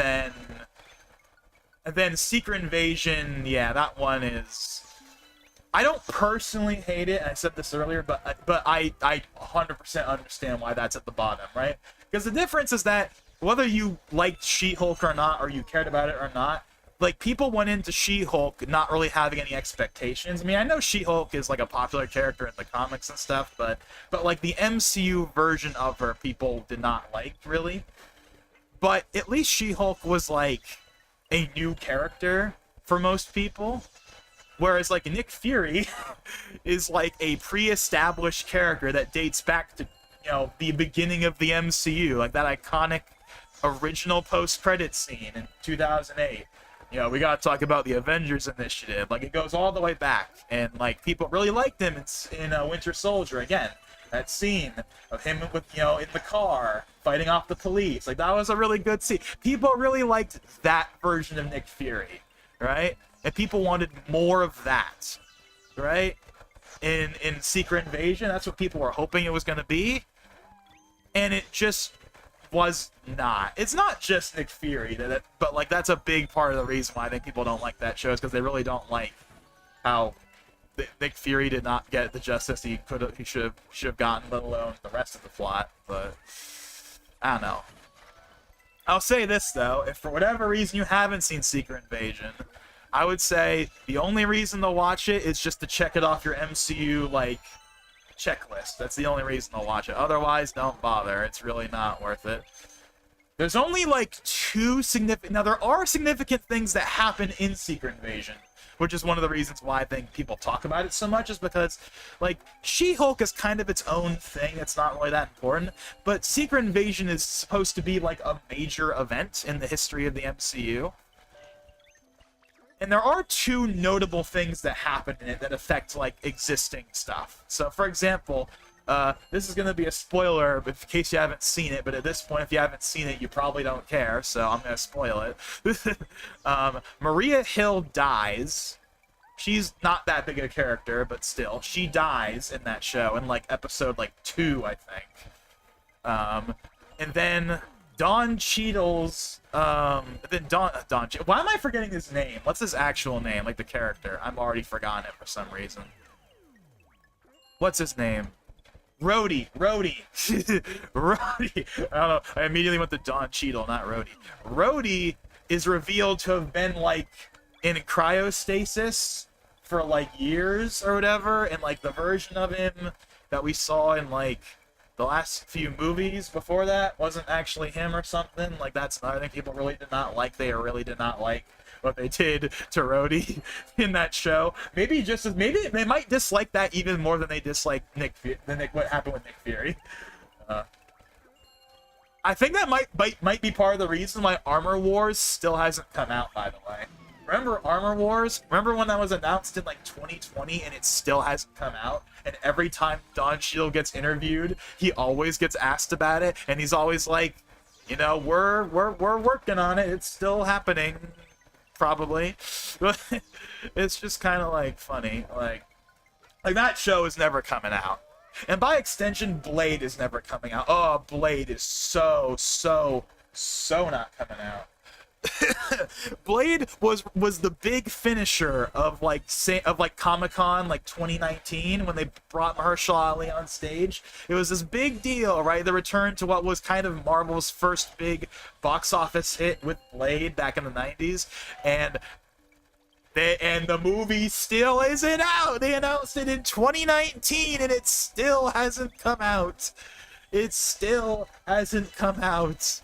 then Secret Invasion, yeah, that one is... I don't personally hate it, and I said this earlier, but I 100% understand why that's at the bottom, right? Because the difference is that whether you liked She-Hulk or not, or you cared about it or not, like, people went into She-Hulk not really having any expectations. I mean, I know She-Hulk is, like, a popular character in the comics and stuff, but like, the MCU version of her, people did not like, really. But at least She-Hulk was, like, a new character for most people. Whereas, like, Nick Fury is, like, a pre-established character that dates back to, you know, the beginning of the MCU. Like, that iconic original post-credit scene in 2008. You know, we gotta talk about the Avengers Initiative. Like, it goes all the way back. And, like, people really liked him in Winter Soldier. Again, that scene of him with, you know, in the car, fighting off the police. Like, that was a really good scene. People really liked that version of Nick Fury, right? And people wanted more of that, right? In Secret Invasion, that's what people were hoping it was gonna be. And it just was not. It's not just Nick Fury, but like, that's a big part of the reason why I think people don't like that show, is because they really don't like how Nick Fury did not get the justice he should have gotten, let alone the rest of the plot. But I don't know. I'll say this though: if for whatever reason you haven't seen Secret Invasion, I would say the only reason to watch it is just to check it off your MCU, like, checklist. That's the only reason to watch it. Otherwise, don't bother. It's really not worth it. There's only, like, two significant... Now, there are significant things that happen in Secret Invasion, which is one of the reasons why I think people talk about it so much, is because, like, She-Hulk is kind of its own thing. It's not really that important. But Secret Invasion is supposed to be, like, a major event in the history of the MCU. And there are two notable things that happen in it that affect, like, existing stuff. So, for example, this is going to be a spoiler in case you haven't seen it, but at this point, if you haven't seen it, you probably don't care, so I'm going to spoil it. Maria Hill dies. She's not that big a character, but still, she dies in that show in, like, episode, like, 2, I think. And then Don Cheadle's... why am I forgetting his name? What's his actual name, like the character? I'm already forgotten it for some reason. What's his name? Rhodey. Rhodey. I don't know. I immediately went to Don Cheadle, not Rhodey. Rhodey is revealed to have been, like, in cryostasis for, like, years or whatever, and, like, the version of him that we saw in, like, the last few movies before that wasn't actually him or something. Like, that's another thing people really did not like. They really did not like what they did to Rhodey in that show. Maybe they might dislike that even more than they dislike what happened with Nick Fury. I think that might be part of the reason why Armor Wars still hasn't come out, by the way. Remember Armor Wars? Remember when that was announced in, like, 2020 and it still hasn't come out? And every time Don Cheadle gets interviewed, he always gets asked about it, and he's always like, you know, we're working on it. It's still happening, probably. It's just kind of, like, funny. Like that show is never coming out. And by extension, Blade is never coming out. Oh, Blade is so not coming out. Blade was the big finisher of Comic-Con, like, 2019, when they brought Mahershala Ali on stage. It was this big deal, right? The return to what was kind of Marvel's first big box office hit with Blade back in the 90s, and the movie still isn't out. They announced it in 2019 and it still hasn't come out. It still hasn't come out.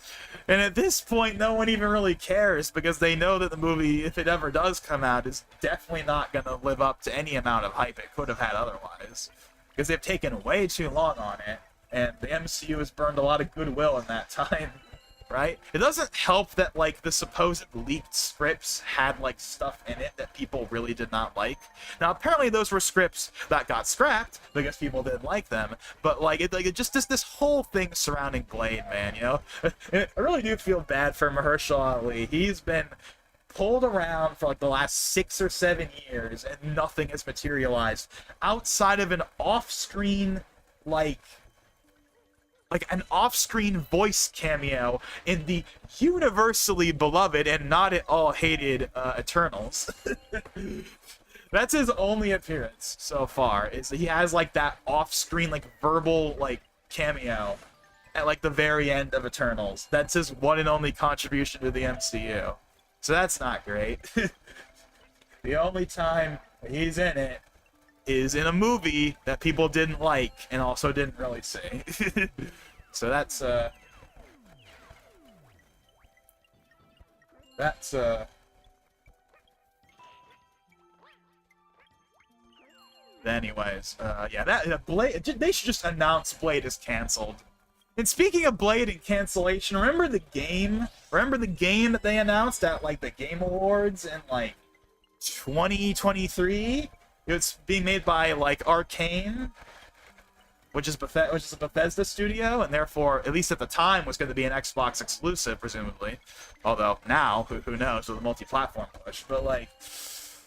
And at this point, no one even really cares, because they know that the movie, if it ever does come out, is definitely not going to live up to any amount of hype it could have had otherwise. Because they've taken way too long on it, and the MCU has burned a lot of goodwill in that time. right? It doesn't help that, like, the supposed leaked scripts had, like, stuff in it that people really did not like. Now, apparently those were scripts that got scrapped because people didn't like them, but, like, it just this whole thing surrounding Blade, man, you know? I really do feel bad for Mahershala Ali. He's been pulled around for, like, the last 6 or 7 years, and nothing has materialized outside of an off-screen, like an off-screen voice cameo in the universally beloved and not at all hated Eternals. That's his only appearance so far. Is he has like that off-screen like verbal like cameo at like the very end of Eternals. That's his one and only contribution to the MCU. So that's not great. The only time he's in it is in a movie that people didn't like and also didn't really see. So that's anyways, yeah, that Blade, they should just announce Blade is canceled. And speaking of Blade and cancellation, remember the game? Remember the game that they announced at like the Game Awards in like 2023? It's being made by like Arcane, which is a Bethesda studio, and therefore, at least at the time, was going to be an Xbox exclusive, presumably. Although now, who knows with a multi-platform push? But like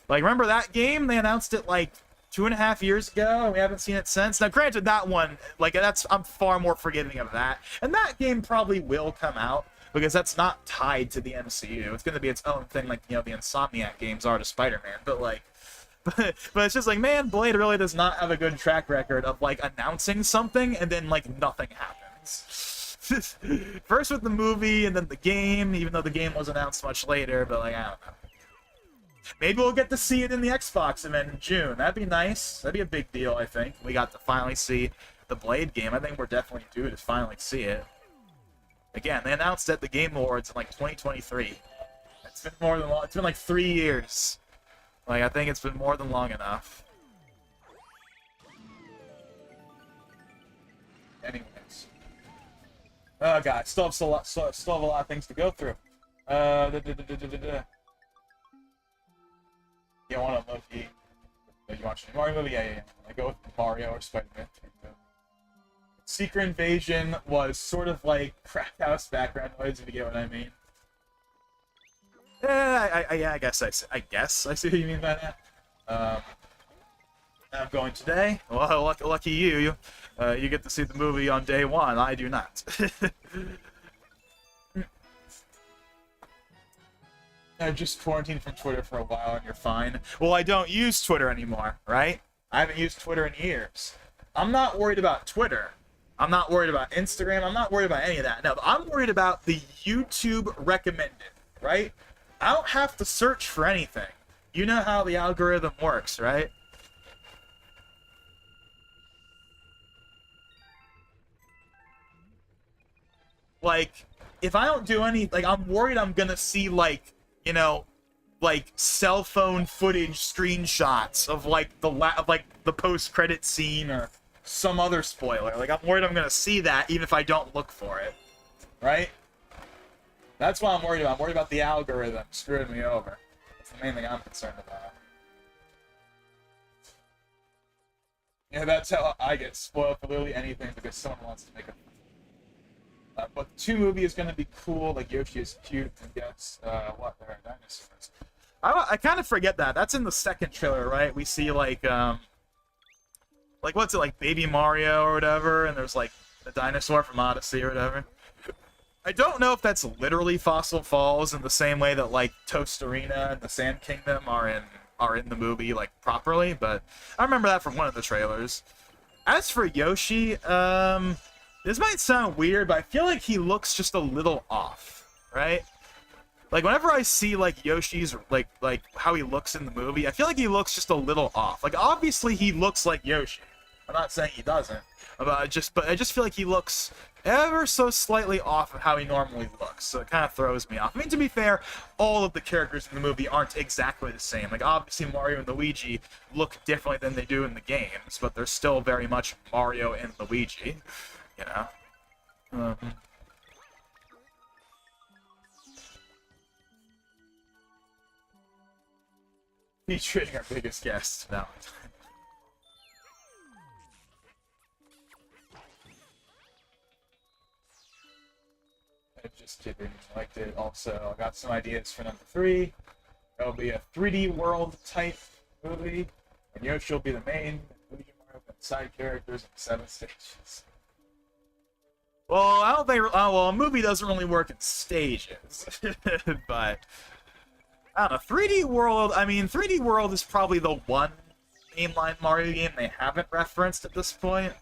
remember that game? They announced it like 2.5 years ago, and we haven't seen it since. Now, granted, that one, like I'm far more forgiving of that, and that game probably will come out because that's not tied to the MCU. It's going to be its own thing, like, you know, the Insomniac games are to Spider-Man. But like. But it's just like, man, Blade really does not have a good track record of, like, announcing something and then, like, nothing happens. First with the movie and then the game, even though the game was announced much later, but, like, I don't know. Maybe we'll get to see it in the Xbox event in June. That'd be nice. That'd be a big deal, I think. We got to finally see the Blade game. I think we're definitely due to finally see it. Again, they announced it at the Game Awards in, like, 2023. It's been more than long. It's been, like, 3 years. Like, I think it's been more than long enough. Anyways. Oh, God. Still have a lot of things to go through. Yeah, I want to Loki. You watch the Mario movie? Yeah. I go with Mario or Spider-Man. Secret Invasion was sort of like crack house background noise, if you get what I mean. I guess I see what you mean by that. I'm going today. Well, lucky you. You get to see the movie on day one. I do not. I just quarantined from Twitter for a while and you're fine. Well, I don't use Twitter anymore, right? I haven't used Twitter in years. I'm not worried about Twitter. I'm not worried about Instagram. I'm not worried about any of that. No, I'm worried about the YouTube recommended, right? I don't have to search for anything. You know how the algorithm works, right? Like, if I don't do any, like, I'm worried I'm gonna see, like, you know, like, cell phone footage screenshots of, like, the post-credit scene or some other spoiler. Like, I'm worried I'm gonna see that even if I don't look for it, right? That's what I'm worried about. I'm worried about the algorithm screwing me over. That's the main thing I'm concerned about. Yeah, that's how I get spoiled for literally anything because someone wants to make a... but the 2 movie is going to be cool, like Yoshi is cute, and guess what, there are dinosaurs. I kind of forget that. That's in the second trailer, right? We see, like what's it, like Baby Mario or whatever, and there's, like, the dinosaur from Odyssey or whatever. I don't know if that's literally Fossil Falls in the same way that, like, Tostarena and the Sand Kingdom are in the movie, like, properly, but I remember that from one of the trailers. As for Yoshi, this might sound weird, but I feel like he looks just a little off, right? Like, whenever I see, like, Yoshi's, like how he looks in the movie, I feel like he looks just a little off. Like, obviously he looks like Yoshi. I'm not saying he doesn't, but I just feel like he looks ever so slightly off of how he normally looks, so it kind of throws me off. I mean, to be fair, all of the characters in the movie aren't exactly the same. Like, obviously Mario and Luigi look differently than they do in the games, but they're still very much Mario and Luigi, you know? Featuring our biggest guest, Valentine. Just kidding. I liked it. Also, I got some ideas for number 3. That'll be a 3D world type movie, and Yoshi will be the main, Luigi, Mario, and side characters in 7 stages. Well, I don't think. Well, a movie doesn't really work in stages, but I don't know. 3D World. I mean, 3D World is probably the one mainline Mario game they haven't referenced at this point.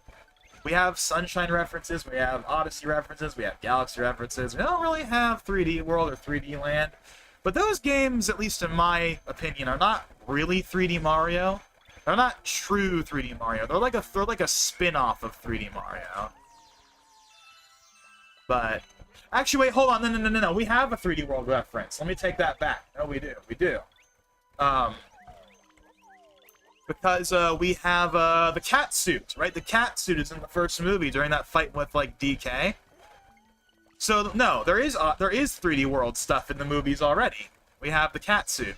We have Sunshine references, we have Odyssey references, we have Galaxy references. We don't really have 3D World or 3D Land. But those games, at least in my opinion, are not really 3D Mario. They're not true 3D Mario. They're like a spin-off of 3D Mario. But actually, wait, hold on. No. We have a 3D World reference. Let me take that back. No, we do. We do. Because we have the cat suit, right? The cat suit is in the first movie during that fight with like DK. So no, there is 3D World stuff in the movies already. We have the cat suit.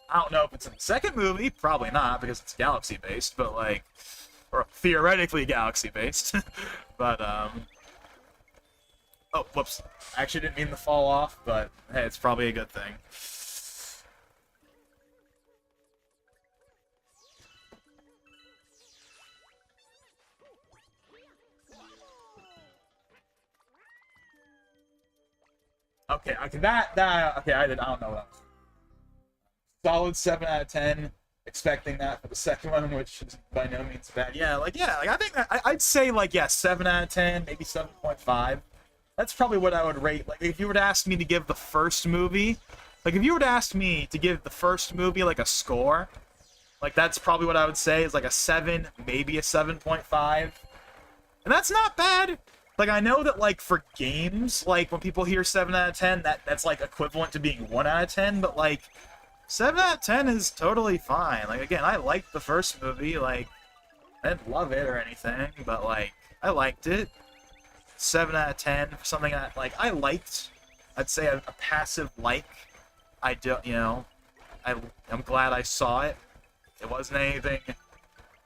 I don't know if it's in the second movie, probably not because it's Galaxy based, but like, or theoretically Galaxy based. But oh, whoops! I actually didn't mean to fall off, but hey, it's probably a good thing. Okay, I don't know what. Solid 7 out of 10. Expecting that for the second one, which is by no means bad. Yeah, I think that I'd say like 7 out of 10, maybe 7.5. That's probably what I would rate. Like if you were to ask me to give the first movie, like a score, like that's probably what I would say is like a 7, maybe a 7.5. And that's not bad. Like, I know that, like, for games, like, when people hear 7 out of 10, that's, like, equivalent to being 1 out of 10, but, like, 7 out of 10 is totally fine. Like, again, I liked the first movie, like, I didn't love it or anything, but, like, I liked it. 7 out of 10 for something that, like, I liked. I'd say a passive like. I don't, you know, I'm glad I saw it. It wasn't anything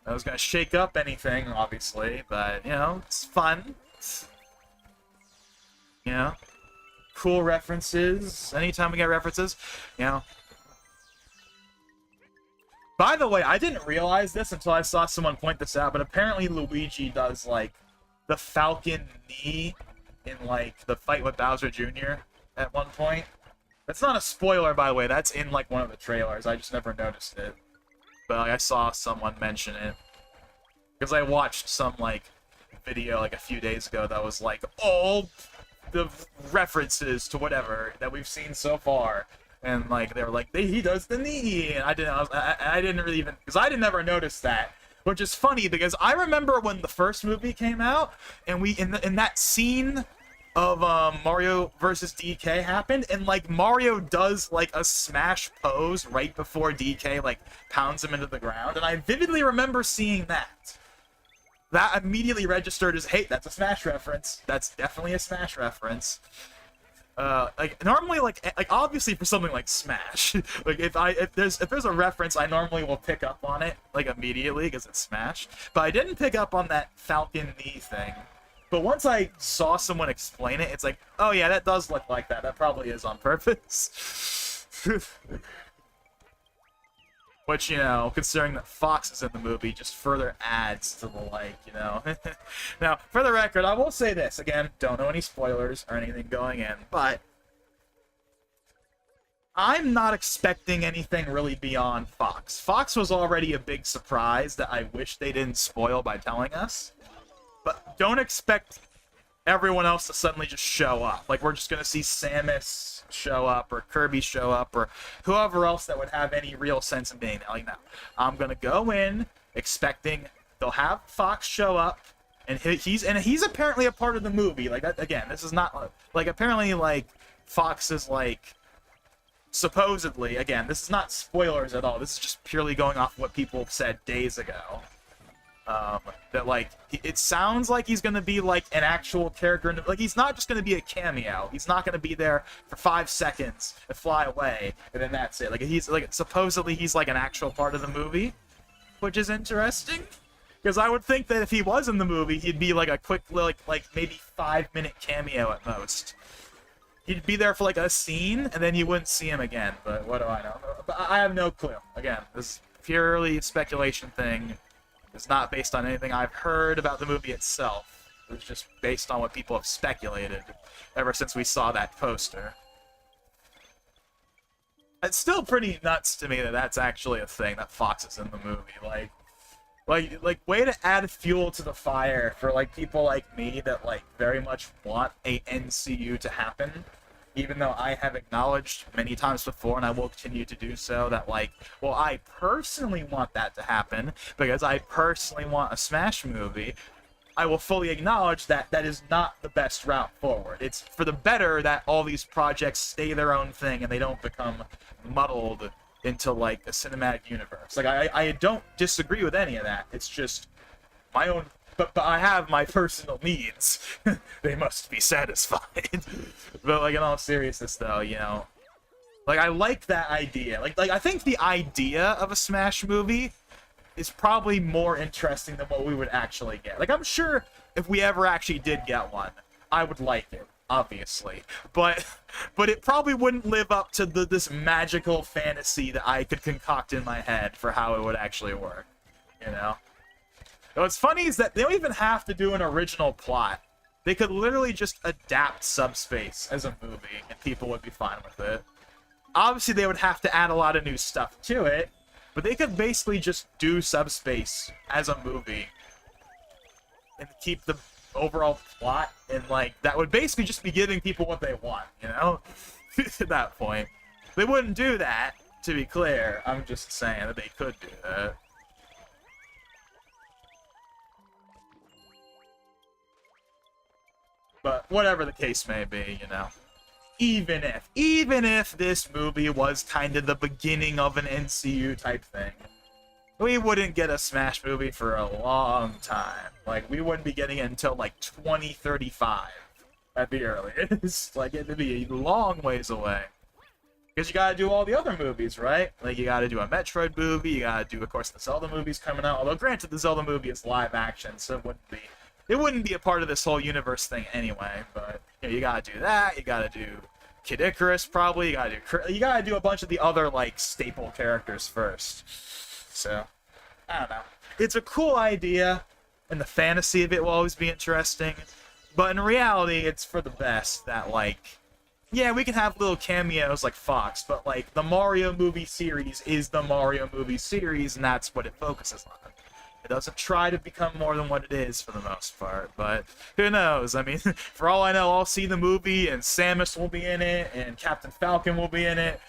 that was gonna shake up anything, obviously, but, you know, it's fun. You know, cool references. Anytime we get references, you know. By the way, I didn't realize this until I saw someone point this out, but apparently Luigi does, like, the Falcon knee in, like, the fight with Bowser Jr. at one point. That's not a spoiler, by the way. That's in, like, one of the trailers. I just never noticed it. But like, I saw someone mention it. Because I watched some, like, video like a few days ago that was like all the references to whatever that we've seen so far, and like they were like he does the knee, and I didn't really even, because I didn't ever notice that, which is funny because I remember when the first movie came out and we in that scene of Mario versus DK happened, and like Mario does like a smash pose right before DK like pounds him into the ground, and I vividly remember seeing that. That immediately registered as, hey, that's a Smash reference. That's definitely a Smash reference. Like normally, like obviously for something like Smash, like if there's a reference, I normally will pick up on it like immediately because it's Smash. But I didn't pick up on that Falcon knee thing. But once I saw someone explain it, it's like, oh yeah, that does look like that. That probably is on purpose. Which, you know, considering that Fox is in the movie, just further adds to the, like, you know. Now, for the record, I will say this. Again, don't know any spoilers or anything going in, but I'm not expecting anything really beyond Fox. Fox was already a big surprise that I wish they didn't spoil by telling us. But don't expect everyone else to suddenly just show up. Like, we're just going to see Samus show up, or Kirby show up, or whoever else that would have any real sense in being there. Like, no. I'm going to go in expecting they'll have Fox show up, and he's apparently a part of the movie. Like, that, again, this is not, like, apparently, like, Fox is, like, supposedly, again, this is not spoilers at all. This is just purely going off what people said days ago. That like it sounds like he's gonna be like an actual character, like he's not just gonna be a cameo. He's not gonna be there for 5 seconds and fly away, and then that's it. Like he's like supposedly he's like an actual part of the movie, which is interesting. Because I would think that if he was in the movie, he'd be like a quick, like maybe 5-minute cameo at most. He'd be there for like a scene, and then you wouldn't see him again. But what do I know? But I have no clue. Again, this is purely a speculation thing. It's not based on anything I've heard about the movie itself. It's just based on what people have speculated ever since we saw that poster. It's still pretty nuts to me that that's actually a thing, that Fox is in the movie. Like, way to add fuel to the fire for, like, people like me that, like, very much want a NCU to happen. Even though I have acknowledged many times before, and I will continue to do so, that, like, well, I personally want that to happen, because I personally want a Smash movie. I will fully acknowledge that that is not the best route forward. It's for the better that all these projects stay their own thing and they don't become muddled into like a cinematic universe. Like I don't disagree with any of that. It's just my own, but I have my personal needs. They must be satisfied. But like in all seriousness though, you know, like I like that idea. Like I think the idea of a Smash movie is probably more interesting than what we would actually get. Like I'm sure if we ever actually did get one, I would like it. Obviously, but it probably wouldn't live up to this magical fantasy that I could concoct in my head for how it would actually work, you know? What's funny is that they don't even have to do an original plot. They could literally just adapt Subspace as a movie, and people would be fine with it. Obviously, they would have to add a lot of new stuff to it, but they could basically just do Subspace as a movie and keep the overall plot, and like that would basically just be giving people what they want, you know? At that point, they wouldn't do that, to be clear. I'm just saying that they could do that. But whatever the case may be, you know, even if this movie was kind of the beginning of an NCU type thing, we wouldn't get a Smash movie for a long time. Like, we wouldn't be getting it until, like, 2035 at the earliest. Like, it'd be a long ways away. Because you gotta do all the other movies, right? Like, you gotta do a Metroid movie, you gotta do, of course, the Zelda movies coming out. Although, granted, the Zelda movie is live action, so it wouldn't be a part of this whole universe thing anyway. But, you know, you gotta do that, you gotta do Kid Icarus, probably, you gotta do a bunch of the other, like, staple characters first. So, I don't know. It's a cool idea, and the fantasy of it will always be interesting, but in reality, it's for the best that, like, yeah, we can have little cameos like Fox, but, like, the Mario movie series is the Mario movie series, and that's what it focuses on. It doesn't try to become more than what it is for the most part, but who knows? I mean, for all I know, I'll see the movie, and Samus will be in it, and Captain Falcon will be in it,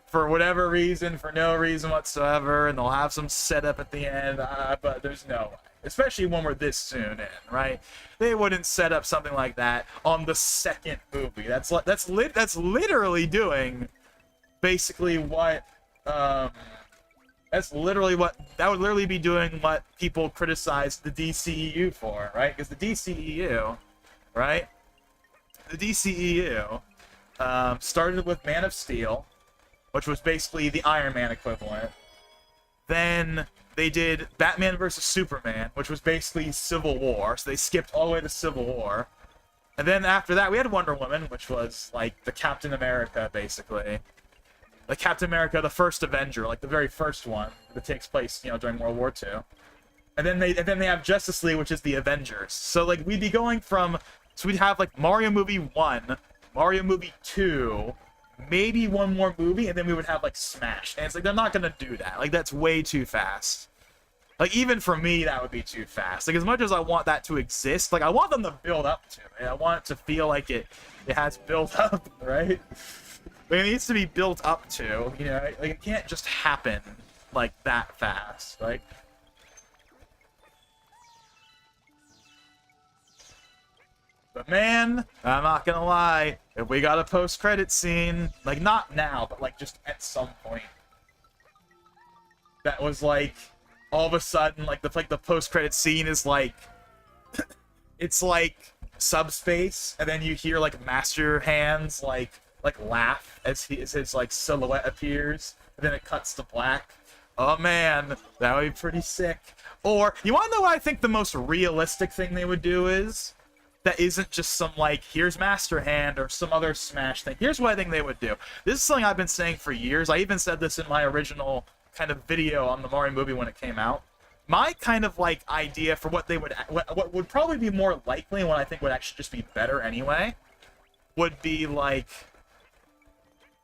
for whatever reason, for no reason whatsoever, and they'll have some setup at the end, but there's no way. Especially when we're this soon in, right? They wouldn't set up something like that on the second movie. That's literally doing basically what that would literally be doing what people criticize the DCEU for, right? Because the DCEU, right? The DCEU started with Man of Steel, which was basically the Iron Man equivalent. Then they did Batman vs. Superman, which was basically Civil War, so they skipped all the way to Civil War. And then after that, we had Wonder Woman, which was, like, the Captain America, basically. Like, Captain America, the first Avenger, like, the very first one that takes place, you know, during World War II. And then they have Justice League, which is the Avengers. So, like, we'd be going from... So we'd have, like, Mario Movie 1, Mario Movie 2... maybe one more movie, and then we would have, like, Smash. And it's like, they're not gonna do that. Like, that's way too fast. Like, even for me, that would be too fast. Like, as much as I want that to exist, like, I want them to build up to it. I want it to feel like it has built up, right? Like, it needs to be built up to, you know? Like, it can't just happen, like, that fast. Like... But man, I'm not gonna lie, if we got a post-credit scene, like, not now, but, like, just at some point, that was, like, all of a sudden, like the post-credit scene is like, it's like subspace, and then you hear like Master Hands like laugh as his like silhouette appears, and then it cuts to black. Oh man, that would be pretty sick. Or you want to know what I think the most realistic thing they would do is? That isn't just some like, here's Master Hand or some other Smash thing. Here's what I think they would do. This is something I've been saying for years. I even said this in my original kind of video on the Mario movie when it came out. My kind of like idea for what would probably be more likely, and what I think would actually just be better anyway, would be like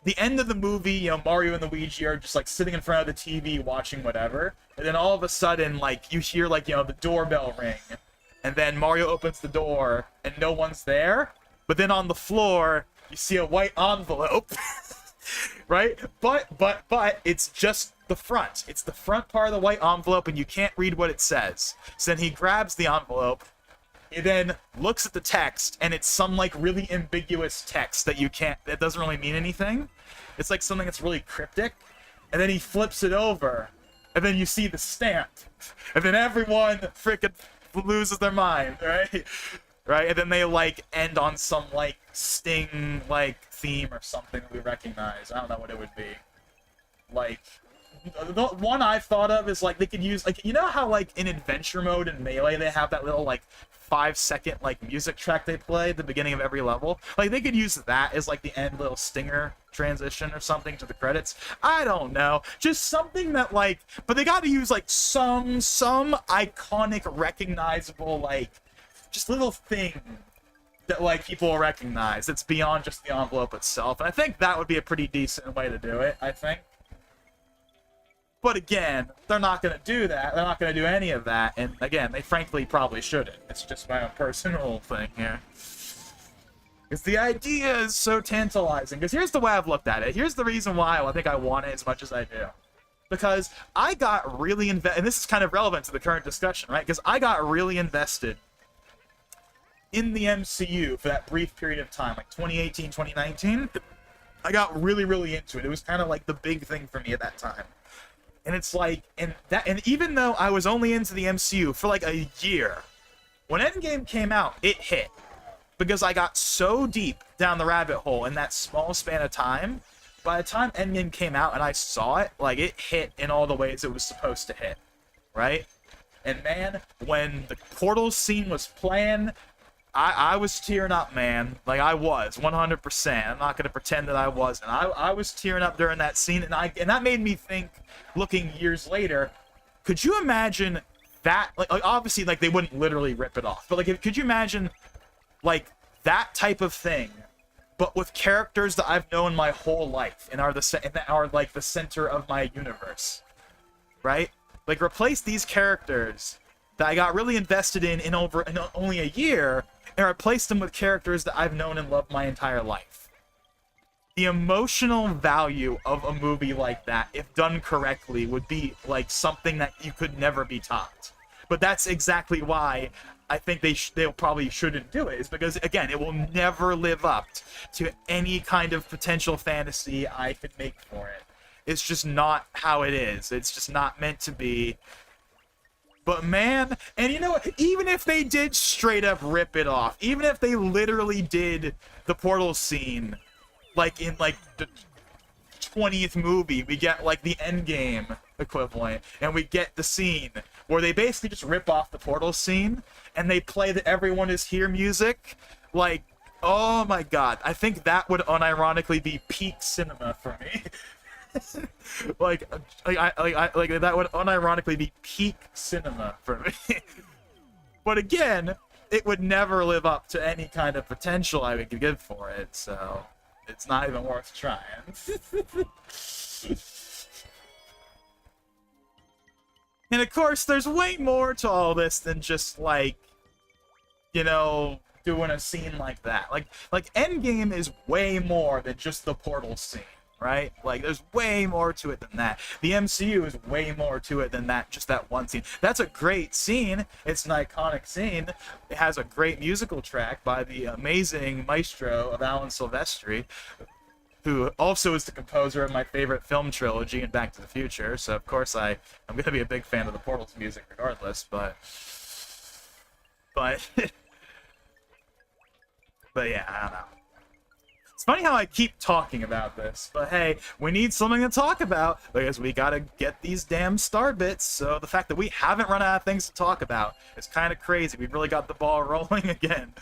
the end of the movie, you know, Mario and Luigi are just like sitting in front of the TV watching whatever, and then all of a sudden like you hear like, you know, the doorbell ring. And then Mario opens the door, and no one's there. But then on the floor, you see a white envelope, right? But it's just the front. It's the front part of the white envelope, and you can't read what it says. So then he grabs the envelope, he then looks at the text, and it's some like really ambiguous text that doesn't really mean anything. It's like something that's really cryptic. And then he flips it over, and then you see the stamp. And then everyone freaking loses their mind, right? And then they like end on some like Sting like theme or something that we recognize. I don't know what it would be. Like, the one I've thought of is like they could use, like, you know how like in adventure mode in Melee they have that little like 5-second like music track they play at the beginning of every level? Like they could use that as like the end little stinger transition or something to the credits. I don't know, just something that like, but they got to use like some iconic recognizable like just little thing that like people will recognize that's beyond just the envelope itself. And I think that would be a pretty decent way to do it, I think. But again, they're not going to do that. They're not going to do any of that. And again, they frankly probably shouldn't. It's just my own personal thing here. Because the idea is so tantalizing. Because here's the way I've looked at it. Here's the reason why I think I want it as much as I do. Because I got really invested, and this is kind of relevant to the current discussion, right? Because I got really invested in the MCU for that brief period of time, like 2018, 2019. I got really, really into it. It was kind of like the big thing for me at that time. And it's like, and even though I was only into the MCU for like a year, when Endgame came out, it hit. Because I got so deep down the rabbit hole in that small span of time, by the time Endgame came out and I saw it, like, it hit in all the ways it was supposed to hit, right? And man, when the Portal scene was playing, I was tearing up, man. Like, I was, 100%. I'm not going to pretend that I wasn't. I was tearing up during that scene, and that made me think, looking years later, could you imagine that, like obviously, like, they wouldn't literally rip it off, but, like, could you imagine, like, that type of thing, but with characters that I've known my whole life, and are like, the center of my universe, right? Like, replace these characters that I got really invested in only a year, and replace them with characters that I've known and loved my entire life. The emotional value of a movie like that, if done correctly, would be like something that you could never be topped. But that's exactly why I think they probably shouldn't do it, is because, again, it will never live up to any kind of potential fantasy I could make for it. It's just not how it is. It's just not meant to be. But man, and you know what, even if they did straight up rip it off, even if they literally did the Portal scene, like in like the 20th movie, we get like the Endgame equivalent, and we get the scene where they basically just rip off the Portal scene, and they play the Everyone Is Here music, like, oh my god, I think that would unironically be peak cinema for me. like that would unironically be peak cinema for me. But again, it would never live up to any kind of potential I would give for it, so it's not even worth trying. And of course, there's way more to all this than just, like, you know, doing a scene like that. Like Endgame is way more than just the Portal scene, right? Like, there's way more to it than that. The MCU is way more to it than that, just that one scene. That's a great scene. It's an iconic scene. It has a great musical track by the amazing maestro of Alan Silvestri. who also is the composer of my favorite film trilogy and Back to the Future. So of course I'm gonna be a big fan of the Portals music regardless. But but yeah, I don't know. It's funny how I keep talking about this, but hey, we need something to talk about because we gotta get these damn star bits. So the fact that we haven't run out of things to talk about is kind of crazy. We've really got the ball rolling again.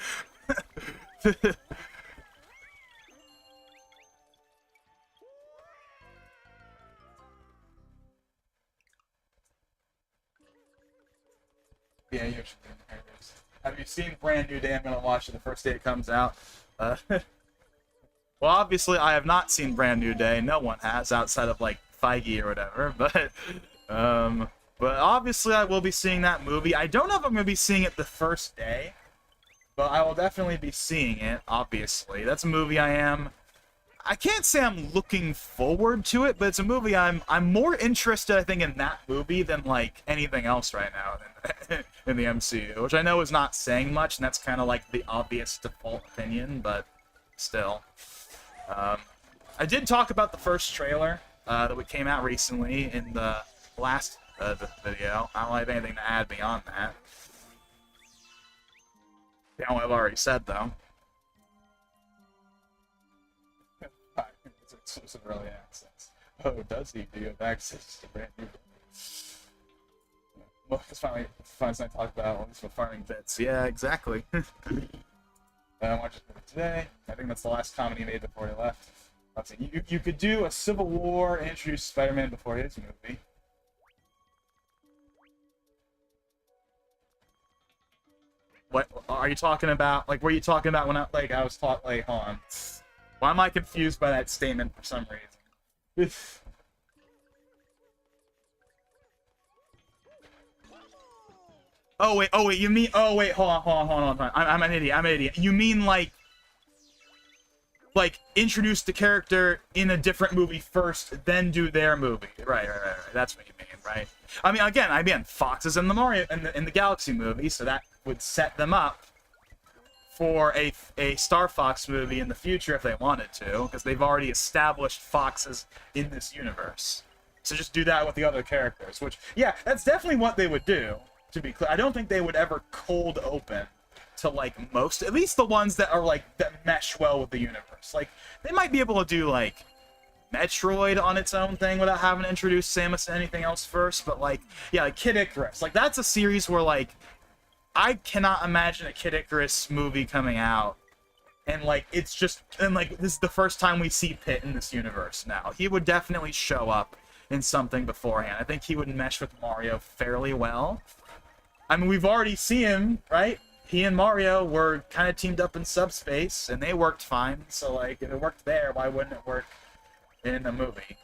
Yeah, you should be in Paris. Have you seen Brand New Day? I'm gonna watch it the first day it comes out. Well, obviously, I have not seen Brand New Day. No one has, outside of, like, Feige or whatever. But obviously, I will be seeing that movie. I don't know if I'm going to be seeing it the first day, but I will definitely be seeing it, obviously. That's a movie I can't say I'm looking forward to it, but it's a movie I'm more interested, I think, in that movie than, like, anything else right now in the MCU, which I know is not saying much, and that's kind of, like, the obvious default opinion, but still. I did talk about the first trailer that came out recently in the last video. I don't have anything to add beyond that. Beyond what I've already said, though. It's exclusive early access. Oh, does he? Do you have access to Brand New? Well, it's finally something to talk about, at least with farming bits. Yeah, exactly. I watched it today. I think that's the last comment he made before he left. You could do a Civil War and introduce Spider-Man before his movie. What are you talking about? Like, were you talking about when I was taught, like, hold on. Why am I confused by that statement for some reason? Oh wait, you mean, hold on. I'm an idiot. You mean, like, introduce the character in a different movie first, then do their movie. Right. That's what you mean, right? I mean, Fox is in the Mario, in the Galaxy movie, so that would set them up for a Star Fox movie in the future if they wanted to, because they've already established Foxes in this universe. So just do that with the other characters, which, yeah, that's definitely what they would do. To be clear, I don't think they would ever cold open to, like, most, at least the ones that are, like, that mesh well with the universe. Like, they might be able to do, like, Metroid on its own thing without having to introduce Samus to anything else first, but, like, yeah, like Kid Icarus. Like, that's a series where, like, I cannot imagine a Kid Icarus movie coming out, and, like, it's just, and, like, this is the first time we see Pit in this universe now. He would definitely show up in something beforehand. I think he would mesh with Mario fairly well. I mean, we've already seen him, right? He and Mario were kind of teamed up in Subspace, and they worked fine. So, like, if it worked there, why wouldn't it work in a movie?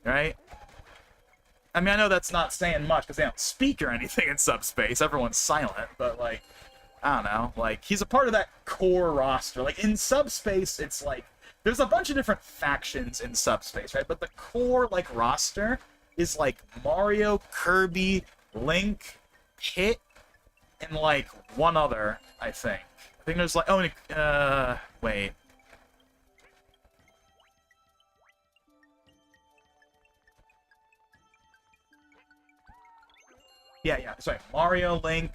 Right? I mean, I know that's not saying much, because they don't speak or anything in Subspace. Everyone's silent, but, like, I don't know. Like, he's a part of that core roster. Like, in Subspace, it's like, there's a bunch of different factions in Subspace, right? But the core, like, roster is, like, Mario, Kirby, Link, Hit, and, like, one other, I think. I think there's, like, wait. Yeah, sorry. Mario, Link,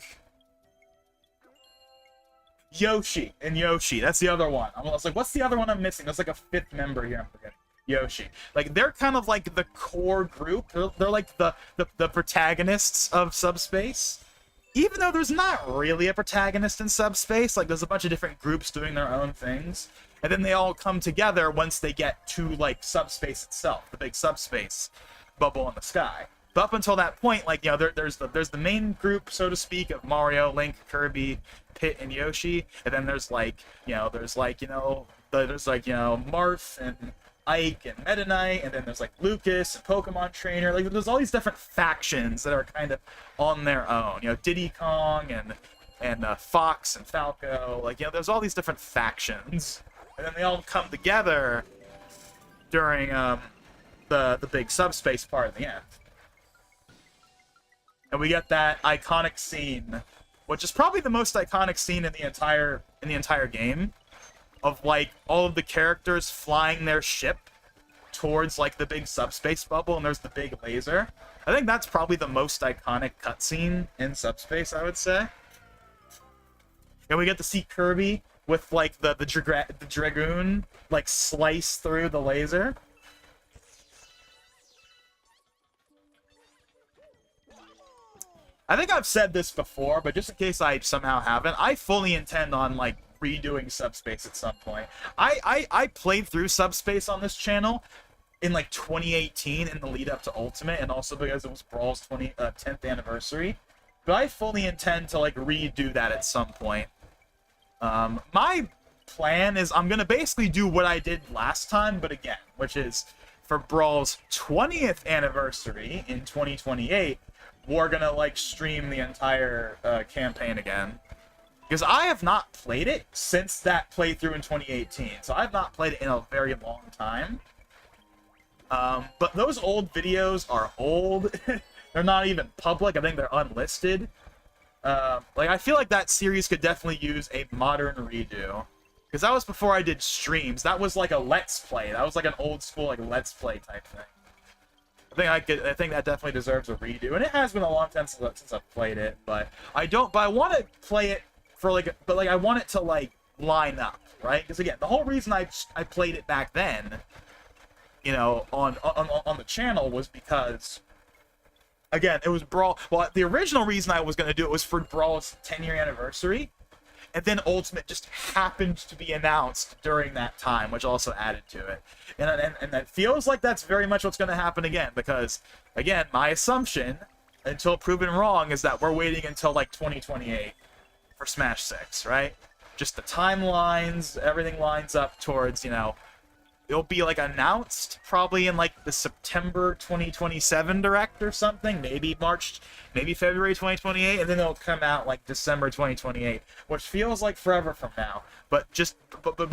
Yoshi, and Yoshi. That's the other one. I was like, what's the other one I'm missing? There's, like, a fifth member here. I'm forgetting. Yoshi. Like, they're kind of, like, the core group. They're like, the protagonists of Subspace. Even though there's not really a protagonist in Subspace, like, there's a bunch of different groups doing their own things, and then they all come together once they get to, like, Subspace itself, the big Subspace bubble in the sky. But up until that point, like, you know, there's the main group, so to speak, of Mario, Link, Kirby, Pit, and Yoshi, and then there's, like, there's Marth and Ike and Meta Knight, and then there's, like, Lucas and Pokemon Trainer. Like, there's all these different factions that are kind of on their own. You know, Diddy Kong and Fox and Falco. Like, there's all these different factions, and then they all come together during the big Subspace part at the end. And we get that iconic scene, which is probably the most iconic scene in the entire game, of like all of the characters flying their ship towards like the big subspace bubble, and there's the big laser. I think that's probably the most iconic cutscene in Subspace, I would say. And we get to see Kirby with like the Dragoon like slice through the laser. I think I've said this before, but just in case I somehow haven't, I fully intend on like redoing Subspace at some point. I played through Subspace on this channel in like 2018 in the lead up to Ultimate, and also because it was Brawl's 10th anniversary. But I fully intend to like redo that at some point. My plan is I'm gonna basically do what I did last time, but again, which is for Brawl's 20th anniversary in 2028, we're gonna like stream the entire campaign again. Because I have not played it since that playthrough in 2018, so I've not played it in a very long time. But those old videos are old. They're not even public. I think they're unlisted. Like, I feel like that series could definitely use a modern redo. Because that was before I did streams. That was like a Let's Play. That was like an old school like Let's Play type thing. I think that definitely deserves a redo. And it has been a long time since I've played it, but I want to play it for like, but like I want it to like line up, right? Because again, the whole reason I played it back then, you know, on the channel was because, again, it was Brawl. Well, the original reason I was going to do it was for Brawl's 10-year anniversary, and then Ultimate just happened to be announced during that time, which also added to it. And that feels like that's very much what's going to happen again, because, again, my assumption, until proven wrong, is that we're waiting until, like, 2028 for Smash 6, right? Just the timelines, everything lines up towards, you know, it'll be like announced probably in like the September 2027 direct or something, maybe March, maybe February 2028, and then it'll come out like December 2028, which feels like forever from now. But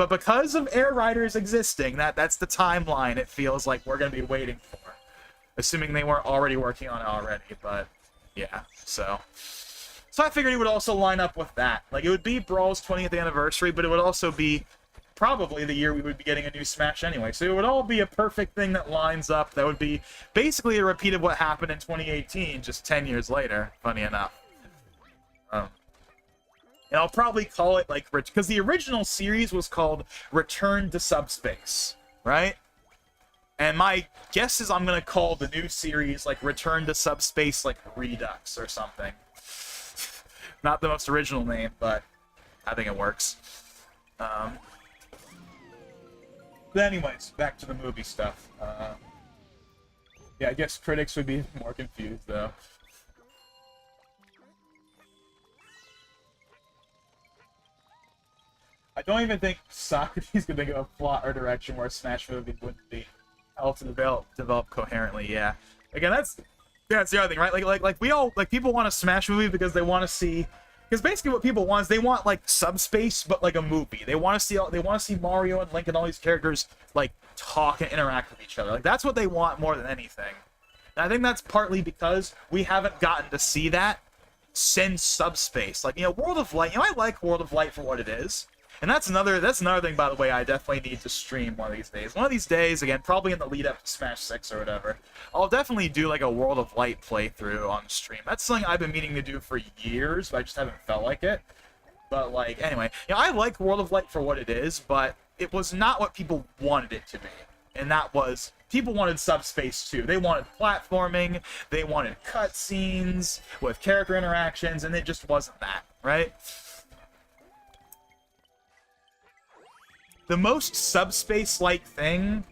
because of Air Riders existing, that's the timeline it feels like we're gonna be waiting for, assuming they weren't already working on it already. But yeah, so I figured it would also line up with that. Like, it would be Brawl's 20th anniversary, but it would also be probably the year we would be getting a new Smash anyway. So it would all be a perfect thing that lines up. That would be basically a repeat of what happened in 2018, just 10 years later, funny enough. And I'll probably call it, like, because the original series was called Return to Subspace, right? And my guess is I'm going to call the new series, like, Return to Subspace, like, Redux or something. Not the most original name, but I think it works. But anyways, back to the movie stuff. Yeah, I guess critics would be more confused, though. I don't even think Socrates could think of a plot or direction where a Smash movie wouldn't be able to develop coherently. Yeah. Again, that's the other thing, right? Like we all, like, people want a Smash movie because they want to see. Because basically what people want is they want, like, Subspace, but like a movie. They want to see Mario and Link and all these characters, like, talk and interact with each other. Like, that's what they want more than anything. And I think that's partly because we haven't gotten to see that since Subspace. Like, you know, World of Light, you know, I like World of Light for what it is. And that's another thing, by the way, I definitely need to stream one of these days. One of these days, again, probably in the lead up to Smash 6 or whatever, I'll definitely do like a World of Light playthrough on stream. That's something I've been meaning to do for years, but I just haven't felt like it. But like, anyway, you know, I like World of Light for what it is, but it was not what people wanted it to be. And that was, people wanted Subspace too. They wanted platforming, they wanted cutscenes with character interactions, and it just wasn't that, right? The most Subspace-like thing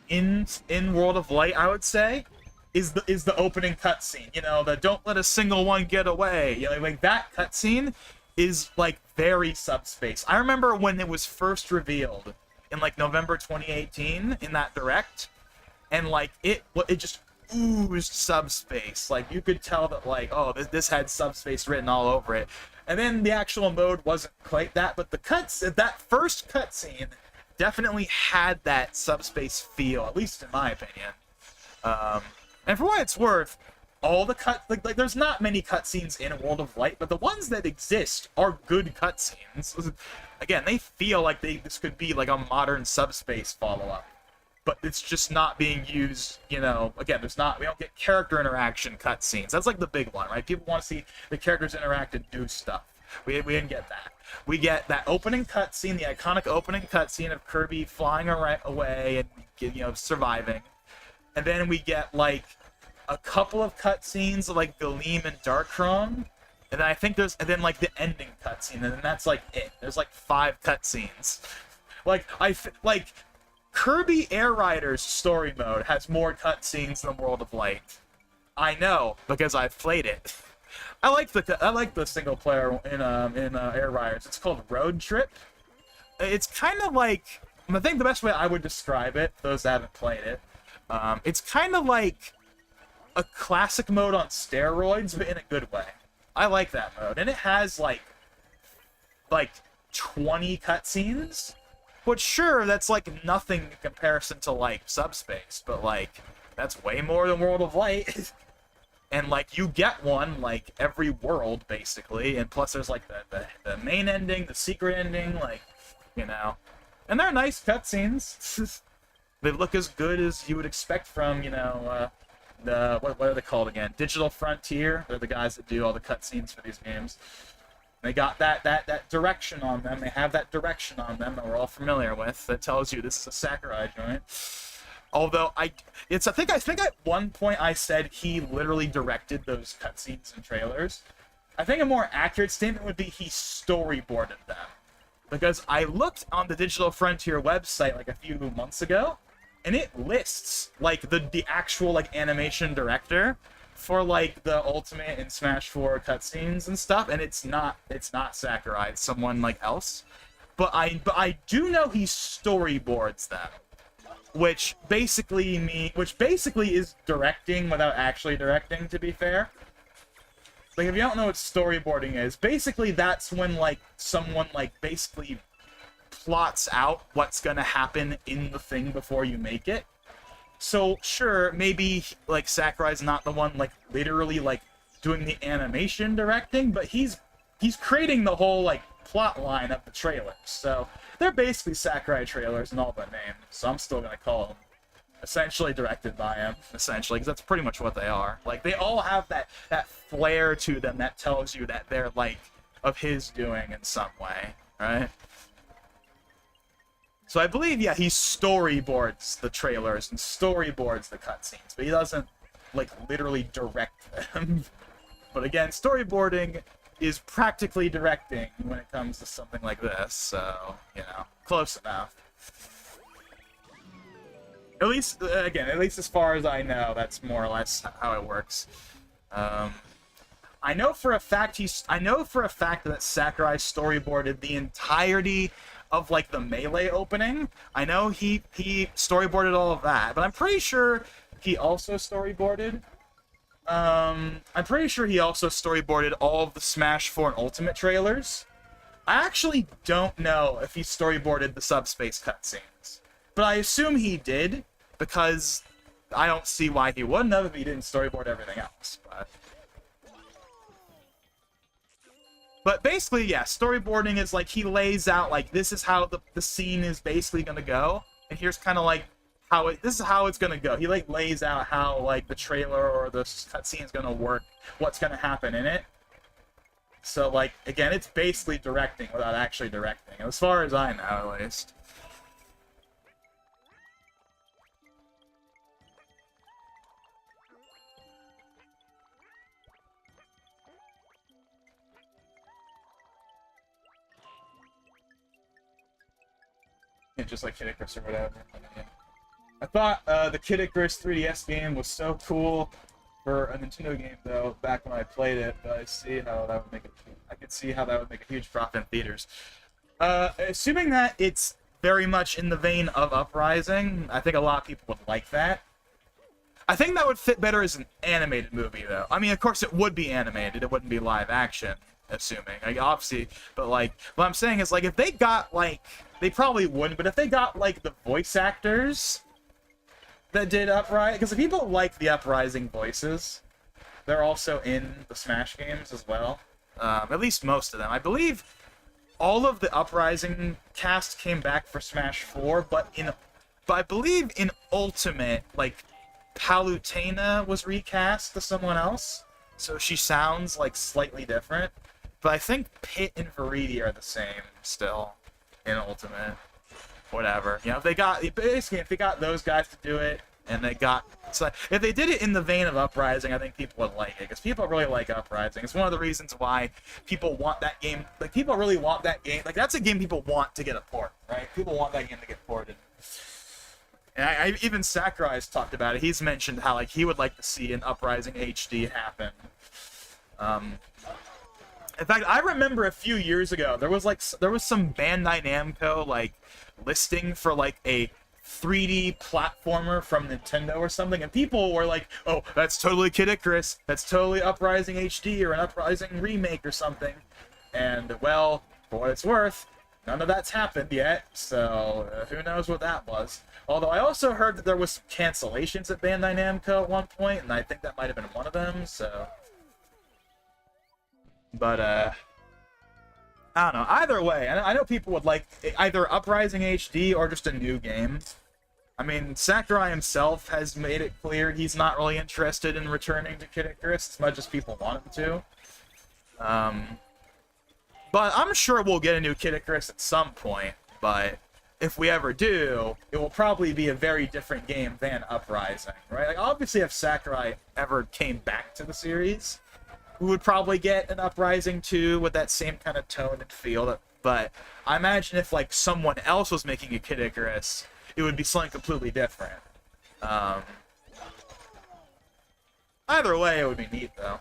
in World of Light, I would say, is the opening cutscene. You know, the "Don't let a single one get away." You know, like that cutscene is like very Subspace. I remember when it was first revealed in like November 2018 in that direct, and like it just oozed Subspace. Like, you could tell that, like, oh, this had Subspace written all over it. And then the actual mode wasn't quite that, but that first cutscene definitely had that Subspace feel, at least in my opinion. And for what it's worth, all the like there's not many cutscenes in World of Light, but the ones that exist are good cutscenes. Again, they feel like this could be like a modern Subspace follow-up, but it's just not being used. You know, again, we don't get character interaction cutscenes. That's like the big one, right? People want to see the characters interact and do stuff. We didn't get that. We get that opening cutscene, the iconic opening cutscene of Kirby flying away and surviving, and then we get like a couple of cutscenes of like Galeem and Darkron, and then I think and then like the ending cutscene, and then that's like it. There's like 5 cutscenes. Like Kirby Air Riders story mode has more cutscenes than World of Light. I know because I've played it. I like the single player in Air Riders. It's called Road Trip. It's kind of like, I think the best way I would describe it, those that haven't played it, it's kind of like a classic mode on steroids, but in a good way. I like that mode, and it has like 20 cutscenes. Which sure, that's like nothing in comparison to like Subspace, but like that's way more than World of Light. And like you get one like every world basically, and plus there's like the main ending, the secret ending, like and they're nice cutscenes. They look as good as you would expect from what are they called again? Digital Frontier. They're the guys that do all the cutscenes for these games. They got that direction on them. They have that direction on them that we're all familiar with. That tells you this is a Sakurai joint. Although I think at one point I said he literally directed those cutscenes and trailers. I think a more accurate statement would be he storyboarded them, because I looked on the Digital Frontier website like a few months ago, and it lists like the actual like animation director for like the Ultimate and Smash 4 cutscenes and stuff, and it's not Sakurai, it's someone like else. But I do know he storyboards them, which basically is directing without actually directing, to be fair. Like, if you don't know what storyboarding is, basically that's when like someone like basically plots out what's gonna happen in the thing before you make it. So sure, maybe like Sakurai's not the one like literally like doing the animation directing, but he's creating the whole like plot line of the trailers. So they're basically Sakurai trailers in all but name. So I'm still gonna call them essentially directed by him, essentially, because that's pretty much what they are. Like, they all have that flair to them that tells you that they're like of his doing in some way, right? So I believe, yeah, he storyboards the trailers and storyboards the cutscenes, but he doesn't like literally direct them. But again, storyboarding is practically directing when it comes to something like this, so, close enough. At least as far as I know, that's more or less how it works. I know for a fact that Sakurai storyboarded the entirety of like the Melee opening. I know he storyboarded all of that, but I'm pretty sure he also storyboarded all of the Smash 4 and Ultimate trailers. I actually don't know if he storyboarded the Subspace cutscenes, but I assume he did, because I don't see why he wouldn't have if he didn't storyboard everything else. But basically, yeah, storyboarding is like he lays out like this is how the scene is basically gonna go, and here's kind of like this is how it's gonna go. He like lays out how like the trailer or the cutscene is gonna work, what's gonna happen in it. So like again, it's basically directing without actually directing, as far as I know, at least. Just like Kid Icarus or whatever. I thought the Kid Icarus 3DS game was so cool for a Nintendo game, though, back when I played it. But I could see how that would make a huge profit in theaters. Assuming that it's very much in the vein of Uprising, I think a lot of people would like that. I think that would fit better as an animated movie, though. I mean, of course, it would be animated. It wouldn't be live action, assuming. Like, obviously, but, like, what I'm saying is, like, if they got, like, they probably wouldn't, but if they got, like, the voice actors that did Uprising, because people like the Uprising voices, they're also in the Smash games as well. At least most of them. I believe all of the Uprising cast came back for Smash 4, but I believe in Ultimate, like, Palutena was recast to someone else, so she sounds, like, slightly different. But I think Pit and Viridi are the same still in Ultimate. Whatever. You know, if they got those guys to do it, and they got... So if they did it in the vein of Uprising, I think people would like it, because people really like Uprising. It's one of the reasons why people want that game. Like, people really want that game. Like, that's a game people want to get a port, right? People want that game to get ported. And even Sakurai's talked about it. He's mentioned how, like, he would like to see an Uprising HD happen. In fact, I remember a few years ago, there was some Bandai Namco, like, listing for, like, a 3D platformer from Nintendo or something, and people were like, oh, that's totally Kid Icarus, that's totally Uprising HD or an Uprising remake or something. And, well, for what it's worth, none of that's happened yet, so who knows what that was. Although I also heard that there was some cancellations at Bandai Namco at one point, and I think that might have been one of them, so... But, I don't know. Either way, I know people would like either Uprising HD or just a new game. I mean, Sakurai himself has made it clear he's not really interested in returning to Kid Icarus as much as people want him to. But I'm sure we'll get a new Kid Icarus at some point, but if we ever do, it will probably be a very different game than Uprising, right? Like, obviously, if Sakurai ever came back to the series, we would probably get an Uprising 2 with that same kind of tone and feel. But I imagine if, like, someone else was making a Kid Icarus, it would be something completely different. Either way, it would be neat, though.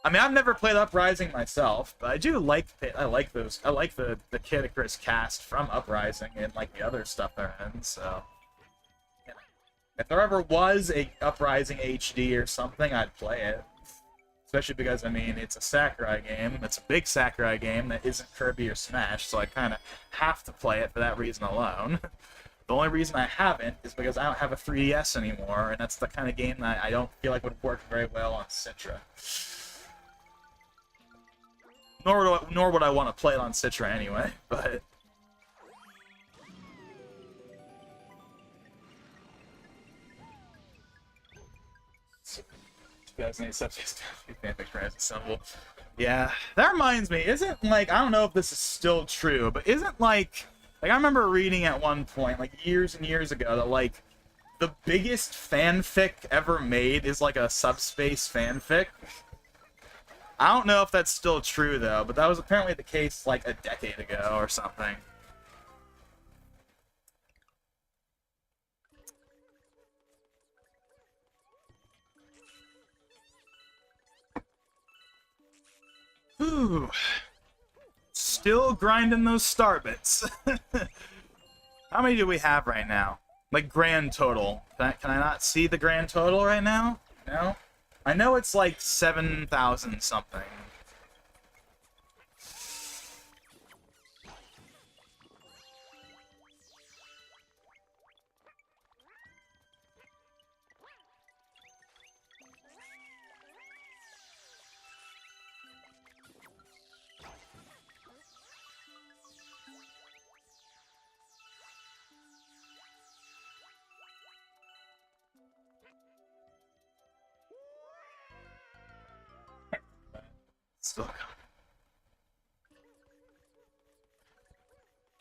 I mean, I've never played Uprising myself, but I do like I like the Kid Icarus cast from Uprising and, like, the other stuff they're in, so... If there ever was a Uprising HD or something, I'd play it. Especially because, I mean, it's a Sakurai game. It's a big Sakurai game that isn't Kirby or Smash, so I kind of have to play it for that reason alone. The only reason I haven't is because I don't have a 3DS anymore, and that's the kind of game that I don't feel like would work very well on Citra. Nor would I want to play it on Citra anyway, but... 2008 subjects fanfic tries assemble. Yeah, that reminds me. Isn't, like, I don't know if this is still true, but isn't, like I remember reading at one point, like, years and years ago, that, like, the biggest fanfic ever made is, like, a Subspace fanfic. I don't know if that's still true, though, but that was apparently the case, like, a decade ago or something. Ooh. Still grinding those starbits. How many do we have right now? Like, grand total. Can I not see the grand total right now? No? I know it's like 7,000 something. Still coming.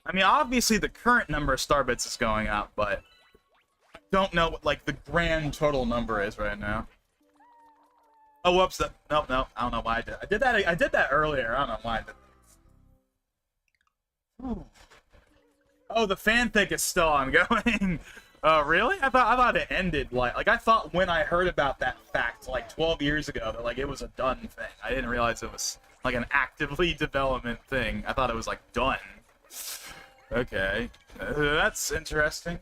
I mean, obviously the current number of starbits is going up, but I don't know what, like, the grand total number is right now. Oh, whoops! Nope, I don't know why I did. I did that earlier. I don't know why I did that. Ooh. Oh, the fanfic is still ongoing. Oh, really? I thought it ended, like I thought when I heard about that fact, like, 12 years ago, that, like, it was a done thing. I didn't realize it was, like, an actively development thing. I thought it was, like, done. Okay. That's interesting.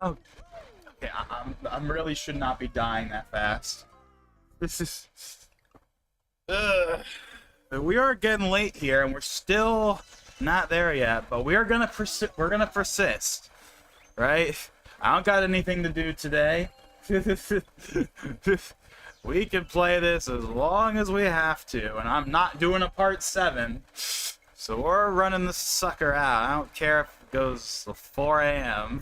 Oh, okay. I'm really should not be dying that fast. This is. Ugh. We are getting late here, and we're still not there yet. But we are gonna persist. We're gonna persist, right? I don't got anything to do today. We can play this as long as we have to, and I'm not doing a part 7. So we're running this sucker out. I don't care if it goes till 4 a.m.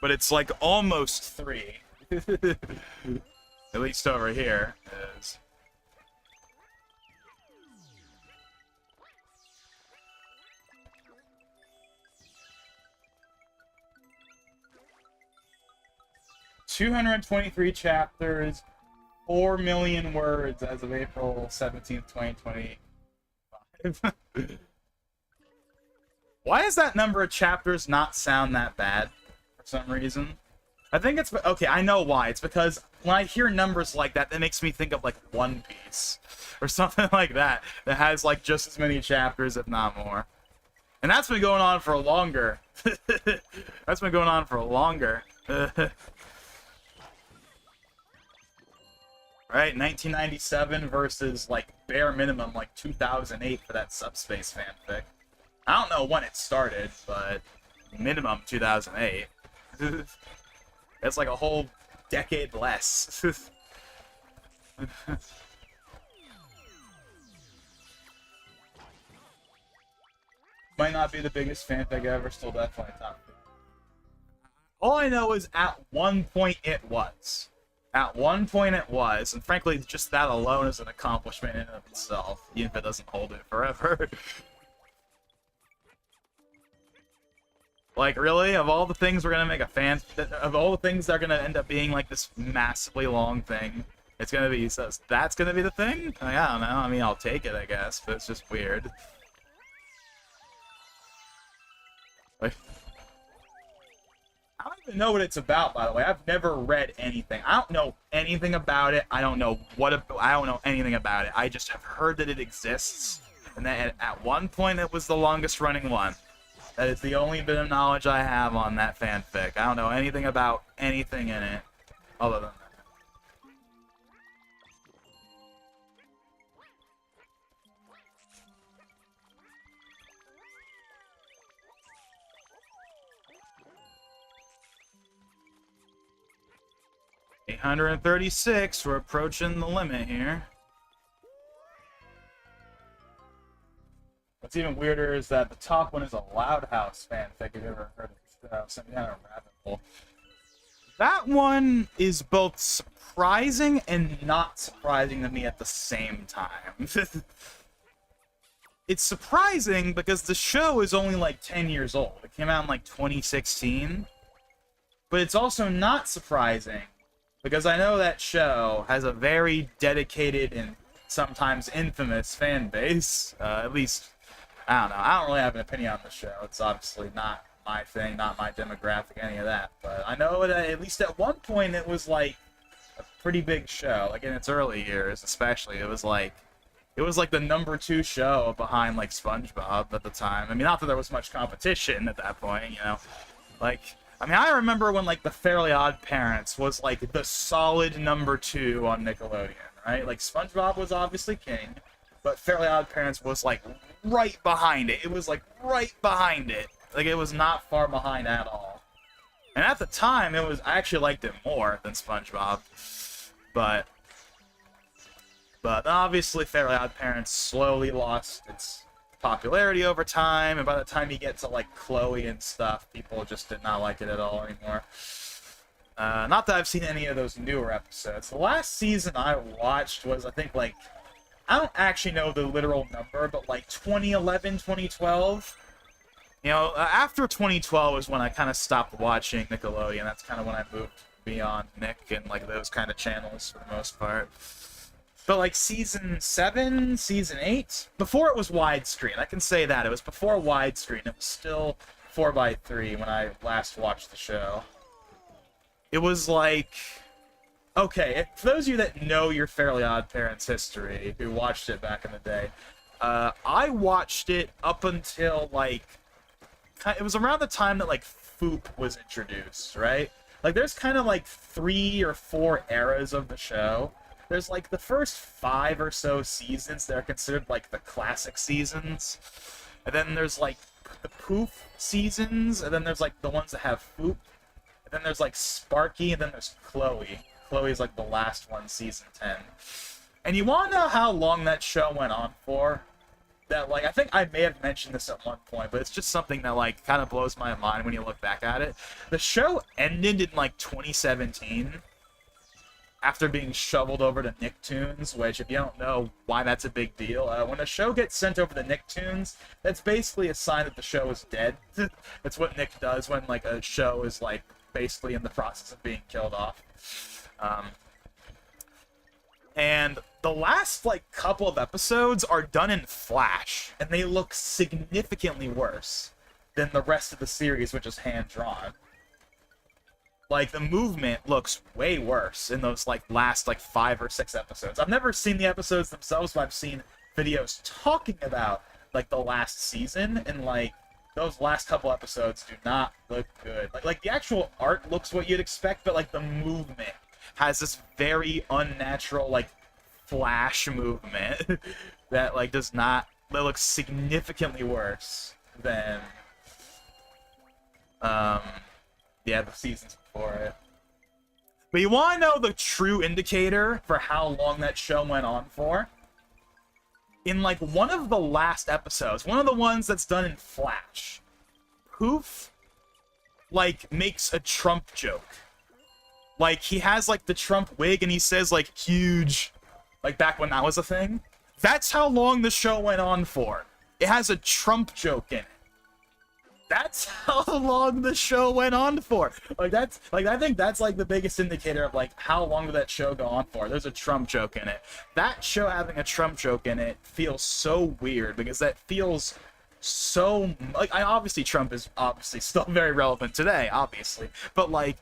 But it's like almost 3. At least over here is. "223 chapters, 4 million words as of April 17th, 2025. Why does that number of chapters not sound that bad for some reason? I think it's... Okay, I know why. It's because when I hear numbers like that, that makes me think of, like, One Piece. Or something like that. That has, like, just as many chapters, if not more. And that's been going on for longer. That's been going on for longer. Right, 1997 versus, like, bare minimum, like, 2008 for that Subspace fanfic. I don't know when it started, but minimum 2008. That's like a whole decade less. Might not be the biggest fanfic ever, still definitely top 50. All I know is at one point it was. At one point it was, and frankly, just that alone is an accomplishment in and of itself, even if it doesn't hold it forever. Like, really? Of all the things we're gonna make a fan... Of all the things that are gonna end up being, like, this massively long thing, it's gonna be... So that's gonna be the thing? Like, I don't know. I mean, I'll take it, I guess, but it's just weird. Like... I don't even know what it's about, by the way. I've never read anything. I don't know anything about it. I don't know I don't know anything about it. I just have heard that it exists, and that at one point it was the longest-running one. That is the only bit of knowledge I have on that fanfic. I don't know anything about anything in it, other than that. $836, we're approaching the limit here. What's even weirder is that the top one is a Loud House fanfic. If you've ever heard of some kind of rabbit hole. That one is both surprising and not surprising to me at the same time. It's surprising because the show is only like 10 years old. It came out in like 2016. But it's also not surprising because I know that show has a very dedicated and sometimes infamous fan base. At least, I don't know. I don't really have an opinion on the show. It's obviously not my thing, not my demographic, any of that. But I know that at least at one point it was like a pretty big show. Like in its early years, especially, it was like the #2 show behind like SpongeBob at the time. I mean, not that there was much competition at that point, you know. Like, I mean, I remember when like the Fairly Odd Parents was like the solid #2 on Nickelodeon, right? Like SpongeBob was obviously king, but Fairly Odd Parents was like right behind it. It was like right behind it. Like it was not far behind at all. And at the time, I actually liked it more than SpongeBob, but obviously Fairly Odd Parents slowly lost its popularity over time, and by the time you get to like Chloe and stuff, people just did not like it at all anymore. Not that I've seen any of those newer episodes. The last season I watched was, I think, like, I don't actually know the literal number, but like 2011, 2012. You know, after 2012 was when I kind of stopped watching Nickelodeon. That's kind of when I moved beyond Nick and like those kind of channels for the most part. But like season 7, season 8, before it was widescreen, I can say that. It was before widescreen. It was still 4:3 when I last watched the show. It was like, okay, for those of you that know your Fairly Odd Parents history, who watched it back in the day, I watched it up until like it was around the time that like Foop was introduced, right? Like there's kind of like 3 or 4 eras of the show. There's like the first 5 or so seasons that are considered like the classic seasons. And then there's like the Poof seasons, and then there's like the ones that have Foop. And then there's like Sparky, and then there's Chloe. Chloe's like the last one, season 10. And you wanna know how long that show went on for? That like I think I may have mentioned this at one point, but it's just something that like kind of blows my mind when you look back at it. The show ended in like 2017 after being shoveled over to Nicktoons, which if you don't know why that's a big deal, when a show gets sent over to Nicktoons, that's basically a sign that the show is dead. That's what Nick does when like a show is like basically in the process of being killed off. And the last like couple of episodes are done in Flash, and they look significantly worse than the rest of the series, which is hand drawn. Like the movement looks way worse in those like last like 5 or 6 episodes. I've never seen the episodes themselves, but I've seen videos talking about like the last season, and like those last couple episodes do not look good. Like the actual art looks what you'd expect, but like the movement has this very unnatural like Flash movement that like does not, that looks significantly worse than yeah, the seasons before it. But you want to know the true indicator for how long that show went on for? In like one of the last episodes, one of the ones that's done in Flash, Poof like makes a Trump joke. Like he has like the Trump wig and he says like huge, like back when that was a thing. That's how long the show went on for. It has a Trump joke in it. That's how long the show went on for. Like that's like I think that's like the biggest indicator of like how long did that show go on for. There's a Trump joke in it. That show having a Trump joke in it feels so weird because that feels so like obviously Trump is obviously still very relevant today, obviously, but like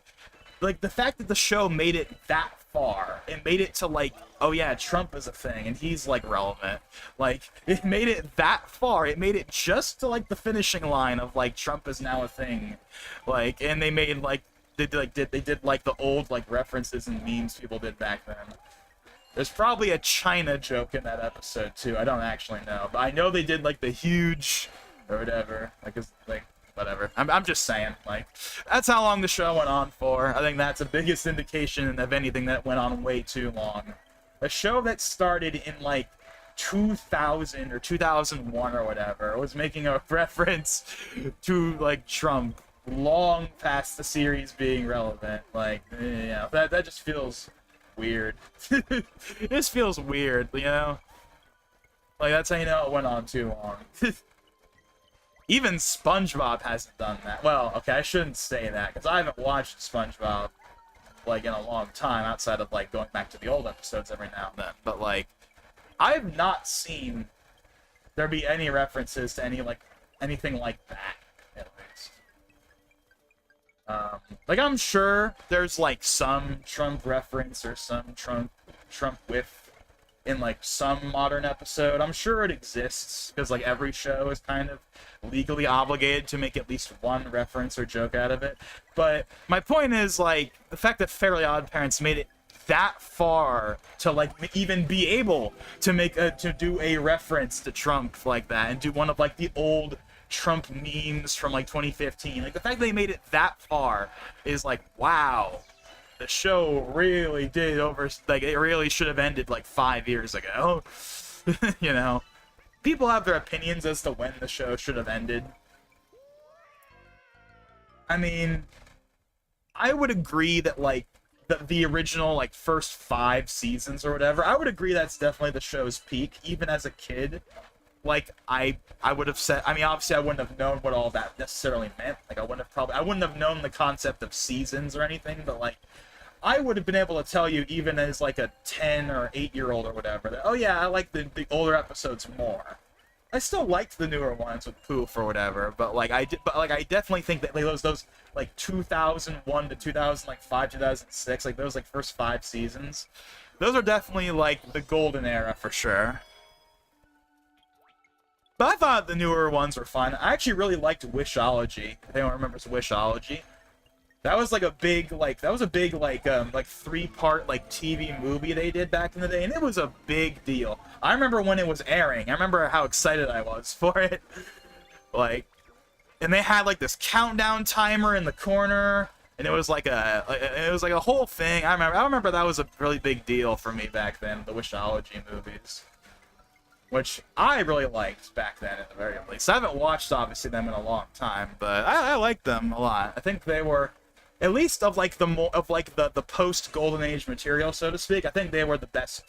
the fact that the show made it that far, it made it to like, oh yeah, Trump is a thing and he's like relevant. Like it made it that far. It made it just to like the finishing line of like Trump is now a thing. Like, and they made like they did like the old like references and memes people did back then. There's probably a China joke in that episode too. I don't actually know, but I know they did like the huge or whatever. Like it's like whatever. I'm just saying, like, that's how long the show went on for. I think that's the biggest indication of anything that went on way too long. A show that started in, like, 2000 or 2001 or whatever was making a reference to, like, Trump long past the series being relevant. Like, yeah, that just feels weird. This feels weird, you know? Like, that's how you know it went on too long. Even SpongeBob hasn't done that. Well, okay, I shouldn't say that, because I haven't watched SpongeBob, like, in a long time, outside of, like, going back to the old episodes every now and then. But, like, I've not seen there be any references to any, like, anything like that, at least. Like, I'm sure there's, like, some Trump reference or some Trump whiff in like some modern episode. I'm sure it exists because like every show is kind of legally obligated to make at least one reference or joke out of it. But my point is like the fact that Fairly Odd Parents made it that far to like even be able to make to do a reference to Trump like that and do one of like the old Trump memes from like 2015. Like the fact that they made it that far is like, wow. The show really did like it really should have ended like 5 years ago. You know, people have their opinions as to when the show should have ended. I mean, I would agree that like the original like first 5 seasons or whatever, I would agree that's definitely the show's peak. Even as a kid, like I would have said, I mean obviously I wouldn't have known what all that necessarily meant. Like I wouldn't have known the concept of seasons or anything, but like I would have been able to tell you, even as like a 10 or 8-year-old or whatever, that, oh yeah, I like the older episodes more. I still liked the newer ones with Poof or whatever, but like I definitely think that like, those like 2001 to 2005, 2006, like those like first 5 seasons, those are definitely like the golden era for sure. But I thought the newer ones were fun. I actually really liked Wishology. If anyone remembers Wishology. That was like a big, like 3-part, like, TV movie they did back in the day, and it was a big deal. I remember when it was airing. I remember how excited I was for it. Like, and they had, like, this countdown timer in the corner, and it was like a whole thing. I remember that was a really big deal for me back then, the Wishology movies. Which I really liked back then, at the very least. I haven't watched, obviously, them in a long time, but I liked them a lot. I think they were, at least of like the post Golden Age material, so to speak. I think they were the best.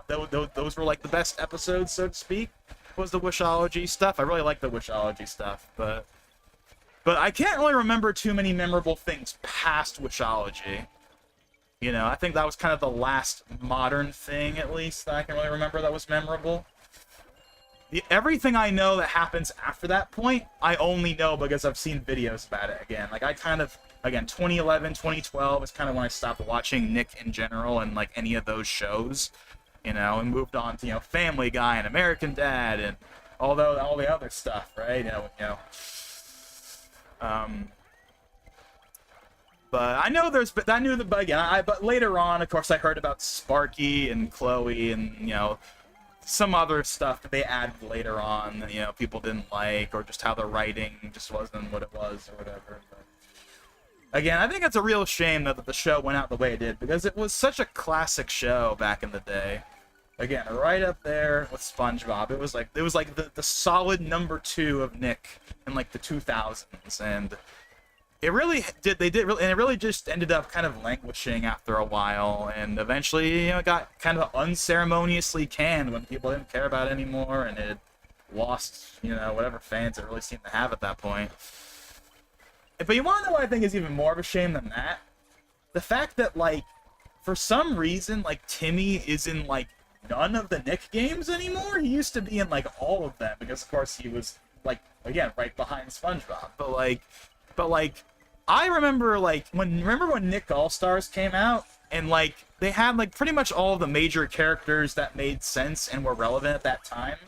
Those were like the best episodes, so to speak. Was the Wishology stuff? I really liked the Wishology stuff, but I can't really remember too many memorable things past Wishology. You know, I think that was kind of the last modern thing, at least, that I can really remember that was memorable. Everything I know that happens after that point, I only know because I've seen videos about it again. Like, I kind of, again, 2011, 2012 is kind of when I stopped watching Nick in general and, like, any of those shows, you know, and moved on to, you know, Family Guy and American Dad and all the other stuff, right? But I know but later on, of course, I heard about Sparky and Chloe and, you know, some other stuff that they added later on that, you know, people didn't like, or just how the writing just wasn't what it was or whatever. But again, I think it's a real shame that the show went out the way it did, because it was such a classic show back in the day. Again, right up there with SpongeBob. It was like the solid number 2 of Nick in like the 2000s, and it really did. And it really just ended up kind of languishing after a while, and eventually, you know, it got kind of unceremoniously canned when people didn't care about it anymore, and it lost, you know, whatever fans it really seemed to have at that point. But you want to know what I think is even more of a shame than that? The fact that, like, for some reason, like, Timmy is in, like, none of the Nick games anymore. He used to be in, like, all of them, because, of course, he was, like, again, right behind SpongeBob. But I remember, like, remember when Nick All-Stars came out, and, like, they had, like, pretty much all of the major characters that made sense and were relevant at that time.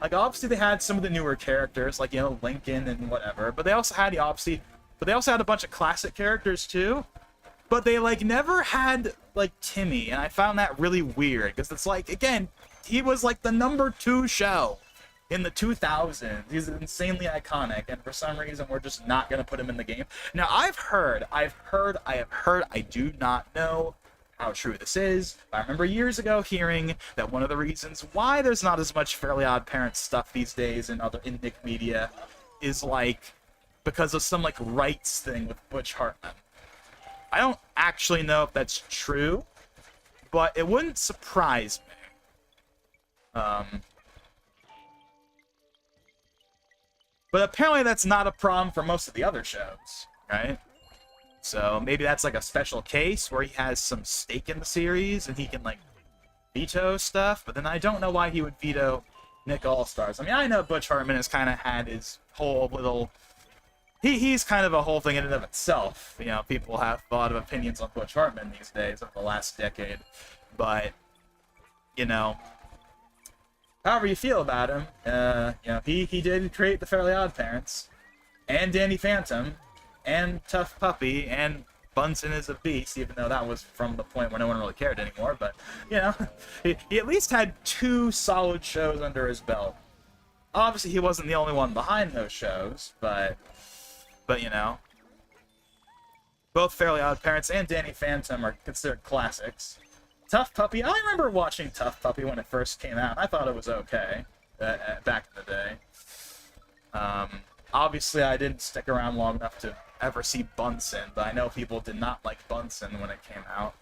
Like, obviously they had some of the newer characters, like, you know, Lincoln and whatever, but they also had a bunch of classic characters, too. But they, like, never had, like, Timmy, and I found that really weird, because it's like, again, he was, like, the number 2 show in the 2000s. He's insanely iconic, and for some reason we're just not going to put him in the game. Now, I have heard, I do not know how true this is, but I remember years ago hearing that one of the reasons why there's not as much Fairly Odd Parents stuff these days in Nick media is, like, because of some, like, rights thing with Butch Hartman. I don't actually know if that's true, but it wouldn't surprise me. But apparently that's not a problem for most of the other shows, right? So maybe that's like a special case where he has some stake in the series and he can, like, veto stuff, but then I don't know why he would veto Nick All-Stars. I mean, I know Butch Hartman has kind of had his whole little... He's kind of a whole thing in and of itself. You know, people have a lot of opinions on Butch Hartman these days over the last decade. But, you know, however you feel about him, you know, he did create the Fairly Odd Parents, and Danny Phantom, and Tough Puppy, and Bunsen is a Beast, even though that was from the point where no one really cared anymore. But, you know, he at least had 2 solid shows under his belt. Obviously, he wasn't the only one behind those shows, but you know, both Fairly Odd Parents and Danny Phantom are considered classics. Tough Puppy, I remember watching Tough Puppy when it first came out. I thought it was okay back in the day. Obviously, I didn't stick around long enough to ever see Bunsen, but I know people did not like Bunsen when it came out.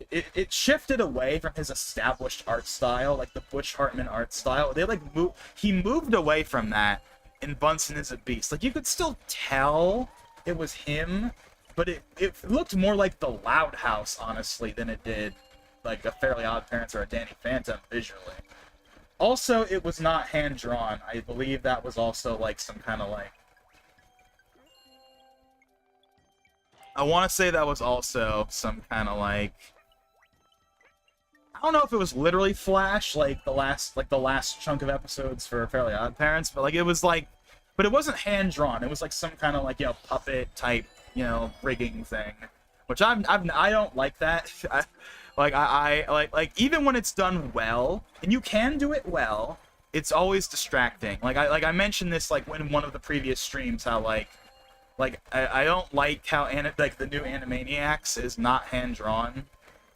It shifted away from his established art style, like the Butch Hartman art style. He moved away from that in Bunsen is a Beast. Like, you could still tell it was him, but it looked more like the Loud House, honestly, than it did like a Fairly Odd Parents or a Danny Phantom visually. Also, it was not hand-drawn. I believe that was also, like, some kind of, like... I want to say that was also some kind of, like... don't know if it was literally Flash, like the last chunk of episodes for Fairly Odd Parents, but like it was like, but it wasn't hand drawn. It was like some kind of like, you know, puppet type, you know, rigging thing, which I don't like that. I like even when it's done well, and you can do it well, it's always distracting. Like I mentioned this like when one of the previous streams, how I don't like how like the new Animaniacs is not hand drawn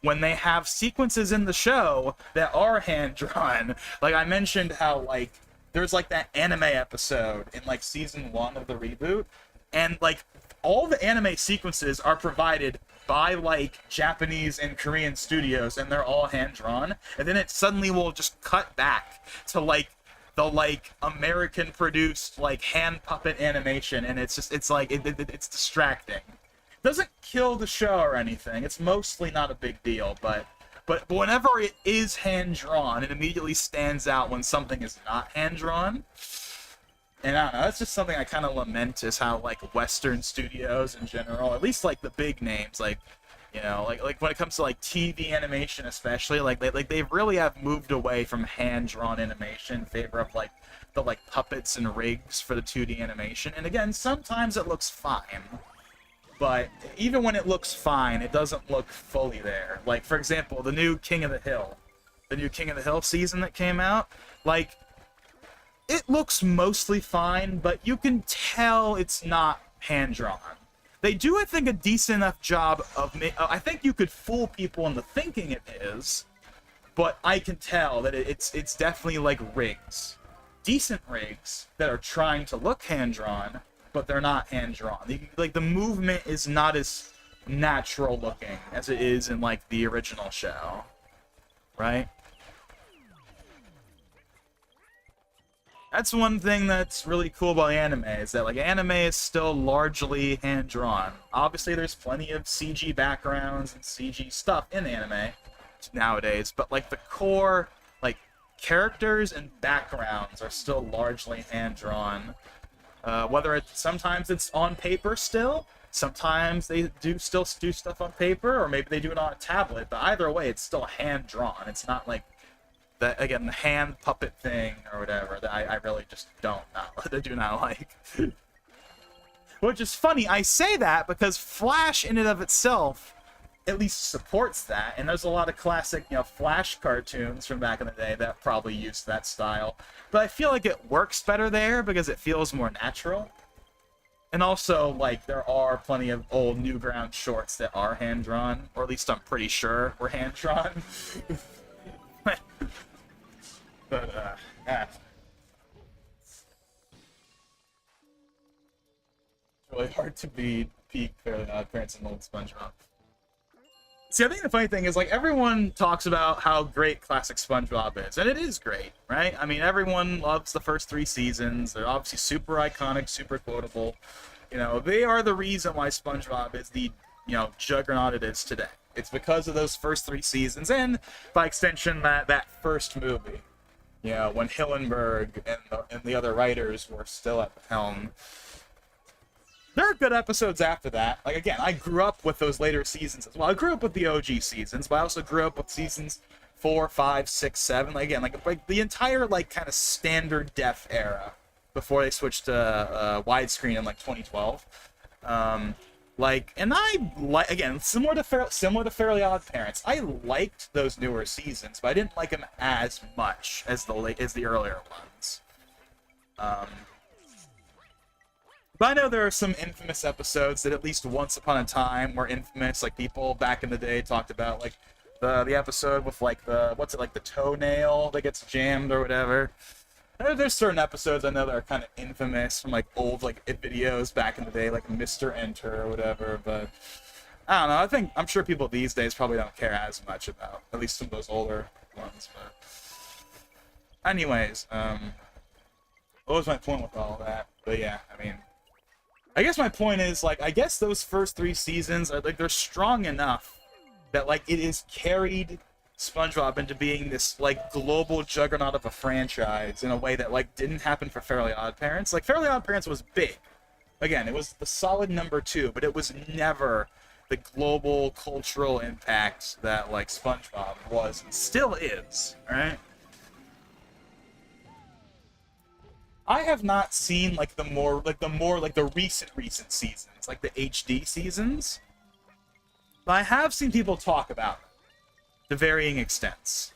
when they have sequences in the show that are hand drawn. Like I mentioned how like there's like that anime episode in like season 1 of the reboot, and like all the anime sequences are provided by like Japanese and Korean studios, and they're all hand drawn, and then it suddenly will just cut back to like the like American produced like hand puppet animation, and it's just it's distracting. Doesn't kill the show or anything. It's mostly not a big deal, but whenever it is hand drawn, it immediately stands out when something is not hand drawn. And I don't know, that's just something I kind of lament, is how like Western studios in general, at least like the big names, like, you know, like when it comes to like TV animation especially, like they really have moved away from hand drawn animation in favor of like the like puppets and rigs for the 2D animation. And again, sometimes it looks fine, but even when it looks fine, it doesn't look fully there. Like, for example, the new King of the Hill season that came out, like, it looks mostly fine, but you can tell it's not hand-drawn. They do, I think, a decent enough job of... I think you could fool people into thinking it is, but I can tell that it's definitely, like, rigs. Decent rigs that are trying to look hand-drawn, but they're not hand-drawn. Like, the movement is not as natural looking as it is in, like, the original show. Right? That's one thing that's really cool about anime, is that, like, anime is still largely hand-drawn. Obviously, there's plenty of CG backgrounds and CG stuff in anime nowadays, but, like, the core, like, characters and backgrounds are still largely hand-drawn. Whether sometimes it's on paper still, sometimes they still do stuff on paper, or maybe they do it on a tablet, but either way, it's still hand-drawn. It's not like, the hand puppet thing or whatever that I really just I do not like. Which is funny, I say that because Flash in and of itself at least supports that, and there's a lot of classic, you know, Flash cartoons from back in the day that probably used that style. But I feel like it works better there because it feels more natural. And also, like, there are plenty of old Newgrounds shorts that are hand-drawn, or at least I'm pretty sure were hand-drawn. But, it's really hard to beat peak Fairly Odd Parents and old SpongeBob. See, I think the funny thing is, like, everyone talks about how great classic SpongeBob is, and it is great, right? I mean, everyone loves the first 3 seasons. They're obviously super iconic, super quotable. You know, they are the reason why SpongeBob is the, you know, juggernaut it is today. It's because of those first 3 seasons, and by extension, that first movie. You know, when Hillenburg and the other writers were still at the helm. There are good episodes after that. Like, again, I grew up with those later seasons as well. I grew up with the OG seasons, but I also grew up with seasons 4, 5, 6, 7. Like, again, like the entire, like, kind of standard def era before they switched to widescreen in, like, 2012. And I like, again, similar to Fairly Odd Parents, I liked those newer seasons, but I didn't like them as much as the earlier ones. But I know there are some infamous episodes that at least once upon a time were infamous. Like, people back in the day talked about, like, the episode with, like, the toenail that gets jammed or whatever. There's certain episodes I know that are kind of infamous from, like, old, like, videos back in the day, like Mr. Enter or whatever, but I don't know. I'm sure people these days probably don't care as much about at least some of those older ones, but anyways, what was my point with all that? But yeah, I mean, I guess my point is, like, I guess those first 3 seasons are, like, they're strong enough that, like, it is carried SpongeBob into being this, like, global juggernaut of a franchise in a way that, like, didn't happen for Fairly Odd Parents. Like, Fairly Odd Parents was big. Again, it was the solid number 2, but it was never the global cultural impact that like SpongeBob was and still is, right? I have not seen like the recent seasons, like the HD seasons. But I have seen people talk about them to varying extents.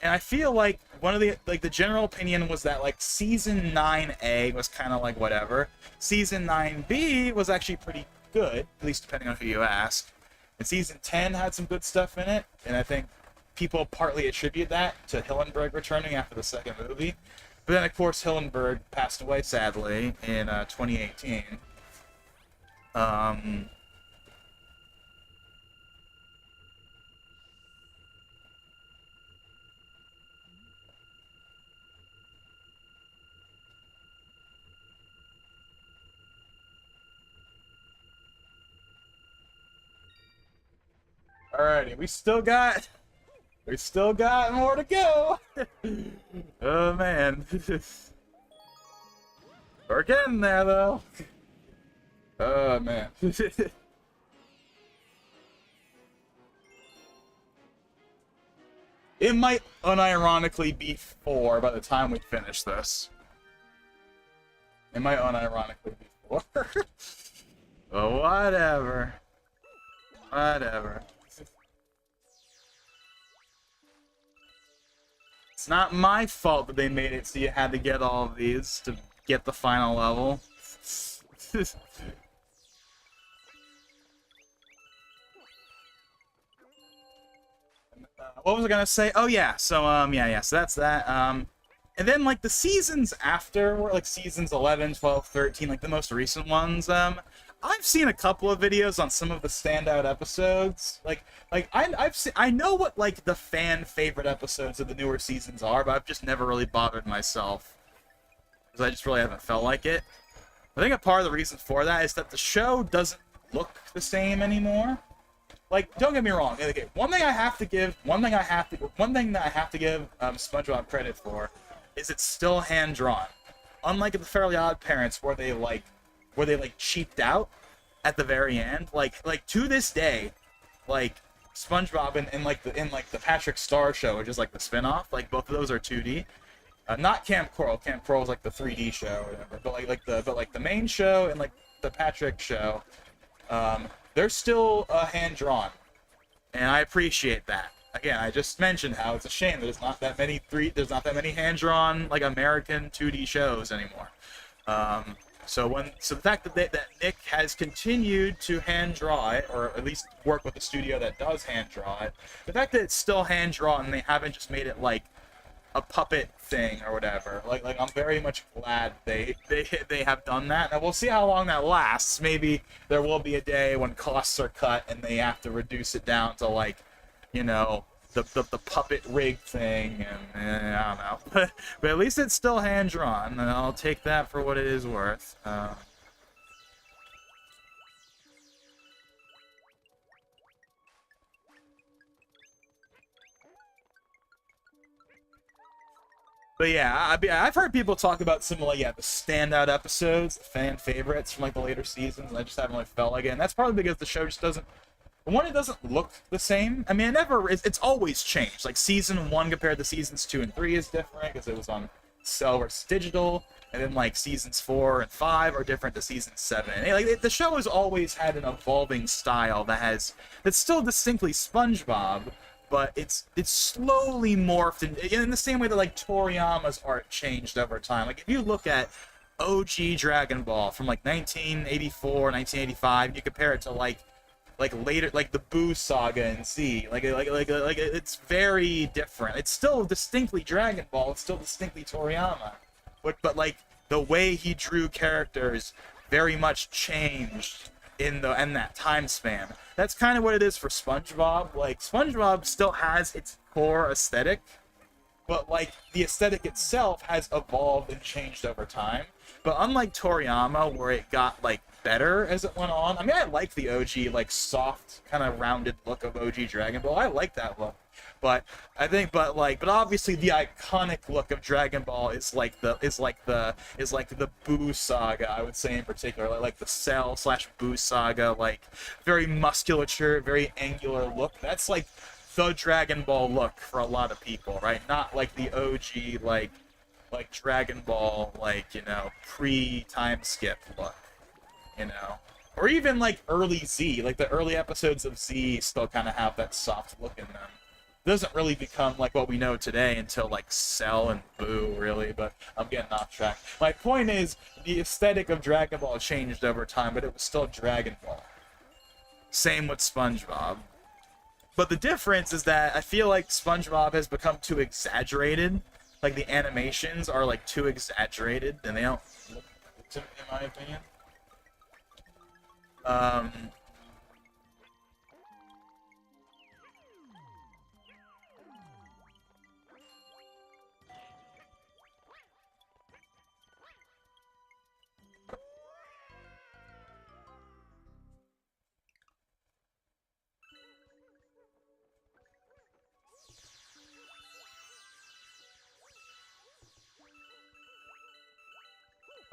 And I feel like one of the general opinion was that like season 9A was kind of like whatever. Season 9B was actually pretty good, at least depending on who you ask. And season 10 had some good stuff in it, and I think people partly attribute that to Hillenburg returning after the second movie. But then, of course, Hillenburg passed away, sadly, in 2018. Alrighty, we still got more to go. Oh man, we're getting there though. Oh man. It might unironically be 4 by the time we finish this. It might unironically be 4. But whatever. Whatever. It's not my fault that they made it so you had to get all of these to get the final level. What was I gonna say? Oh yeah, so so that's that. And then like the seasons after were like seasons 11, 12, 13, like the most recent ones. I've seen a couple of videos on some of the standout episodes. I know what like the fan favorite episodes of the newer seasons are, but I've just never really bothered myself because I just really haven't felt like it. I think a part of the reason for that is that the show doesn't look the same anymore. Like, don't get me wrong. Okay, one thing that I have to give SpongeBob credit for is it's still hand drawn. Unlike the Fairly Odd Parents, where they cheaped out at the very end. Like to this day, like SpongeBob in the Patrick Star Show, which is like the spin-off, like both of those are 2D. Not Camp Coral. Camp Coral is like the 3D show or whatever. But the main show and like the Patrick show, they're still hand drawn, and I appreciate that. Again, I just mentioned how it's a shame that there's not that many hand drawn like American 2D shows anymore. So the fact that Nick has continued to hand draw it, or at least work with a studio that does hand draw it, the fact that it's still hand drawn and they haven't just made it like a puppet thing or whatever, like I'm very much glad they have done that, and we'll see how long that lasts. Maybe there will be a day when costs are cut and they have to reduce it down to like, you know, the puppet rig thing, and I don't know. But at least it's still hand drawn, and I'll take that for what it is worth. But yeah, I've heard people talk about some like the standout episodes, the fan favorites from like the later seasons, and I just haven't really felt like it. And that's probably because the show just doesn't. One, it doesn't look the same. I mean, it's always changed. Like season 1 compared to seasons 2 and 3 is different because it was on cell versus digital, and then like seasons 4 and 5 are different to season 7. And, like the show has always had an evolving style that's still distinctly SpongeBob, but it's slowly morphed in the same way that like Toriyama's art changed over time. Like if you look at OG Dragon Ball from like 1984, 1985, you compare it to like later, like the Boo Saga in Z, like it's very different. It's still distinctly Dragon Ball. It's still distinctly Toriyama, but like the way he drew characters very much changed in that time span. That's kind of what it is for SpongeBob. Like SpongeBob still has its core aesthetic, but like the aesthetic itself has evolved and changed over time. But unlike Toriyama, where it got like better as it went on. I mean, I like the OG like soft kind of rounded look of OG Dragon Ball. I like that look. But I think, but obviously the iconic look of Dragon Ball is like the Buu saga. I would say in particular, like the Cell slash Buu saga, like very musculature, very angular look. That's like the Dragon Ball look for a lot of people, right? Not like the OG like Dragon Ball, like, pre-time skip look, or even like early Z, like the early episodes of Z still kind of have that soft look in them. It doesn't really become like what we know today until like Cell and Boo, really, but I'm getting off track. My point is, the aesthetic of Dragon Ball changed over time, but it was still Dragon Ball. Same with SpongeBob. But the difference is that I feel like SpongeBob has become too exaggerated. Like the animations are like too exaggerated, and they don't look to me, in my opinion.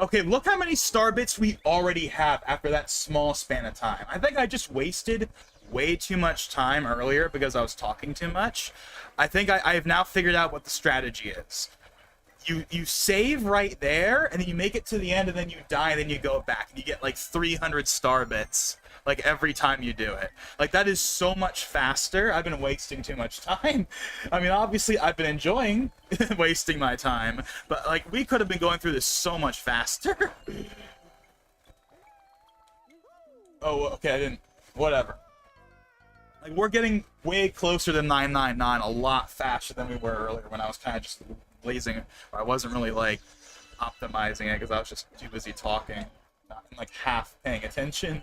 Okay, look how many star bits we already have after that small span of time. I think I just wasted way too much time earlier because I was talking too much. I think I have now figured out what the strategy is. You save right there, and then you make it to the end, and then you die, and then you go back, and you get like 300 star bits, like every time you do it. Like, that is so much faster. I've been wasting too much time. I mean, obviously, I've been enjoying wasting my time, but like, we could have been going through this so much faster. Oh, okay, I didn't. Whatever. Like, we're getting way closer to 999 a lot faster than we were earlier when I was kind of just blazing, or I wasn't really like optimizing it because I was just too busy talking, not like half paying attention.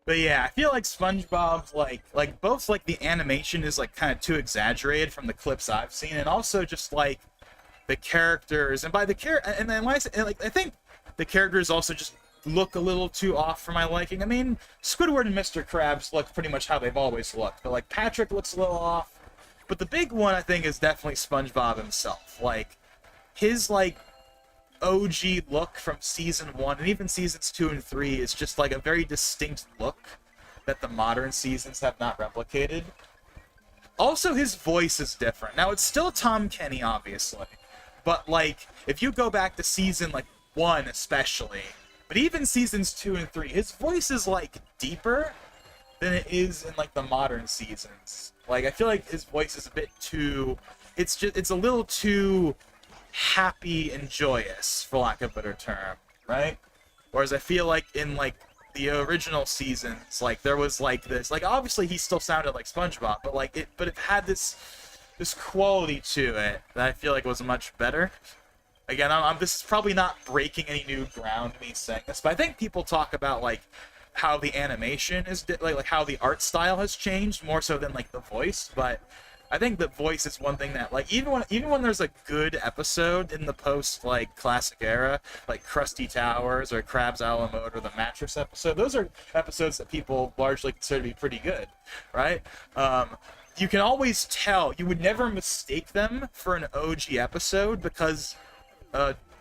But yeah, I feel like SpongeBob's like both like the animation is like kind of too exaggerated from the clips I've seen, and also just like the characters, and by the and then when I say, and, like, I think the characters also just look a little too off for my liking. I mean, Squidward and Mr. Krabs look pretty much how they've always looked, but like Patrick looks a little off. But the big one I think is definitely SpongeBob himself. Like his like OG look from season 1 and even seasons 2 and 3 is just like a very distinct look that the modern seasons have not replicated. Also, his voice is different. Now, it's still Tom Kenny, obviously, but like if you go back to season like 1 especially, but even seasons 2 and 3, his voice is like deeper than it is in like the modern seasons. Like, I feel like his voice is a bit too, it's a little too happy and joyous, for lack of a better term, right? Whereas I feel like in like the original seasons, like there was like this, like obviously he still sounded like SpongeBob, but it had this quality to it that I feel like was much better. Again, this is probably not breaking any new ground, me saying this, but I think people talk about like how the animation is like how the art style has changed more so than like the voice. But I think the voice is one thing that, like, even when there's a good episode in the post like classic era, like Krusty Towers or Krabs a la Mode or the Mattress episode, those are episodes that people largely consider to be pretty good, right? You can always tell. You would never mistake them for an OG episode because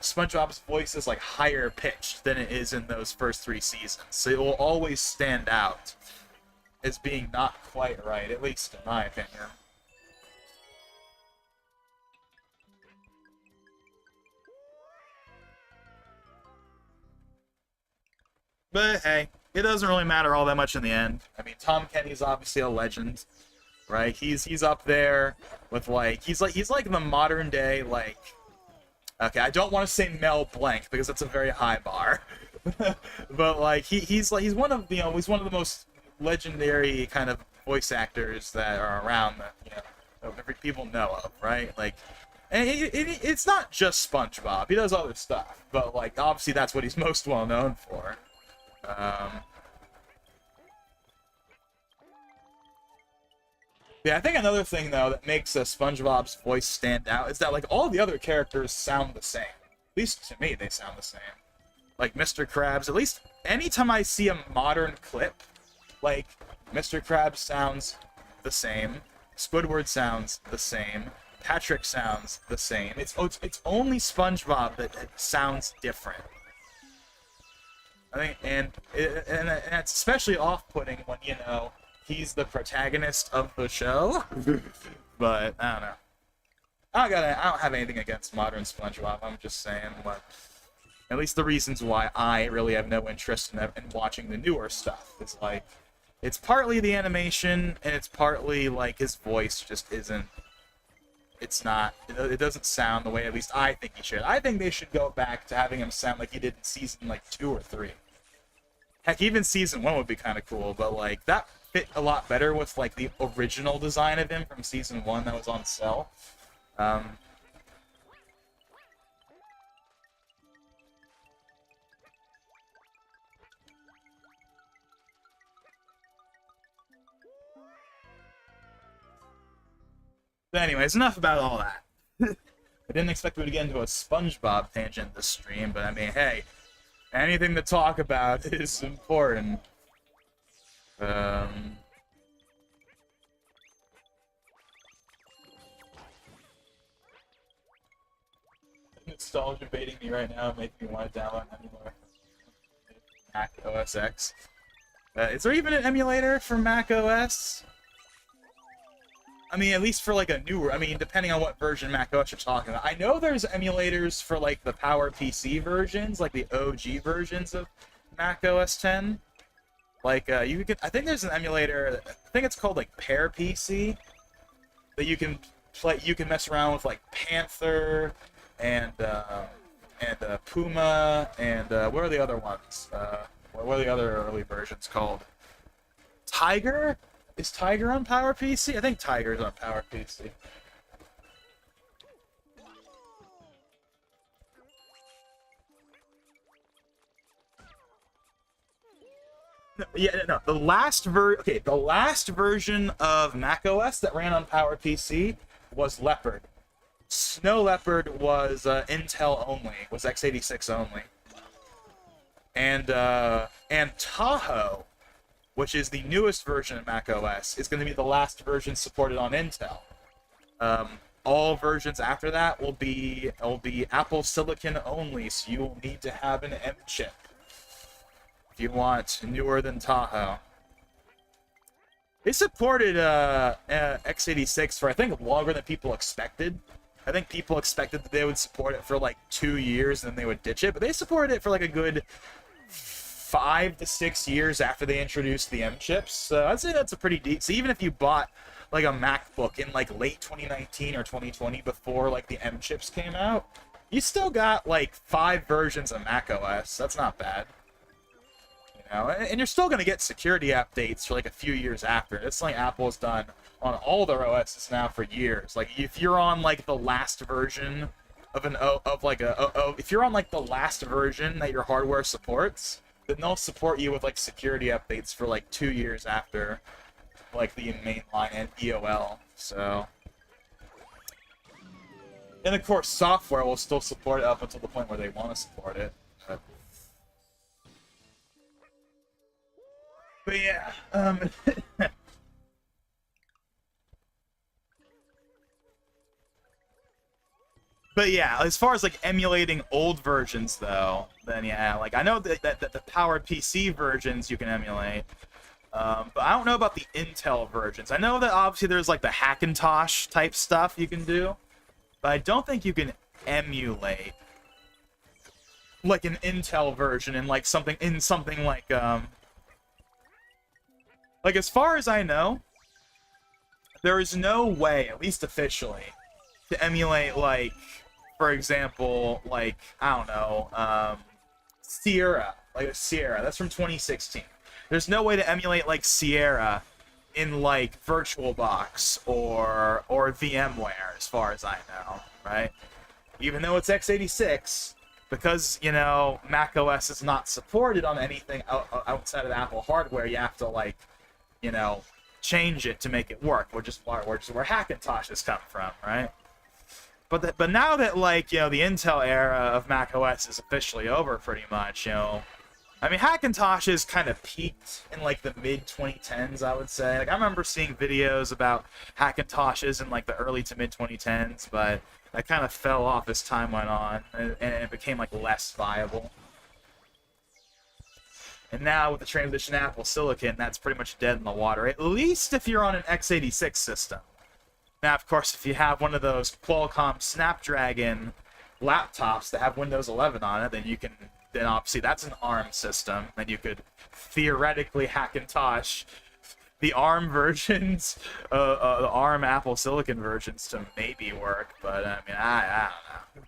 SpongeBob's voice is like higher pitched than it is in those first 3 seasons, so it will always stand out as being not quite right, at least in my opinion. But hey, it doesn't really matter all that much in the end. I mean, Tom Kenny's obviously a legend, right? He's up there with like he's like the modern day like. Okay, I don't want to say Mel Blanc because that's a very high bar, but like he's one of he's one of the most legendary kind of voice actors that are around that every people know of, right? Like, and it's not just SpongeBob. He does other stuff, but like obviously that's what he's most well known for. Yeah, I think another thing though that makes SpongeBob's voice stand out is that like all the other characters sound the same. At least to me, they sound the same. like Mr. Krabs, at least anytime I see a modern clip, like Mr. Krabs sounds the same, Squidward sounds the same, Patrick sounds the same. It's only SpongeBob that sounds different. I think, and it's especially off-putting when, you know, he's the protagonist of the show. But I don't know. I don't have anything against modern SpongeBob. I'm just saying what, at least the reasons why I really have no interest in watching the newer stuff. It's like, it's partly the animation, and it's partly like his voice just isn't. It's not. It doesn't sound the way at least I think he should. I think they should go back to having him sound like he did in season like 2 or 3. Heck, even season 1 would be kind of cool, but like that fit a lot better with like the original design of him from season 1 that was on Cell. But anyways, enough about all that. I didn't expect we would get into a SpongeBob tangent this stream, but I mean, hey, anything to talk about is important. Nostalgia baiting me right now, making me want to download an emulator for Mac OS X. Is there even an emulator for Mac OS? I mean, at least for like a newer, I mean, depending on what version Mac OS you're talking about. I know there's emulators for like the PowerPC versions, like the OG versions of Mac OS 10. Like, you could, I think there's an emulator, I think it's called like Pear PC, that you can play, you can mess around with like Panther, and Puma, and what are the other ones? What are the other early versions called? Tiger? Is Tiger on PowerPC? I think Tiger's on PowerPC. No. The last version of macOS that ran on PowerPC was Leopard. Snow Leopard was Intel only, was x86 only. And Tahoe, which is the newest version of macOS, is going to be the last version supported on Intel. All versions after that will be Apple Silicon only, so you will need to have an M chip if you want newer than Tahoe. They supported x86 for I think longer than people expected. I think people expected that they would support it for like 2 years and then they would ditch it, but they supported it for like a good 5 to 6 years after they introduced the M chips. So I'd say that's a pretty deep. So even if you bought like a MacBook in like late 2019 or 2020 before like the M chips came out, you still got like 5 versions of macOS. That's not bad. You know, and you're still going to get security updates for like a few years after. It's like Apple's done on all their OSs now for years. Like if you're on like the last version of if you're on like the last version that your hardware supports, then they'll support you with like security updates for like 2 years after like the mainline and EOL. So, and of course software will still support it up until the point where they want to support it. But yeah, but yeah, as far as like emulating old versions though, then yeah, like I know that the PowerPC versions you can emulate, but I don't know about the Intel versions. I know that obviously there's like the Hackintosh type stuff you can do, but I don't think you can emulate like an Intel version in like something like as far as I know, there is no way, at least officially, to emulate like, for example, like I don't know, Sierra, like a Sierra. That's from 2016. There's no way to emulate like Sierra in like VirtualBox or VMware, as far as I know, right? Even though it's x86, because you know macOS is not supported on anything outside of Apple hardware, you have to like, you know, change it to make it work, which is where Hackintoshes come from, right? But now that, like, the Intel era of Mac OS is officially over, pretty much, I mean, Hackintoshes kind of peaked in, like, the mid-2010s, I would say. Like, I remember seeing videos about Hackintoshes in, like, the early to mid-2010s, but that kind of fell off as time went on, and it became, like, less viable. And now, with the transition to Apple Silicon, that's pretty much dead in the water, at least if you're on an x86 system. Now, of course, if you have one of those Qualcomm Snapdragon laptops that have Windows 11 on it, then obviously that's an ARM system, and you could theoretically Hackintosh the ARM versions, the ARM Apple Silicon versions to maybe work, but I mean, I don't know.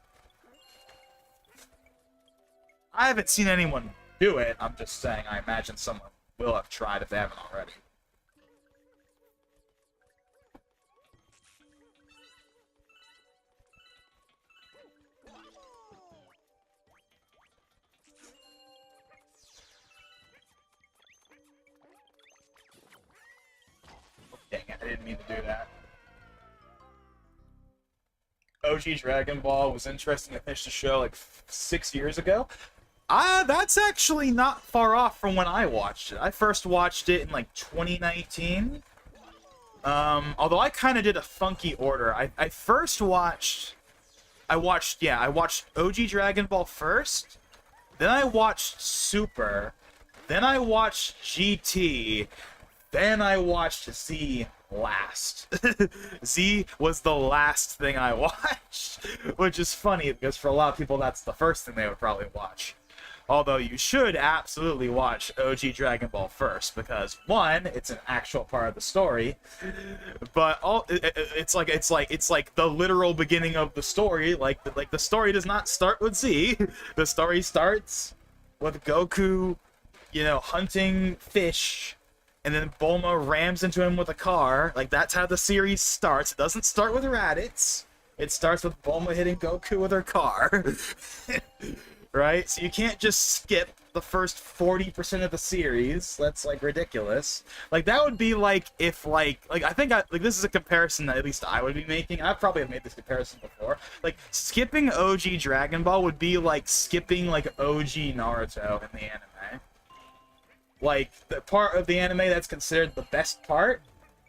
I haven't seen anyone do it. I'm just saying I imagine someone will have tried if they haven't already. Dang it, I didn't mean to do that. OG Dragon Ball was interesting to finish the show like 6 years ago. That's actually not far off from when I watched it. I first watched it in like 2019. Although I kind of did a funky order. I watched OG Dragon Ball first, then I watched Super, then I watched GT, then I watched Z last. Z was the last thing I watched, which is funny because for a lot of people that's the first thing they would probably watch. Although you should absolutely watch OG Dragon Ball first because one, it's an actual part of the story, but it's like the literal beginning of the story. Like the story does not start with Z. The story starts with Goku, hunting fish, and then Bulma rams into him with a car. Like that's how the series starts. It doesn't start with Raditz. It starts with Bulma hitting Goku with her car. Right? So you can't just skip the first 40% of the series. That's like ridiculous. Like that would be like if I think this is a comparison that at least I would be making. I probably have made this comparison before. Like skipping OG Dragon Ball would be like skipping like OG Naruto in the anime. Like the part of the anime that's considered the best part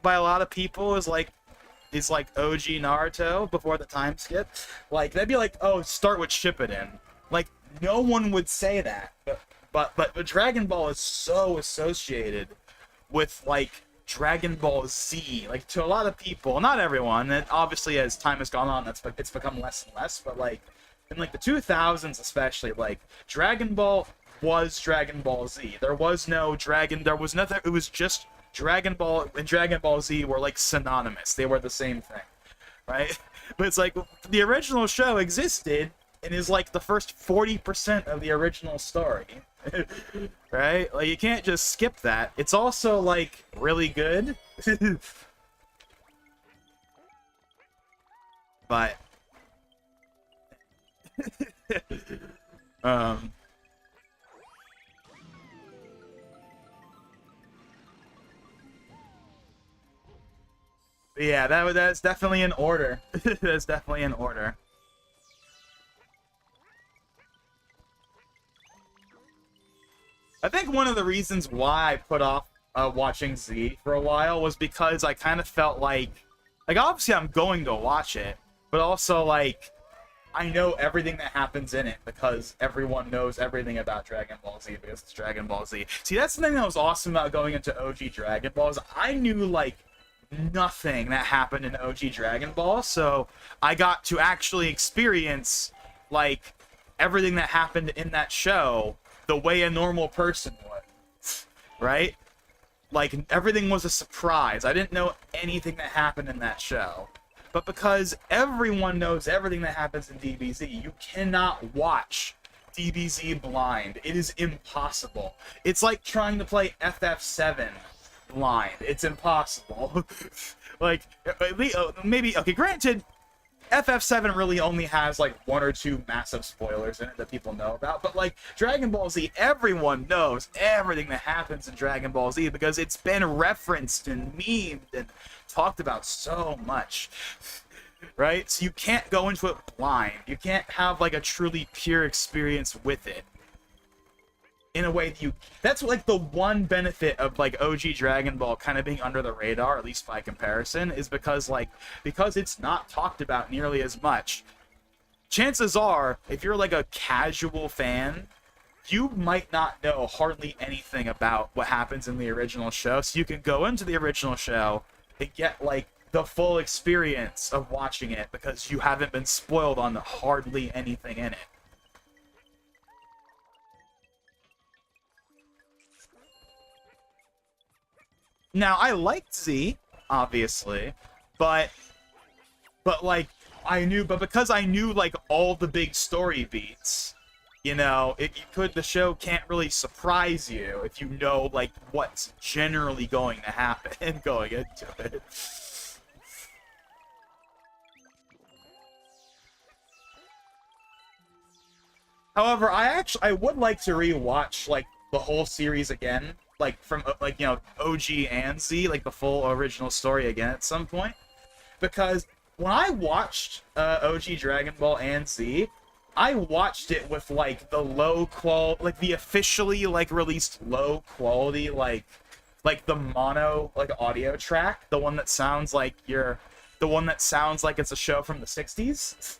by a lot of people is like OG Naruto before the time skip. Like that'd be like, oh, start with Shippuden. Like no one would say that, but Dragon Ball is so associated with like Dragon Ball Z, like to a lot of people, not everyone. And obviously, as time has gone on, it's become less and less. But like in like the 2000s, especially, like Dragon Ball was Dragon Ball Z. There was no Dragon. There was nothing. It was just Dragon Ball and Dragon Ball Z were like synonymous. They were the same thing, right? But it's like the original show existed. And is like the first 40% of the original story, right? Like you can't just skip that. It's also like really good, but yeah, that's definitely in order. That's definitely in order. I think one of the reasons why I put off watching Z for a while was because I kind of felt like obviously I'm going to watch it, but also like I know everything that happens in it because everyone knows everything about Dragon Ball Z because it's Dragon Ball Z. See, that's the thing that was awesome about going into OG Dragon Ball is I knew like nothing that happened in OG Dragon Ball, so I got to actually experience like everything that happened in that show the way a normal person would, right? Like, everything was a surprise. I didn't know anything that happened in that show. But because everyone knows everything that happens in DBZ, you cannot watch DBZ blind. It is impossible. It's like trying to play FF7 blind. It's impossible. Like, maybe, okay, granted, FF7 really only has like one or two massive spoilers in it that people know about, but like Dragon Ball Z, everyone knows everything that happens in Dragon Ball Z because it's been referenced and memed and talked about so much. right? So you can't go into it blind. You can't have like a truly pure experience with it. In a way that that's like the one benefit of like OG Dragon Ball kind of being under the radar, at least by comparison, is because it's not talked about nearly as much. Chances are, if you're like a casual fan, you might not know hardly anything about what happens in the original show, so you can go into the original show and get like the full experience of watching it because you haven't been spoiled on hardly anything in it. Now, I liked Z, obviously, but because I knew like all the big story beats, the show can't really surprise you if you know like what's generally going to happen going into it. However, I would like to rewatch like the whole series again, like from OG and Z, like the full original story again at some point, because when I watched OG Dragon Ball and Z, I watched it with like the low quality, like the officially like released low quality, like the mono like audio track, the one that sounds like it's a show from the 60s.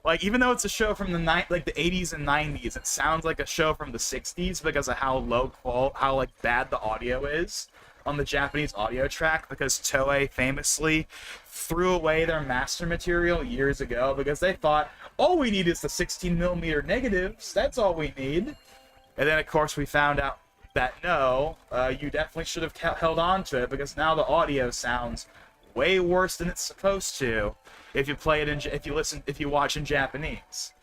Like, even though it's a show from the 80s and 90s, it sounds like a show from the 60s because of how how like bad the audio is on the Japanese audio track, because Toei famously threw away their master material years ago because they thought, all we need is the 16mm negatives, that's all we need. And then, of course, we found out that no, you definitely should have held on to it, because now the audio sounds way worse than it's supposed to if you watch in Japanese.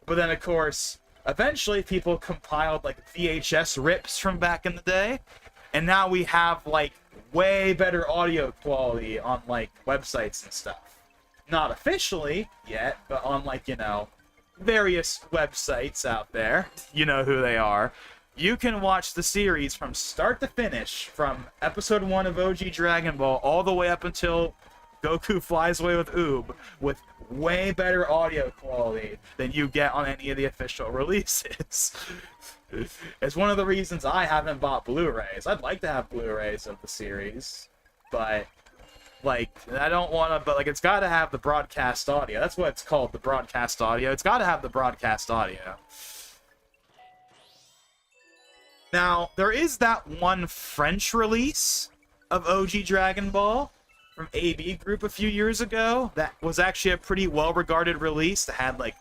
But then, of course, eventually people compiled like VHS rips from back in the day, and now we have like way better audio quality on like websites and stuff. Not officially yet, but on like, various websites out there, you know who they are. You can watch the series from start to finish, from episode 1 of OG Dragon Ball all the way up until Goku flies away with Oob, with way better audio quality than you get on any of the official releases. It's one of the reasons I haven't bought Blu-rays. I'd like to have Blu-rays of the series, but like, I don't want to, but like, it's got to have the broadcast audio. That's what it's called, the broadcast audio. It's got to have the broadcast audio. Now, there is that one French release of OG Dragon Ball from AB Group a few years ago that was actually a pretty well-regarded release that had like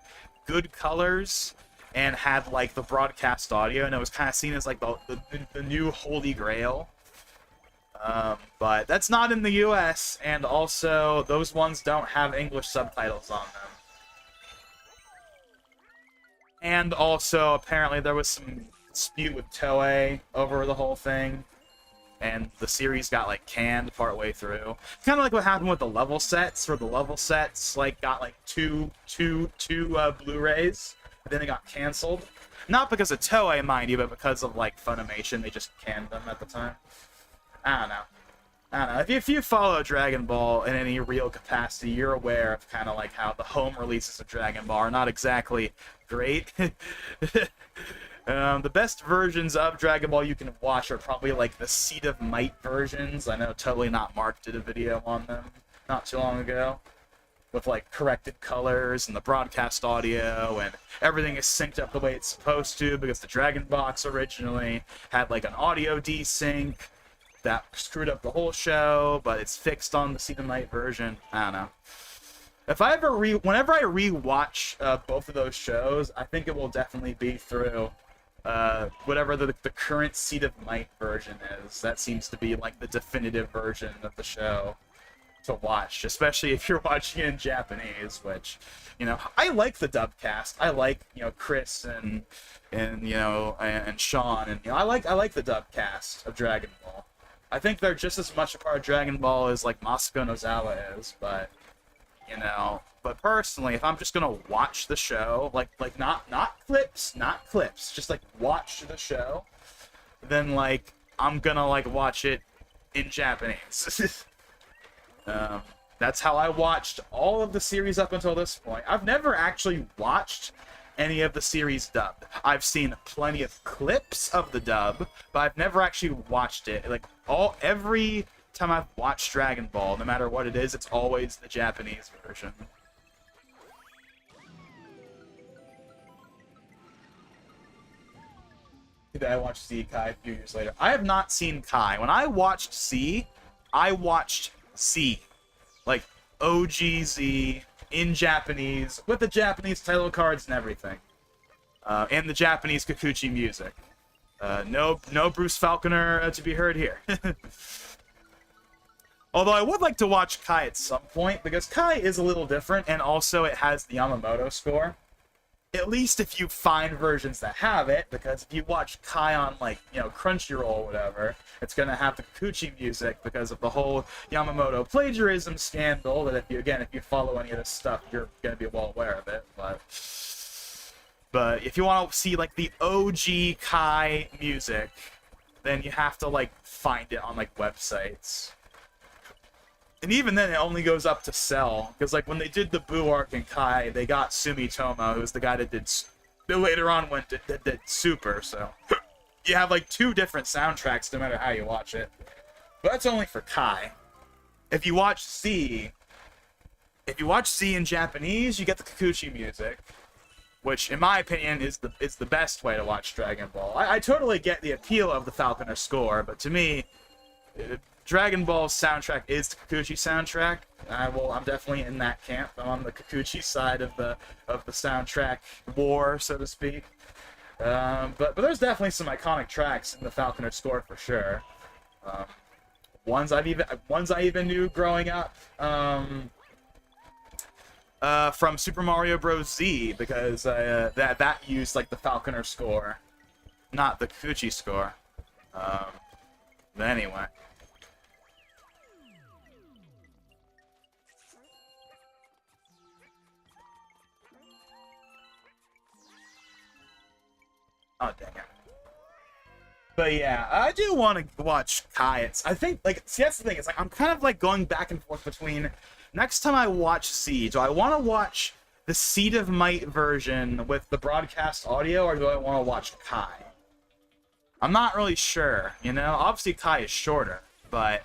good colors and had like the broadcast audio, and it was kind of seen as like the new holy grail. But that's not in the US, and also those ones don't have English subtitles on them. And also, apparently there was some dispute with Toei over the whole thing, and the series got like canned partway through. Kind of like what happened with the level sets, where the level sets like got like two Blu-rays, and then they got canceled. Not because of Toei, mind you, but because of like Funimation. They just canned them at the time. I don't know. If you follow Dragon Ball in any real capacity, you're aware of kind of like how the home releases of Dragon Ball are not exactly great. The best versions of Dragon Ball you can watch are probably like the Seed of Might versions. I know Totally Not Mark did a video on them not too long ago, with like corrected colors and the broadcast audio, and everything is synced up the way it's supposed to, because the Dragon Box originally had like an audio desync that screwed up the whole show, but it's fixed on the Seed of Might version. I don't know. Whenever I rewatch both of those shows, I think it will definitely be through whatever the current Seed of Might version is. That seems to be like the definitive version of the show to watch, especially if you're watching it in Japanese, which, I like the dub cast. I like, Chris and Sean, and I like the dub cast of Dragon Ball. I think they're just as much a part of Dragon Ball as like Masako Nozawa is, but but personally, if I'm just gonna watch the show, like not clips, just like watch the show, then like I'm gonna like watch it in Japanese. That's how I watched all of the series up until this point. I've never actually watched any of the series dubbed. I've seen plenty of clips of the dub, but I've never actually watched it. Like every time I've watched Dragon Ball, no matter what it is, it's always the Japanese version. I watched Z Kai a few years later. I have not seen Kai. When I watched Z, I watched Z. Like OG Z in Japanese, with the Japanese title cards and everything. And the Japanese Kikuchi music. No Bruce Falconer to be heard here. Although I would like to watch Kai at some point, because Kai is a little different, and also it has the Yamamoto score. At least if you find versions that have it, because if you watch Kai on, like, Crunchyroll or whatever, it's going to have the Kikuchi music because of the whole Yamamoto plagiarism scandal, that if you follow any of this stuff, you're going to be well aware of it. But if you want to see, like, the OG Kai music, then you have to, like, find it on, like, websites. And even then, it only goes up to Cell. Because, like, when they did the Buu arc in Kai, they got Sumitomo, who's the guy that later on did Super, so... you have, like, 2 different soundtracks no matter how you watch it. But that's only for Kai. If you watch Z in Japanese, you get the Kikuchi music. Which, in my opinion, is the best way to watch Dragon Ball. I totally get the appeal of the Falconer score, but to me... Dragon Ball's soundtrack is the Kikuchi soundtrack. I'm definitely in that camp. I'm on the Kikuchi side of the soundtrack war, so to speak. But there's definitely some iconic tracks in the Falconer score for sure. Ones I even knew growing up from Super Mario Bros. Z, because that used like the Falconer score, not the Kikuchi score. But anyway. Oh, dang it. But yeah, I do want to watch Kai. I think, like, see, that's the thing. It's like, I'm kind of, like, going back and forth between, next time I watch Z, do I want to watch the Seed of Might version with the broadcast audio, or do I want to watch Kai? I'm not really sure, Obviously, Kai is shorter, but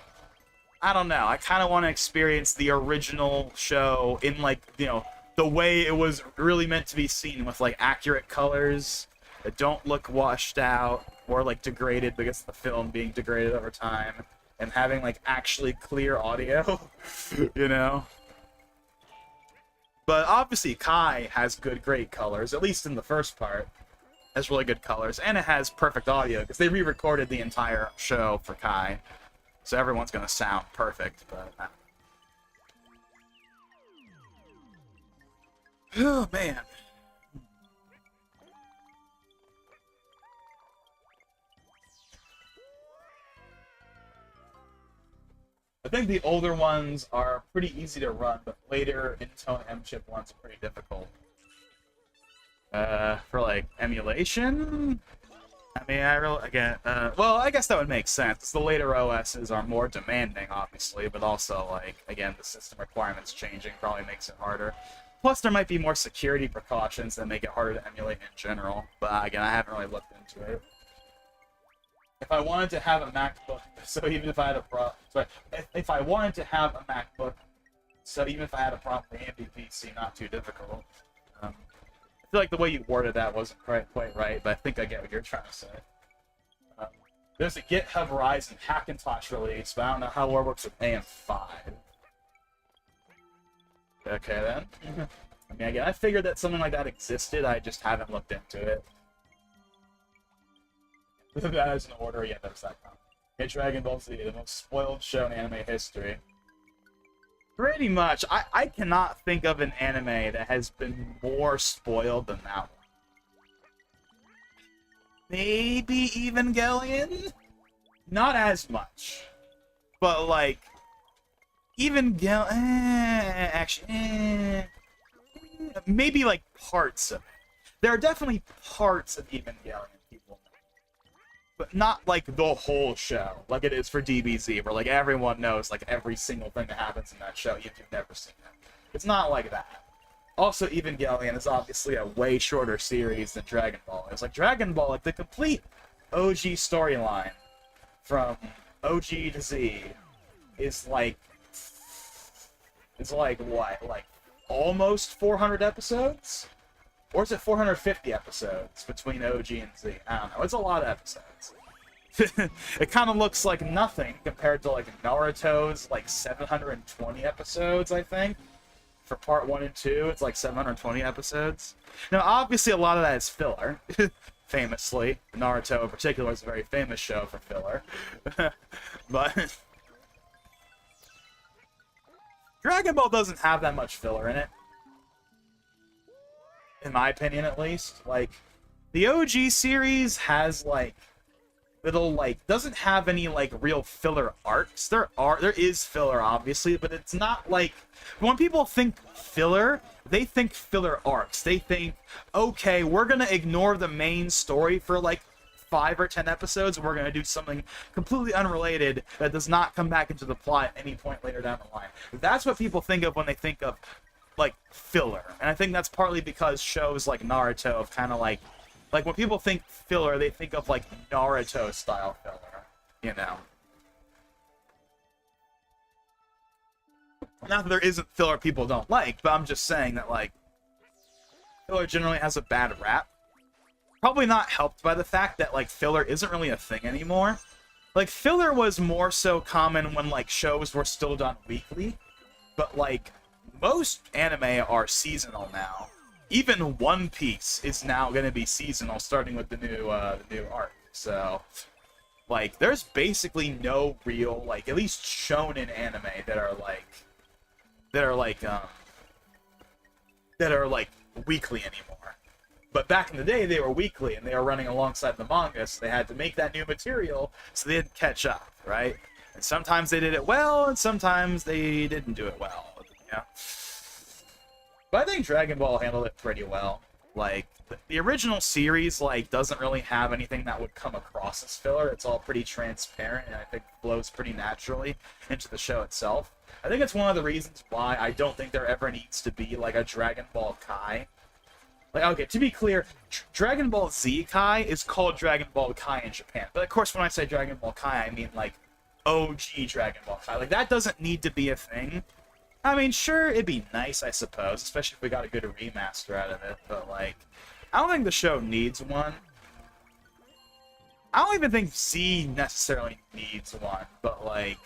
I don't know. I kind of want to experience the original show in, like, the way it was really meant to be seen, with, like, accurate colors that don't look washed out or like degraded because of the film being degraded over time, and having like actually clear audio, But obviously Kai has great colors, at least in the first part. It has really good colors, and it has perfect audio because they re-recorded the entire show for Kai, so everyone's gonna sound perfect. But oh man. I think the older ones are pretty easy to run, but later in-tone M-chip ones are pretty difficult. For like emulation? I mean, well, I guess that would make sense. The later OSs are more demanding, obviously, but also, like, again, the system requirements changing probably makes it harder. Plus, there might be more security precautions that make it harder to emulate in general, but again, I haven't really looked into it. If I wanted to have a MacBook, so even if I had if I wanted to have a MacBook, so even if I had a proper AMD PC, not too difficult. I feel like the way you worded that wasn't quite right, but I think I get what you're trying to say. There's a GitHub Horizon Hackintosh release, but I don't know how it works with AM5. Okay then. I mean, again, I figured that something like that existed, I just haven't looked into it. That is an order, yeah, that's that comment. Okay, Dragon Ball Z, the most spoiled show in anime history. Pretty much. I cannot think of an anime that has been more spoiled than that one. Maybe Evangelion? Not as much. But, like, Evangelion... actually... maybe, like, parts of it. There are definitely parts of Evangelion people know. but not like the whole show, like it is for DBZ, where like everyone knows like every single thing that happens in that show, if you've never seen it. It's not like that. Also, Evangelion is obviously a way shorter series than Dragon Ball. It's like Dragon Ball, like the complete OG storyline from OG to Z is like what, like almost 400 episodes? Or is it 450 episodes between OG and Z? I don't know. It's a lot of episodes. It kind of looks like nothing compared to like Naruto's like 720 episodes, I think. For part 1 and 2, it's like 720 episodes. Now, obviously, a lot of that is filler. Famously, Naruto in particular is a very famous show for filler. But Dragon Ball doesn't have that much filler in it. In my opinion, at least. Like, the OG series has, like, little, like, doesn't have any, like, real filler arcs. There is filler, obviously, but it's not, like, when people think filler, they think filler arcs. They think, okay, we're gonna ignore the main story for, like, 5 or 10 episodes, and we're gonna do something completely unrelated that does not come back into the plot at any point later down the line. That's what people think of when they think of like filler, and I think that's partly because shows like Naruto have kind of like when people think filler, they think of like Naruto style filler, you know. Not that there isn't filler people don't like, but I'm just saying that like filler generally has a bad rap. Probably not helped by the fact that like filler isn't really a thing anymore. Like filler was more so common when like shows were still done weekly, but like most anime are seasonal now. Even One Piece is now going to be seasonal, starting with the new arc. So, like, there's basically no real, like, at least shonen anime that are weekly anymore. But back in the day, they were weekly, and they were running alongside the manga, so they had to make that new material so they didn't catch up, right? And sometimes they did it well, and sometimes they didn't do it well. Yeah. But I think Dragon Ball handled it pretty well. Like, the original series, like, doesn't really have anything that would come across as filler. It's all pretty transparent, and I think flows pretty naturally into the show itself. I think it's one of the reasons why I don't think there ever needs to be, like, a Dragon Ball Kai. Like, okay, to be clear, Dragon Ball Z Kai is called Dragon Ball Kai in Japan. But, of course, when I say Dragon Ball Kai, I mean, like, OG Dragon Ball Kai. Like, that doesn't need to be a thing. I mean, sure, it'd be nice, I suppose, especially if we got a good remaster out of it, but, like, I don't think the show needs one. I don't even think Z necessarily needs one, but, like,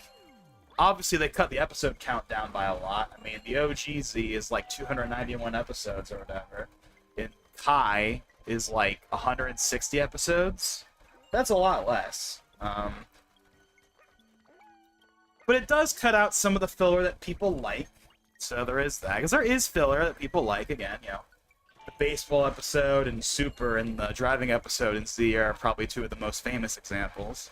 obviously they cut the episode count down by a lot. I mean, the OG Z is, like, 291 episodes or whatever, and Kai is, like, 160 episodes. That's a lot less. But it does cut out some of the filler that people like, so there is that. Because there is filler that people like, again, you know. The baseball episode and Super and the driving episode in Z are probably two of the most famous examples.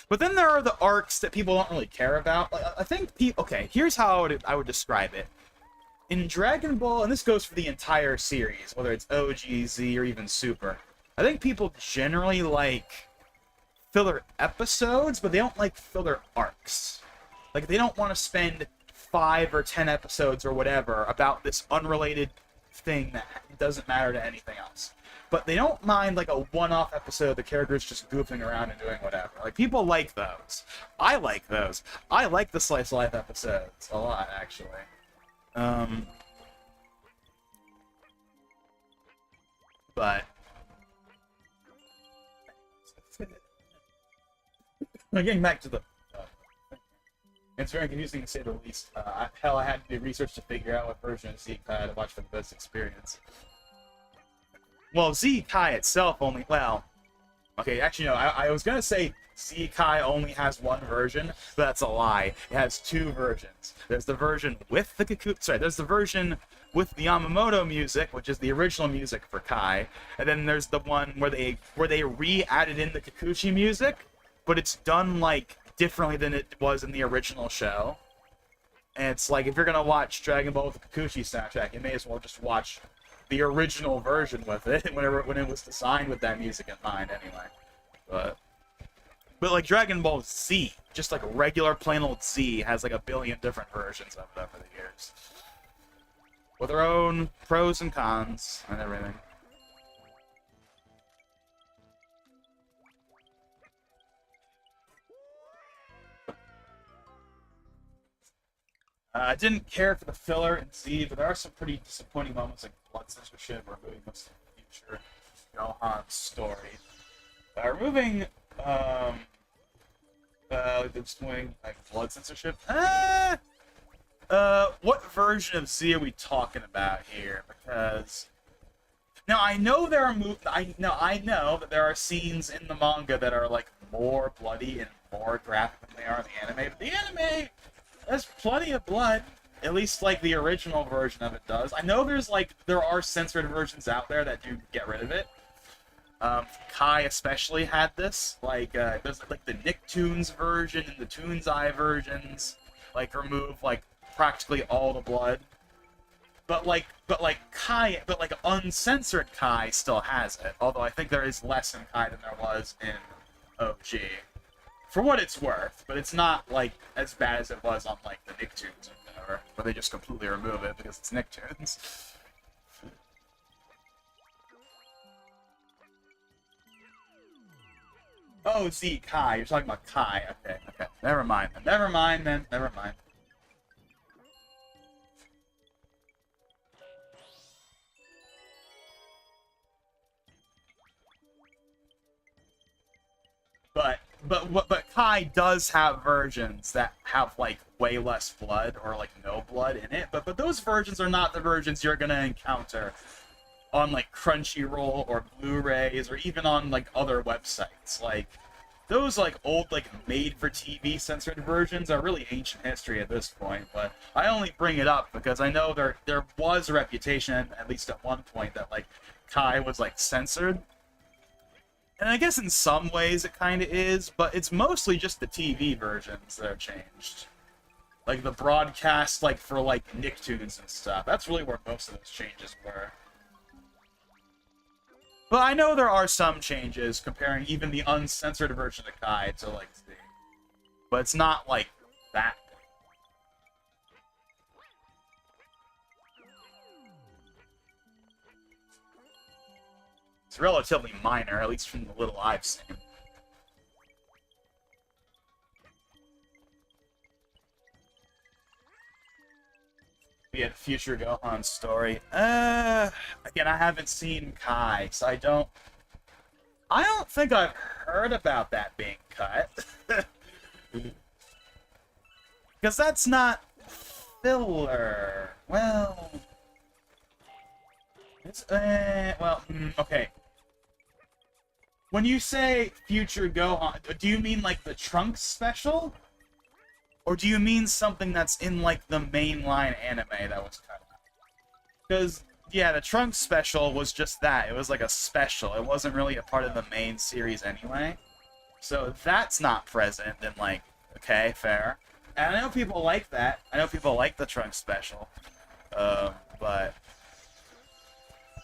But then there are the arcs that people don't really care about. Like, I think people... Okay, here's how I would describe it. In Dragon Ball, and this goes for the entire series, whether it's OG, Z, or even Super, I think people generally like filler episodes, but they don't like filler arcs. Like, they don't want to spend 5 or 10 episodes or whatever about this unrelated thing that doesn't matter to anything else. But they don't mind, like, a one-off episode, the characters just goofing around and doing whatever. Like, people like those. I like those. I like the Slice of Life episodes a lot, actually. But getting back to the... it's very confusing to say the least. Hell, I had to do research to figure out what version of Z Kai to watch for the best experience. Well, Z Kai itself only... Well... Okay, actually, no, I was gonna say Z Kai only has one version, but that's a lie. It has two versions. There's the version with the Kikuchi... Sorry, there's the version with the Yamamoto music, which is the original music for Kai, and then there's the one where they re-added in the Kikuchi music, but it's done, like, differently than it was in the original show. And it's like, if you're gonna watch Dragon Ball with the Kikuchi soundtrack, you may as well just watch the original version with it when it was designed with that music in mind, anyway. But like Dragon Ball Z, just like regular plain old Z, has like a billion different versions of it over the years, with their own pros and cons and everything. I didn't care for the filler in Z, but there are some pretty disappointing moments like blood censorship or moving most of the future Gohan's story. Removing just doing like blood censorship. What version of Z are we talking about here? Because now I know there are I know that there are scenes in the manga that are like more bloody and more graphic than they are in the anime, but the anime has plenty of blood. At least like the original version of it does. I know there are censored versions out there that do get rid of it. Kai especially had this. Like there's like the Nicktoons version and the Toon's Eye versions. Like remove like practically all the blood. But uncensored Kai still has it. Although I think there is less in Kai than there was in OG. For what it's worth, but it's not like as bad as it was on like the Nicktoons or whatever, where they just completely remove it because it's Nicktoons. Oh, Z Kai. You're talking about Kai. Okay. Never mind then. Never mind. But Kai does have versions that have like way less blood or like no blood in it. But those versions are not the versions you're gonna encounter on like Crunchyroll or Blu-rays or even on like other websites. Like those like old like made-for-TV censored versions are really ancient history at this point. But I only bring it up because I know there was a reputation, at least at one point, that like Kai was like censored. And I guess in some ways it kind of is, but it's mostly just the TV versions that are changed. Like the broadcast, like for like Nicktoons and stuff. That's really where most of those changes were. But I know there are some changes comparing even the uncensored version of Kai to like Z. But it's not like that. It's relatively minor, at least from the little I've seen. We had Future Gohan story. Again, I haven't seen Kai, so I don't think I've heard about that being cut. Because that's not filler. Well, it's, okay. When you say Future Gohan, do you mean like the Trunks special? Or do you mean something that's in like the mainline anime that was cut out? Because, yeah, the Trunks special was just that. It was like a special. It wasn't really a part of the main series anyway. So if that's not present, then like, okay, fair. And I know people like that. I know people like the Trunks special. But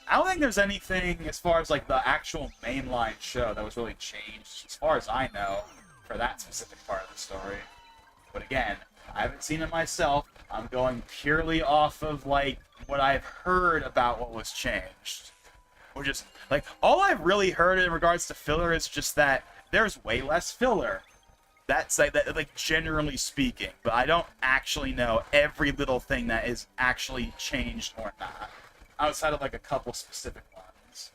I don't think there's anything as far as like the actual mainline show that was really changed, as far as I know, for that specific part of the story. But again, I haven't seen it myself. I'm going purely off of like what I've heard about what was changed. Or just like all I've really heard in regards to filler is just that there's way less filler. That's like generally speaking, but I don't actually know every little thing that is actually changed or not, outside of like a couple specific ones.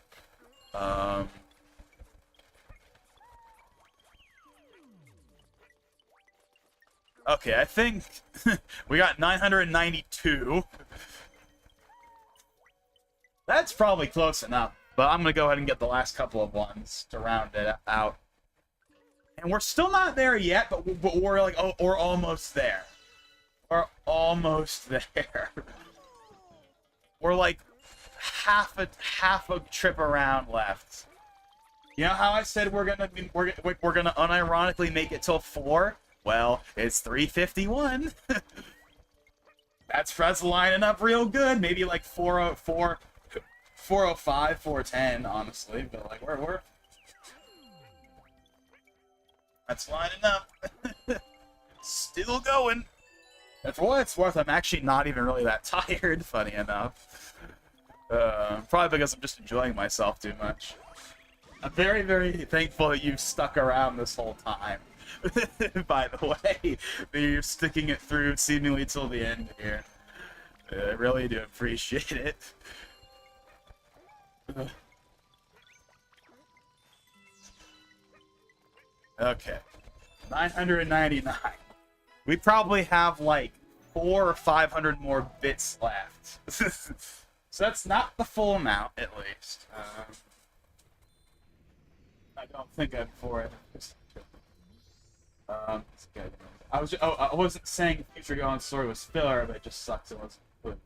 Okay, I think we got 992. That's probably close enough, but I'm gonna go ahead and get the last couple of ones to round it out. And we're still not there yet, but we're like, oh, we're almost there. We're almost there. We're like half a trip around left. You know how I said we're gonna unironically make it till 4? Well, it's 3:51. That's lining up real good. Maybe like 4:04. 405, 410, honestly, but like we're that's lining up. Still going. And for what it's worth, I'm actually not even really that tired, funny enough. Probably because I'm just enjoying myself too much. I'm very, very thankful that you've stuck around this whole time. By the way, that you're sticking it through seemingly till the end here. I really do appreciate it. Okay. 999. We probably have like 400 or 500 more bits left. So that's not the full amount, at least. I don't think I'm for it. It's good. I wasn't saying Future Gohan's story was filler, but it just sucks it wasn't good.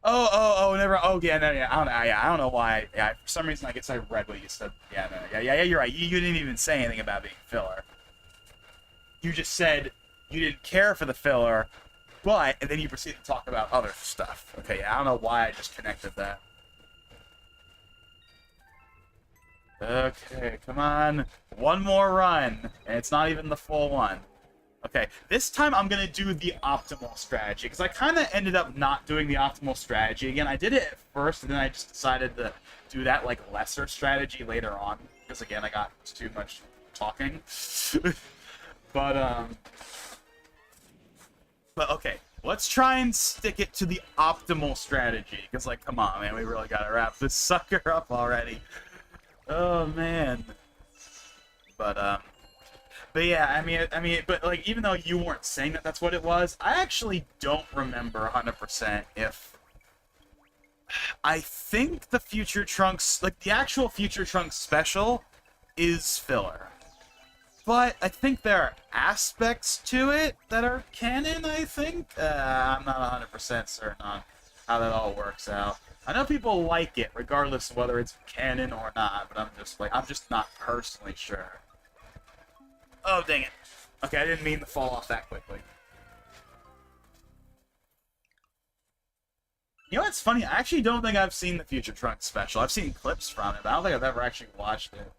Oh. Never. Oh, yeah, no, yeah. I don't know why. Yeah, for some reason, I guess I read what you said. Yeah, no, yeah. You're right. You didn't even say anything about being filler. You just said you didn't care for the filler, but and then you proceeded to talk about other stuff. Okay, yeah, I don't know why I just connected that. Okay, come on. One more run, and it's not even the full one. Okay, this time I'm going to do the optimal strategy, because I kind of ended up not doing the optimal strategy. Again, I did it at first, and then I just decided to do that, like, lesser strategy later on, because, again, I got too much talking. But, okay, let's try and stick it to the optimal strategy, because, like, come on, man, we really got to wrap this sucker up already. Oh, man. But yeah, I mean, but like, even though you weren't saying that that's what it was, I actually don't remember 100% if... I think the Future Trunks, like, the actual Future Trunks special is filler. But I think there are aspects to it that are canon, I think? I'm not 100% certain on how that all works out. I know people like it, regardless of whether it's canon or not, but I'm just not personally sure. Oh, dang it. Okay, I didn't mean to fall off that quickly. You know what's funny? I actually don't think I've seen the Future Trunks special. I've seen clips from it, but I don't think I've ever actually watched it.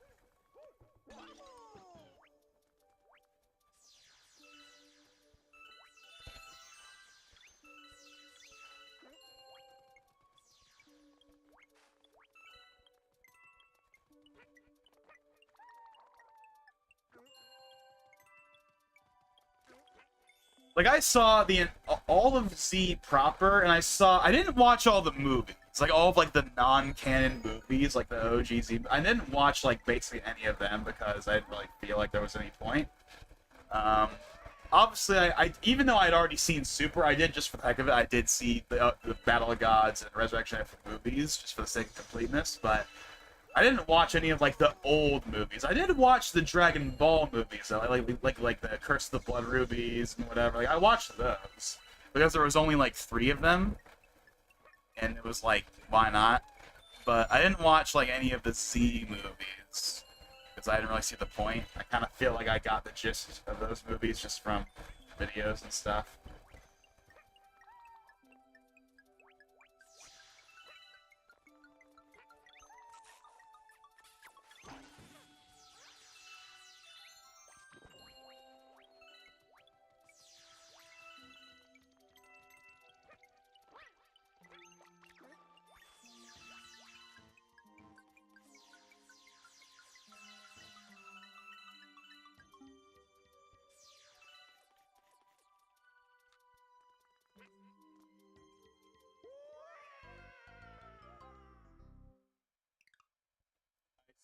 Like, I saw all of Z proper, and I didn't watch all the movies. Like, all of, like, the non-canon movies, like the OG Z. I didn't watch, like, basically any of them, because I didn't really feel like there was any point. Obviously, even though I'd already seen Super, I did, just for the heck of it, I did see the Battle of Gods and Resurrection of movies, just for the sake of completeness, but I didn't watch any of, like, the old movies. I did watch the Dragon Ball movies, though, like the Curse of the Blood Rubies and whatever. Like, I watched those because there was only, like, 3 of them, and it was like, why not? But I didn't watch, like, any of the Z movies because I didn't really see the point. I kind of feel like I got the gist of those movies just from videos and stuff.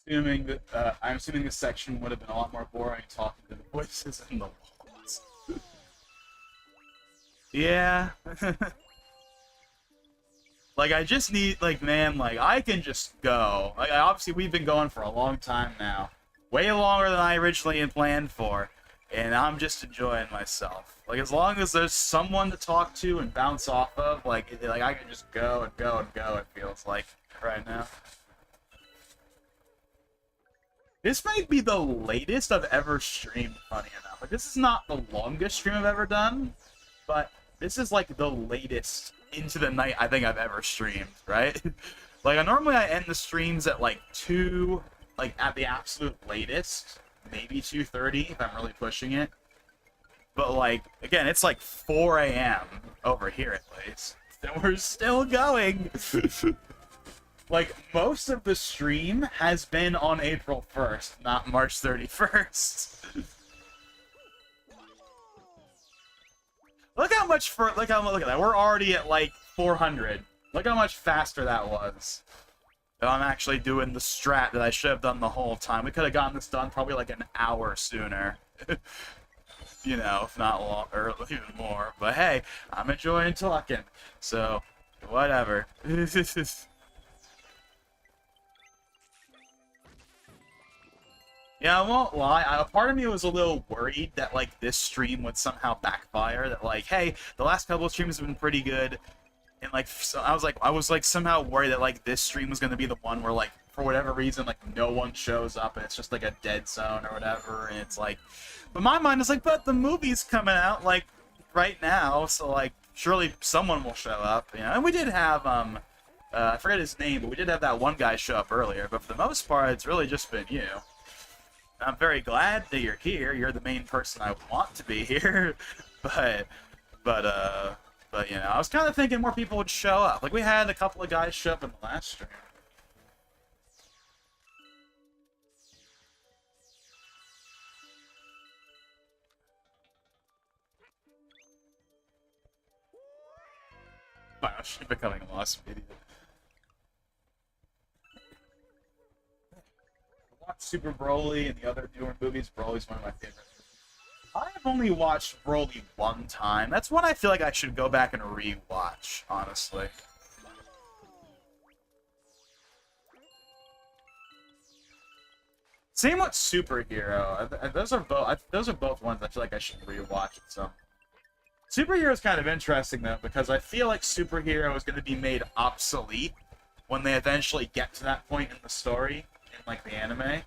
I'm assuming this section would have been a lot more boring talking to the voices in the walls. Yeah. Like, I just need, like, man, like, I can just go. Like, obviously, we've been going for a long time now. Way longer than I originally had planned for. And I'm just enjoying myself. Like, as long as there's someone to talk to and bounce off of, like I can just go and go and go, it feels like, right now. This might be the latest I've ever streamed, funny enough. Like, this is not the longest stream I've ever done, but this is like the latest into the night I think I've ever streamed, right? Like, normally I end the streams at like 2, like at the absolute latest, maybe 2:30 if I'm really pushing it. But like, again, it's like 4 a.m. over here at least, and we're still going. Like, most of the stream has been on April 1st, not March 31st. Look how much look at that. We're already at like 400. Look how much faster that was. I'm actually doing the strat that I should have done the whole time. We could have gotten this done probably like an hour sooner. You know, if not long, or even more. But hey, I'm enjoying talking. So, whatever. Yeah, I won't lie. A part of me was a little worried that like this stream would somehow backfire. That like, hey, the last couple of streams have been pretty good, and like, so I was like somehow worried that like this stream was gonna be the one where like for whatever reason like no one shows up and it's just like a dead zone or whatever, and it's like, but my mind is like, but the movie's coming out like right now, so like surely someone will show up, you know. And we did have I forget his name, but we did have that one guy show up earlier. But for the most part, it's really just been you. I'm very glad that you're here. You're the main person I want to be here. but, you know, I was kind of thinking more people would show up. Like, we had a couple of guys show up in the last stream. Wow, she's becoming a lost media. Super Broly and the other newer movies. Broly's one of my favorites. I have only watched Broly one time. That's one I feel like I should go back and re-watch, honestly. Same with Superhero. Those are both ones I feel like I should re-watch at some. Superhero is kind of interesting though, because I feel like Superhero is going to be made obsolete when they eventually get to that point in the story. Like the anime,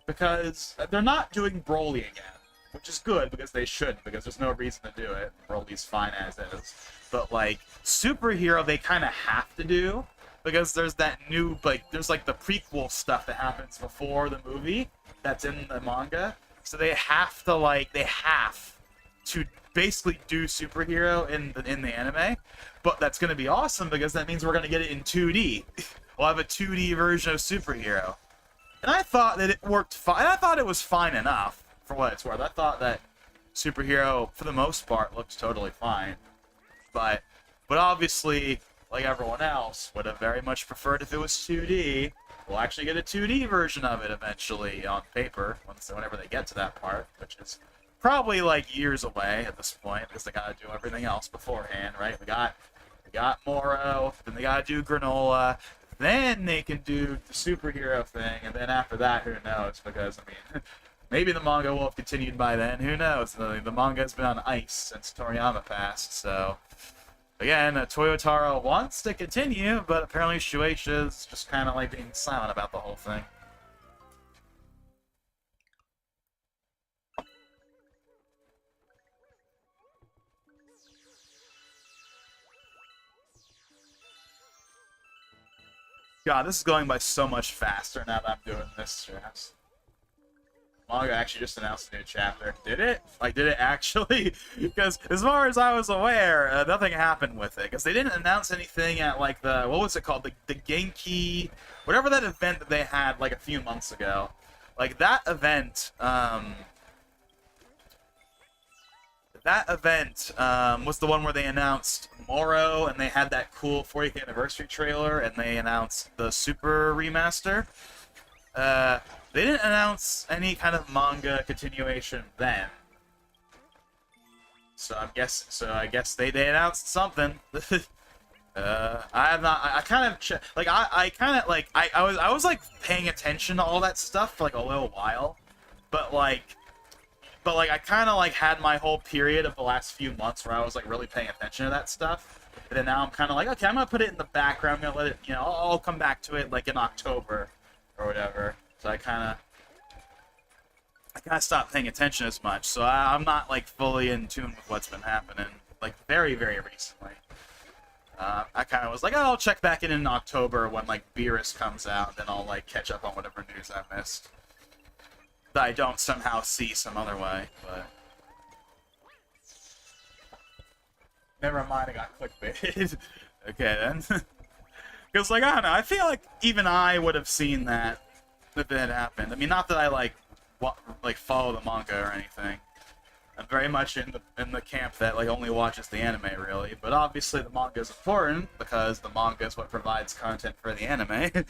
because they're not doing Broly again, which is good because they shouldn't, because there's no reason to do it. Broly's fine as is, but like Superhero, they kind of have to do because there's that new there's like the prequel stuff that happens before the movie that's in the manga, so they have to basically do Superhero in the anime, but that's gonna be awesome because that means we're gonna get it in 2D. We'll have a 2D version of Superhero. And I thought that it worked fine. I thought it was fine enough, for what it's worth. I thought that Superhero, for the most part, looks totally fine. But obviously, like everyone else, would have very much preferred if it was 2D. We'll actually get a 2D version of it eventually on paper, whenever they get to that part, which is probably like years away at this point, because they gotta do everything else beforehand, right? We got Moro, then they gotta do Granola, then they can do the Superhero thing, and then after that, who knows? Because, I mean, maybe the manga will have continued by then, who knows? The manga has been on ice since Toriyama passed, so... Again, Toyotaro wants to continue, but apparently Shueisha's just kind of like being silent about the whole thing. God, this is going by so much faster now that I'm doing this stress. Manga actually just announced a new chapter. Did it? Like, did it actually? Because as far as I was aware, nothing happened with it. Because they didn't announce anything at, like, the... What was it called? The Genki... Whatever that event that they had, like, a few months ago. Like, that event, was the one where they announced Moro, and they had that cool 40th anniversary trailer, and they announced the Super Remaster. They didn't announce any kind of manga continuation then. So I guess they announced something. I was like paying attention to all that stuff for like a little while, but I kind of like had my whole period of the last few months where I was like really paying attention to that stuff, and then now I'm kind of like, okay, I'm gonna put it in the background. I'm gonna let it, you know, I'll come back to it like in October or whatever. So I kind of stopped paying attention as much. So I'm not like fully in tune with what's been happening like very, very recently. I kind of was like, oh, I'll check back in October when like Beerus comes out, then I'll like catch up on whatever news I missed that I don't somehow see some other way. But never mind, I got clickbaited. Okay then, because like I don't know, I feel like even I would have seen that if it had happened. I mean, not that I like follow the manga or anything. I'm very much in the camp that like only watches the anime really, but obviously the manga is important because the manga is what provides content for the anime.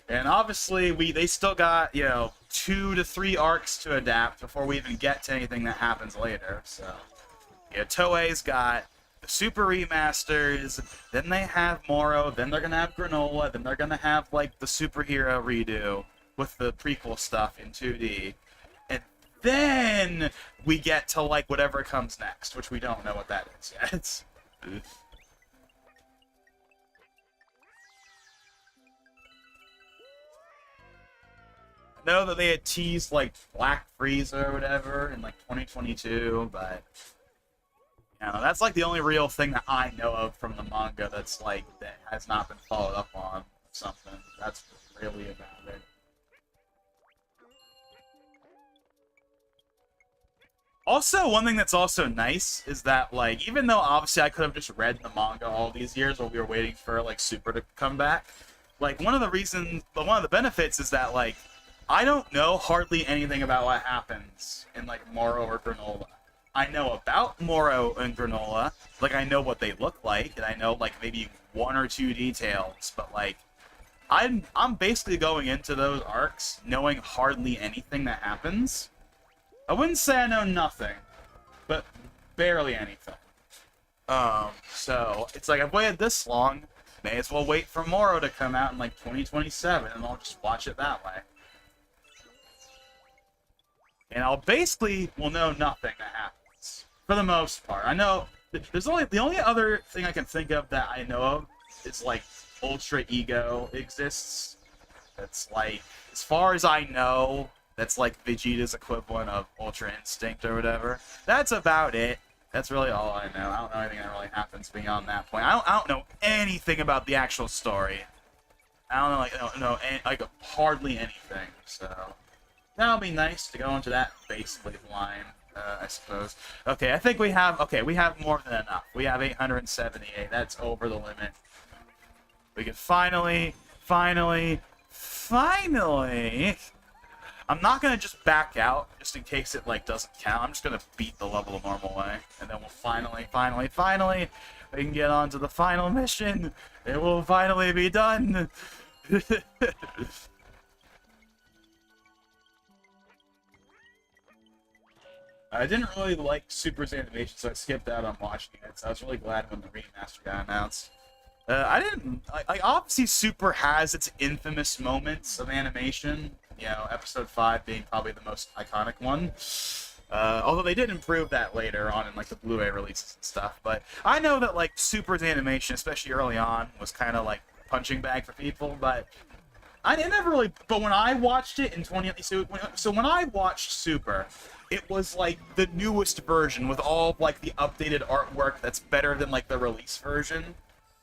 And obviously they still got 2 to 3 arcs to adapt before we even get to anything that happens later. So Toei's got the Super remasters, then they have Moro, then they're gonna have Granola, then they're gonna have like the superhero redo with the prequel stuff in 2D. Then we get to like whatever comes next, which we don't know what that is yet. I know that they had teased like Black Frieza or whatever in like 2022, but that's like the only real thing that I know of from the manga that's like that has not been followed up on or something. That's really about it. Also, one thing that's also nice is that, like, even though obviously I could have just read the manga all these years while we were waiting for, like, Super to come back, like, one of the benefits is that, like, I don't know hardly anything about what happens in, like, Moro or Granola. I know about Moro and Granola, like, I know what they look like, and I know, like, maybe 1 or 2 details, but, like, I'm basically going into those arcs knowing hardly anything that happens. I wouldn't say I know nothing, but barely anything. So it's like I've waited this long, may as well wait for Moro to come out in like 2027, and I'll just watch it that way. And I'll basically will know nothing that happens for the most part. I know the only other thing I can think of that I know of is like Ultra Ego exists. That's like, as far as I know, that's like Vegeta's equivalent of Ultra Instinct or whatever. That's about it. That's really all I know. I don't know anything that really happens beyond that point. I don't know anything about the actual story. I don't know hardly anything. So that'll be nice to go into that basically blind, I suppose. Okay, I think we have more than enough. We have 878. That's over the limit. We can finally. I'm not gonna just back out, just in case it, like, doesn't count. I'm just gonna beat the level the normal way. And then we'll finally, we can get on to the final mission. It will finally be done. I didn't really like Super's animation, so I skipped out on watching it. So I was really glad when the remaster got announced. Obviously Super has its infamous moments of animation. Episode 5 being probably the most iconic one. Although they did improve that later on in like the Blu-ray releases and stuff. But I know that like Super's animation, especially early on, was kind of like punching bag for people. But I never really. But when I watched it in when I watched Super, it was like the newest version with all like the updated artwork that's better than like the release version.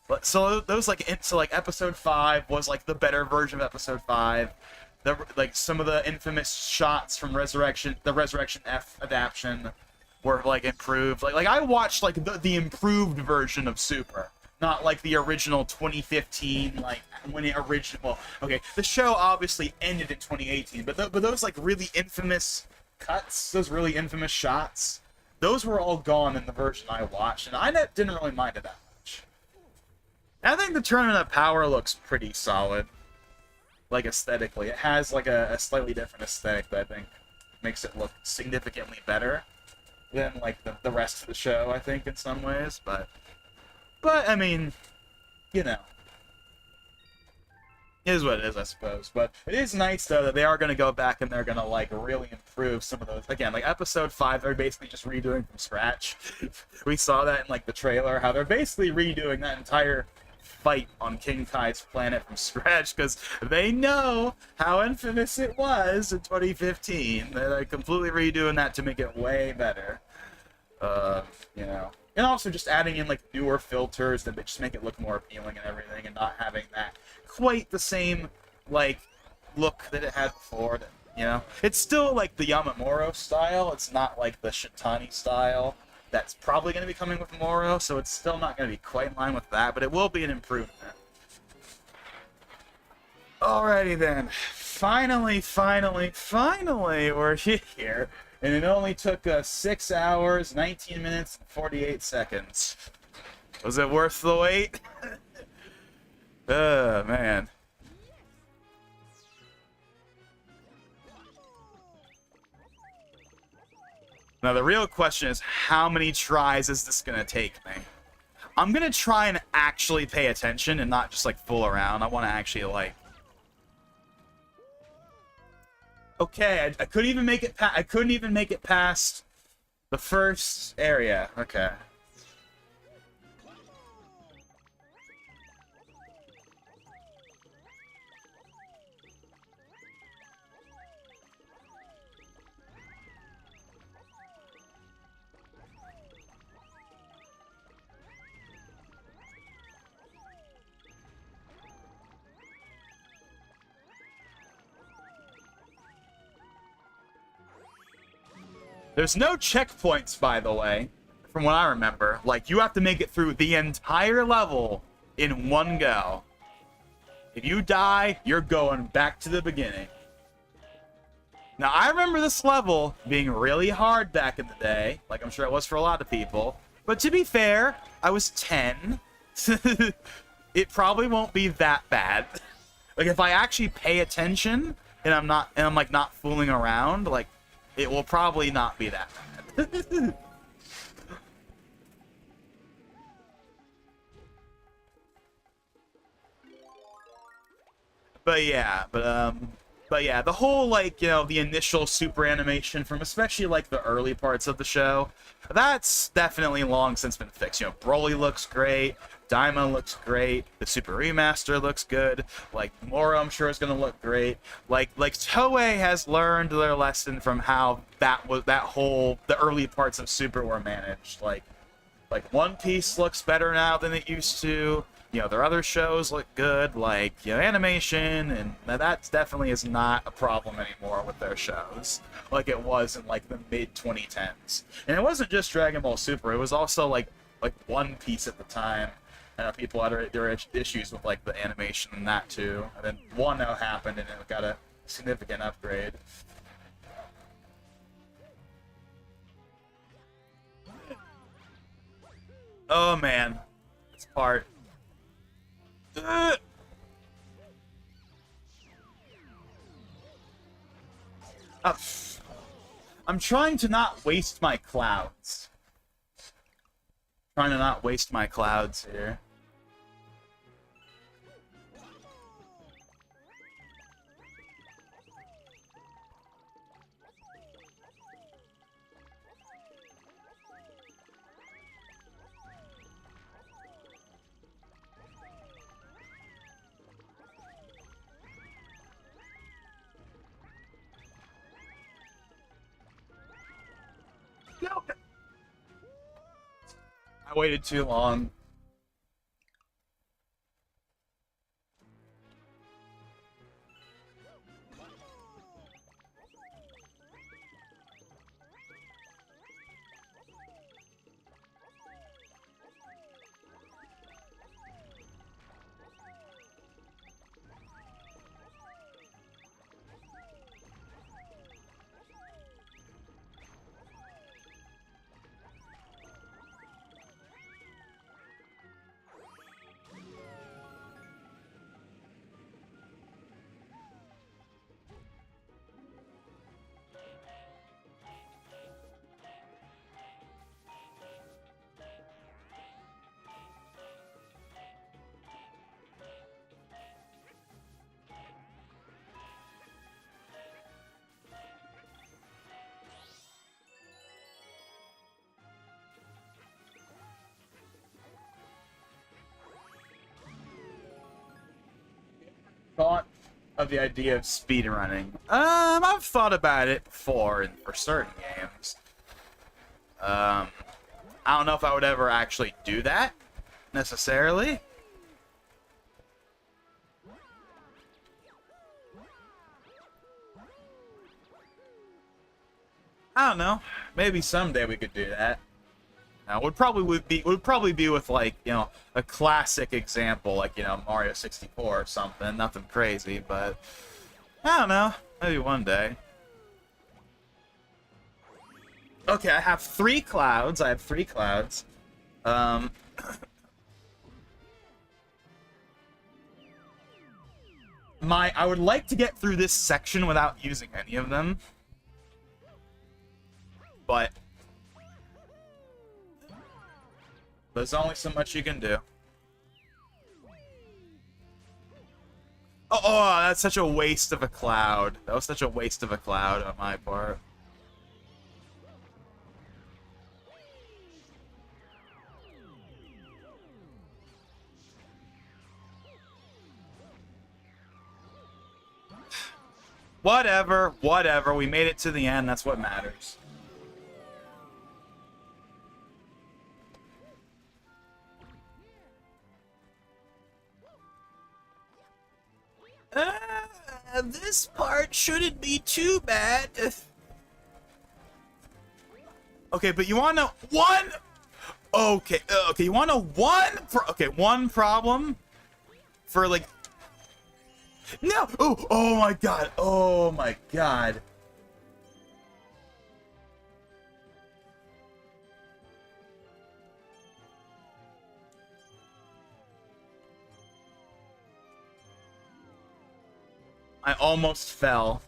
But so episode 5 was like the better version of episode 5. Like some of the infamous shots from the Resurrection F adaptation were like improved. Like I watched like the improved version of Super, not like the original 2015 like when it original. Okay, the show obviously ended in 2018, but those like really infamous cuts, those really infamous shots, those were all gone in the version I watched, and I didn't really mind it that much. I think the Tournament of Power looks pretty solid. Like aesthetically, it has like a slightly different aesthetic that I think makes it look significantly better than like the rest of the show, I think, in some ways. But I mean, it is what it is, I suppose. But it is nice though that they are going to go back and they're going to like really improve some of those. Again, like episode 5, they're basically just redoing from scratch. We saw that in like the trailer, how they're basically redoing that entire fight on King Kai's planet from scratch because they know how infamous it was in 2015. They're completely redoing that to make it way better. You know, and also just adding in like newer filters that just make it look more appealing and everything, and not having that quite the same like look that it had before. That, you know, it's still like the Yamamuro style. It's not like the Shitani style. That's probably going to be coming with Moro, so it's still not going to be quite in line with that, but it will be an improvement. Alrighty then. Finally, we're here. And it only took us 6 hours, 19 minutes, and 48 seconds. Was it worth the wait? Man. Now, the real question is, how many tries is this going to take me? I'm going to try and actually pay attention and not just, like, fool around. I want to actually, like... Okay, I couldn't even make it I couldn't even make it past the first area. Okay. There's no checkpoints, by the way, from what I remember. Like, you have to make it through the entire level in one go. If you die, you're going back to the beginning. Now, I remember this level being really hard back in the day, like I'm sure it was for a lot of people. But to be fair, I was 10. It probably won't be that bad. Like, if I actually pay attention and I'm like not fooling around, like, it will probably not be that bad. But yeah, the whole, like, you know, the initial super animation from especially, like, the early parts of the show, that's definitely long since been fixed. You know, Broly looks great, Daima looks great, the Super Remaster looks good, like, Moro, I'm sure, is gonna look great. Like Toei has learned their lesson from how the early parts of Super were managed. Like One Piece looks better now than it used to. You know, their other shows look good, like, you know, animation, and that definitely is not a problem anymore with their shows, like it was in, like, the mid-2010s. And it wasn't just Dragon Ball Super, it was also, like One Piece at the time. I know people had their issues with, like, the animation and that, too. And then Wano happened, and it got a significant upgrade. Oh, man. This part. I'm trying to not waste my clouds. Trying to not waste my clouds here. No. I waited too long. Thought of the idea of speedrunning. I've thought about it before for certain games. I don't know if I would ever actually do that, necessarily. I don't know. Maybe someday we could do that. Would probably be with, like, you know, a classic example, like, you know, Mario 64 or something. Nothing crazy, but I don't know. Maybe one day. Okay, I have 3 clouds. I have 3 clouds. I would like to get through this section without using any of them. But there's only so much you can do. Oh, that's such a waste of a cloud. That was such a waste of a cloud on my part. Whatever, whatever. We made it to the end. That's what matters. This part shouldn't be too bad. Okay, but you wanna know one? Okay, okay, you wanna know one? One problem for, like, no! Oh my god! Oh my god! I almost fell.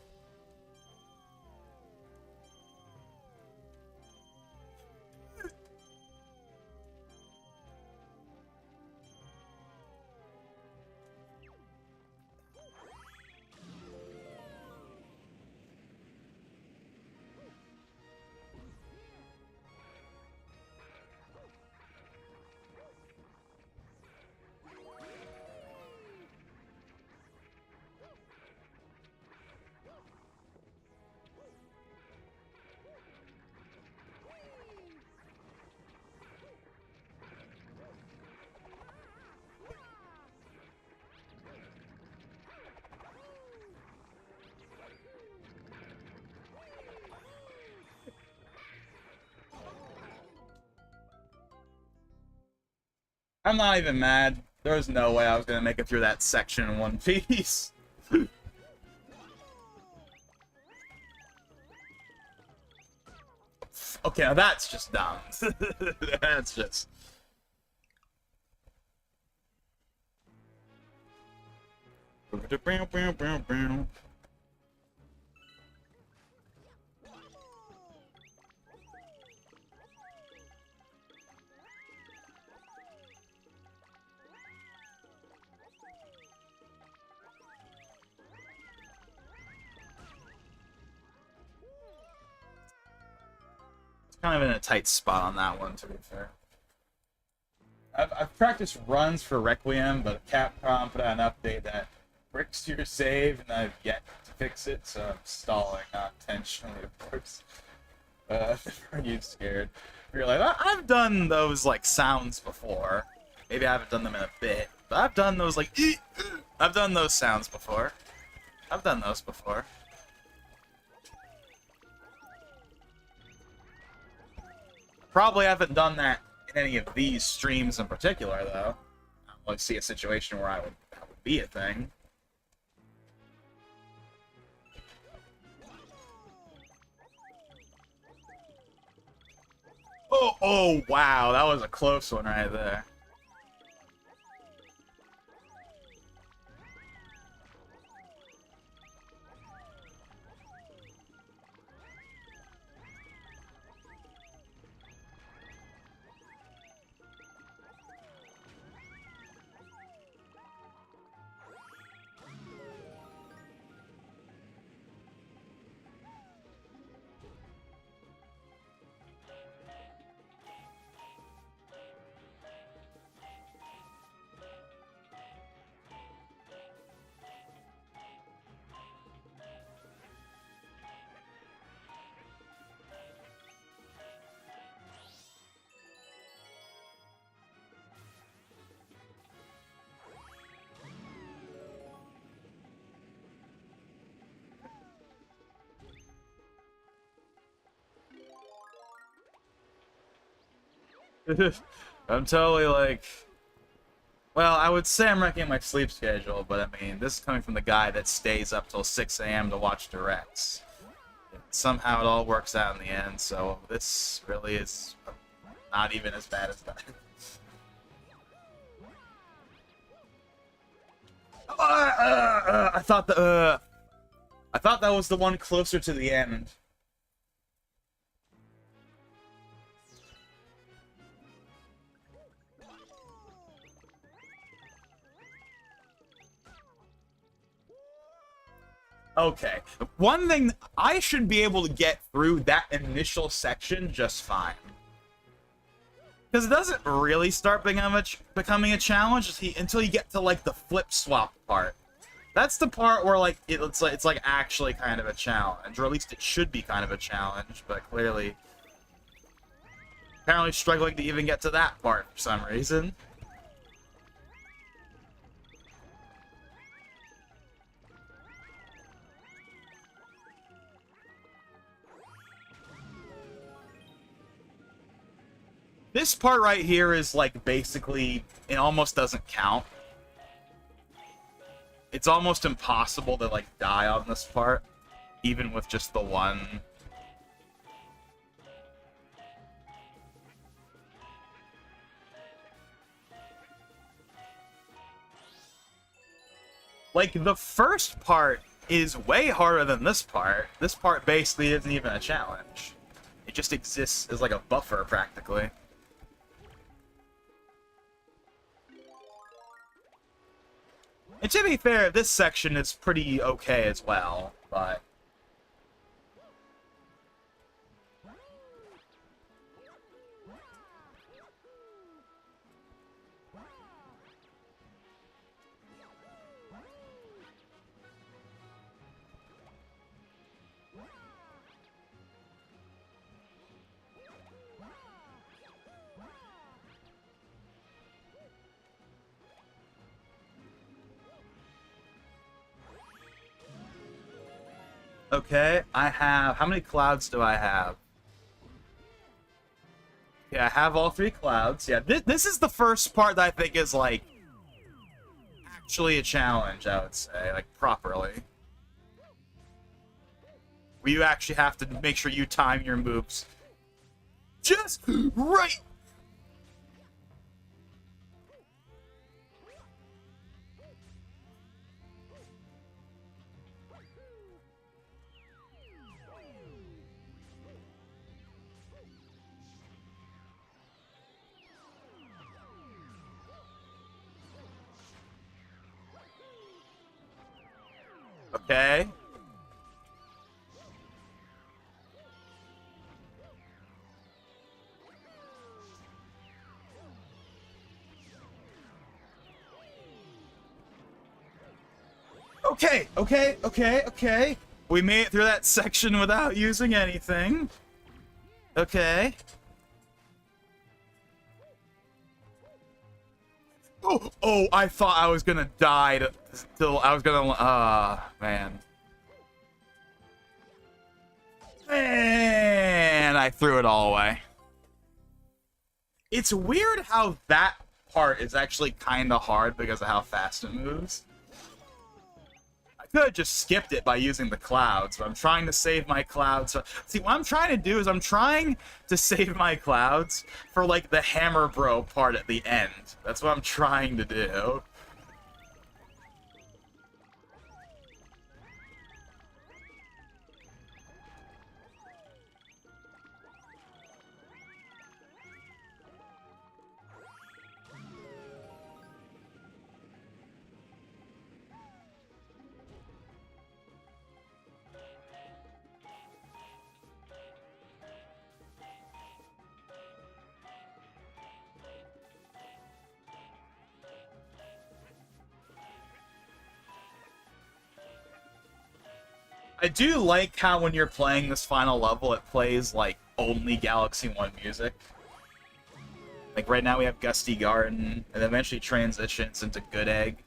I'm not even mad. There was no way I was gonna make it through that section in one piece. Okay, now that's just dumb. That's just... kind of in a tight spot on that one, to be fair. I've practiced runs for Requiem, but Capcom put out an update that bricks your save, and I've yet to fix it, so I'm stalling, not intentionally, of course. Are you scared? You're like, I've done those, like, sounds before. Maybe I haven't done them in a bit, but I've done those, like, I've done those sounds before. I've done those before. Probably haven't done that in any of these streams in particular, though. I don't really see a situation where that would be a thing. Oh, wow, that was a close one right there. I'm totally like, well, I would say I'm wrecking my sleep schedule, but I mean, this is coming from the guy that stays up till 6 a.m. to watch directs. Somehow it all works out in the end, so this really is not even as bad as that. I thought that was the one closer to the end. Okay. One thing, I should be able to get through that initial section just fine. Because it doesn't really start becoming a challenge until you get to, like, the flip swap part. That's the part where, like, it's like actually kind of a challenge. Or at least it should be kind of a challenge, but clearly... apparently struggling to even get to that part for some reason. This part right here is, like, basically, it almost doesn't count. It's almost impossible to, like, die on this part, even with just the one. Like, the first part is way harder than this part. This part basically isn't even a challenge. It just exists as, like, a buffer, practically. And to be fair, this section is pretty okay as well, but... Okay, I have... how many clouds do I have? Yeah, I have all 3 clouds. Yeah, this is the first part that I think is, like, actually a challenge, I would say, like, properly. Where you actually have to make sure you time your moves just right. Okay. Okay. We made it through that section without using anything. Okay. Oh, I thought I was gonna die till I was gonna, man. And I threw it all away. It's weird how that part is actually kind of hard because of how fast it moves. I could have just skipped it by using the clouds, but I'm trying to save my clouds. See, what I'm trying to do is I'm trying to save my clouds for, like, the Hammer Bro part at the end. That's what I'm trying to do. I do like how when you're playing this final level, it plays, like, only Galaxy 1 music. Like, right now we have Gusty Garden, and eventually transitions into Good Egg.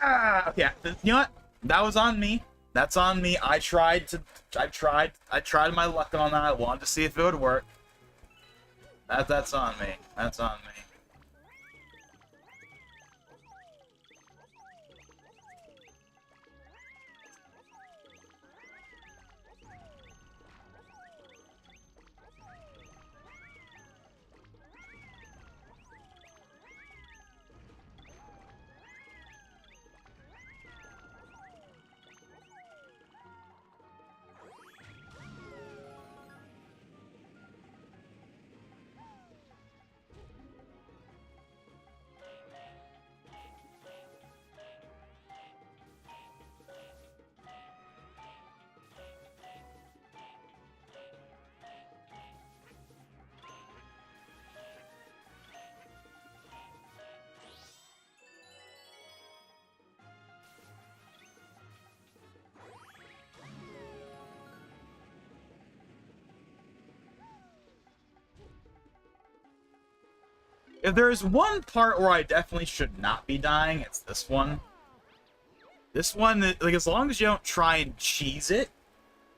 Okay, you know what? That was on me. That's on me. I tried my luck on that. I wanted to see if it would work. That's on me. That's on me. If there's one part where I definitely should not be dying, it's this one. This one, like, as long as you don't try and cheese it,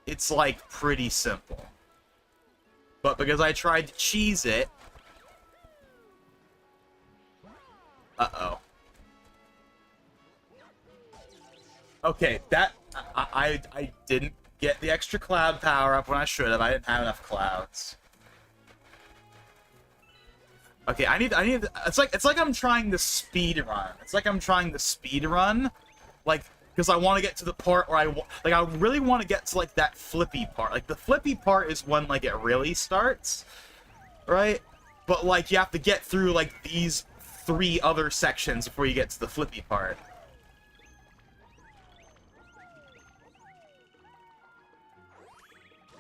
it's, like, pretty simple. But because I tried to cheese it... Uh-oh. Okay, that... I didn't get the extra cloud power up when I should have. I didn't have enough clouds. Okay, I need it's like I'm trying the speed run. It's like I'm trying the speed run, like, because I want to get to the part where I really want to get to, like, that flippy part. Like, the flippy part is when, like, it really starts, right? But, like, you have to get through, like, these 3 other sections before you get to the flippy part.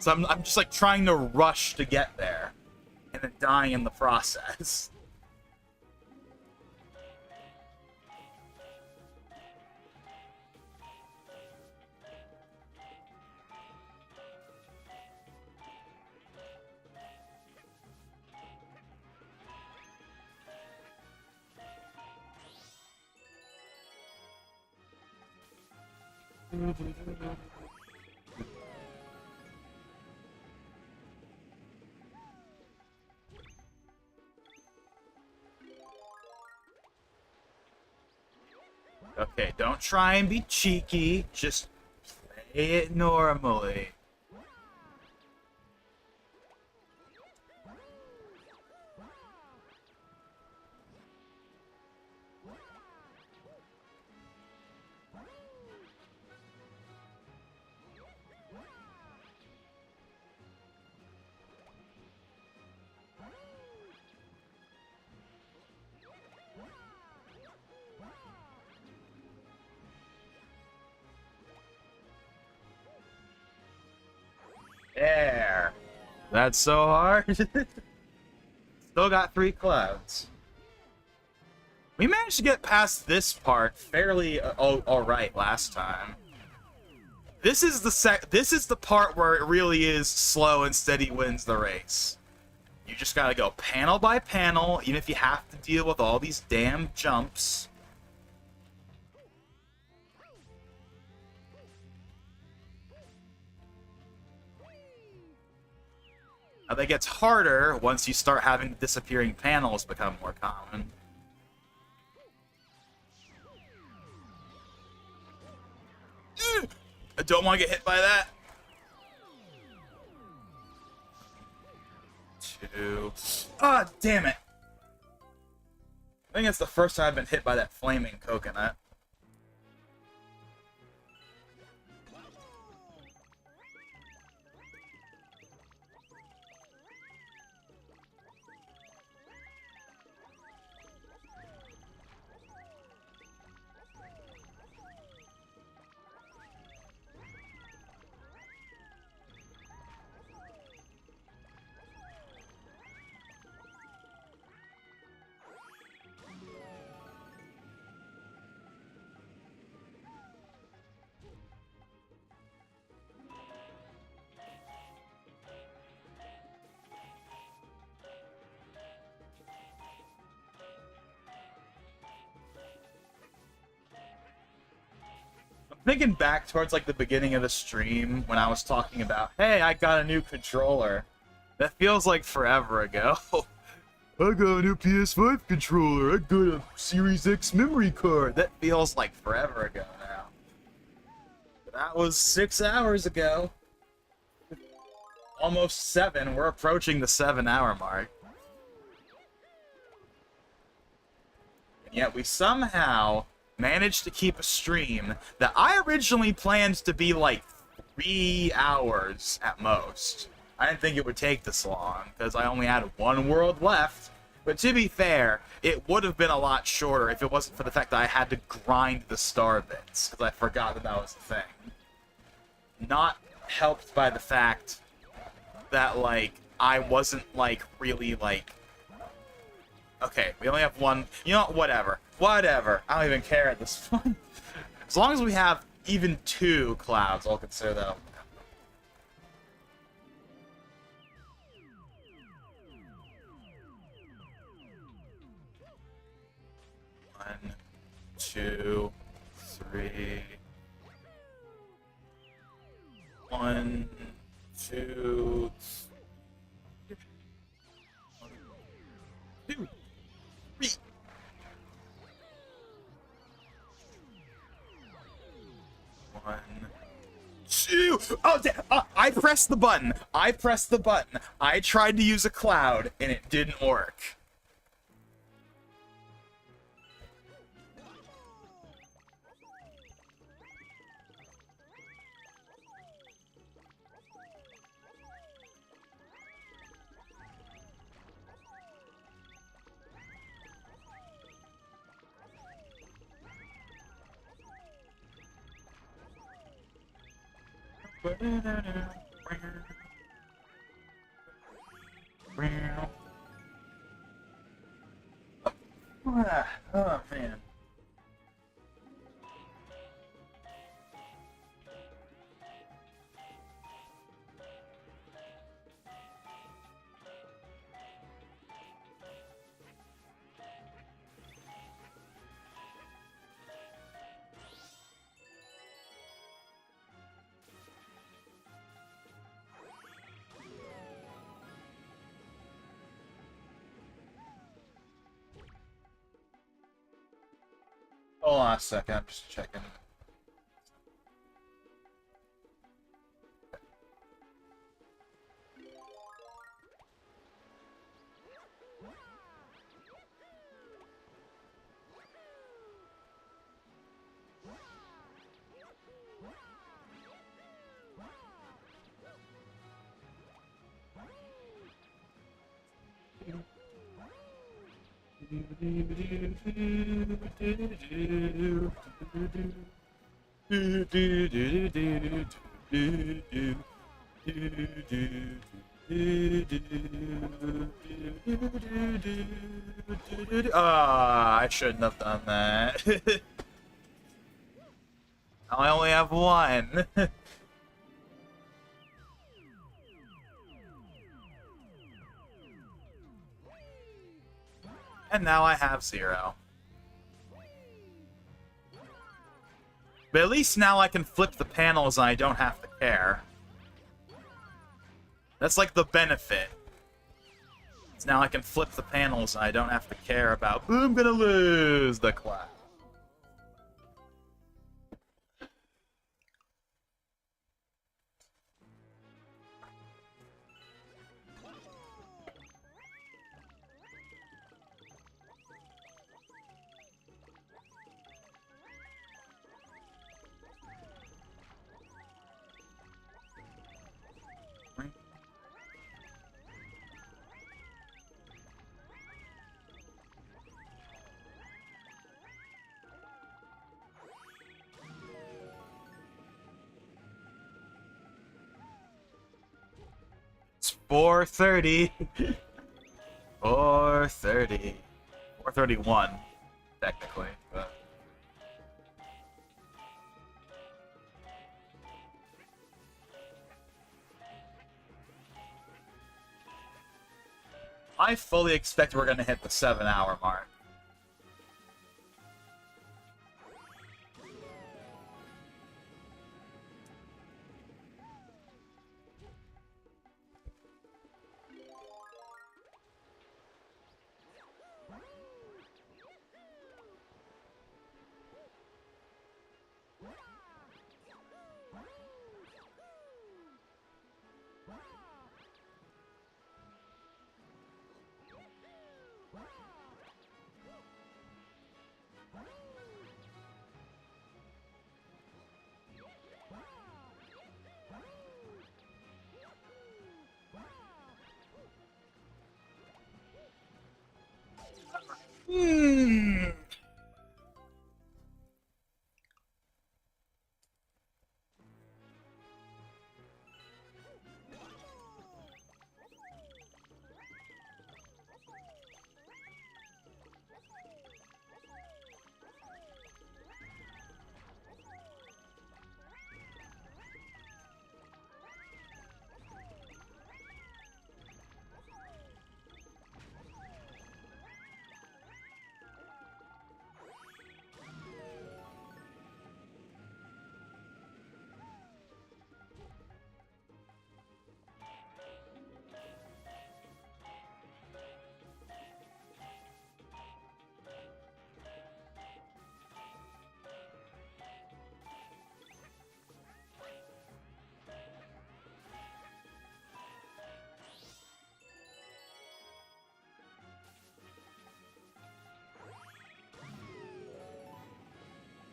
So I'm just, like, trying to rush to get there. And then dying in the process. Okay, don't try and be cheeky. Just play it normally. There. That's so hard. Still got 3 clouds. We managed to get past this part fairly alright last time. This is the part where it really is slow and steady wins the race. You just gotta go panel by panel, even if you have to deal with all these damn jumps. Now that gets harder once you start having disappearing panels become more common. I don't want to get hit by that. 2. Ah, damn it. I think it's the first time I've been hit by that flaming coconut. Thinking back towards like the beginning of the stream when I was talking about, hey, I got a new controller. That feels like forever ago. I got a new PS5 controller. I got a Series X memory card. That feels like forever ago now. But that was 6 hours ago. Almost 7. We're approaching the 7-hour mark. And yet we somehow managed to keep a stream that I originally planned to be like 3 hours at most. I didn't think it would take this long, because I only had one world left. But to be fair, it would have been a lot shorter if it wasn't for the fact that I had to grind the star bits, because I forgot that that was the thing. Not helped by the fact that, like, I wasn't, like, really, like... Okay, we only have one... You know what? Whatever. Whatever. I don't even care at this point. As long as we have even 2 clouds, I'll consider that. 1, 2, 3. 1, 2, 2, 3. One, two. Oh, I pressed the button. I pressed the button. I tried to use a cloud, and it didn't work. Oh, man. Hold on a second, I'm just checking. I shouldn't have done that. I only have one. And now I have 0. But at least now I can flip the panels and I don't have to care. That's like the benefit. So now I can flip the panels and I don't have to care about, I'm gonna lose the class. It's 4:30. 4:30. 4:31, technically, but... I fully expect we're gonna hit the 7-hour mark. – Hmm.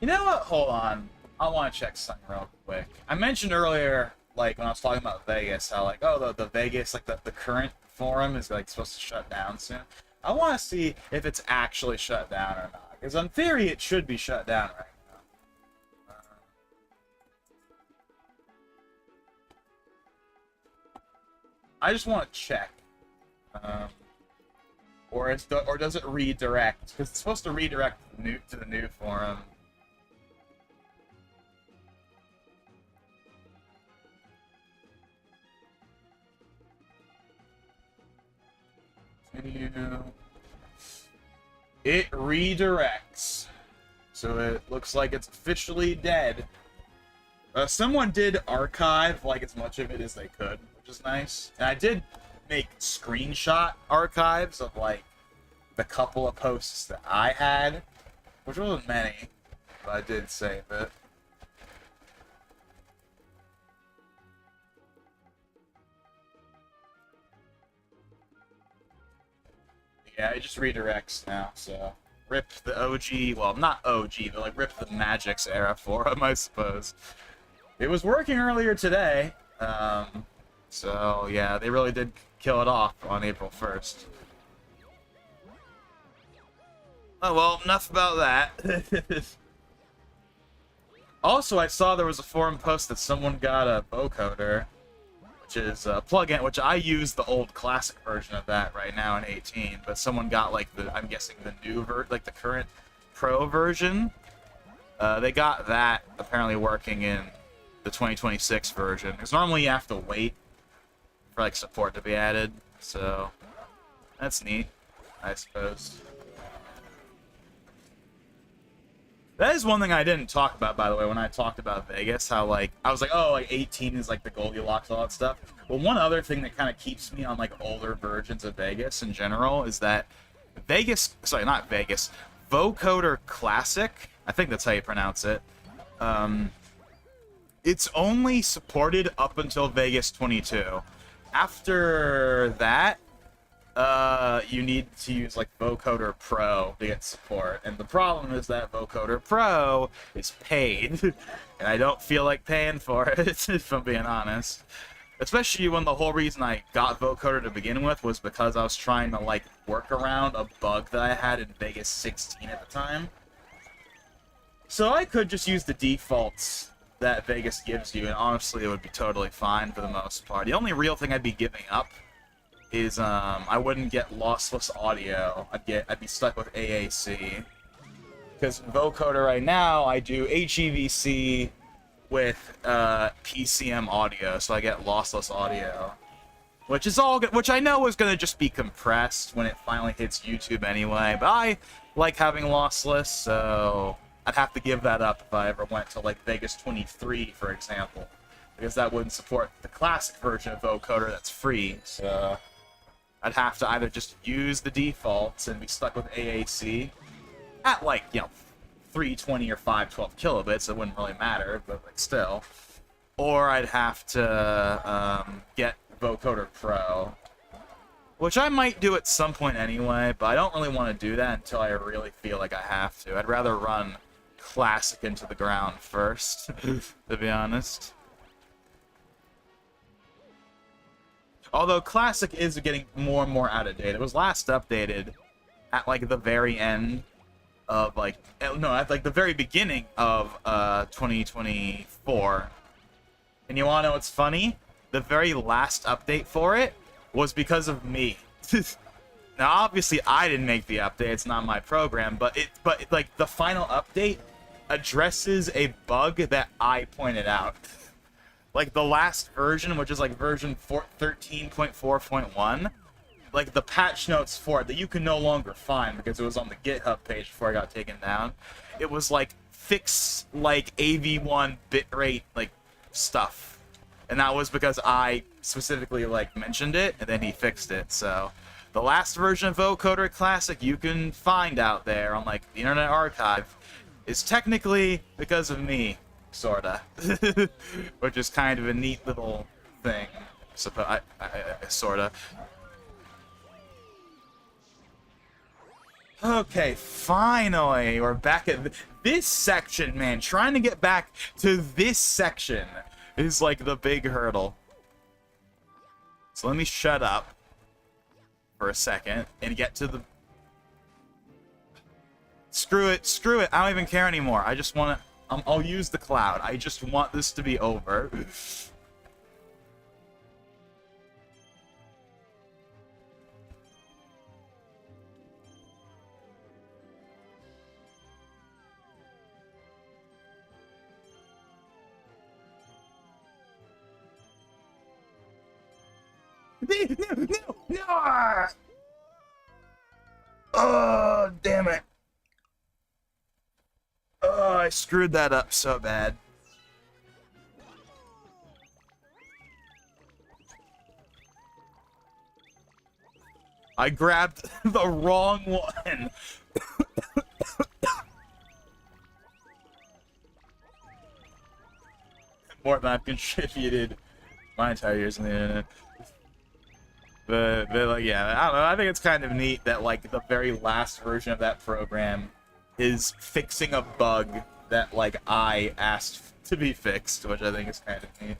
You know what? Hold on. I want to check something real quick. I mentioned earlier, like, when I was talking about Vegas, how, like, oh, the Vegas, like, the current forum is, like, supposed to shut down soon. I want to see if it's actually shut down or not. Because, in theory, it should be shut down right now. I just want to check. Or does it redirect? Because it's supposed to redirect to the new forum. It redirects. So it looks like it's officially dead. Someone did archive like as much of it as they could, which is nice. And I did make screenshot archives of like the couple of posts that I had, which wasn't many, but I did save it. Yeah, it just redirects now, so rip the OG, well, not OG, but like rip the Magix era for him, I suppose. It was working earlier today, so yeah, they really did kill it off on April 1st. Oh well, enough about that. Also, I saw there was a forum post that someone got a vocoder, which is a plugin, which I use the old classic version of that right now in 18, but someone got like the, I'm guessing the new like the current pro version. They got that apparently working in the 2026 version, because normally you have to wait for like support to be added, so that's neat, I suppose. That is one thing I didn't talk about, by the way, when I talked about Vegas, how, like, I was like, oh, like, 18 is, like, the Goldilocks, all that stuff. But one other thing that kind of keeps me on, like, older versions of Vegas in general is that Vegas, sorry, not Vegas, Vocoder Classic, I think that's how you pronounce it, it's only supported up until Vegas 22. After that, you need to use like Vocoder Pro to get support, and the problem is that Vocoder Pro is paid, and I don't feel like paying for it, if I'm being honest. Especially when the whole reason I got Vocoder to begin with was because I was trying to like work around a bug that I had in Vegas 16 at the time. So I could just use the defaults that Vegas gives you, and honestly it would be totally fine for the most part. The only real thing I'd be giving up is I wouldn't get lossless audio. I'd be stuck with AAC. Because Vocoder right now, I do HEVC with PCM audio, so I get lossless audio. Which is all good, which I know is gonna just be compressed when it finally hits YouTube anyway, but I like having lossless, so I'd have to give that up if I ever went to like Vegas 23, for example. Because that wouldn't support the classic version of Vocoder that's free, so I'd have to either just use the defaults and be stuck with AAC at like, you know, 320 or 512 kilobits, it wouldn't really matter, but like still. Or I'd have to get Vocoder Pro, which I might do at some point anyway, but I don't really want to do that until I really feel like I have to. I'd rather run Classic into the ground first, to be honest. Although Classic is getting more and more out of date. It was last updated at like the very end of like no, at like the very beginning of 2024. And you wanna know what's funny? The very last update for it was because of me. Now obviously I didn't make the update, it's not my program, but like the final update addresses a bug that I pointed out. Like the last version, which is like version 13.4.1, like the patch notes for it that you can no longer find because it was on the GitHub page before I got taken down. It was like fix like AV1 bitrate like stuff, and that was because I specifically like mentioned it, and then he fixed it. So the last version of Vocoder Classic you can find out there on like the Internet Archive is technically because of me, sorta, which is kind of a neat little thing. Sorta. Okay, finally, we're back at this section, man. Trying to get back to this section is like the big hurdle. So let me shut up for a second and get to the... Screw it, screw it. I don't even care anymore. I just want to... I'll use the cloud. I just want this to be over. No! Oh, damn it. Oh, I screwed that up so bad. I grabbed the wrong one. More than I've contributed my entire years on the internet. But like, yeah, I don't know. I think it's kind of neat that like the very last version of that program is fixing a bug that like I asked to be fixed, which I think is kind of neat.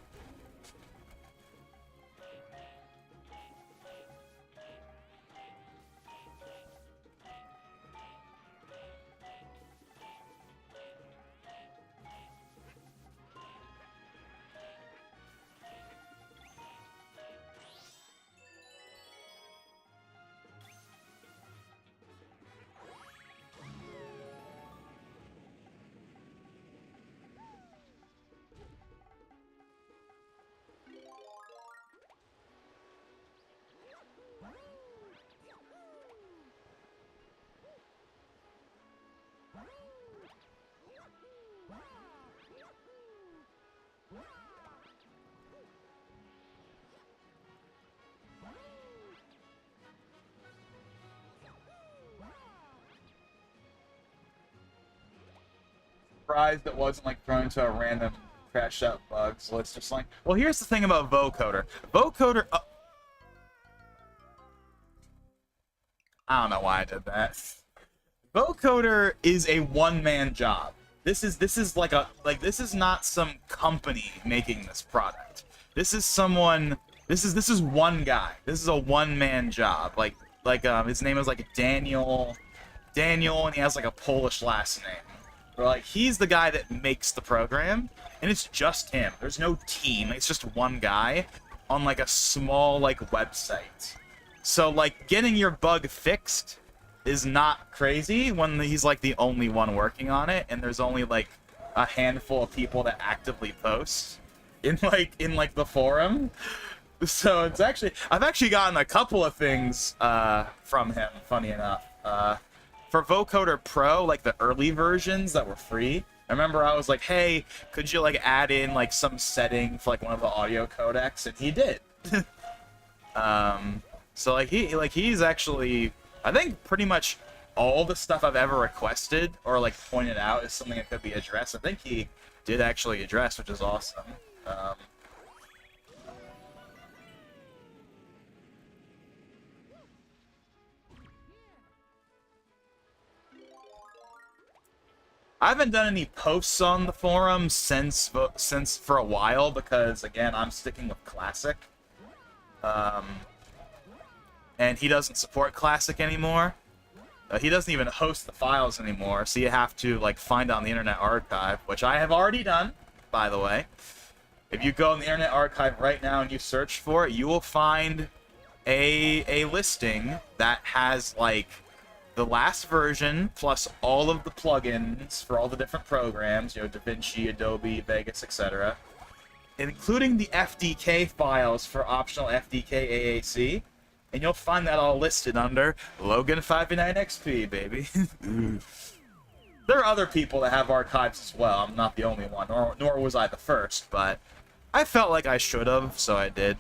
Surprised it wasn't like thrown into a random crashed out bug, so it's just like, well, here's the thing about Vocoder. Vocoder, I don't know why I did that. Vocoder is a one-man job. This is like this is not some company making this product. This is someone. This is one guy. This is a one-man job. His name is like Daniel, and he has like a Polish last name. But like he's the guy that makes the program, and it's just him. There's no team. It's just one guy on like a small like website. So like getting your bug fixed is not crazy when he's like the only one working on it, and there's only like a handful of people that actively post in the forum. So it's actually, I've actually gotten a couple of things from him, funny enough. For Vocoder Pro, like the early versions that were free, I remember I was like, hey, could you like add in like some setting for like one of the audio codecs, and he did. So like he's actually, I think pretty much all the stuff I've ever requested or like pointed out is something that could be addressed. I think he did actually address, which is awesome. I haven't done any posts on the forum since for a while because again I'm sticking with Classic, and he doesn't support Classic anymore. He doesn't even host the files anymore, so you have to like find on the Internet Archive, which I have already done, by the way. If you go in the Internet Archive right now and you search for it, you will find a listing that has like the last version plus all of the plugins for all the different programs, you know, DaVinci, Adobe, Vegas, etc., including the FDK files for optional FDK AAC, and you'll find that all listed under Logan59XP, baby. There are other people that have archives as well. I'm not the only one, nor was I the first, but I felt like I should have, so I did.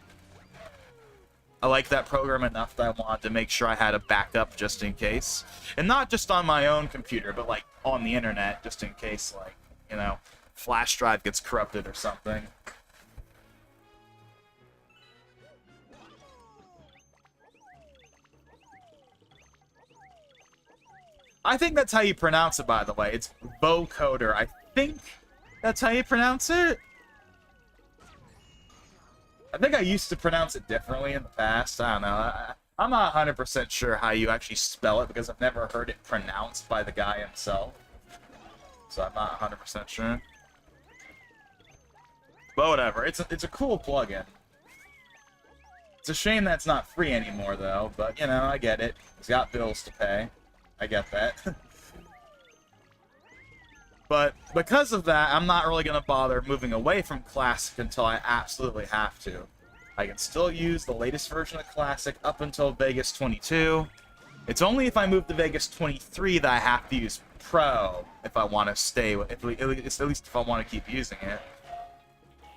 I like that program enough that I wanted to make sure I had a backup just in case. And not just on my own computer, but like on the internet, just in case, like, you know, flash drive gets corrupted or something. I think that's how you pronounce it, by the way. It's vocoder. I think that's how you pronounce it. I think I used to pronounce it differently in the past. I don't know. I'm not 100% sure how you actually spell it because I've never heard it pronounced by the guy himself. So I'm not 100% sure. But whatever. It's a cool plugin. It's a shame that it's not free anymore, though. But, you know, I get it. He's got bills to pay. I get that. But because of that, I'm not really going to bother moving away from Classic until I absolutely have to. I can still use the latest version of Classic up until Vegas 22. It's only if I move to Vegas 23 that I have to use Pro if I want to stay with, at least if I want to keep using it.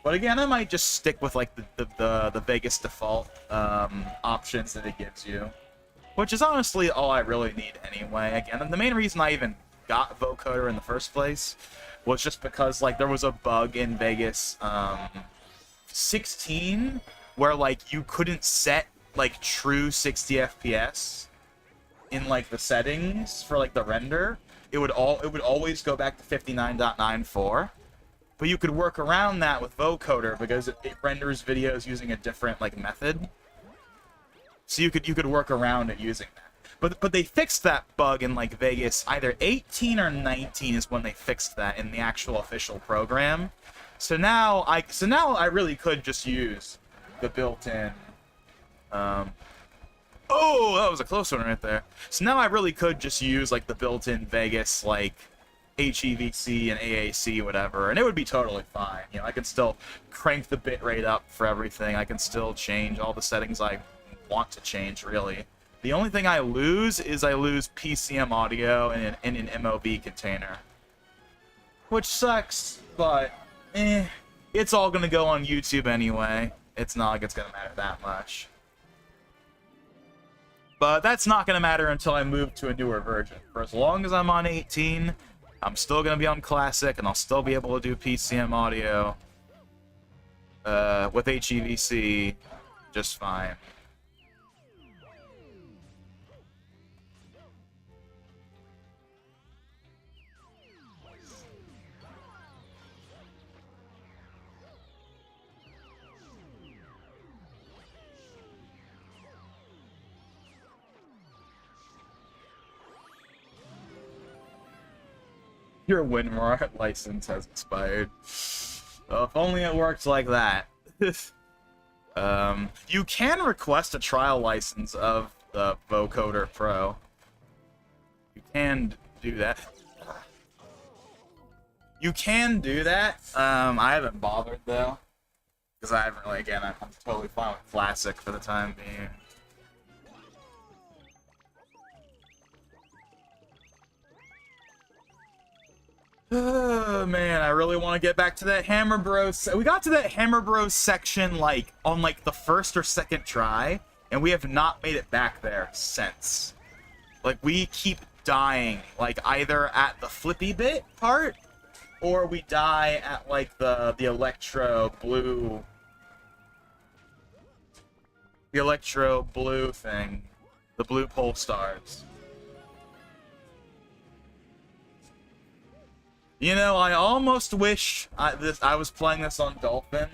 But again, I might just stick with like the Vegas default options that it gives you, which is honestly all I really need anyway. Again, and the main reason I even got vocoder in the first place was just because like there was a bug in Vegas 16 where like you couldn't set like true 60 FPS in like the settings for like the render. It would always go back to 59.94, but you could work around that with vocoder because it renders videos using a different like method, so you could work around it using that. But they fixed that bug in like Vegas, either 18 or 19 is when they fixed that in the actual official program. So now I really could just use the built-in. Oh, that was a close one right there. So now I really could just use like the built-in Vegas like HEVC and AAC whatever, and it would be totally fine. You know, I can still crank the bitrate up for everything. I can still change all the settings I want to change really. The only thing I lose is I lose PCM audio in an MOV container, which sucks, but it's all gonna go on YouTube anyway. It's not like it's gonna matter that much. But that's not gonna matter until I move to a newer version. For as long as I'm on 18, I'm still gonna be on Classic, and I'll still be able to do PCM audio with HEVC just fine. Your WinRAR license has expired. Well, if only it worked like that. You can request a trial license of the vocoder Pro. You can do that. You can do that. I haven't bothered though, because I haven't really. Again, I'm totally fine with Classic for the time being. Oh, man, I really want to get back to that Hammer Bros. We got to that Hammer Bros section, like, on, like, the first or second try, and we have not made it back there since. Like, we keep dying, like, either at the flippy bit part, or we die at, like, the electro blue... The electro blue thing. The blue pole stars. You know, I almost wish I was playing this on Dolphin,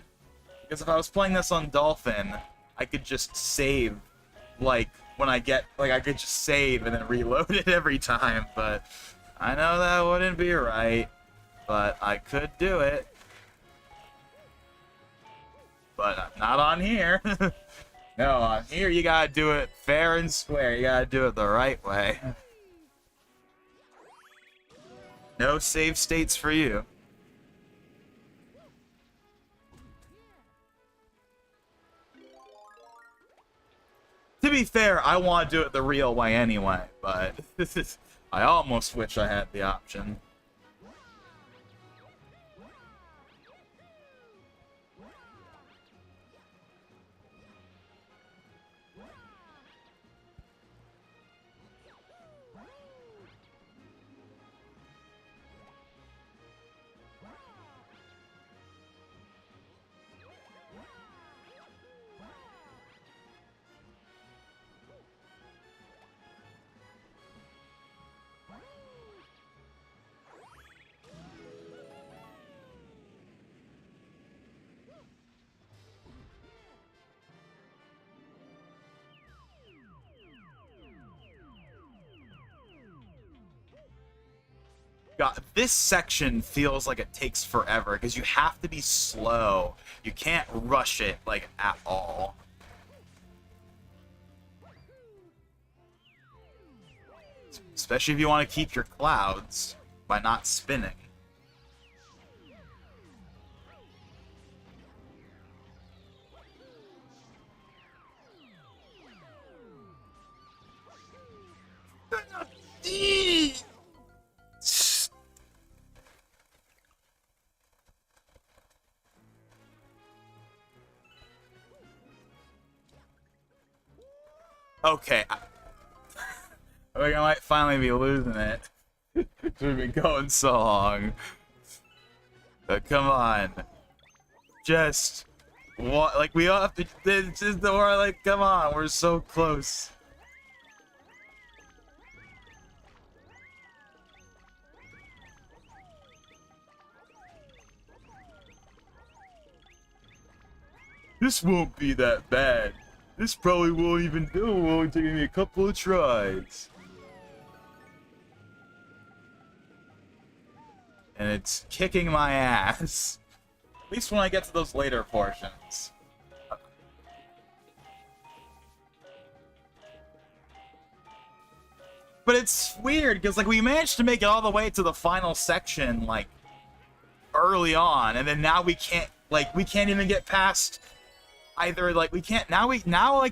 because if I was playing this on Dolphin, I could just save, like, when I get, like, I could just save and then reload it every time, but I know that wouldn't be right, but I could do it. But not on here. No, on here you gotta do it fair and square. You gotta do it the right way. No save states for you. To be fair, I want to do it the real way anyway, but I almost wish I had the option. God, this section feels like it takes forever because you have to be slow. You can't rush it, like, at all. Especially if you want to keep your clouds by not spinning. Okay, I think I might finally be losing it. We've been going so long. Come on. Just what? Like, we all have to. It's just we're like, come on, we're so close. This won't be that bad. This probably won't even do. It will only take me a couple of tries. And it's kicking my ass. At least when I get to those later portions. But it's weird, because, like, we managed to make it all the way to the final section, like, early on, and then now we can't, like, we can't even get past either, like, we can't,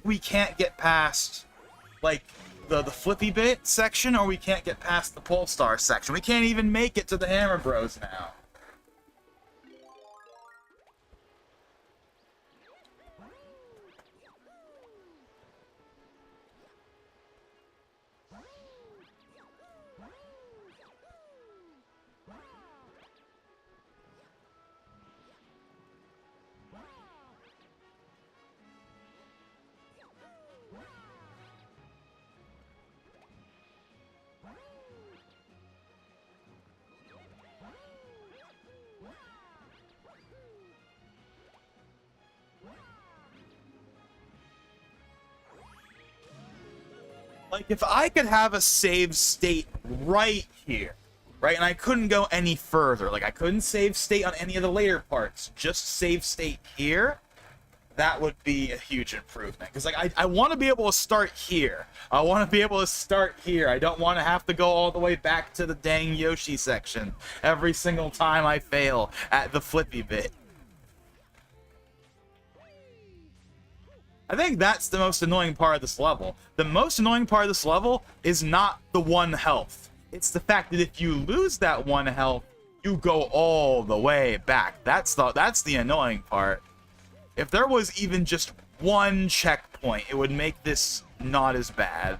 we can't get past, like, the Flippy Bit section, or we can't get past the Polestar section. We can't even make it to the Hammer Bros now. Like, if I could have a save state right here, right, and I couldn't go any further, like, I couldn't save state on any of the later parts, just save state here, that would be a huge improvement. Because, like, I want to be able to start here. I want to be able to start here. I don't want to have to go all the way back to the dang Yoshi section every single time I fail at the Flippy Bit. I think that's the most annoying part of this level. The most annoying part of this level is not the 1 health. It's the fact that if you lose that 1 health, you go all the way back. That's the annoying part. If there was even just 1 checkpoint, it would make this not as bad.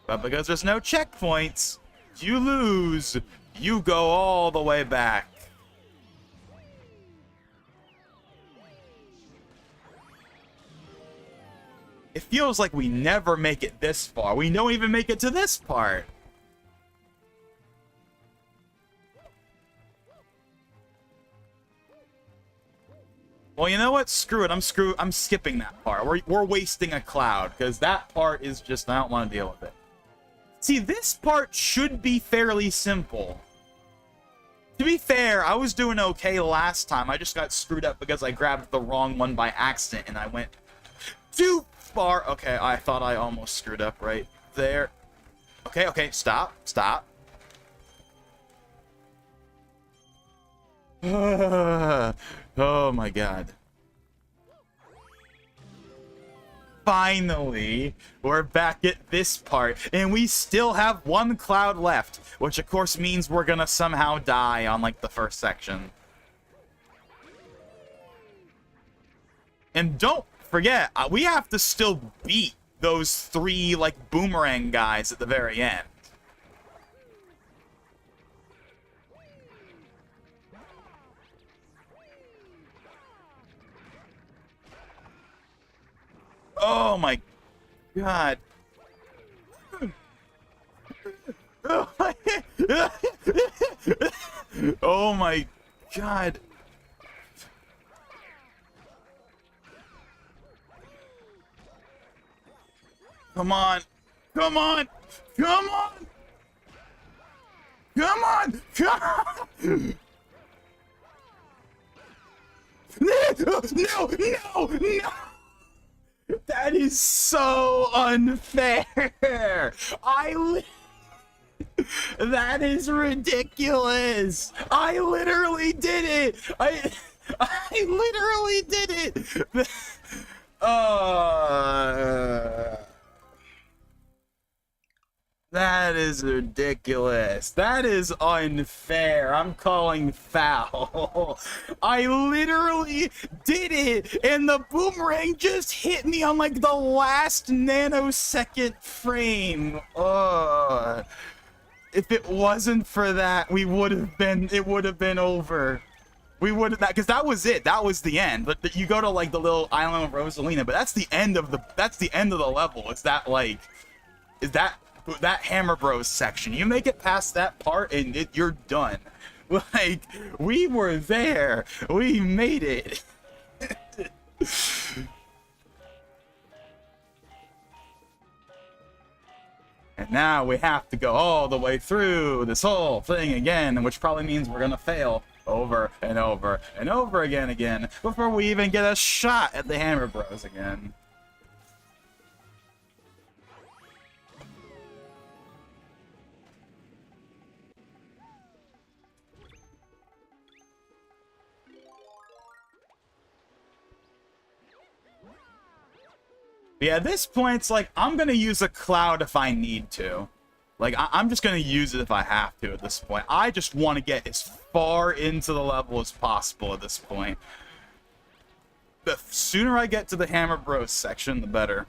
But because there's no checkpoints, you lose, you go all the way back. It feels like we never make it this far. We don't even make it to this part. Well, you know what? Screw it. I'm skipping that part. We're wasting a cloud because that part is just, I don't want to deal with it. See, this part should be fairly simple. To be fair, I was doing okay last time. I just got screwed up because I grabbed the wrong one by accident and I went too far. Okay, I thought I almost screwed up right there. Okay, okay, stop, stop. Oh my god. Finally, we're back at this part, and we still have one cloud left, which of course means we're gonna somehow die on, like, the first section. And don't forget, we have to still beat those 3, like, boomerang guys at the very end. Oh my god. Oh my god. Come on. Come on. Come on. Come on. Come on. No, no, no. That is so unfair. That is ridiculous. I literally did it. I literally did it. That is ridiculous. That is unfair. I'm calling foul. I literally did it, and the boomerang just hit me on, like, the last nanosecond frame. If it wasn't for that, it would have been over. We would have, because that was it. That was the end. But you go to, like, the little island of Rosalina, but that's the end of the level. It's that, like, that Hammer Bros section. You make it past that part and you're done. Like, we were there. We made it. And now we have to go all the way through this whole thing again, which probably means we're gonna fail over and over and over again before we even get a shot at the Hammer Bros again. But yeah, at this point, it's like, I'm gonna use a cloud if I need to. Like, I'm just gonna use it if I have to at this point. I just want to get as far into the level as possible at this point. The sooner I get to the Hammer Bros section, the better.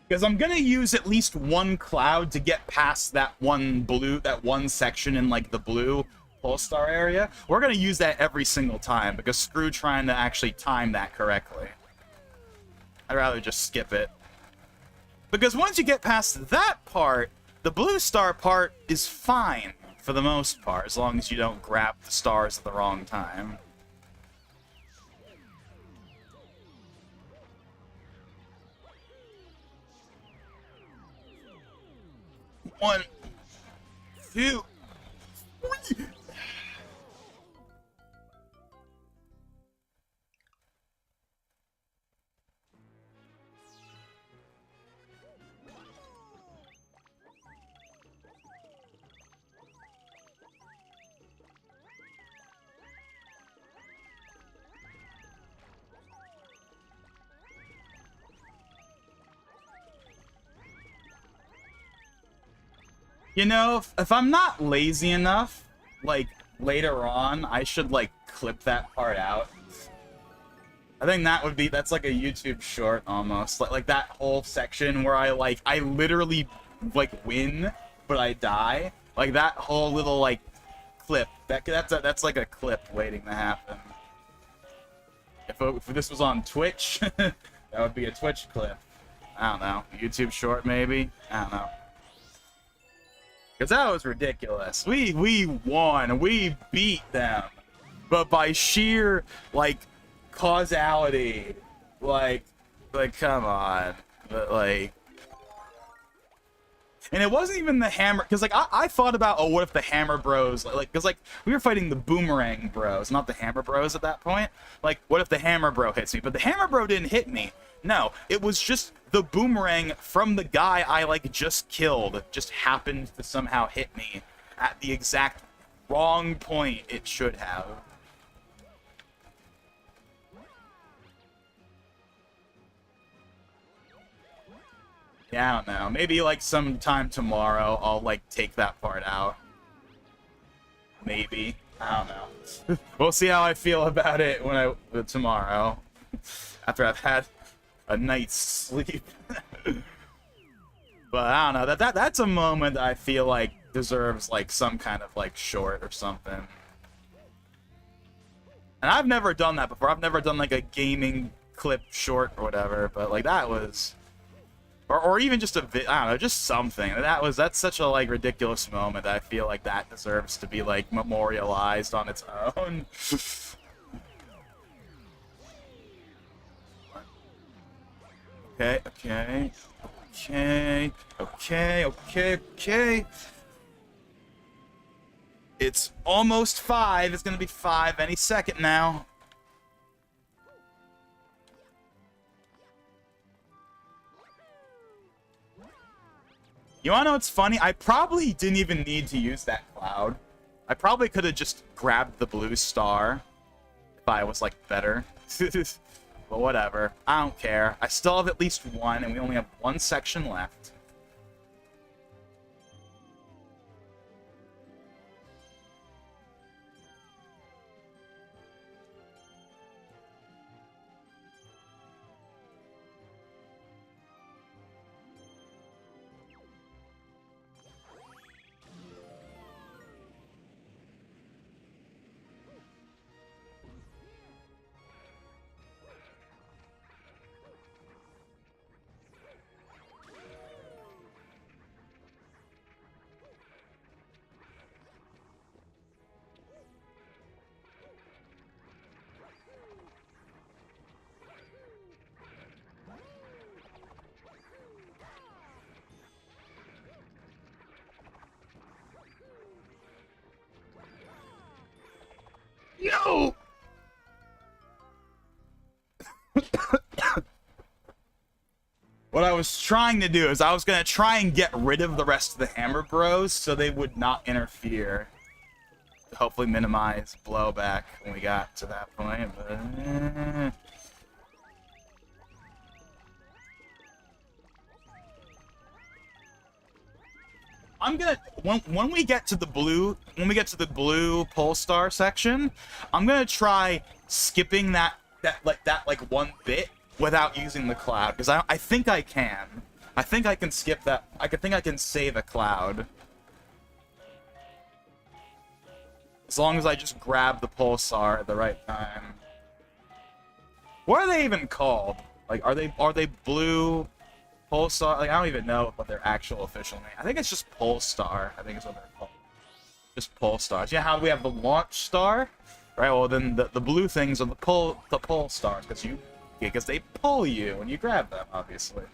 Because I'm gonna use at least one cloud to get past that one section in, like, the blue Polestar area. We're gonna use that every single time, because screw trying to actually time that correctly. I'd rather just skip it. Because once you get past that part, the blue star part is fine, for the most part, as long as you don't grab the stars at the wrong time. One, two, three. You know, if I'm not lazy enough, like, later on, I should, like, clip that part out. I think that's like a YouTube short, almost. Like that whole section where I literally, like, win, but I die. Like, that whole little, like, clip. That's like a clip waiting to happen. If this was on Twitch, that would be a Twitch clip. I don't know. YouTube short, maybe? I don't know. Because that was ridiculous. We won. We beat them. But by sheer, like, causality. Like, come on. But, like... And it wasn't even the hammer, because, like, I thought about, oh, what if the hammer bros, like, because, like, we were fighting the boomerang bros, not the hammer bros at that point. Like, what if the hammer bro hits me? But the hammer bro didn't hit me. No, it was just the boomerang from the guy I, like, just killed, just happened to somehow hit me at the exact wrong point it should have. Yeah, I don't know. Maybe, like, sometime tomorrow, I'll, like, take that part out. Maybe. I don't know. We'll see how I feel about it tomorrow. After I've had a night's sleep. But I don't know. That's a moment that I feel like deserves, like, some kind of, like, short or something. And I've never done that before. I've never done, like, a gaming clip short or whatever. But, like, that was... Or even just I don't know, just something. That's such a, like, ridiculous moment that I feel like that deserves to be, like, memorialized on its own. Okay. It's almost 5. It's gonna be 5 any second now. You wanna know what's funny? I probably didn't even need to use that cloud. I probably could have just grabbed the blue star if I was, like, better. But whatever. I don't care. I still have at least one, and we only have one section left. No! What I was trying to do is I was going to try and get rid of the rest of the hammer bros so they would not interfere. To hopefully minimize blowback when we got to that point. But... I'm gonna when we get to the blue pole star section, I'm gonna try skipping that one bit without using the cloud, because I think I can. I think I can skip that. I think I can save a cloud. As long as I just grab the pulsar at the right time. What are they even called? Like, are they blue pulsar? Like, I don't even know what their actual official name. I think it's just Polestar. I think is what they're called. Just Polestars. Yeah, how do we have the launch star? Right. Well, then the blue things are the pole stars because they pull you when you grab them, obviously.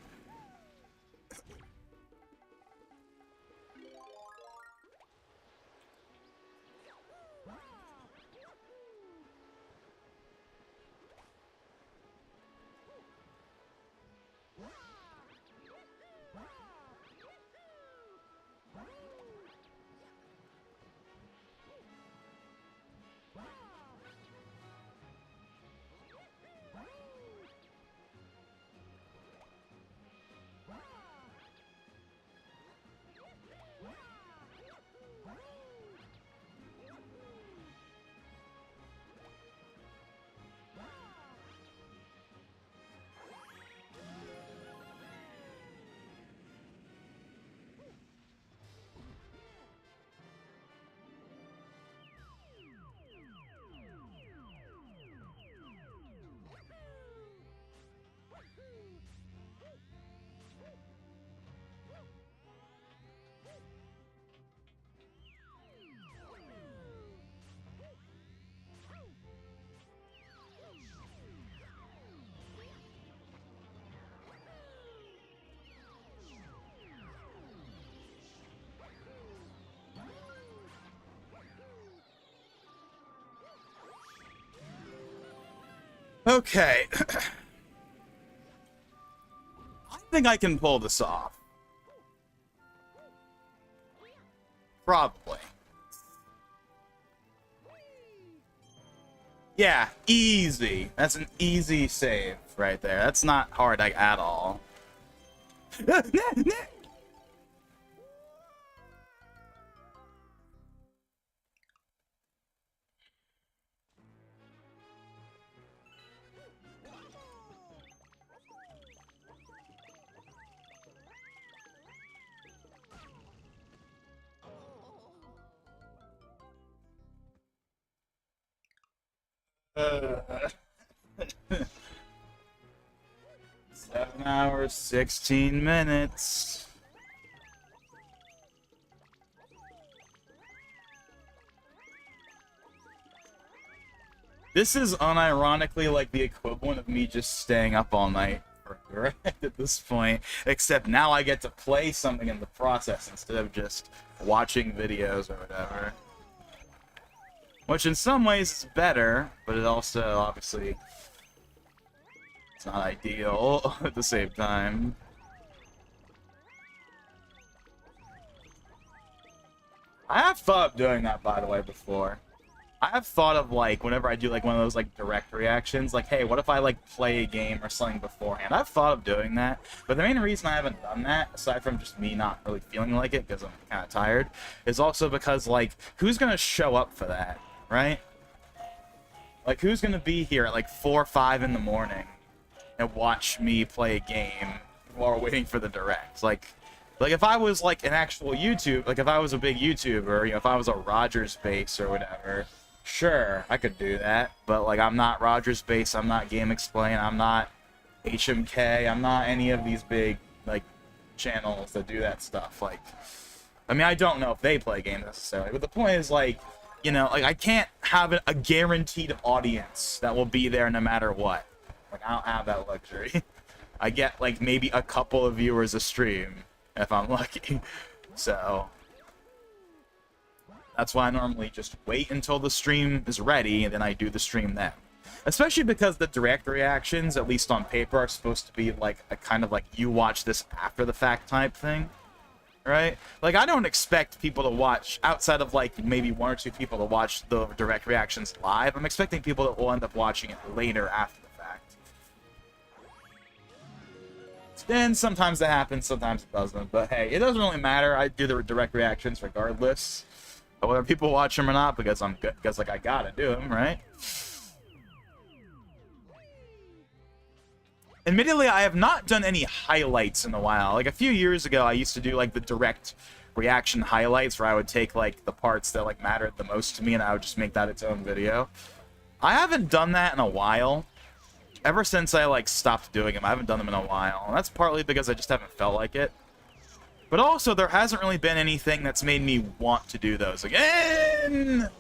Okay. I think I can pull this off. Probably. Yeah, easy. That's an easy save right there. That's not hard like, at all. Uh, 7 hours, 16 minutes. This is unironically like the equivalent of me just staying up all night for Direct at this point, except now I get to play something in the process instead of just watching videos or whatever. Which in some ways is better, but it also, obviously, it's not ideal at the same time. I have thought of doing that, by the way, before. I have thought of, like, whenever I do, like, one of those, like, direct reactions, like, hey, what if I, like, play a game or something beforehand? I've thought of doing that, but the main reason I haven't done that, aside from just me not really feeling like it, because I'm kind of tired, is also because, like, who's gonna show up for that, right? Like, who's gonna be here at, like, 4 or 5 in the morning and watch me play a game while waiting for the direct? Like, if I was, like, an actual YouTube, like, if I was a big YouTuber, you know, if I was a Rogers Base or whatever, sure, I could do that, but, like, I'm not Rogers Base, I'm not Game Explain, I'm not HMK, I'm not any of these big, like, channels that do that stuff. Like, I mean, I don't know if they play games necessarily, but the point is, like, you know, like, I can't have a guaranteed audience that will be there no matter what. Like, I don't have that luxury. I get, like, maybe a couple of viewers a stream, if I'm lucky. So, that's why I normally just wait until the stream is ready, and then I do the stream then. Especially because the direct reactions, at least on paper, are supposed to be, like, a kind of, like, you watch this after the fact type thing. Right? Like, I don't expect people to watch, outside of, like, maybe 1 or 2 people to watch the direct reactions live. I'm expecting people that will end up watching it later after the fact. And sometimes that happens, sometimes it doesn't. But hey, it doesn't really matter. I do the direct reactions regardless of whether people watch them or not, because I'm good, because, like, I gotta do them, right? Admittedly, I have not done any highlights in a while. Like, a few years ago, I used to do, like, the direct reaction highlights, where I would take, like, the parts that, like, mattered the most to me, and I would just make that its own video. I haven't done that in a while. Ever since I, like, stopped doing them, I haven't done them in a while. And that's partly because I just haven't felt like it. But also, there hasn't really been anything that's made me want to do those again!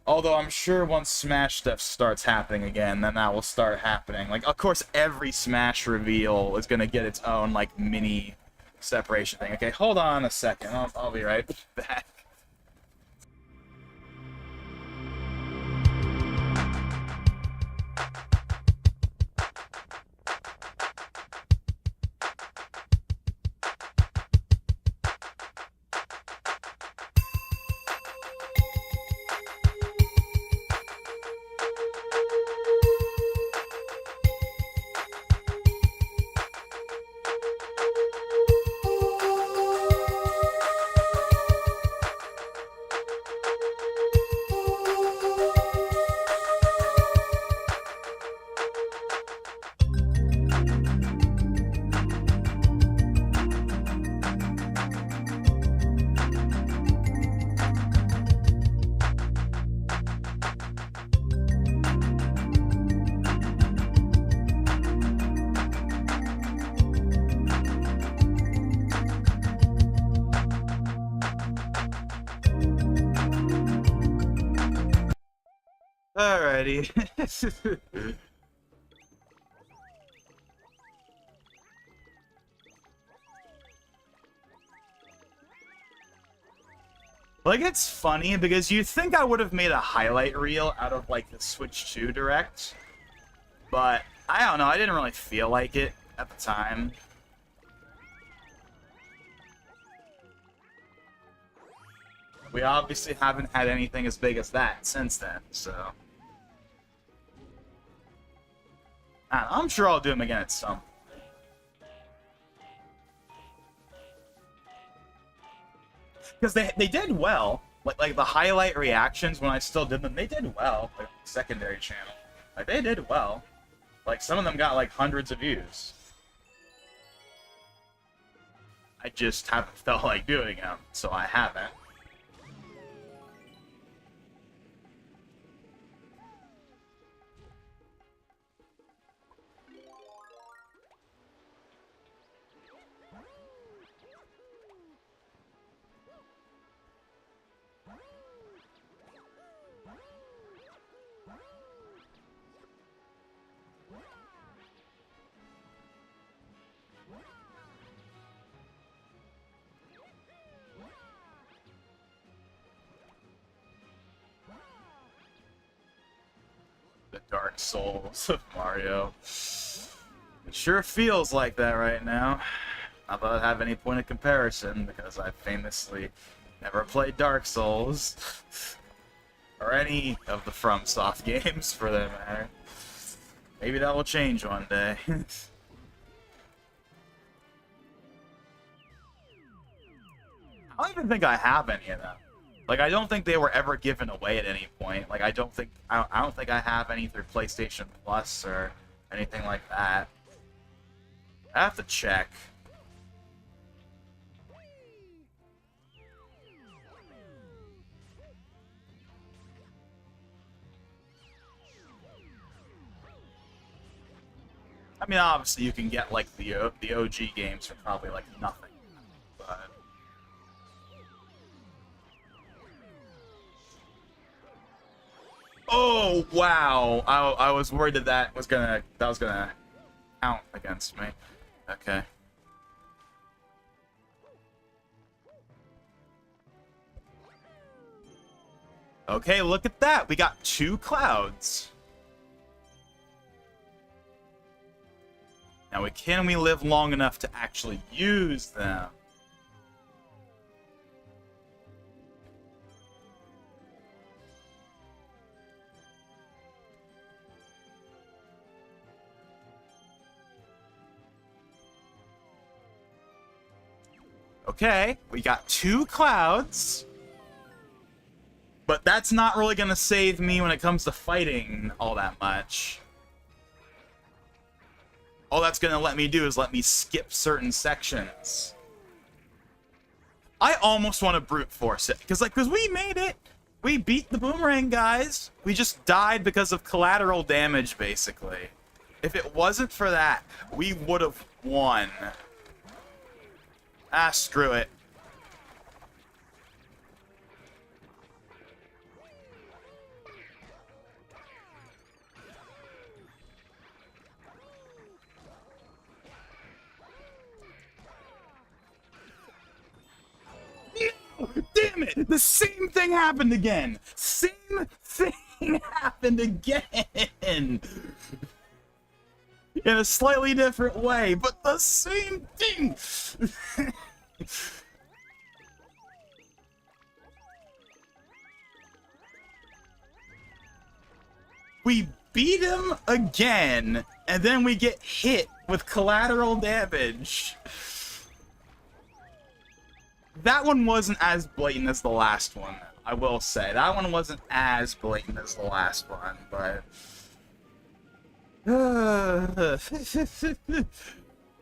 Although I'm sure once Smash stuff starts happening again, then that will start happening. Like, of course, every Smash reveal is gonna get its own, like, mini separation thing. Okay, hold on a second. I'll be right back. Alrighty. Like, it's funny because you'd think I would have made a highlight reel out of, like, the Switch 2 Direct. But, I don't know, I didn't really feel like it at the time. We obviously haven't had anything as big as that since then, so... I'm sure I'll do them again at some point. Because they did well. Like the highlight reactions when I still did them, they did well. Like secondary channel. Like they did well. Like some of them got like hundreds of views. I just haven't felt like doing them, so I haven't. The Dark Souls of Mario. It sure feels like that right now. Not that I have any point of comparison, because I famously never played Dark Souls. Or any of the FromSoft games, for that matter. Maybe that will change one day. I don't even think I have any of them. Like, I don't think they were ever given away at any point. Like, I don't think I have any through PlayStation Plus or anything like that. I have to check. I mean, obviously you can get like the OG games for probably like nothing, but. Oh wow! I was worried that that was gonna count against me. Okay. Okay, look at that. We got 2 clouds. Now, can we live long enough to actually use them? Okay, we got 2 clouds. But that's not really going to save me when it comes to fighting all that much. All that's going to let me do is let me skip certain sections. I almost want to brute force it, because we made it. We beat the boomerang guys. We just died because of collateral damage, basically. If it wasn't for that, we would have won. Ah, screw it. Damn it! The same thing happened again! Same thing happened again! In a slightly different way, but the same thing! We beat him again, and then we get hit with collateral damage. That one wasn't as blatant as the last one, I will say. That one wasn't as blatant as the last one, but...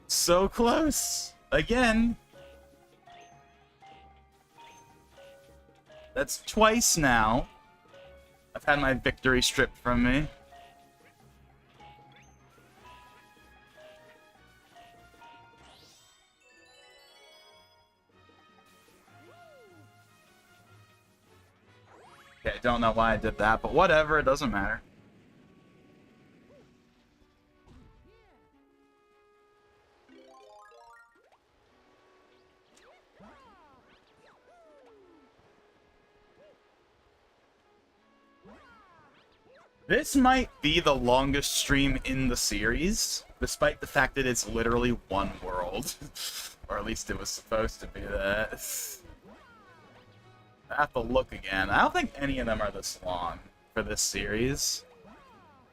so close. Again. That's twice now. I've had my victory stripped from me. Okay, I don't know why I did that, but whatever, it doesn't matter. This might be the longest stream in the series, despite the fact that it's literally one world. Or at least it was supposed to be that. I have to look again. I don't think any of them are this long for this series.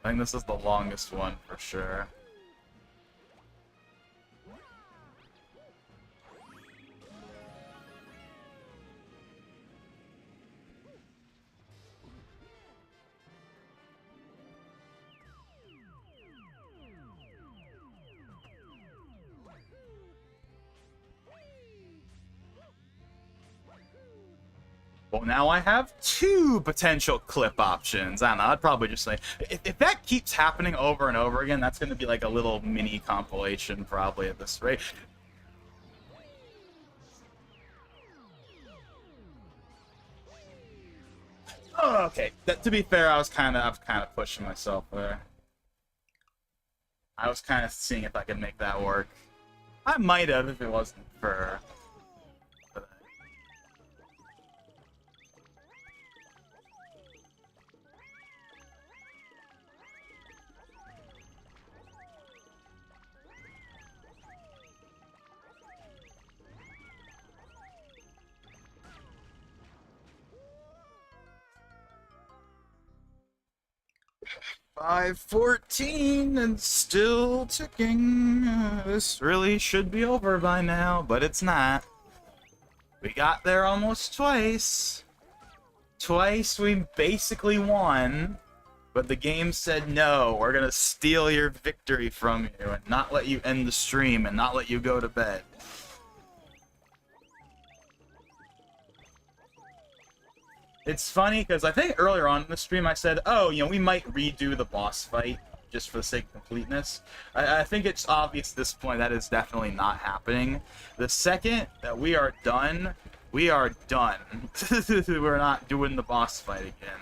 I think this is the longest one for sure. Well, now I have two potential clip options. I don't know, I'd probably just say, if that keeps happening over and over again, that's going to be like a little mini compilation probably at this rate. Oh, okay. To be fair, I was kind of pushing myself there. I was kind of seeing if I could make that work. I might have if it wasn't for... 5:14 and still ticking. This really should be over by now, but it's not. We got there almost twice. Twice we basically won, but the game said no, we're gonna steal your victory from you and not let you end the stream and not let you go to bed. It's funny because I think earlier on in the stream I said, oh, you know, we might redo the boss fight just for the sake of completeness. I think it's obvious at this point that is definitely not happening. The second that we are done, we are done. We're not doing the boss fight again.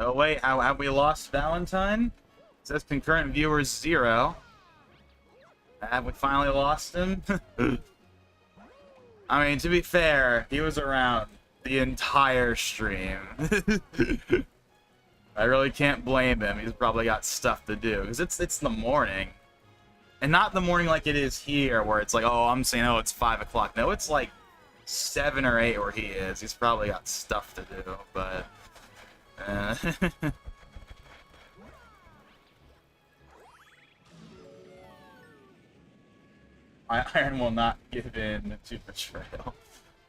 Oh wait, have we lost Valentine? It says concurrent viewers 0. Have we finally lost him? I mean, to be fair, he was around the entire stream. I really can't blame him. He's probably got stuff to do because it's the morning, and not the morning like it is here, where it's like, oh, I'm saying, oh, it's 5 o'clock. No, it's like 7 or 8 where he is. He's probably got stuff to do, but. My iron will not give in to betrayal.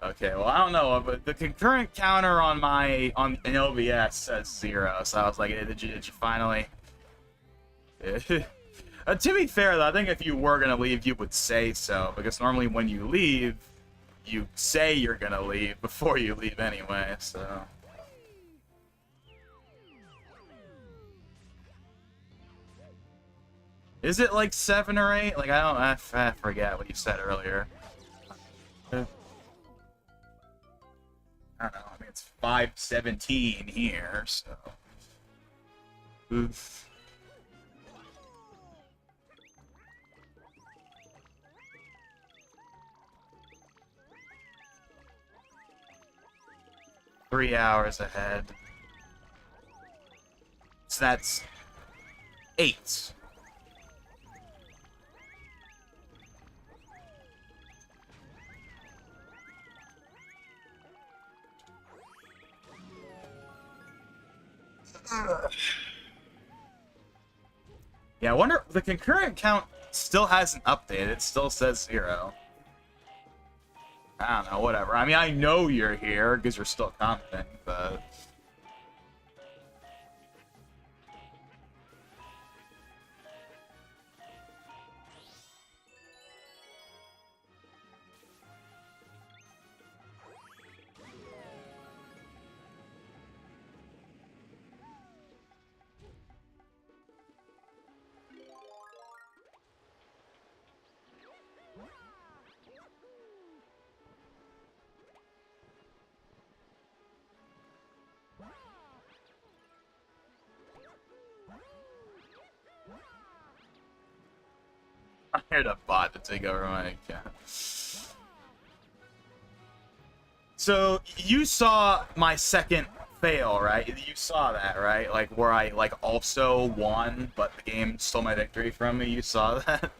Okay, well, I don't know, but the concurrent counter on an OBS says 0, so I was like, hey, did you finally? To be fair, though, I think if you were gonna leave, you would say so, because normally when you leave, you say you're gonna leave before you leave anyway, so. Is it like 7 or 8? Like, I forget what you said earlier. I don't know, I mean, it's 5:17 here, so. Oof. Three hours ahead. So that's 8. Yeah, I wonder, the concurrent count Still hasn't updated. It still says 0. I don't know, whatever. I mean, I know you're here because you're still commenting, but... I hired a bot to take over my account. So, you saw my second fail, right? You saw that, right? Like, where I, like, also won, but the game stole my victory from me. You saw that?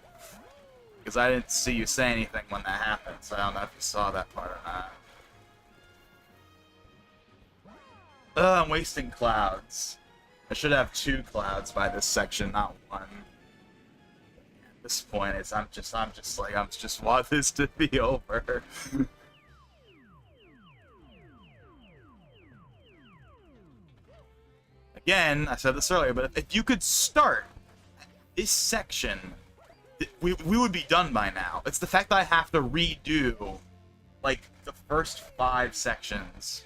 Because I didn't see you say anything when that happened, so I don't know if you saw that part or not. Ugh, I'm wasting clouds. I should have 2 clouds by this section, not 1. At this point, I'm just want this to be over. Again, I said this earlier, but if you could start this section, we would be done by now. It's the fact that I have to redo, like, the first 5 sections.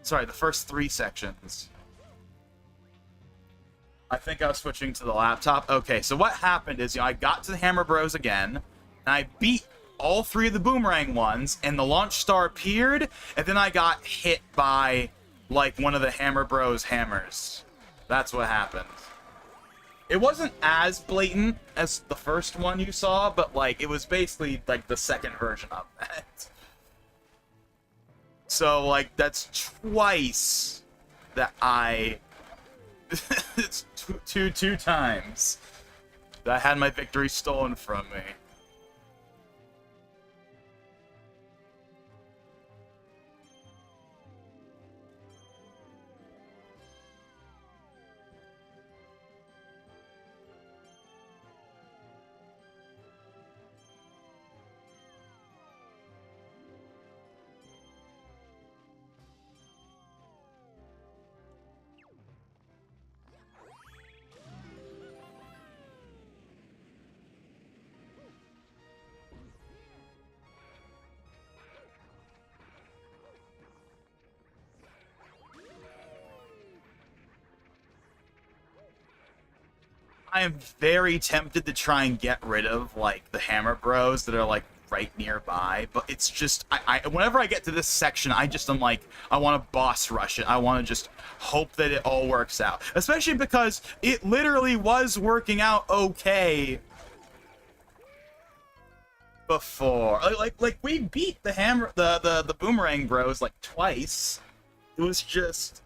Sorry, the first 3 sections. I think I was switching to the laptop. Okay, so what happened is, I got to the Hammer Bros again, and I beat all 3 of the Boomerang ones, and the launch star appeared, and then I got hit by, like, one of the Hammer Bros hammers. That's what happened. It wasn't as blatant as the first one you saw, but, like, it was basically, like, the second version of that. So, like, that's twice that I... it's two times that I had my victory stolen from me. I am very tempted to try and get rid of, like, the Hammer Bros that are, like, right nearby, but it's just, whenever I get to this section, I'm like, I want to boss rush it. I want to just hope that it all works out. Especially because it literally was working out okay before. Like we beat the Boomerang Bros, like, twice. It was just...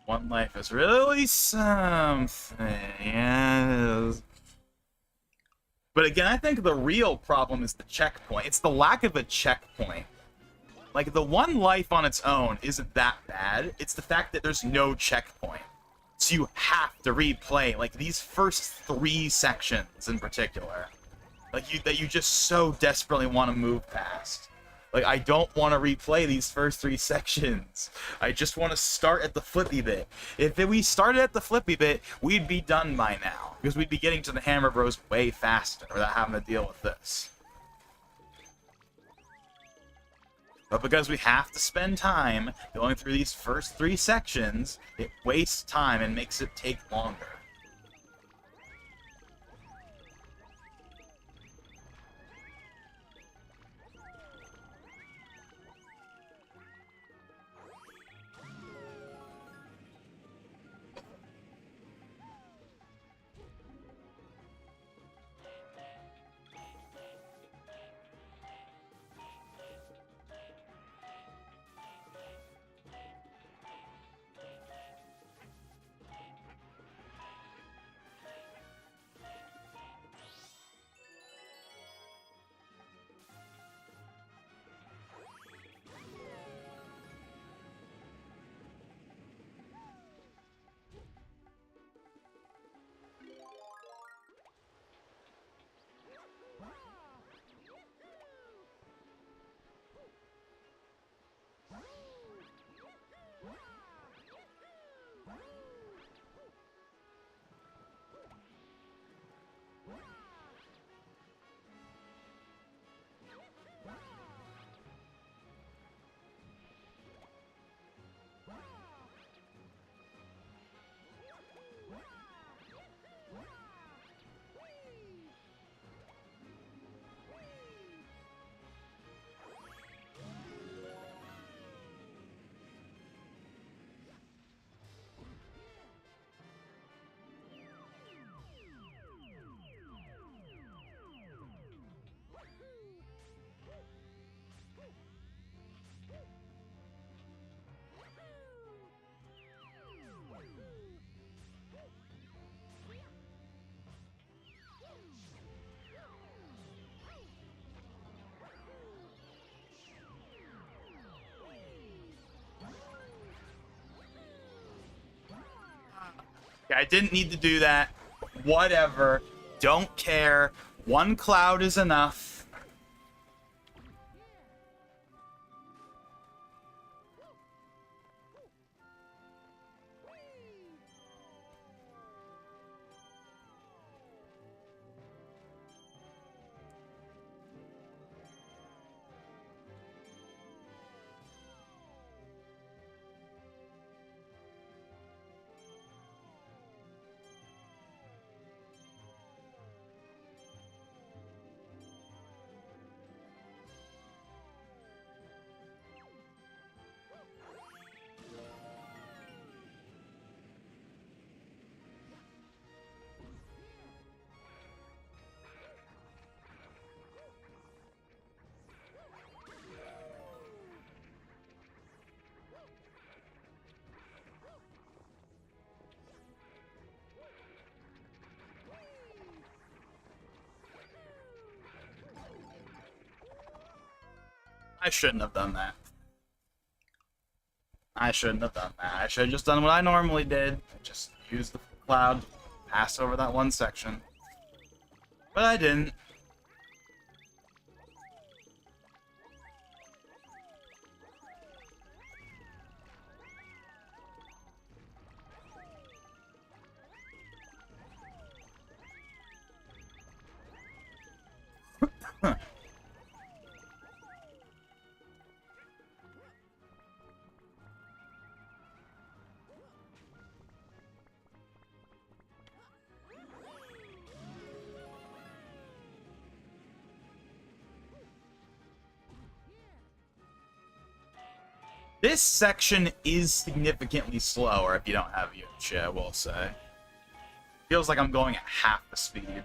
One life is really something, yes. But again, I think the real problem is the checkpoint. It's the lack of a checkpoint. Like, the 1 life on its own isn't that bad. It's the fact that there's no checkpoint. So you have to replay, like, these first 3 sections in particular. Like, that you just so desperately want to move past. Like, I don't want to replay these first 3 sections. I just want to start at the flippy bit. If we started at the flippy bit, we'd be done by now. Because we'd be getting to the Hammer Bros way faster without having to deal with this. But because we have to spend time going through these first 3 sections, it wastes time and makes it take longer. I didn't need to do that. Whatever. Don't care. One cloud is enough. I shouldn't have done that. I shouldn't have done that. I should have just done what I normally did. Just use the cloud, pass over that one section. But I didn't. This section is significantly slower if you don't have Yuchi, I will say. Feels like I'm going at half the speed.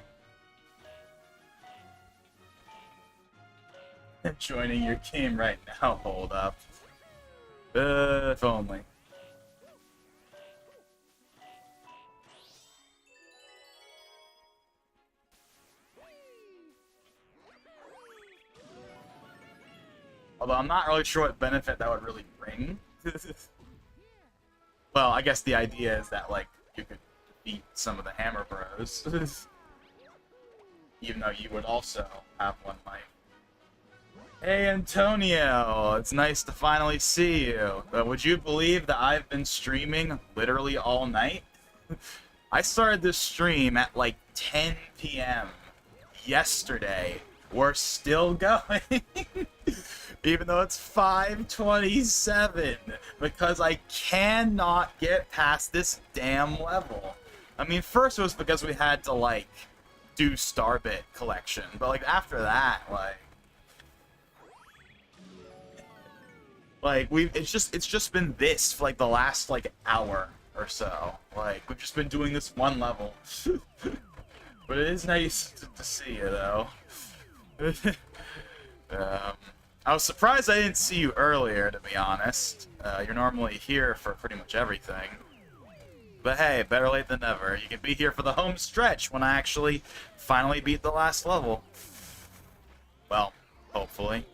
Joining your game right now, hold up. If only. Although I'm not really sure what benefit that would really bring. Well, I guess the idea is that, like, you could beat some of the Hammer Bros. Even though you would also have one life. Hey, Antonio! It's nice to finally see you. But would you believe that I've been streaming literally all night? I started this stream at, like, 10 p.m. yesterday. We're still going. Even though it's 5:27, because I cannot get past this damn level. I mean, first it was because we had to, like, do Starbit collection, but, like, after that, it's just been this for, like, the last, like, hour or so. Like, we've just been doing this one level. But it is nice to see you, though. I was surprised I didn't see you earlier, to be honest. You're normally here for pretty much everything. But hey, better late than never. You can be here for the home stretch when I actually finally beat the last level. Well, hopefully.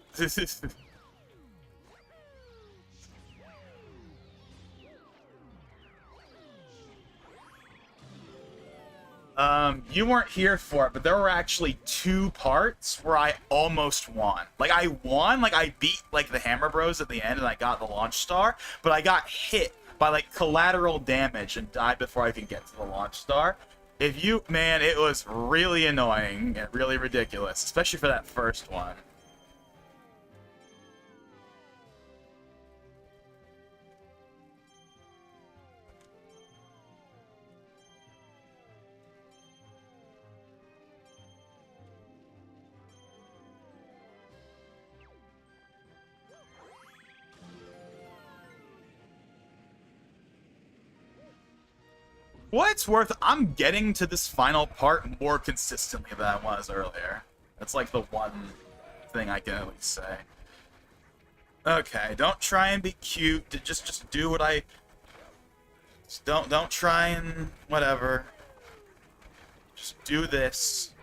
You weren't here for it, but there were actually 2 parts where I almost won. Like, I won, like, I beat, like, the Hammer Bros at the end, and I got the launch star, but I got hit by, like, collateral damage and died before I could get to the launch star. Man, it was really annoying and really ridiculous, especially for that first one. What it's worth, I'm getting to this final part more consistently than I was earlier. That's like the one thing I can at least say. Okay, don't try and be cute. Just do what I... Just don't try and... whatever. Just do this.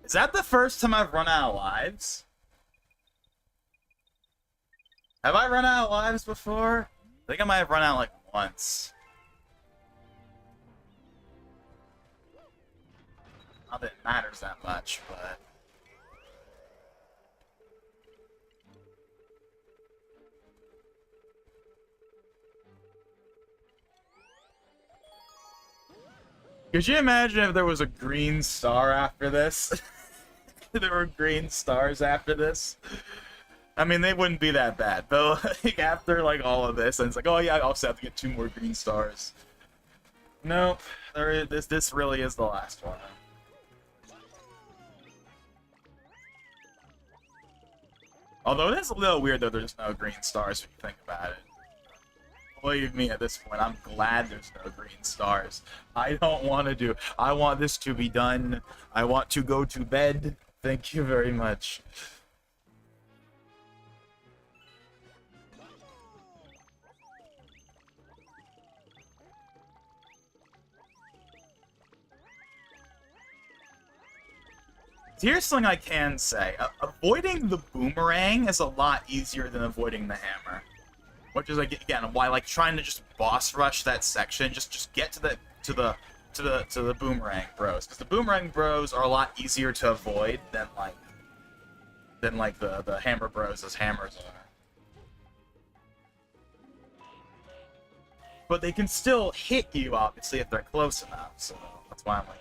Is that the first time I've run out of lives? Have I run out of lives before? I think I might have run out like once. Not that it matters that much, but... Could you imagine if there was a green star after this? There were green stars after this? I mean, they wouldn't be that bad, but like, after like all of this, and it's like, oh yeah, I also have to get 2 more green stars. Nope, this really is the last one. Although it is a little weird that there's no green stars when you think about it. Believe me, at this point, I'm glad there's no green stars. I don't want to do... I want this to be done. I want to go to bed. Thank you very much. Here's something I can say. Avoiding the boomerang is a lot easier than avoiding the hammer. Which is, like, again, why, like, trying to just boss rush that section, just get to the boomerang bros, because the boomerang bros are a lot easier to avoid than the hammer bros as hammers are. But they can still hit you, obviously, if they're close enough. So that's why I'm like,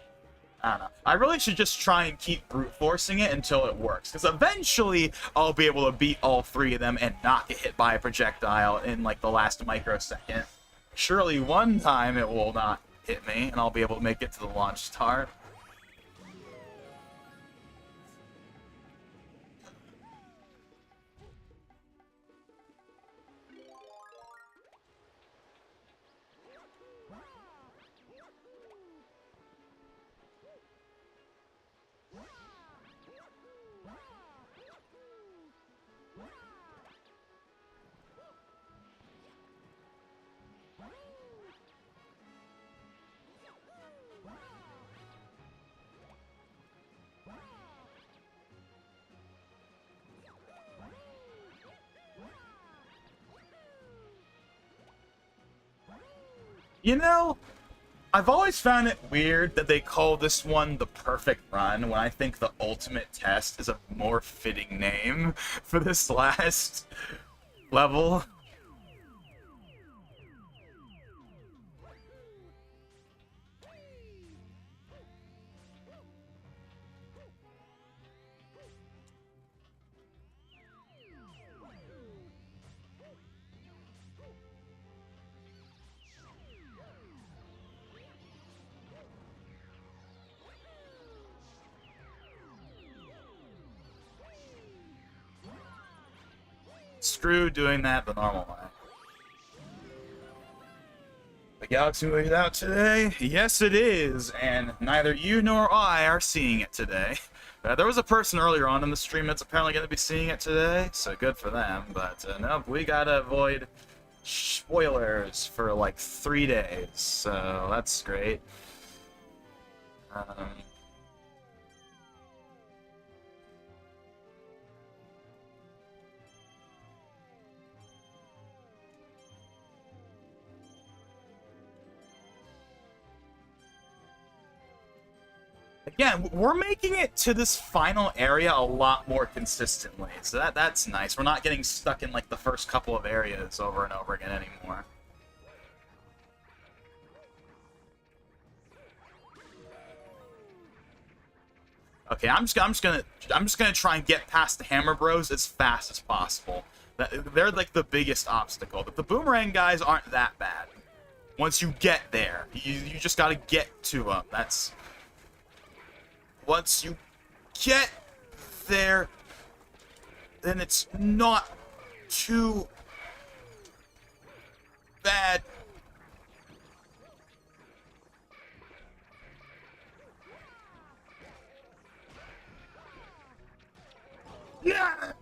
I don't know. I really should just try and keep brute forcing it until it works, because eventually I'll be able to beat all 3 of them and not get hit by a projectile in like the last microsecond. Surely one time it will not hit me, and I'll be able to make it to the launch star. You know, I've always found it weird that they call this one the perfect run when I think the ultimate test is a more fitting name for this last level. Screw doing that the normal way. The Galaxy movie is out today? Yes, it is, and neither you nor I are seeing it today. There was a person earlier on in the stream that's apparently going to be seeing it today, so good for them, but no, we gotta avoid spoilers for like 3 days, so that's great. Again, we're making it to this final area a lot more consistently, so that's nice. We're not getting stuck in like the first couple of areas over and over again anymore. Okay, I'm just gonna try and get past the Hammer Bros as fast as possible. They're like the biggest obstacle. But the Boomerang guys aren't that bad. Once you get there, you just gotta get to them. That's... Once you get there, then it's not too bad. Yeah.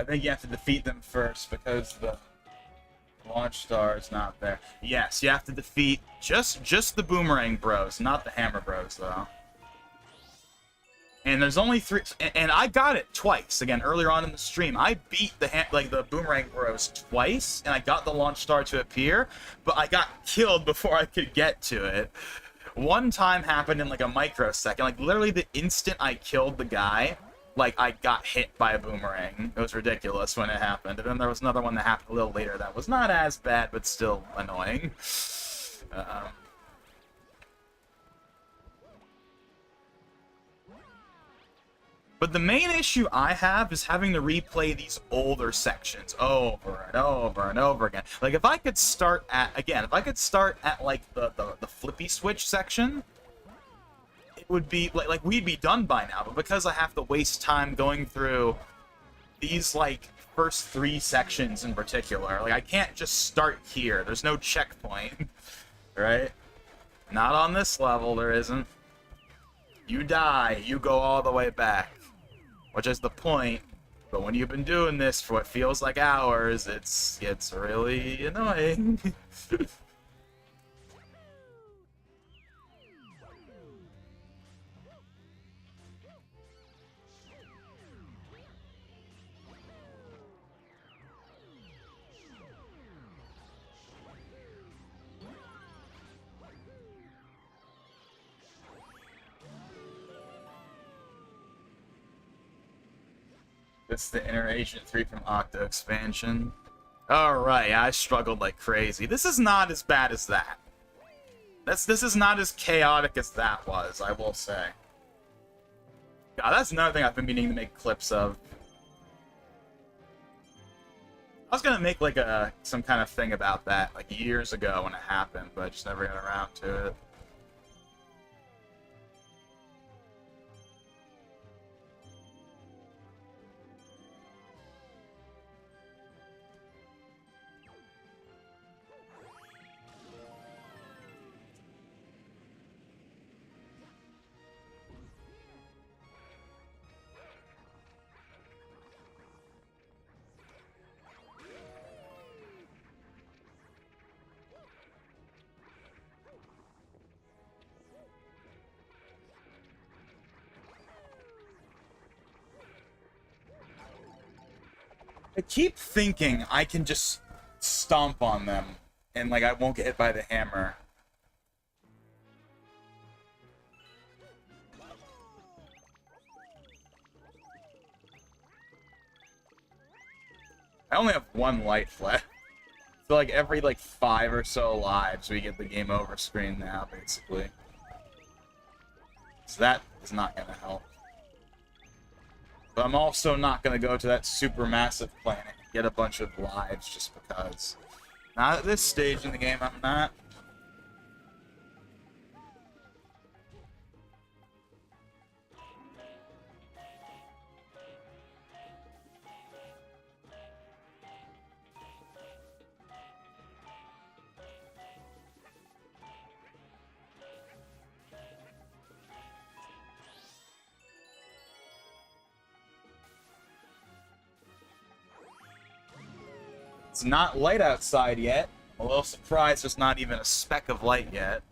think you have to defeat them first because the launch star is not there. Yes, you have to defeat just the Boomerang Bros, not the Hammer Bros, though. And there's only 3, and I got it twice. Again, earlier on in the stream, I beat the Boomerang Bros twice, and I got the launch star to appear, but I got killed before I could get to it. One time happened in like a microsecond, like literally the instant I killed the guy, like I got hit by a boomerang. It was ridiculous when it happened. And then there was another one that happened a little later that was not as bad, but still annoying. But the main issue I have is having to replay these older sections over and over and over again. Like, if I could start at, like, the flippy switch section, it would be, like we'd be done by now. But because I have to waste time going through these, like, first 3 sections in particular, like, I can't just start here. There's no checkpoint, right? Not on this level, there isn't. You die, you go all the way back. Which is the point, but when you've been doing this for what feels like hours, it's really annoying. It's the Inner Agent 3 from Octo expansion. Alright, I struggled like crazy. This is not as bad as that. This is not as chaotic as that was, I will say. God, that's another thing I've been meaning to make clips of. I was gonna make like some kind of thing about that like years ago when it happened, but I just never got around to it. I keep thinking I can just stomp on them and like I won't get hit by the hammer. I only have 1 life left. So like every like 5 or so lives we get the game over screen now, basically. So that is not gonna help. But I'm also not going to go to that super massive planet and get a bunch of lives just because. Not at this stage in the game, I'm not. It's not light outside yet. I'm a little surprised there's not even a speck of light yet.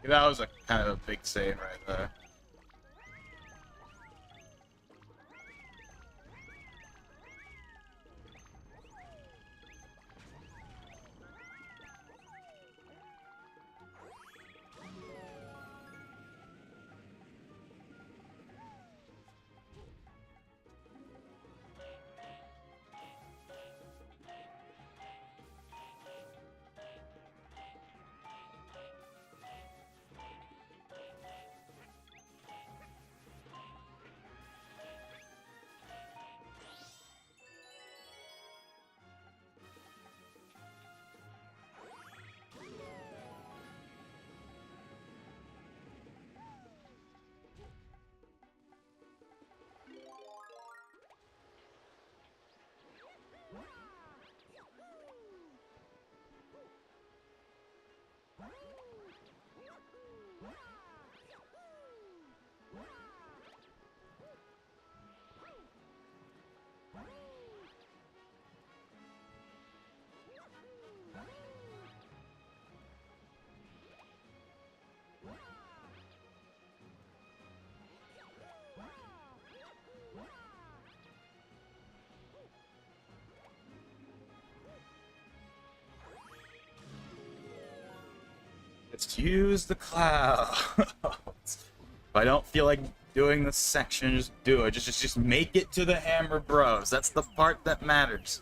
That was a kind of a big save right there. Just use the clouds. If I don't feel like doing this section, just do it. Just make it to the Hammer Bros. That's the part that matters.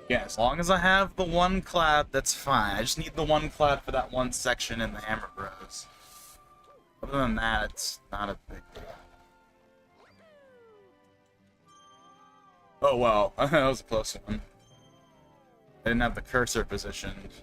Yeah, as long as I have the one clad, that's fine. I just need the one clad for that one section in the Hammer Bros. Other than that, it's not a big deal. Oh, wow. That was a close one. I didn't have the cursor positioned.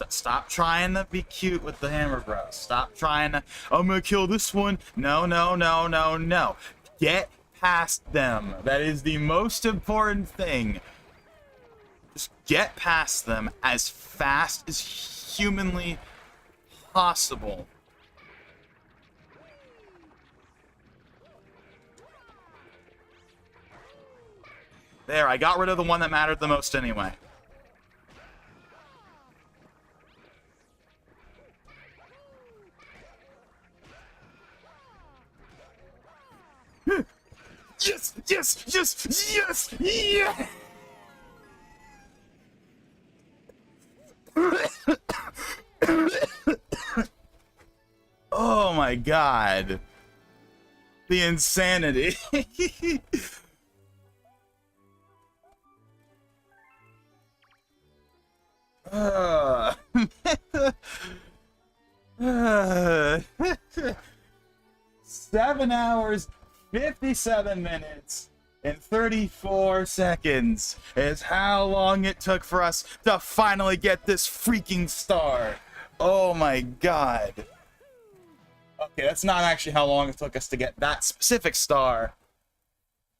Stop trying to be cute with the Hammer Bros. Stop trying to, I'm gonna kill this one. No, no, no, no, no. Get past them. That is the most important thing. Just get past them as fast as humanly possible. There, I got rid of the one that mattered the most anyway. Yes! Yes! Yes! Yes! Yeah! Oh my god. The insanity. uh. 7 hours, 57 minutes, and 34 seconds is how long it took for us to finally get this freaking star. Oh my god. Okay, that's not actually how long it took us to get that specific star,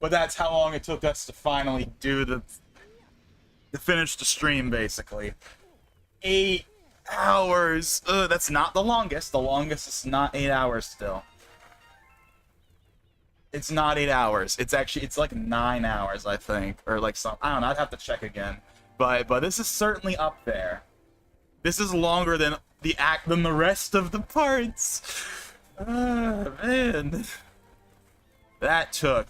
but that's how long it took us to finally do to finish the stream, basically. 8 hours. That's not the longest. The longest is not 8 hours still. It's not 8 hours. It's like 9 hours, I think, or like some. I don't know. I'd have to check again. But this is certainly up there. This is longer than the rest of the parts. Man, that took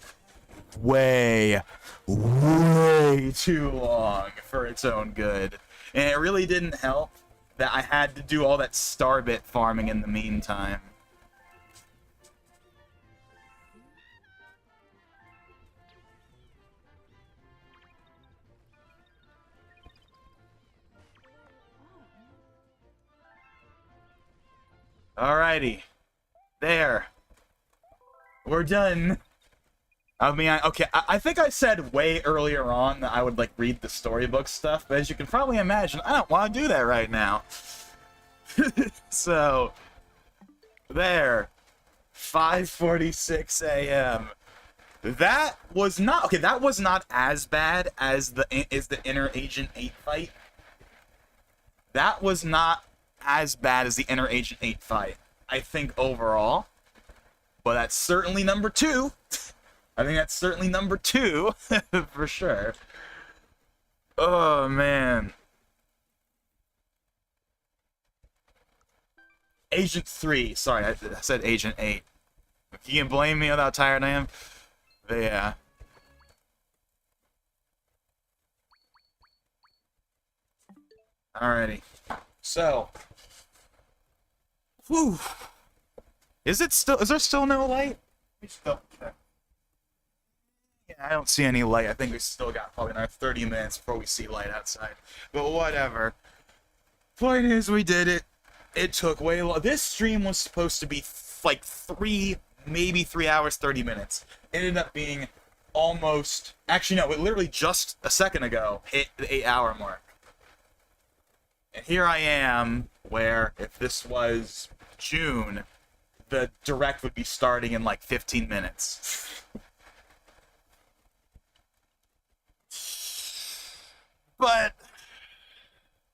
way, way too long for its own good. And it really didn't help that I had to do all that Starbit farming in the meantime. Alrighty. There. We're done. I mean, I think I said way earlier on that I would, like, read the storybook stuff, but as you can probably imagine, I don't want to do that right now. So, there. 5:46 a.m. That was not... Okay, that was not as bad as the Inner Agent 8 fight. That was not as bad as the Inner Agent 8 fight, I think, overall. But that's certainly number 2. I think that's certainly number 2, for sure. Oh, man. Agent 3. Sorry, I said Agent 8. You can blame me on how tired I am? But yeah. Alrighty. So. Whew. Is there still no light? We still check. Yeah, I don't see any light. I think we still got probably another 30 minutes before we see light outside. But whatever. Point is, we did it. It took way long. This stream was supposed to be like 3 hours, 30 minutes. It ended up being almost... Actually, no, it literally just a second ago hit the 8-hour mark. And here I am, where if this was June, the direct would be starting in like 15 minutes. But,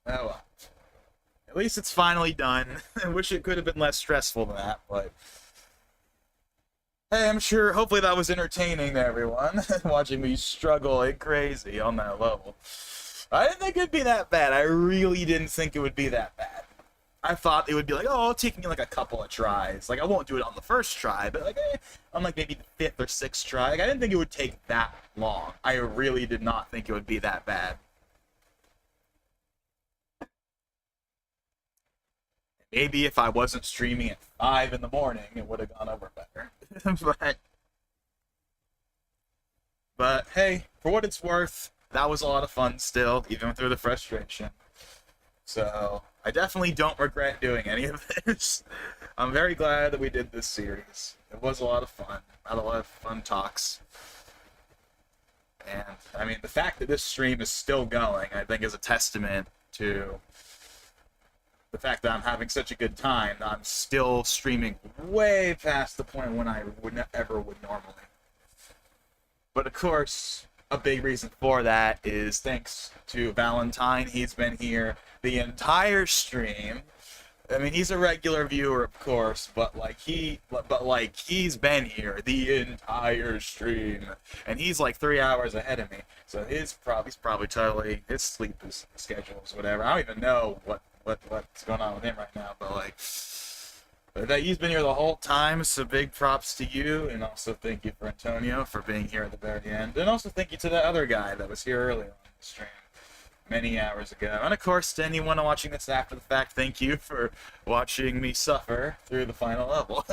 oh well. At least it's finally done. I wish it could have been less stressful than that, but... Hey, I'm sure, hopefully that was entertaining to everyone, watching me struggle like crazy on that level. I didn't think it'd be that bad. I really didn't think it would be that bad. I thought it would be like, oh, it'll take me like a couple of tries. Like, I won't do it on the first try, but like, on like maybe the 5th or 6th try. Like, I didn't think it would take that long. I really did not think it would be that bad. Maybe if I wasn't streaming at 5 in the morning, it would have gone over better. but hey, for what it's worth, that was a lot of fun still, even through the frustration. So, I definitely don't regret doing any of this. I'm very glad that we did this series. It was a lot of fun. I had a lot of fun talks. And, I mean, the fact that this stream is still going, I think, is a testament to the fact that I'm having such a good time. I'm still streaming way past the point when I would normally. But, of course, a big reason for that is thanks to Valentine. He's been here the entire stream. I mean, he's a regular viewer, of course, but he's been here the entire stream, and he's like 3 hours ahead of me. So he's probably totally, his sleep schedules, whatever. I don't even know what's going on with him right now, but that he's been here the whole time, so big props to you, and also thank you for Antonio for being here at the very end, and also thank you to that other guy that was here earlier on the stream many hours ago. And of course, to anyone watching this after the fact, thank you for watching me suffer through the final level.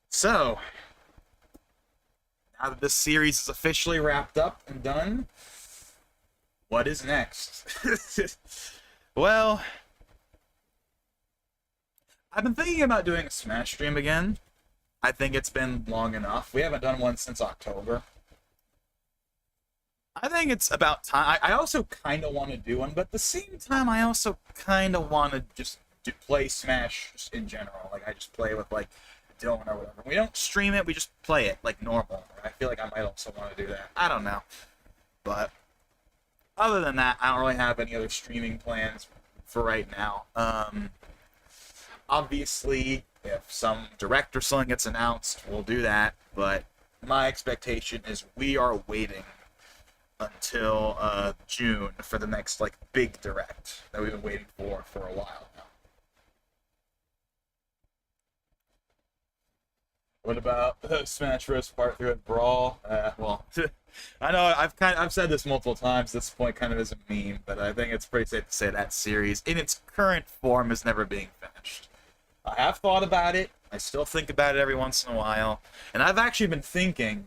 So, now that this series is officially wrapped up and done, what is next? Well, I've been thinking about doing a Smash stream again. I think it's been long enough. We haven't done one since October. I think it's about time. I also kind of want to do one, but at the same time, I also kind of want to just play Smash just in general. Like, I just play with, like, Dylan or whatever. We don't stream it, we just play it, like, normal. I feel like I might also want to do that. I don't know. But, other than that, I don't really have any other streaming plans for right now. Obviously, if some direct or something gets announced, we'll do that. But my expectation is we are waiting until June for the next like big direct that we've been waiting for a while now. What about Smash Bros. Part 3 with Brawl? Well, I know I've said this multiple times. This point kind of is a meme, but I think it's pretty safe to say that series, in its current form, is never being finished. I have thought about it. I still think about it every once in a while, and I've actually been thinking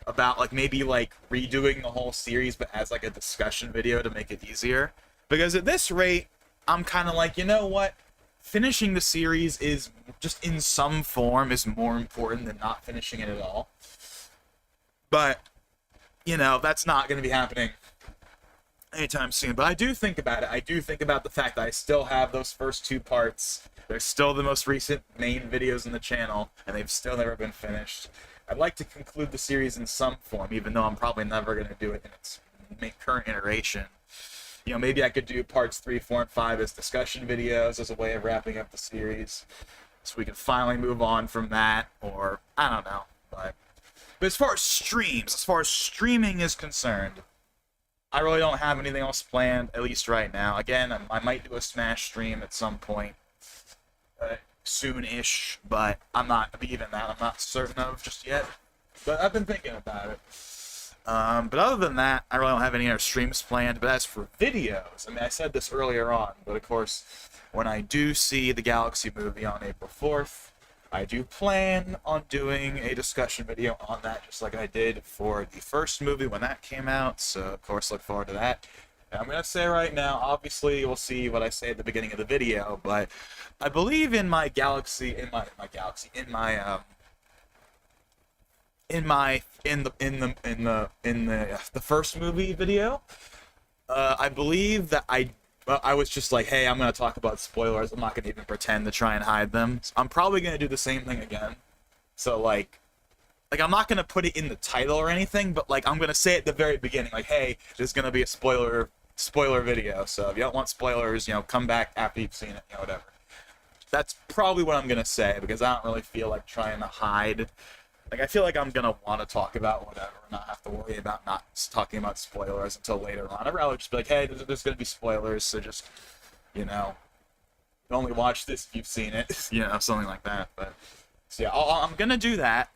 about like maybe like redoing the whole series, but as like a discussion video to make it easier. Because at this rate, I'm kind of like, you know what? Finishing the series is just in some form is more important than not finishing it at all. But, you know, that's not going to be happening anytime soon. But I do think about it. I do think about the fact that I still have those first 2 parts. They're still the most recent main videos on the channel, and they've still never been finished. I'd like to conclude the series in some form, even though I'm probably never going to do it in its current iteration. You know, maybe I could do parts 3, 4, and 5 as discussion videos as a way of wrapping up the series, so we can finally move on from that, or I don't know. But as far as streaming is concerned, I really don't have anything else planned, at least right now. Again, I might do a Smash stream at some point, soon-ish, but I'm not even that. I'm not certain of just yet. But I've been thinking about it. But other than that, I really don't have any other streams planned. But as for videos, I mean, I said this earlier on, but of course, when I do see the Galaxy movie on April 4th, I do plan on doing a discussion video on that, just like I did for the first movie when that came out. So, of course, look forward to that. And I'm going to say right now, obviously, we'll see what I say at the beginning of the video, but I believe in my Galaxy, in the first movie video, I believe that I was just like, hey, I'm going to talk about spoilers. I'm not going to even pretend to try and hide them. So I'm probably going to do the same thing again. So, like I'm not going to put it in the title or anything, but, like, I'm going to say at the very beginning, like, hey, there's going to be a spoiler video. So if you don't want spoilers, you know, come back after you've seen it, you know, whatever. That's probably what I'm going to say, because I don't really feel like trying to hide. Like, I feel like I'm going to want to talk about whatever, not have to worry about not talking about spoilers until later on. I'd rather just be like, hey, there's going to be spoilers, so just, you know, only watch this if you've seen it, you know, something like that. But, so yeah, I'm going to do that,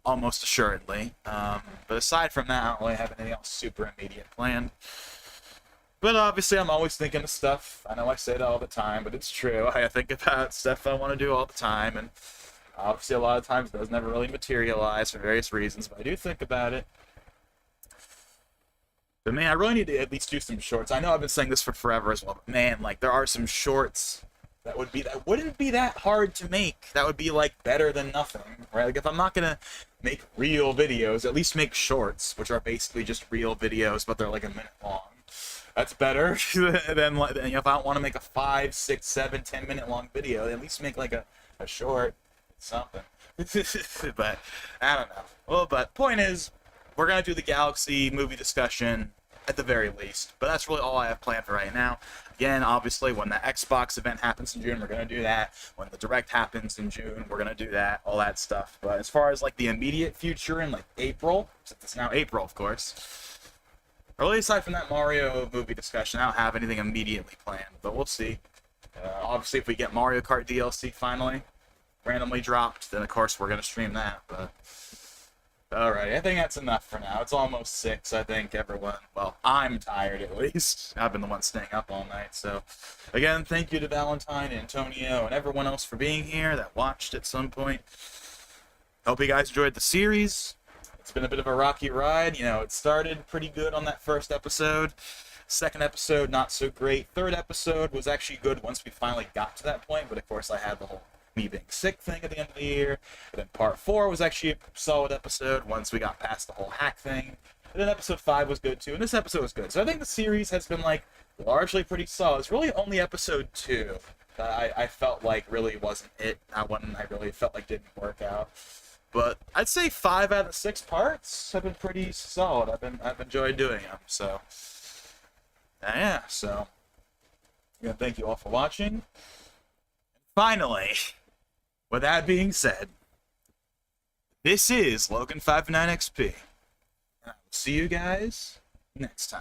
almost assuredly. But aside from that, I don't really have anything else super immediate planned. But obviously, I'm always thinking of stuff. I know I say it all the time, but it's true. I think about stuff I want to do all the time, and obviously, a lot of times those never really materialize for various reasons, but I do think about it. But man, I really need to at least do some shorts. I know I've been saying this for forever as well, but man, like, there are some shorts that wouldn't be that hard to make. That would be, like, better than nothing, right? Like, if I'm not gonna make real videos, at least make shorts, which are basically just real videos, but they're like a minute long. That's better than, like, you know, if I don't want to make a 5, 6, 7, 10-minute long video, at least make like a short. Something. But I don't know. Well, but point is, we're gonna do the Galaxy movie discussion at the very least. But that's really all I have planned for right now. Again, obviously, when the Xbox event happens in June, we're gonna do that. When the Direct happens in June, we're gonna do that. All that stuff. But as far as like the immediate future in like April, since it's now April, of course. Really, aside from that Mario movie discussion, I don't have anything immediately planned. But we'll see. Obviously, if we get Mario Kart DLC finally randomly dropped, then of course we're gonna stream that. But alright, I think that's enough for now. It's almost 6. I think everyone, well, I'm tired at least. I've been the one staying up all night. So again, thank you to Valentine, Antonio, and everyone else for being here that watched at some point. Hope you guys enjoyed the series. It's been a bit of a rocky ride. You know, it started pretty good on that first episode. Second episode, not so great. Third episode was actually good once we finally got to that point, but of course I had the whole me being sick thing at the end of the year. And then part 4 was actually a solid episode once we got past the whole hack thing. And then episode 5 was good too, and this episode was good. So I think the series has been, like, largely pretty solid. It's really only episode 2 that I felt like really wasn't it. That one I really felt like didn't work out. But I'd say 5 out of the 6 parts have been pretty solid. I've enjoyed doing them. So yeah. So again, thank you all for watching. Finally, with that being said, this is Logan59XP, and I will see you guys next time.